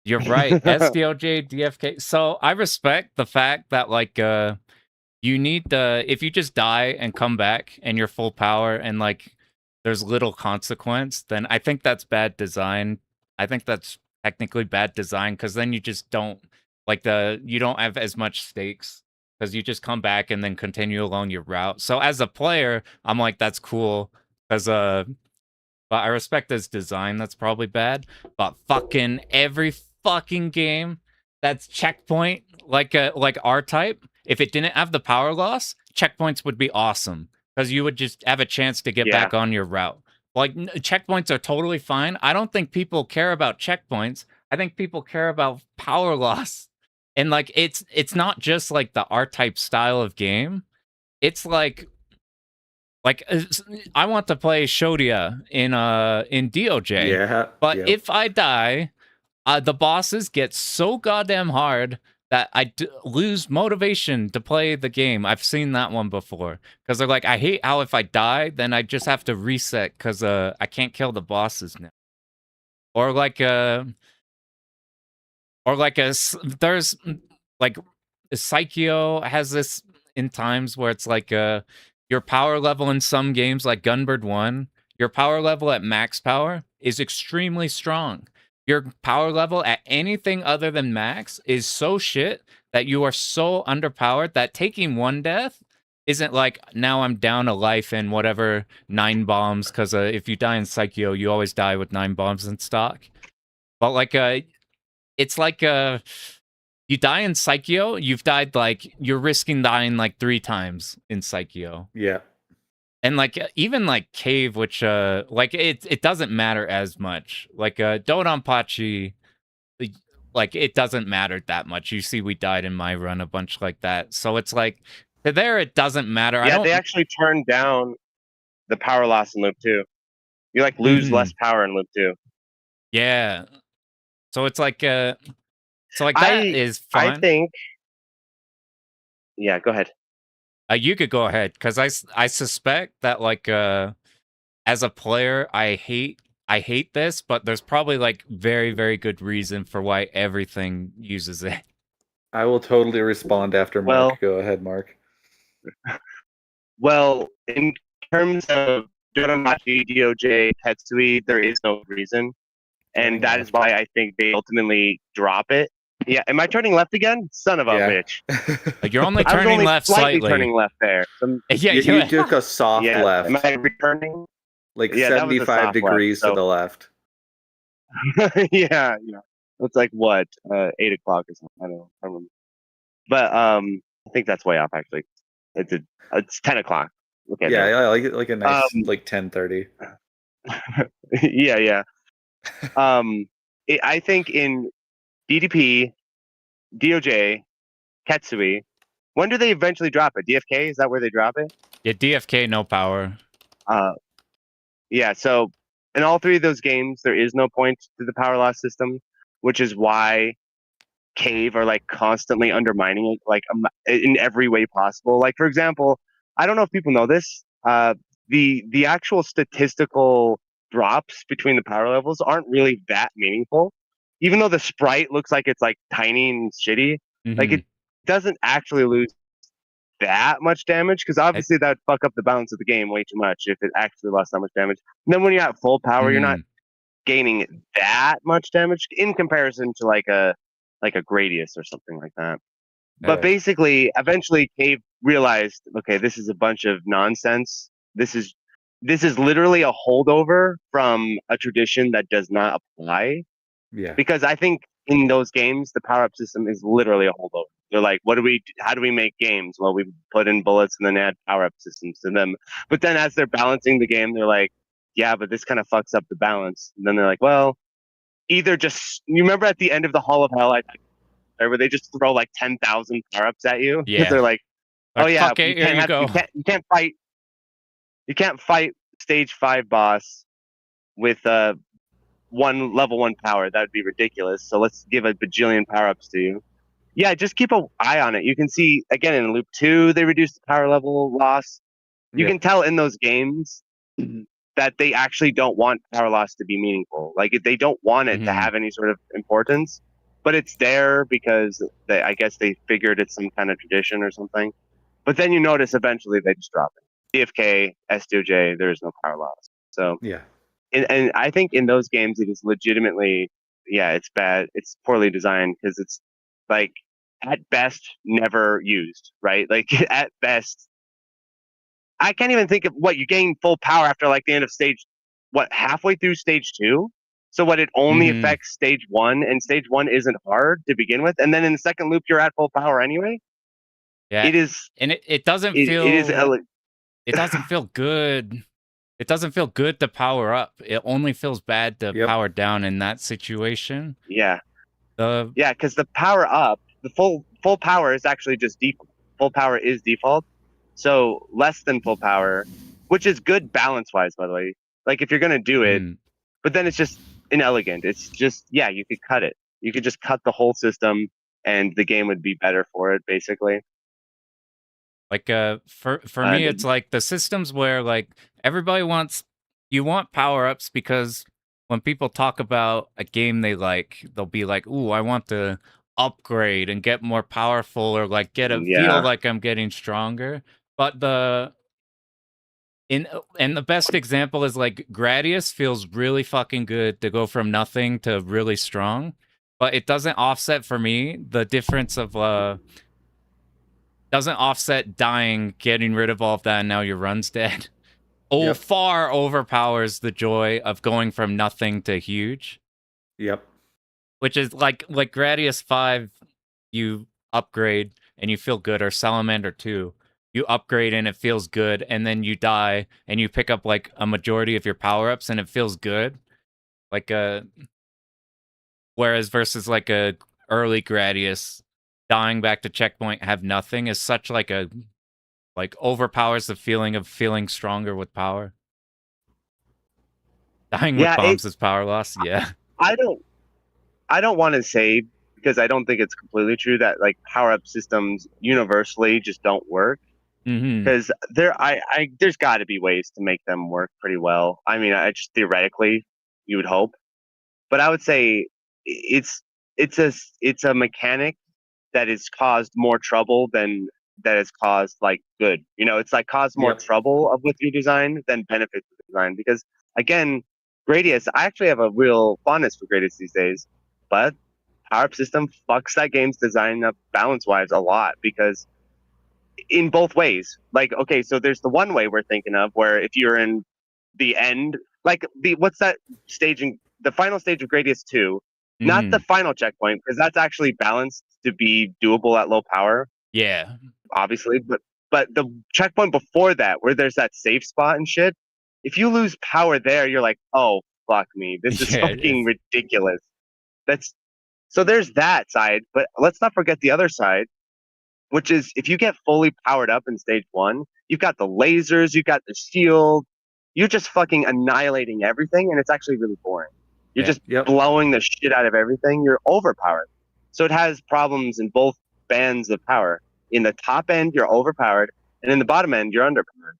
[SPEAKER 1] You're right. SDOJ, DFK. So I respect the fact that like you need if you just die and come back and you're full power and like there's little consequence, then I think that's bad design. I think that's technically bad design because then you just don't you don't have as much stakes because you just come back and then continue along your route. So as a player, I'm like, that's cool because but I respect his design. That's probably bad, but fucking every fucking game that's checkpoint like R-Type, if it didn't have the power loss, checkpoints would be awesome because you would just have a chance to get back on your route. Like checkpoints are totally fine. I don't think people care about checkpoints. I think people care about power loss. And like it's not just like the R-Type style of game. It's like I want to play Shodia in DOJ. But if I die, the bosses get so goddamn hard that I lose motivation to play the game. I've seen that one before because they're like, I hate how if I die, then I just have to reset because I can't kill the bosses now. Or there's like Psycho has this in times where it's like your power level in some games like Gunbird 1, your power level at max power is extremely strong. Your power level at anything other than max is so shit that you are so underpowered that taking one death isn't like, now I'm down a life and whatever 9 bombs, because if you die in Psycho, you always die with 9 bombs in stock. But like it's like you die in Psycho, you've died like you're risking dying like 3 times in Psycho.
[SPEAKER 5] Yeah.
[SPEAKER 1] And like even like Cave, which like it doesn't matter as much. Like Dodonpachi, like it doesn't matter that much. You see, we died in my run a bunch like that. So it's like there it doesn't matter.
[SPEAKER 2] Yeah, they actually turned down the power loss in loop 2. You like lose less power in loop 2.
[SPEAKER 1] Yeah. So it's like that is fine.
[SPEAKER 2] I think. Yeah, go ahead.
[SPEAKER 1] You could go ahead because I suspect that like as a player I hate this, but there's probably like very, very good reason for why everything uses it.
[SPEAKER 5] I will totally respond after Mark. Go ahead, Mark.
[SPEAKER 2] Well, in terms of Dodonpachi, DOJ, Tetsui, there is no reason. And that is why I think they ultimately drop it. Yeah, am I turning left again? Son of a bitch.
[SPEAKER 1] You're only turning left slightly.
[SPEAKER 2] Turning left there.
[SPEAKER 5] You took a soft left.
[SPEAKER 2] Am I returning?
[SPEAKER 5] Like 75 degrees to the left.
[SPEAKER 2] yeah. It's like what? 8 o'clock or something. I don't know. I remember. But I think that's way off actually. It's 10 o'clock.
[SPEAKER 5] Okay. Yeah, I like it like a nice like 10:30.
[SPEAKER 2] Yeah. I think in DDP, DOJ, Ketsui, when do they eventually drop it? DFK, is that where they drop it?
[SPEAKER 1] Yeah, DFK, no power.
[SPEAKER 2] Yeah, so in all 3 of those games, there is no point to the power loss system, which is why Cave are like constantly undermining it, like in every way possible. Like for example, I don't know if people know this, the actual statistical drops between the power levels aren't really that meaningful. Even though the sprite looks like it's like tiny and shitty, like it doesn't actually lose that much damage because obviously that'd fuck up the balance of the game way too much if it actually lost that much damage. And then when you're at full power, you're not gaining that much damage in comparison to like a Gradius or something like that. But basically, eventually Cave realized, okay, this is a bunch of nonsense. This is literally a holdover from a tradition that does not apply.
[SPEAKER 5] Yeah.
[SPEAKER 2] Because I think in those games, the power up system is literally a holdover. They're like, how do we make games? Well, we put in bullets and then add power up systems to them. But then as they're balancing the game, they're like, yeah, but this kind of fucks up the balance. And then they're like, well, either just, you remember at the end of the Hall of Hell, where they just throw like 10,000 power ups at you?
[SPEAKER 1] Yeah.
[SPEAKER 2] They're like, oh yeah,
[SPEAKER 1] fuck it, here you go.
[SPEAKER 2] you can't fight stage 5 boss with one level 1 power. That would be ridiculous. So let's give a bajillion power ups to you. Yeah, just keep an eye on it. You can see again in Loop 2 they reduced the power level loss. You can tell in those games that they actually don't want power loss to be meaningful. Like they don't want it to have any sort of importance, but it's there because I guess they figured it's some kind of tradition or something. But then you notice eventually they just drop it. DFK, S2J, there is no power loss. So
[SPEAKER 5] yeah.
[SPEAKER 2] And I think in those games it is legitimately, it's bad. It's poorly designed because it's like at best never used, right? Like at best, I can't even think of what you gain full power after like the end of stage, halfway through stage 2. So it only affects stage 1, and stage 1 isn't hard to begin with, and then in the second loop you're at full power anyway.
[SPEAKER 1] Yeah,
[SPEAKER 2] it is,
[SPEAKER 1] and it doesn't feel. It doesn't feel good. It doesn't feel good to power up. It only feels bad to power down in that situation.
[SPEAKER 2] Yeah. Because the power up, the full power is actually just default. Full power is default. So less than full power, which is good balance-wise, by the way. Like if you're gonna do it, but then it's just inelegant. It's just you could cut it. You could just cut the whole system, and the game would be better for it, basically.
[SPEAKER 1] Like for me, it's like the systems where like everybody you want power ups because when people talk about a game they like, they'll be like, "Ooh, I want to upgrade and get more powerful or like feel like I'm getting stronger." But the best example is like Gradius feels really fucking good to go from nothing to really strong, but it doesn't offset for me the difference of doesn't offset dying, getting rid of all of that, and now your run's dead. Far overpowers the joy of going from nothing to huge.
[SPEAKER 5] Yep.
[SPEAKER 1] Which is like Gradius 5, you upgrade and you feel good, or Salamander 2, you upgrade and it feels good, and then you die and you pick up like a majority of your power-ups and it feels good. Like whereas versus like a early Gradius, dying back to checkpoint, have nothing is such like overpowers the feeling of feeling stronger with power. Dying with bombs is power loss. Yeah.
[SPEAKER 2] I don't want to say, because I don't think it's completely true, that like power up systems universally just don't work. Because there's got to be ways to make them work pretty well. I mean, I just theoretically you would hope, but I would say it's a mechanic that has caused more trouble than that has caused like good. It's like caused more trouble with your design than benefits of the design. Because again, Gradius, I actually have a real fondness for Gradius these days, but power up system fucks that game's design up balance wise a lot, because in both ways. Like, okay, so there's the one way we're thinking of where if you're in the end, like what's that stage in the final stage of Gradius 2, not the final checkpoint, because that's actually balanced to be doable at low power.
[SPEAKER 1] Yeah.
[SPEAKER 2] Obviously, but the checkpoint before that, where there's that safe spot and shit, if you lose power there, you're like, oh fuck me, this is fucking ridiculous. So there's that side, but let's not forget the other side, which is if you get fully powered up in stage 1, you've got the lasers, you've got the shield, you're just fucking annihilating everything, and it's actually really boring. You're just blowing the shit out of everything. You're overpowered. So it has problems in both bands of power. In the top end, you're overpowered, and in the bottom end, you're underpowered.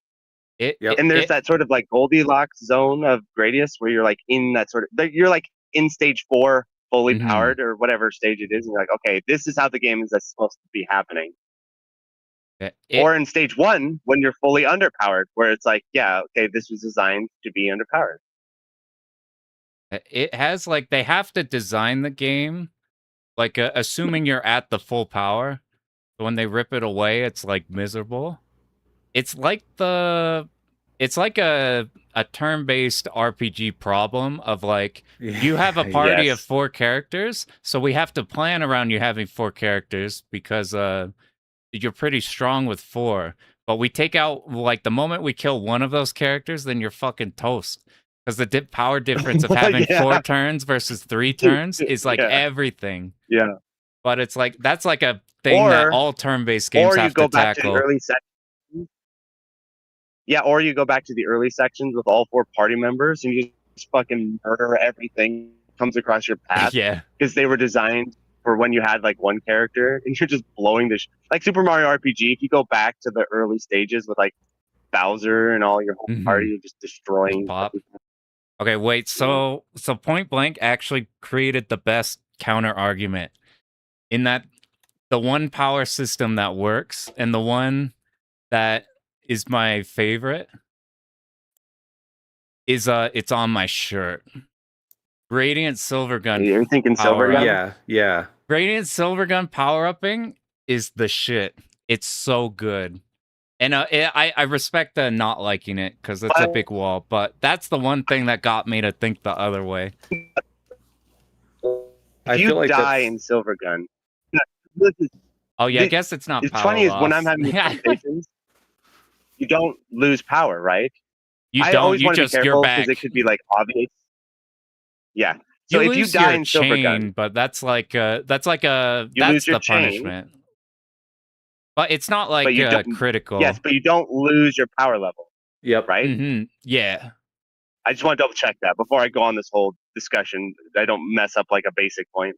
[SPEAKER 2] And there's that sort of like Goldilocks zone of Gradius where you're like in that sort of, you're like in stage 4, fully powered, or whatever stage it is, and you're like, okay, this is how the game is supposed to be happening. Or in stage 1, when you're fully underpowered, where it's like, okay, this was designed to be underpowered.
[SPEAKER 1] It has like, they have to design the game like assuming you're at the full power, So when they rip it away, it's like miserable. It's like a turn-based RPG problem of like you have a party of 4 characters, so we have to plan around you having 4 characters because you're pretty strong with 4. But we take out like the moment we kill one of those characters, then you're fucking toast. Because the power difference of having 4 turns versus 3 turns is like everything.
[SPEAKER 2] Yeah.
[SPEAKER 1] But it's like that's like a thing that all turn-based games have to tackle. Or you go back to the
[SPEAKER 2] early sections. Yeah, or you go back to the early sections with all 4 party members and you just fucking murder everything that comes across your path.
[SPEAKER 1] Yeah.
[SPEAKER 2] Because they were designed for when you had like one character and you're just blowing the like Super Mario RPG. If you go back to the early stages with like Bowser and all your whole party, you're just destroying.
[SPEAKER 1] Pop. Okay, wait. So Point Blank actually created the best counter argument in that the one power system that works and the one that is my favorite is it's on my shirt. Radiant Silvergun.
[SPEAKER 2] You're thinking Silvergun?
[SPEAKER 3] Yeah.
[SPEAKER 1] Radiant Silvergun power-upping is the shit. It's so good. And I respect the not liking it because it's a big wall, but that's the one thing that got me to think the other way.
[SPEAKER 2] If you die in Silvergun,
[SPEAKER 1] oh yeah, I guess it's not.
[SPEAKER 2] It's
[SPEAKER 1] power
[SPEAKER 2] funny
[SPEAKER 1] loss.
[SPEAKER 2] is when I'm having these conversations, you don't lose power, right?
[SPEAKER 1] You
[SPEAKER 2] I
[SPEAKER 1] don't.
[SPEAKER 2] always
[SPEAKER 1] You
[SPEAKER 2] want to be
[SPEAKER 1] just
[SPEAKER 2] careful
[SPEAKER 1] you're back.
[SPEAKER 2] because it could be like obvious. Yeah. So if you die in Silvergun,
[SPEAKER 1] but that's like that's the punishment. But it's not like critical.
[SPEAKER 2] Yes, but you don't lose your power level.
[SPEAKER 3] Yep.
[SPEAKER 2] Right?
[SPEAKER 1] Mm-hmm. Yeah.
[SPEAKER 2] I just want to double check that before I go on this whole discussion. I don't mess up like a basic point.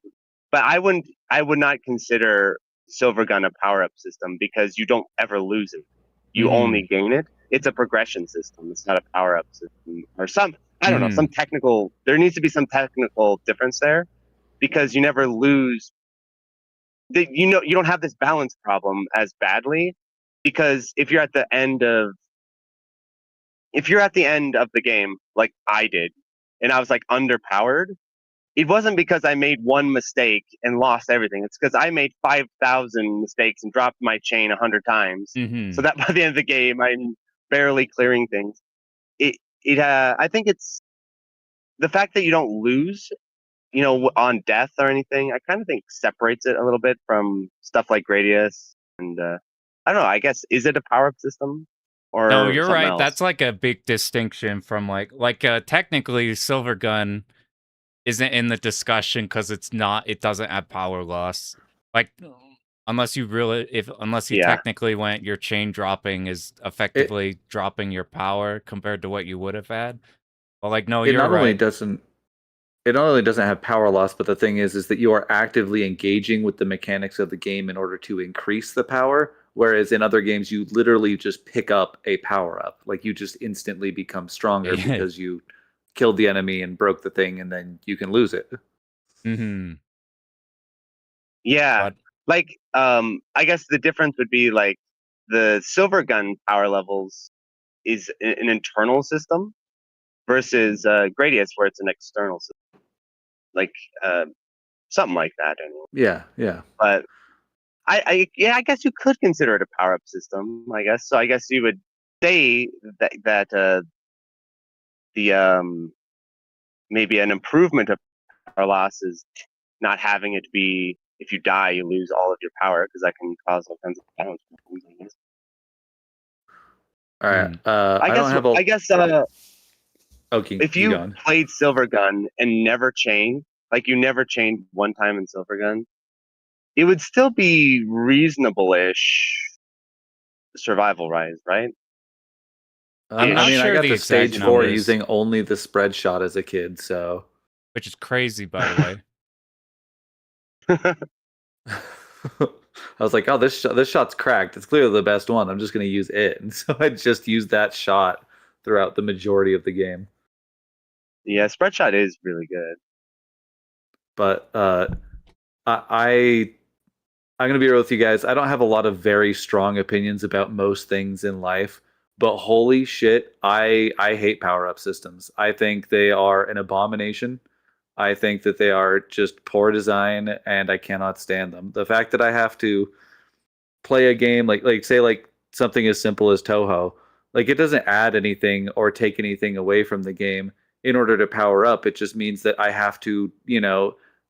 [SPEAKER 2] But I would not consider Silvergun a power-up system because you don't ever lose it. You only gain it. It's a progression system. It's not a power-up system or I don't know, some technical, there needs to be some technical difference there because you never lose. You don't have this balance problem as badly because if you're at the end of the game, like I did, and I was like underpowered, it wasn't because I made one mistake and lost everything. It's because I made 5,000 mistakes and dropped my chain 100 times. So that by the end of the game, I'm barely clearing things. I think it's the fact that you don't lose, on death or anything. I kind of think separates it a little bit from stuff like Gradius and I don't know. I guess is it a power-up system? Or
[SPEAKER 1] no, you're right.
[SPEAKER 2] Else?
[SPEAKER 1] That's like a big distinction from like technically Silvergun isn't in the discussion because it doesn't have power loss. Like unless you technically went your chain dropping is effectively dropping your power compared to what you would have had. Well, like no, you're right.
[SPEAKER 5] It not only doesn't have power loss, but the thing is that you are actively engaging with the mechanics of the game in order to increase the power. Whereas in other games, you literally just pick up a power up. Like you just instantly become stronger because you killed the enemy and broke the thing, and then you can lose it.
[SPEAKER 1] Mm-hmm.
[SPEAKER 2] Yeah. Like, I guess the difference would be like the Silvergun power levels is an internal system versus Gradius where it's an external system. Like something like that. Anyway.
[SPEAKER 5] Yeah.
[SPEAKER 2] But I guess you could consider it a power-up system. I guess so. I guess you would say that the maybe an improvement of power loss is not having it be if you die you lose all of your power because that can cause all kinds of balance problems. I guess.
[SPEAKER 5] All right.
[SPEAKER 2] I guess.
[SPEAKER 5] Okay.
[SPEAKER 2] If you played Silvergun and never chained, like you never chained one time in Silvergun, it would still be reasonable-ish survival rise, right?
[SPEAKER 1] I'm not sure
[SPEAKER 5] I got
[SPEAKER 1] the
[SPEAKER 5] to stage 4
[SPEAKER 1] numbers.
[SPEAKER 5] using only the spread shot as a kid, so
[SPEAKER 1] which is crazy, by the
[SPEAKER 5] way. I was like, oh, this shot's cracked. It's clearly the best one. I'm just going to use it, and so I just used that shot throughout the majority of the game.
[SPEAKER 2] Yeah, spread shot is really good.
[SPEAKER 5] But I'm going to be real with you guys. I don't have a lot of very strong opinions about most things in life, but holy shit, I hate power-up systems. I think they are an abomination. I think that they are just poor design, and I cannot stand them. The fact that I have to play a game like say like something as simple as Toho, like it doesn't add anything or take anything away from the game in order to power up. It just means that I have to,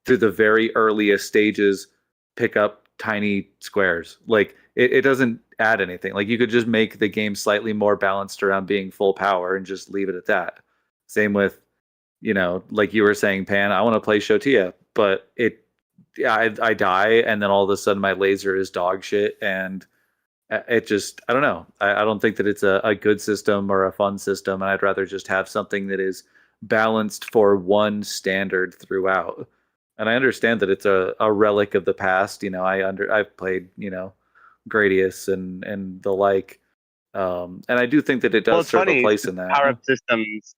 [SPEAKER 5] through the very earliest stages, pick up tiny squares. Like it doesn't add anything. Like you could just make the game slightly more balanced around being full power and just leave it at that. Same with, like you were saying, Pan, I want to play Shotia, but I die, and then all of a sudden my laser is dog shit, and it just, I don't know. I don't think that it's a good system or a fun system, and I'd rather just have something that is balanced for one standard throughout. And I understand that it's a relic of the past. I've played, Gradius and the like. And I do think that it does serve a place in that.
[SPEAKER 2] Power-up systems.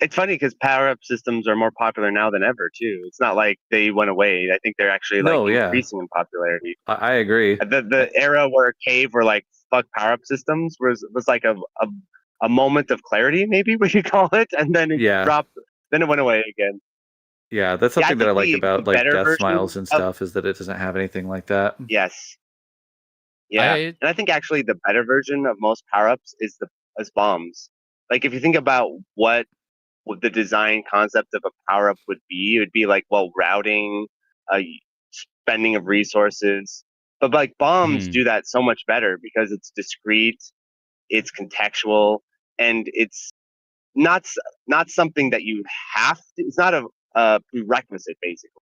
[SPEAKER 2] It's funny because power-up systems are more popular now than ever, too. It's not like they went away. I think they're actually increasing in popularity.
[SPEAKER 5] I agree.
[SPEAKER 2] The era where Cave were like, fuck power-up systems was like a moment of clarity, maybe we could call it, and then it dropped. Then it went away again.
[SPEAKER 5] Yeah, that's something that I like about like Death Smiles and stuff, is that it doesn't have anything like that.
[SPEAKER 2] Yes. Yeah, and I think actually the better version of most power-ups is bombs. Like if you think about what the design concept of a power-up would be, it would be like, well, routing, spending of resources. But like bombs do that so much better because it's discrete, it's contextual, and it's not something that you have to. It's not a prerequisite, basically.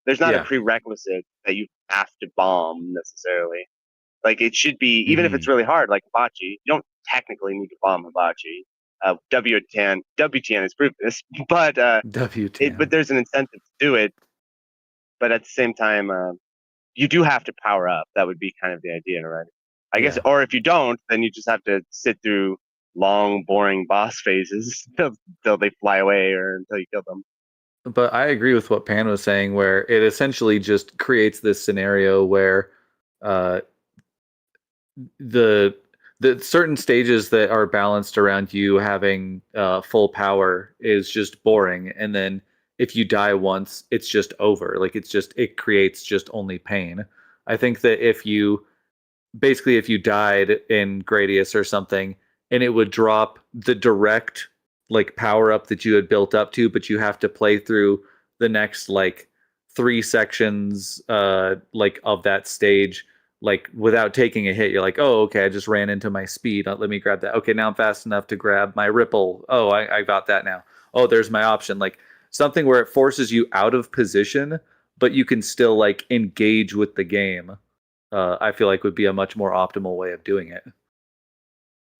[SPEAKER 2] There's not a prerequisite that you have to bomb necessarily. Like it should be, even if it's really hard, like Hibachi, you don't technically need to bomb Hibachi. WTN has proved this, but but there's an incentive to do it. But at the same time, you do have to power up. That would be kind of the idea, right? I guess, or if you don't, then you just have to sit through long, boring boss phases till they fly away or until you kill them.
[SPEAKER 5] But I agree with what Pan was saying, where it essentially just creates this scenario where the certain stages that are balanced around you having full power is just boring, and then if you die once, it's just over. Like it creates just only pain. I think that if you died in Gradius or something, and it would drop the direct like power up that you had built up to, but you have to play through the next like 3 sections like of that stage like without taking a hit. You're like, oh, okay, I just ran into my speed. Let me grab that. Okay, now I'm fast enough to grab my ripple. Oh, I got that now. Oh, there's my option. Like something where it forces you out of position, but you can still like engage with the game. I feel like would be a much more optimal way of doing it.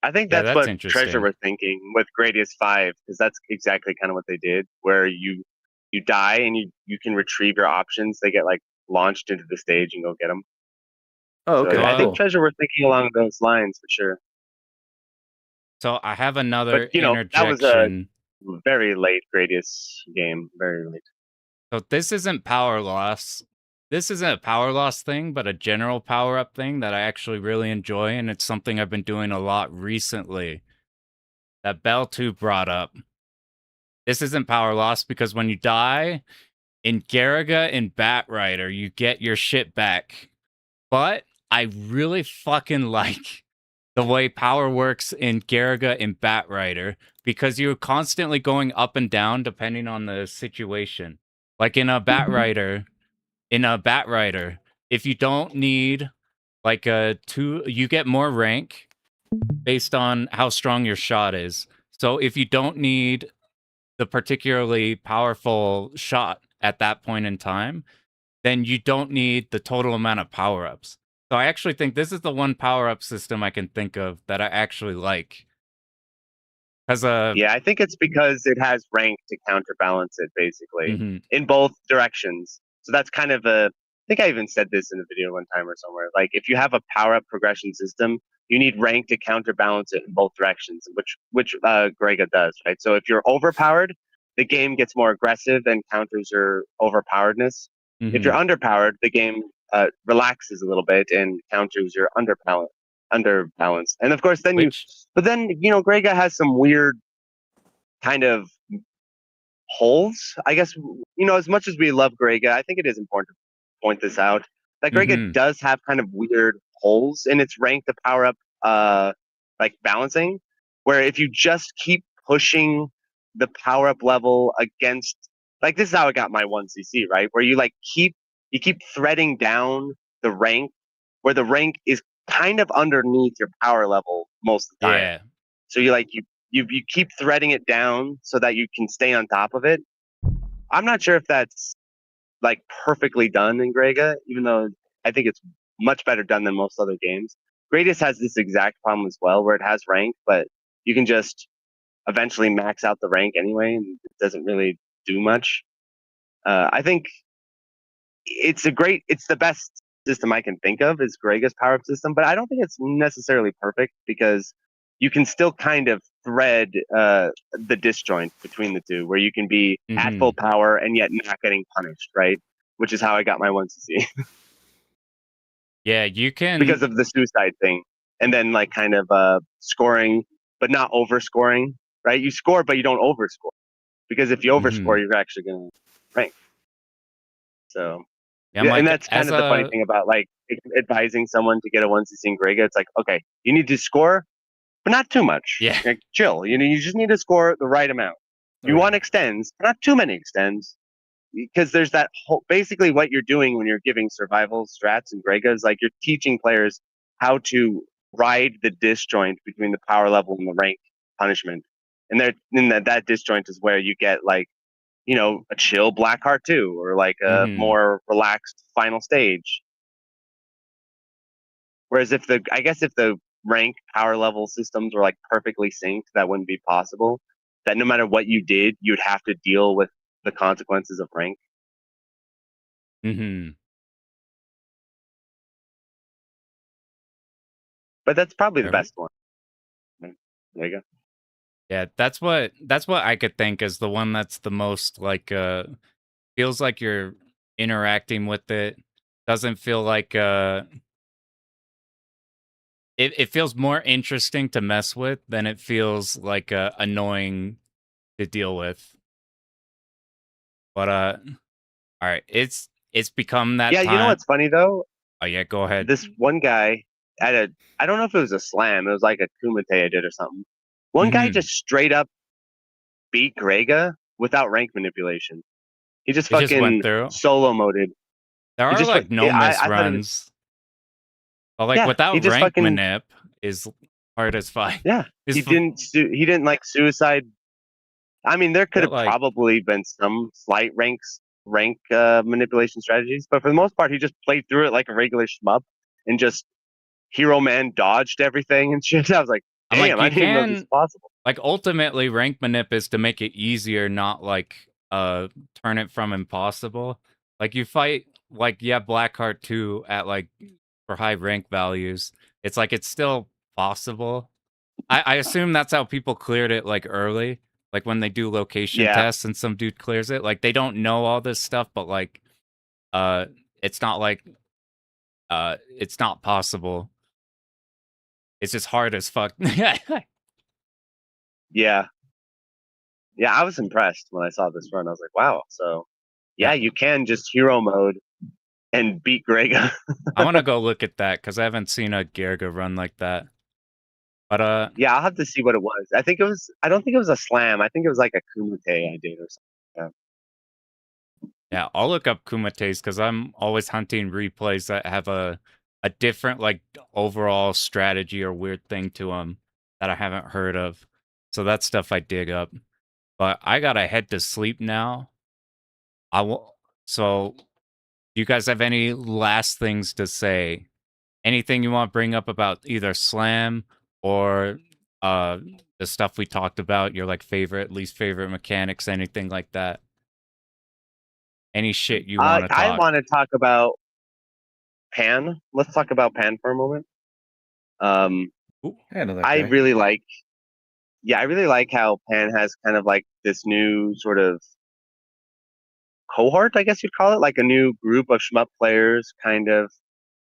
[SPEAKER 2] I think that's what Treasure were thinking with Gradius 5, because that's exactly kind of what they did, where you die and you can retrieve your options. They get like launched into the stage and go get them.
[SPEAKER 5] Oh, okay.
[SPEAKER 2] So I think Treasure were thinking along those lines for sure.
[SPEAKER 1] So I have another interjection.
[SPEAKER 2] That was a very late Gradius game. Very late.
[SPEAKER 1] So this isn't power loss. This isn't a power loss thing, but a general power up thing that I actually really enjoy, and it's something I've been doing a lot recently. That Bell 2 brought up. This isn't power loss because when you die in Garaga and Batrider, you get your shit back. But I really fucking like the way power works in Garaga and Batrider because you're constantly going up and down depending on the situation. Like in a Batrider, if you don't need like you get more rank based on how strong your shot is. So if you don't need the particularly powerful shot at that point in time, then you don't need the total amount of power-ups. So I actually think this is the one power-up system I can think of that I actually like.
[SPEAKER 2] Yeah, I think it's because it has rank to counterbalance it, basically, in both directions. So that's kind of I think I even said this in a video one time or somewhere. Like, if you have a power-up progression system, you need rank to counterbalance it in both directions, which Grega does, right? So if you're overpowered, the game gets more aggressive and counters your overpoweredness. If you're underpowered, the game relaxes a little bit and counters your underbalance. And of course, then Grega has some weird kind of holes. I guess, as much as we love Grega, I think it is important to point this out. Like Grega does have kind of weird holes in its rank to power up like balancing, where if you just keep pushing the power up level against, like, this is how I got my 1cc, right? Where you keep threading down the rank where the rank is kind of underneath your power level most of the time.
[SPEAKER 1] Yeah.
[SPEAKER 2] So you keep threading it down so that you can stay on top of it. I'm not sure if that's like perfectly done in Grega, even though I think it's much better done than most other games. Greatest has this exact problem as well, where it has rank, but you can just eventually max out the rank anyway, and it doesn't really do much. I think it's the best system I can think of is Grega's power up system, but I don't think it's necessarily perfect because you can still kind of thread the disjoint between the two, where you can be at full power and yet not getting punished, right? Which is how I got my 1cc.
[SPEAKER 1] Yeah, you can,
[SPEAKER 2] because of the suicide thing, and then like kind of scoring, but not overscoring, right? You score, but you don't overscore, because if you overscore, you're actually going to rank. So, yeah, and that's kind of the funny thing about like advising someone to get a 1cc in Grega. It's like, okay, you need to score, but not too much.
[SPEAKER 1] Yeah,
[SPEAKER 2] like, chill. You just need to score the right amount. You want extends, but not too many extends, because there's that whole, basically what you're doing when you're giving survival strats and Grega is like you're teaching players how to ride the disjoint between the power level and the rank punishment, and that disjoint is where you get like, you know, a chill Blackheart 2 or like a more relaxed final stage. Whereas if the rank power level systems were like perfectly synced, that wouldn't be possible. That no matter what you did, you'd have to deal with the consequences of rank. But that's probably the best one. There you go.
[SPEAKER 1] Yeah, that's what I could think is the one that's the most like feels like you're interacting with it. Doesn't feel like it feels more interesting to mess with than it feels like annoying to deal with. But all right, it's become that time.
[SPEAKER 2] You know what's funny though?
[SPEAKER 1] Oh yeah, go ahead.
[SPEAKER 2] This one guy I don't know if it was a slam, it was like a Kumite I did or something. One guy just straight up beat Grega without rank manipulation. He just fucking
[SPEAKER 1] went through.
[SPEAKER 2] Solo moded.
[SPEAKER 1] There are like no miss runs. But like without rank manip is hard as fuck.
[SPEAKER 2] Yeah, he didn't like suicide. I mean, there could have probably been some slight rank manipulation strategies, but for the most part, he just played through it like a regular shmup and just hero man dodged everything and shit. I was like, damn, I didn't even know this was possible.
[SPEAKER 1] Like ultimately, rank manip is to make it easier, not like turn it from impossible. Like you fight like Blackheart 2 at like for high rank values. It's like it's still possible. I assume that's how people cleared it like early. Like when they do location tests and some dude clears it, like they don't know all this stuff, but like it's not like it's not possible. It's just hard as fuck.
[SPEAKER 2] Yeah, I was impressed when I saw this run. I was like, wow. So you can just hero mode and beat Grega.
[SPEAKER 1] I want to go look at that because I haven't seen a Gerga run like that. But
[SPEAKER 2] I'll have to see what it was. I don't think it was a slam. I think it was like a Kumite I did or something.
[SPEAKER 1] Yeah, I'll look up Kumites because I'm always hunting replays that have a different like overall strategy or weird thing to them that I haven't heard of. So that's stuff I dig up. But I gotta head to sleep now. So do you guys have any last things to say? Anything you want to bring up about either Slam or the stuff we talked about, your like favorite, least favorite mechanics, anything like that? Any shit you want to talk?
[SPEAKER 2] I want to talk about Pan. Let's talk about Pan for a moment. I really like how Pan has kind of like this new sort of cohort, I guess you'd call it, like a new group of shmup players kind of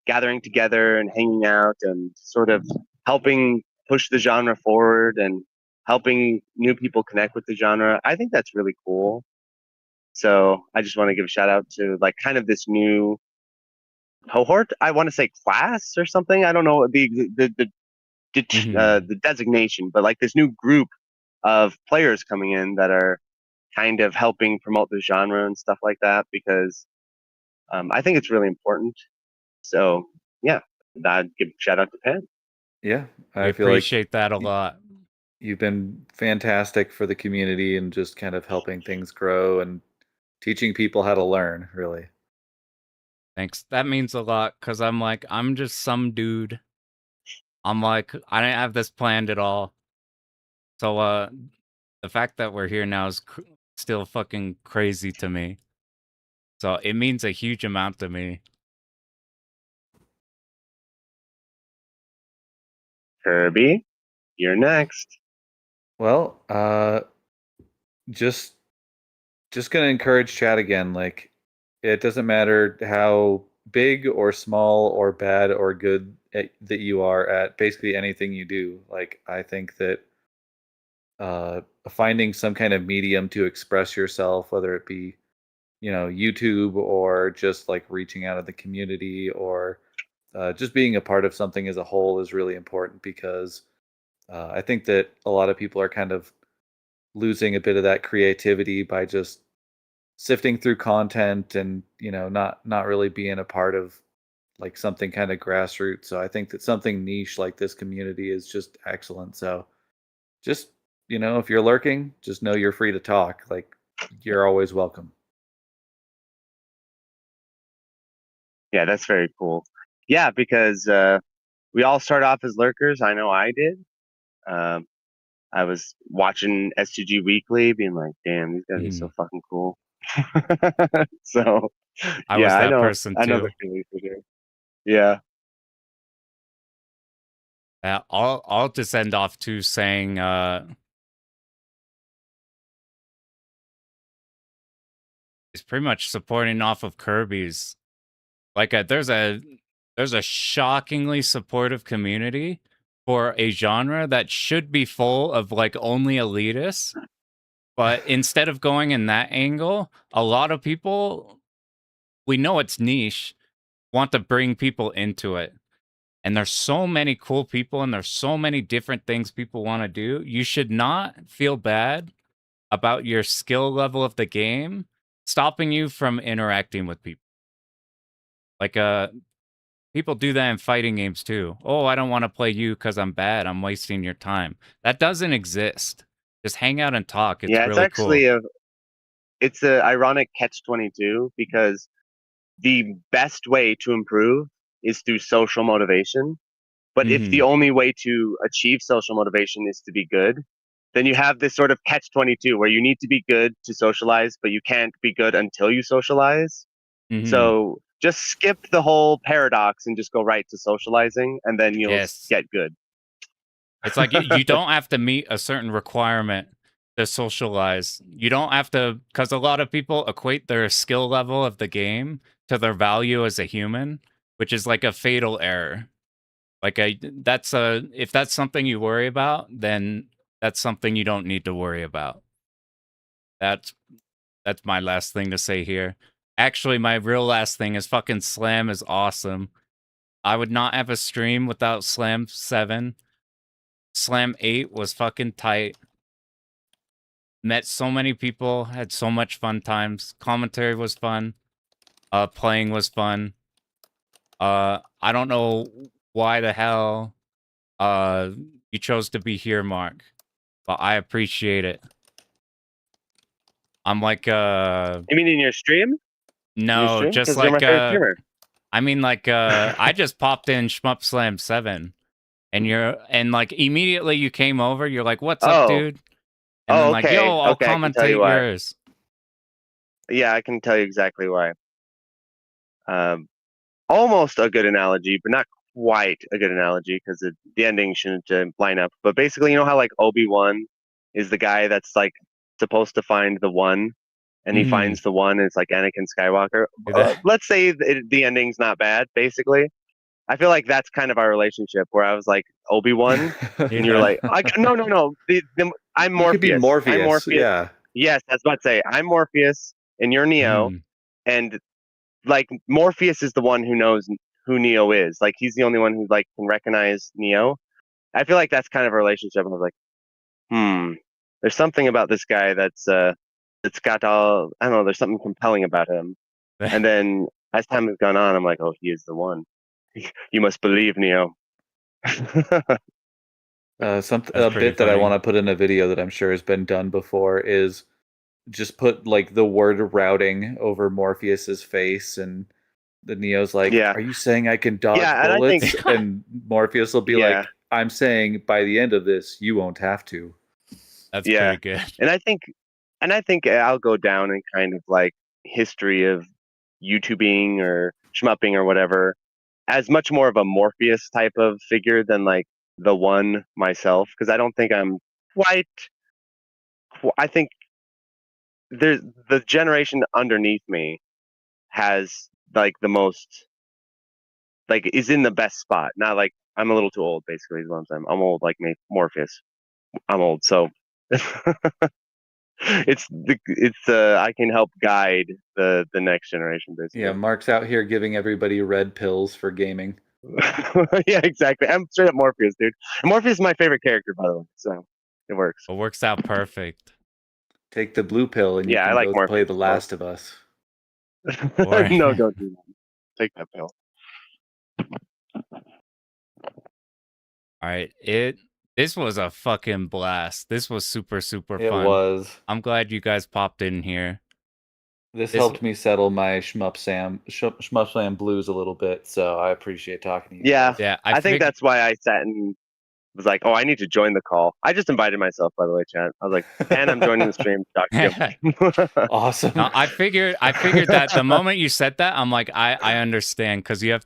[SPEAKER 2] gathering together and hanging out and sort of helping push the genre forward and helping new people connect with the genre. I think that's really cool. So I just want to give a shout out to like kind of this new cohort. I want to say class or something. I don't know the designation, but like this new group of players coming in that are kind of helping promote the genre and stuff like that, because I think it's really important. So yeah, I'd give a shout out to Penn.
[SPEAKER 3] Yeah,
[SPEAKER 1] I
[SPEAKER 3] feel like
[SPEAKER 1] appreciate that a lot.
[SPEAKER 3] You've been fantastic for the community and just kind of helping things grow and teaching people how to learn, really.
[SPEAKER 1] Thanks. That means a lot, because I'm just some dude. I'm like, I didn't have this planned at all. So the fact that we're here now is still fucking crazy to me. So it means a huge amount to me.
[SPEAKER 2] Kirby, you're next.
[SPEAKER 3] Well, just gonna encourage chat again. Like, it doesn't matter how big or small or bad or good that you are at basically anything you do. Like, I think that finding some kind of medium to express yourself, whether it be YouTube or just like reaching out to the community or just being a part of something as a whole is really important, because I think that a lot of people are kind of losing a bit of that creativity by just sifting through content and not really being a part of like something kind of grassroots. So I think that something niche like this community is just excellent. So just if you're lurking, just know you're free to talk. Like, you're always welcome.
[SPEAKER 2] Yeah, that's very cool. Yeah, because we all start off as lurkers. I know I did. I was watching S2G Weekly, being like, "Damn, these guys are so fucking cool." So,
[SPEAKER 1] I was that person too.
[SPEAKER 2] I know the feeling for sure. Yeah.
[SPEAKER 1] I'll just end off too saying it's pretty much supporting off of Kirby's. Like there's a shockingly supportive community for a genre that should be full of like only elitists. But instead of going in that angle, a lot of people, we know it's niche, want to bring people into it. And there's so many cool people and there's so many different things people want to do. You should not feel bad about your skill level of the game stopping you from interacting with people. Like people do that in fighting games too. Oh, I don't want to play you because I'm bad. I'm wasting your time. That doesn't exist. Just hang out and talk. It's really
[SPEAKER 2] actually
[SPEAKER 1] cool.
[SPEAKER 2] It's a ironic catch-22, because the best way to improve is through social motivation. But if the only way to achieve social motivation is to be good, then you have this sort of catch-22 where you need to be good to socialize, but you can't be good until you socialize. So just skip the whole paradox and just go right to socializing, and then you'll get good.
[SPEAKER 1] It's like you don't have to meet a certain requirement to socialize. You don't have to, because a lot of people equate their skill level of the game to their value as a human, which is like a fatal error. Like if that's something you worry about, then that's something you don't need to worry about. That's my last thing to say here. Actually, my real last thing is fucking Slam is awesome. I would not have a stream without Slam 7. Slam 8 was fucking tight. Met so many people, had so much fun times. Commentary was fun. Playing was fun. I don't know why the hell you chose to be here, Mark, but I appreciate it. I'm like
[SPEAKER 2] You mean in your stream?
[SPEAKER 1] No,
[SPEAKER 2] stream?
[SPEAKER 1] just like I mean, like I just popped in Shmup Slam 7, and like immediately you came over. You're like, "What's up, dude?" And then like, "Yo, I'll commentate yours."
[SPEAKER 2] Yeah, I can tell you exactly why. Almost a good analogy, but not quite a good analogy, because the ending shouldn't line up. But basically, you know how like Obi-Wan is the guy that's like supposed to find the one, and he finds the one, and it's like Anakin Skywalker. Let's say the ending's not bad, basically. I feel like that's kind of our relationship, where I was like Obi-Wan, and you're like, no. I'm Morpheus.
[SPEAKER 3] You could be Morpheus.
[SPEAKER 2] I'm Morpheus.
[SPEAKER 3] Yeah.
[SPEAKER 2] Yes, that's what I say. I'm Morpheus, and you're Neo, and like Morpheus is the one who knows who Neo is. Like he's the only one who like can recognize Neo. I feel like that's kind of a relationship. I was like, there's something about this guy that's got all, I don't know, there's something compelling about him. And then as time has gone on, I'm like, oh, he is the one. You must believe, Neo.
[SPEAKER 3] A bit that I want to put in a video that I'm sure has been done before is just put like the word routing over Morpheus's face, and the Neo's like,
[SPEAKER 2] Yeah.
[SPEAKER 3] "Are you saying I can dodge
[SPEAKER 2] Yeah, and I
[SPEAKER 3] bullets?"
[SPEAKER 2] think-
[SPEAKER 3] And Morpheus will be
[SPEAKER 2] Yeah.
[SPEAKER 3] like, "I'm saying by the end of this, you won't have to."
[SPEAKER 1] That's
[SPEAKER 2] Yeah.
[SPEAKER 1] pretty good.
[SPEAKER 2] And I think I'll go down in kind of like history of YouTubing or shmupping or whatever as much more of a Morpheus type of figure than like the one myself, because I don't think I'm quite. I think there's the generation underneath me has like the most, like is in the best spot. Not like I'm a little too old, basically, is what I'm saying. I'm old like me, Morpheus. I'm old, so I can help guide the next generation, basically.
[SPEAKER 3] Yeah, Mark's out here giving everybody red pills for gaming.
[SPEAKER 2] Yeah, exactly. I'm straight up Morpheus, dude. And Morpheus is my favorite character, by the way, so it works.
[SPEAKER 1] It works out perfect.
[SPEAKER 3] Take the blue pill and you
[SPEAKER 2] Yeah, I
[SPEAKER 3] can
[SPEAKER 2] like
[SPEAKER 3] both
[SPEAKER 2] Morpheus
[SPEAKER 3] play The
[SPEAKER 2] the
[SPEAKER 3] Last of Us.
[SPEAKER 2] No, don't do that. Take that pill.
[SPEAKER 1] All right, this was a fucking blast. This was super fun.
[SPEAKER 3] It was.
[SPEAKER 1] I'm glad you guys popped in here.
[SPEAKER 3] This helped me settle my Shmup Slam blues a little bit, so I appreciate talking to you.
[SPEAKER 2] Yeah,
[SPEAKER 3] guys.
[SPEAKER 1] Yeah,
[SPEAKER 2] I think that's why I sat and was like, oh, I need to join the call. I just invited myself, by the way, chat. I was like, and I'm joining the stream. Talk to you.
[SPEAKER 3] Awesome.
[SPEAKER 1] No, I figured that the moment you said that, I'm like, I understand, because you have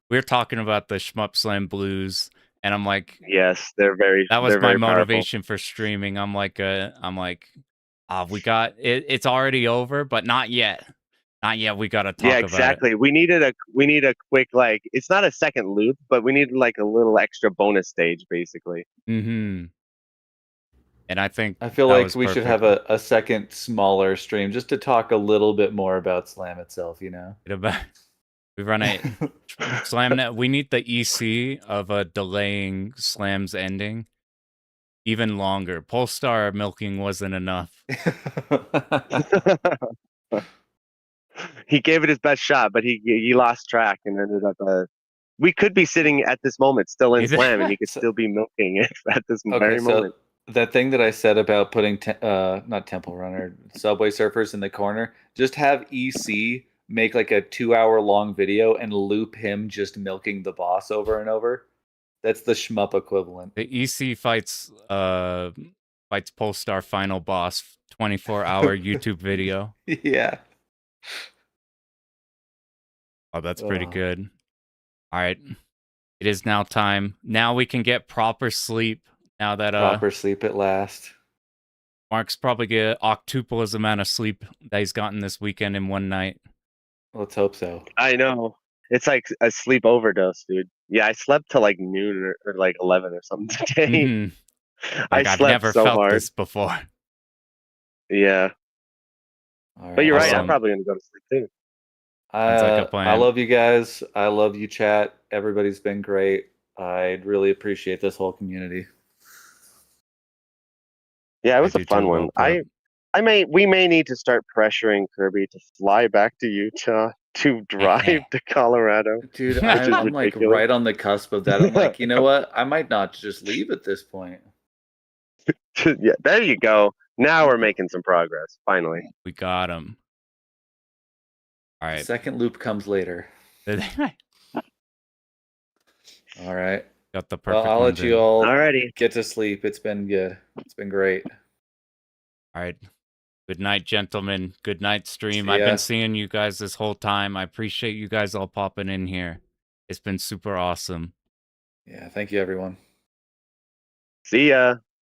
[SPEAKER 1] we were talking about the Shmup Slam blues, and I'm like,
[SPEAKER 2] yes, that
[SPEAKER 1] was my
[SPEAKER 2] very
[SPEAKER 1] motivation for streaming. I'm like, we got it. It's already over, but not yet. Not yet. We gotta talk
[SPEAKER 2] yeah, exactly.
[SPEAKER 1] about it.
[SPEAKER 2] We need a quick, like, it's not a second loop, but we need like a little extra bonus stage, basically.
[SPEAKER 1] Mm-hmm. And I
[SPEAKER 3] feel like we should have a second smaller stream just to talk a little bit more about Slam itself, you know?
[SPEAKER 1] We run a Slam net. We need the EC of delaying Slam's ending even longer. Polestar milking wasn't enough.
[SPEAKER 2] He gave it his best shot, but he lost track and ended up we could be sitting at this moment still in Slam, and he could still be milking it at this very moment.
[SPEAKER 3] That thing that I said about putting not Temple Runner, Subway Surfers in the corner, just have EC make like a 2-hour long video and loop him just milking the boss over and over. That's the shmup equivalent.
[SPEAKER 1] The EC fights Polestar final boss 24-hour YouTube video.
[SPEAKER 3] Yeah.
[SPEAKER 1] Oh, that's pretty good. All right. It is now time. Now we can get proper sleep. Now that
[SPEAKER 3] proper sleep at last.
[SPEAKER 1] Mark's probably get octuple amount of sleep that he's gotten this weekend in one night.
[SPEAKER 3] Let's hope so.
[SPEAKER 2] I know. It's like a sleep overdose, dude. Yeah, I slept till like noon or like 11 or something today.
[SPEAKER 1] Mm-hmm. Like, I've never
[SPEAKER 2] so
[SPEAKER 1] felt
[SPEAKER 2] hard.
[SPEAKER 1] this before.
[SPEAKER 2] Yeah.
[SPEAKER 3] Right,
[SPEAKER 2] but you're right. I'm probably going to go to sleep too.
[SPEAKER 3] I love you guys. I love you, chat. Everybody's been great. I really appreciate this whole community.
[SPEAKER 2] Yeah, it was a fun one. We may need to start pressuring Kirby to fly back to Utah to drive to Colorado.
[SPEAKER 3] Dude, I'm like right on the cusp of that. I'm like, you know what? I might not just leave at this point.
[SPEAKER 2] Yeah, there you go. Now we're making some progress. Finally,
[SPEAKER 1] we got him. All right.
[SPEAKER 3] The second loop comes later. All right.
[SPEAKER 1] Got the perfect.
[SPEAKER 3] I'll let you all
[SPEAKER 2] Alrighty.
[SPEAKER 3] get to sleep. It's been good. It's been great.
[SPEAKER 1] All right. Good night, gentlemen. Good night, stream. I've been seeing you guys this whole time. I appreciate you guys all popping in here. It's been super awesome.
[SPEAKER 3] Yeah, thank you, everyone.
[SPEAKER 2] See ya.